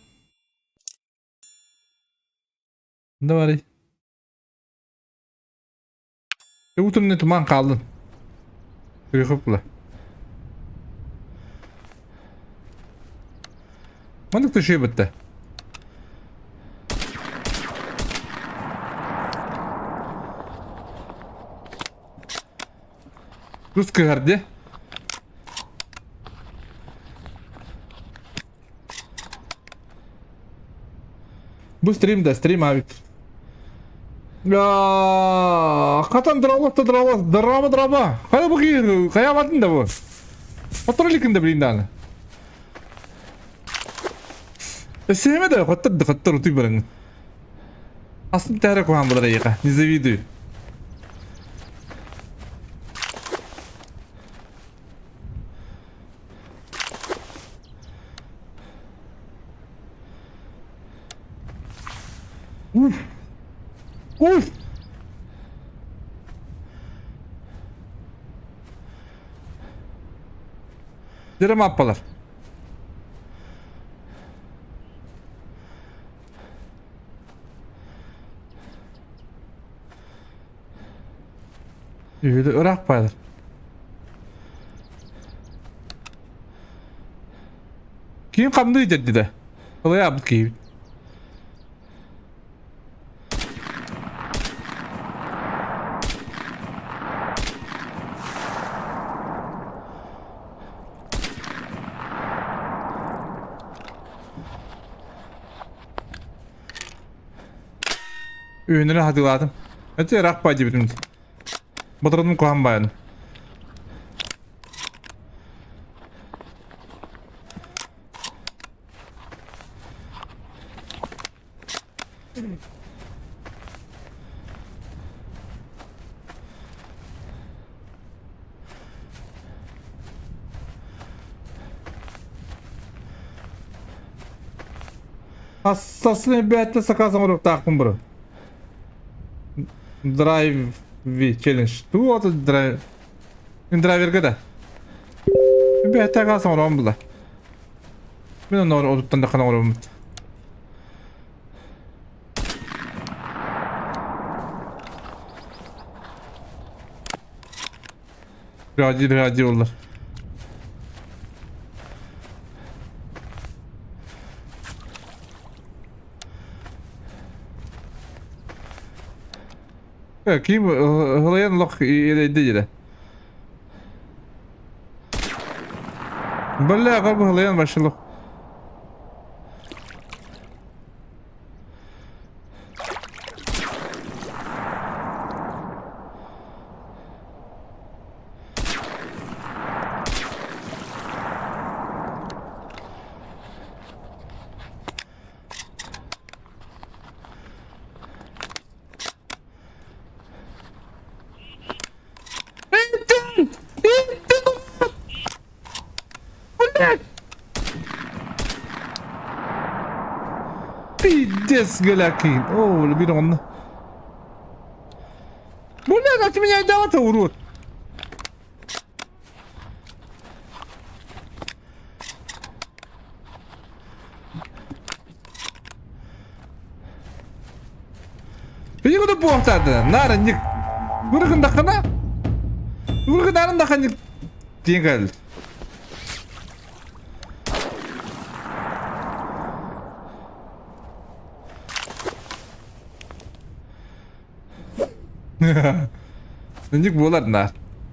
Ne var? Utrun ne tuman kaldın. Yıkıpla. Mandık da şey bitti. Rus kıhardı. Bu stream da stream abi. Ya katan drama. Kaya bugün kıyamadın da bu. Otururken bilin daha. Sevme de kattır utuy barın. Aslında tehre koyan bulara yaka. Nize video. Uf. Direm appalar. Öyle Irak paylar. Kim kamdıydı dedi. Kolay yaptık ki. Ününü hatırladım. Öte Irak paydı bitim. Batırdım kohan bayanı. Hassasını bir etle sakasam olup takım bro. Drive V challenge. Tu o drive. Driver gada. Bir etle kalsam olup bula. Ben onu oduttan da kana olup. Raci oldular. Kim hılayan lok yedi yedi. Бля, как бы глянь başladı. Пиздец, галякин. О, любимый. Бля, как ты меня дал-то, урод? Beni kudu boğtadı. Narınlık. Vurgun dakana. Vurgun narın dakanlık. Diye geldi. Nandik bo'lar nar.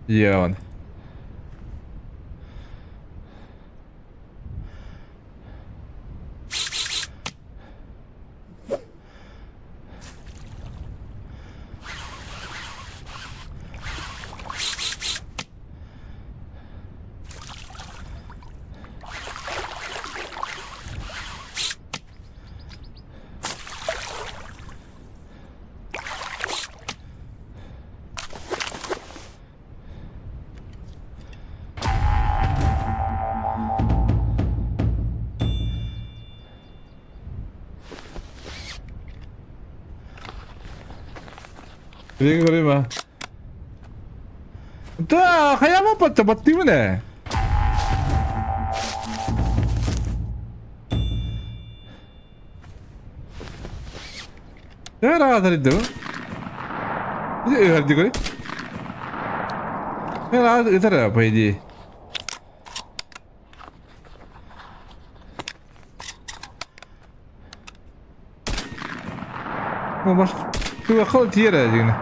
Yevon. Kaya ko rin ba? Ito, kaya mo pa, tabat di mo na. Kaya nakakatarid mo? Hindi, hardi ko rin. Kaya nakakatarid, ito na, pwede. Mas, ito ako tira, yun na.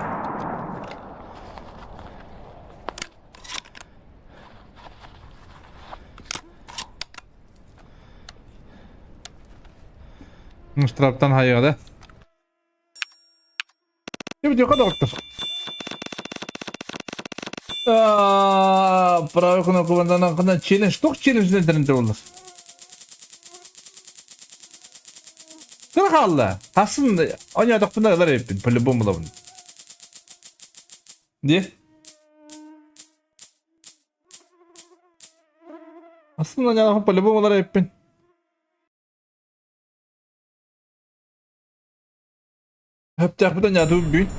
Şu taraftan hayal. Şimdi yok doktor. Pravi konu kumandanın kına challenge. Çok challenge nedirinde olur. Kırk Allah. Aslında oynadık bunda kadar yapın. Böyle bomba bunu. Diye. Aslında oynadık böyle bombalar yapın. Hep takipten yatıp gün.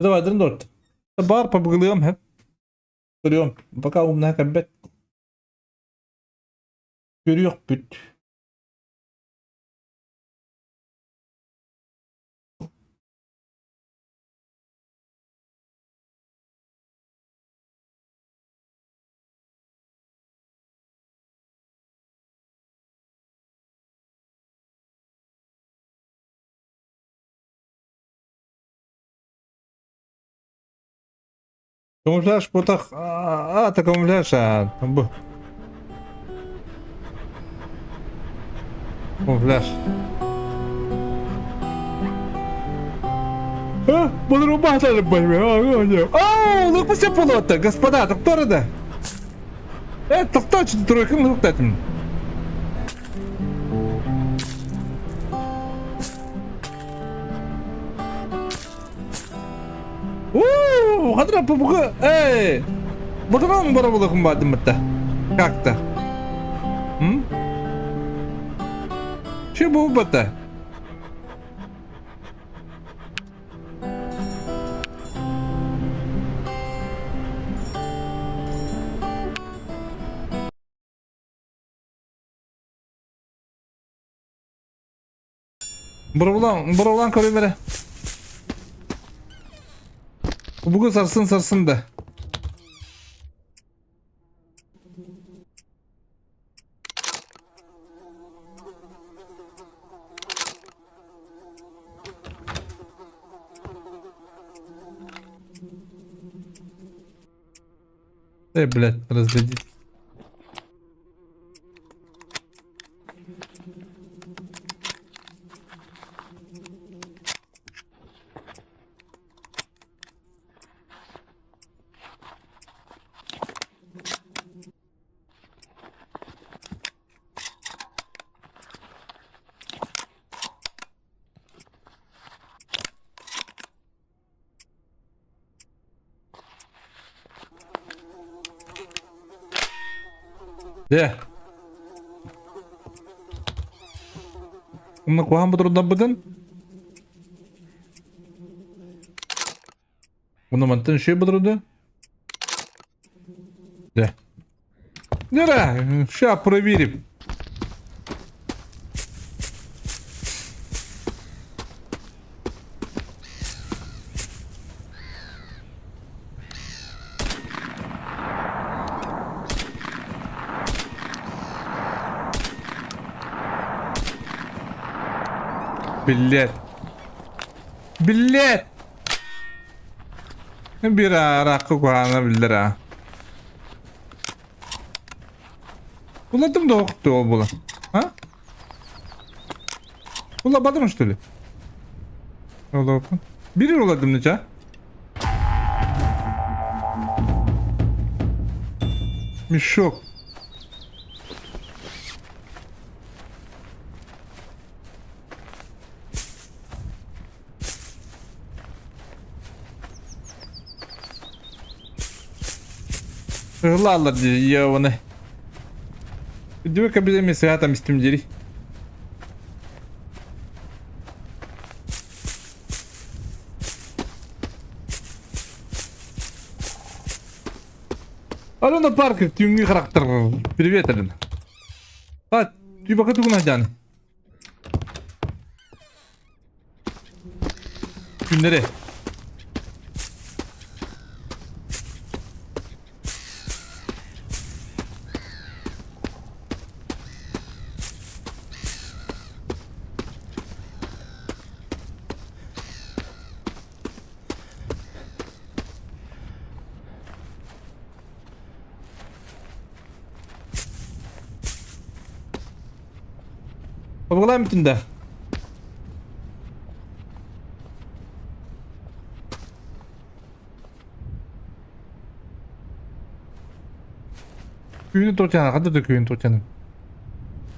Давай, драндорт. Бар побыгылыyorum hep. Görüyorum. Bakalım ne kadar görüyor büt. Камуфляж потах. Это камуфляж, bu. Камуфляж. Буду рубаться, ну пусть полота, господа, доктор, да? Это точно тройка, ну как это? Хадра побуга, бутырон бара булакым бадым мытта. Как-то. Че bu бата? Buralan körümere. Bugün sarsın da. Блядь, разглядеть. De. Bunu kohan budur bıdın. Bunu mantın şey budurdu. De. Nere? Ща проверим. Билет. Билет. Bir rakı kullanabilir ha. Buladım da okuttu o bula. Ha? Bulamadım что ли? Ola okun. Biri uladım nece? Мешок. Ладно, ёваны. Диви-ка bizim mesela там istимдери. Алена Паркер, тюнги характер. Привет, Алена. А, ты пока тут надян. Günleri. Обгладаем тunda. Köyünü tutacağına kadar da köyünü tutacağına.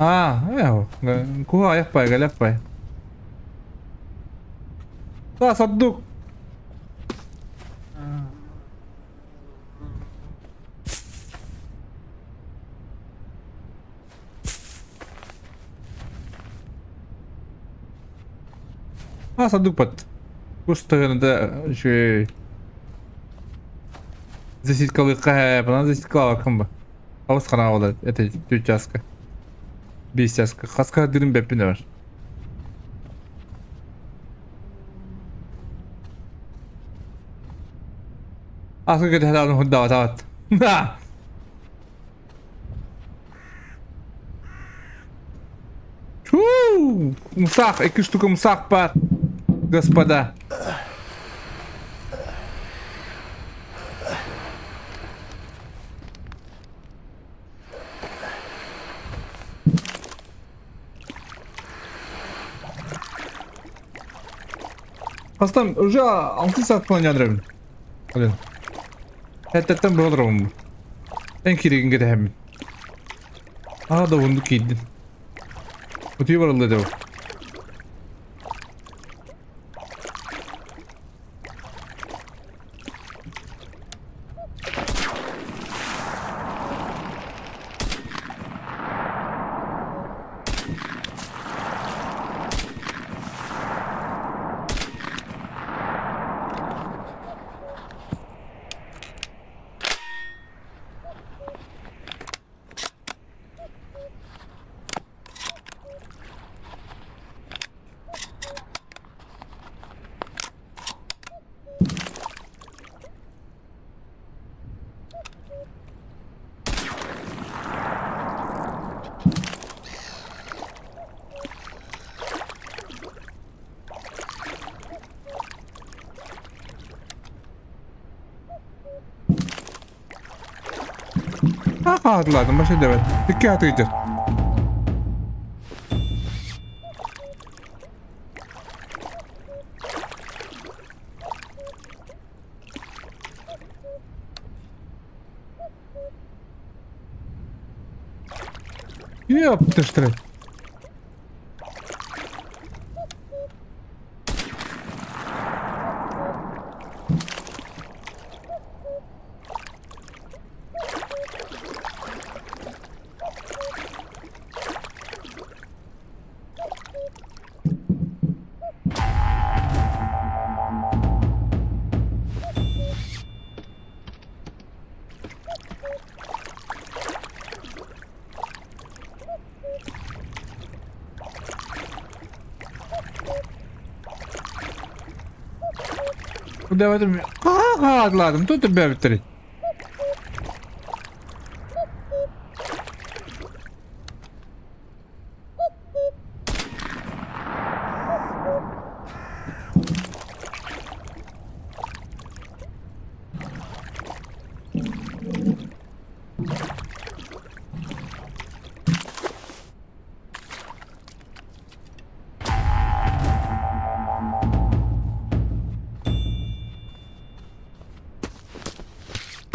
Ya, kuha ayak pay, galak pay. Daha sadduk. Sadduk pat. Кустарында еще засидкалы кайп, она засидкала кымбы. Алыс қана олар, это тючаска. Бесяска. Хаска дырым бәппіне бар. Аска кете хадавын худдава тават. Чуу! Мусах, 2 штука мусах бар. Господа. Астам уже 6 saat falan yadırım. Alın. Hatta bir olurum. En kirigin gide hemen. Da bunu kiydin. Kutuyu var oldu. Atladım başa devet. Dikkat edin. Yaptıştır. Bu devetim. Atladım. Tutun bevitleri.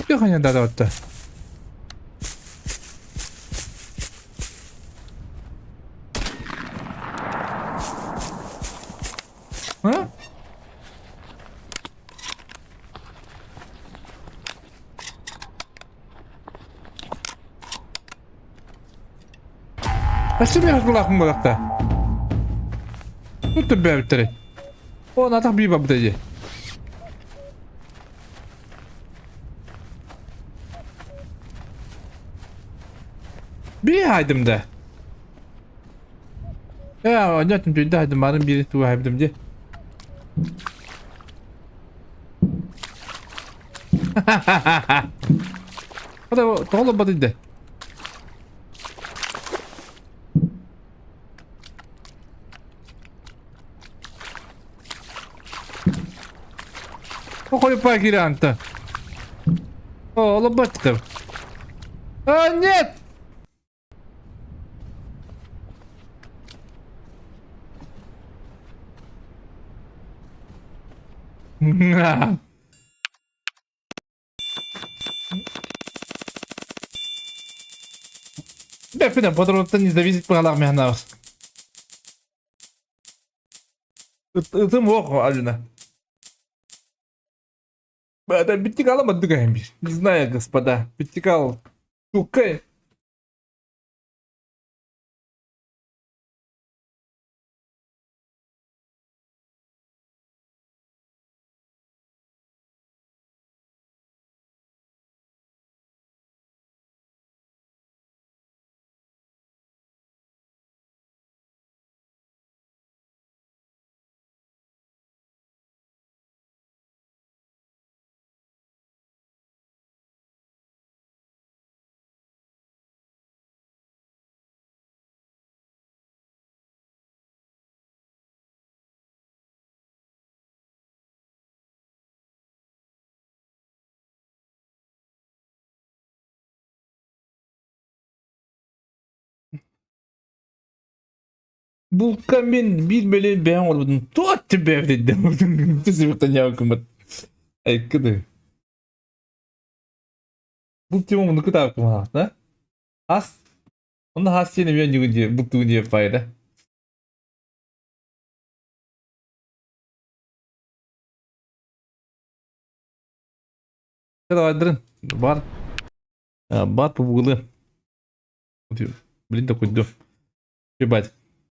Yok hanya da hatta. Ha? Nasıl bir akılakın bulakta? Tutun bevitleri. O natak bir babdayı. Bir haydım da. Ya anlattım çünkü haydım varım biri tu haydım diye. O da doğru badıydı. O koyu parkiri anta. O ola battım. Aa нет! Бефина, подробно не зависит по мехнавс. Itım yok Alina. Да, битикала мадыгаем. Не знаю, господа. Битикал. Шукай. Bu kamin bir böyle beğen olmadın. Tuat be dedim. Tüsübükten yavkumat. Ay kıdı. Bu tim onu kıta akıma ha? Has. Onda has yeni bir yönce bu dünya fayda. Kada adırın. Var. Бар по углам. Блин, такой дом. Ебать.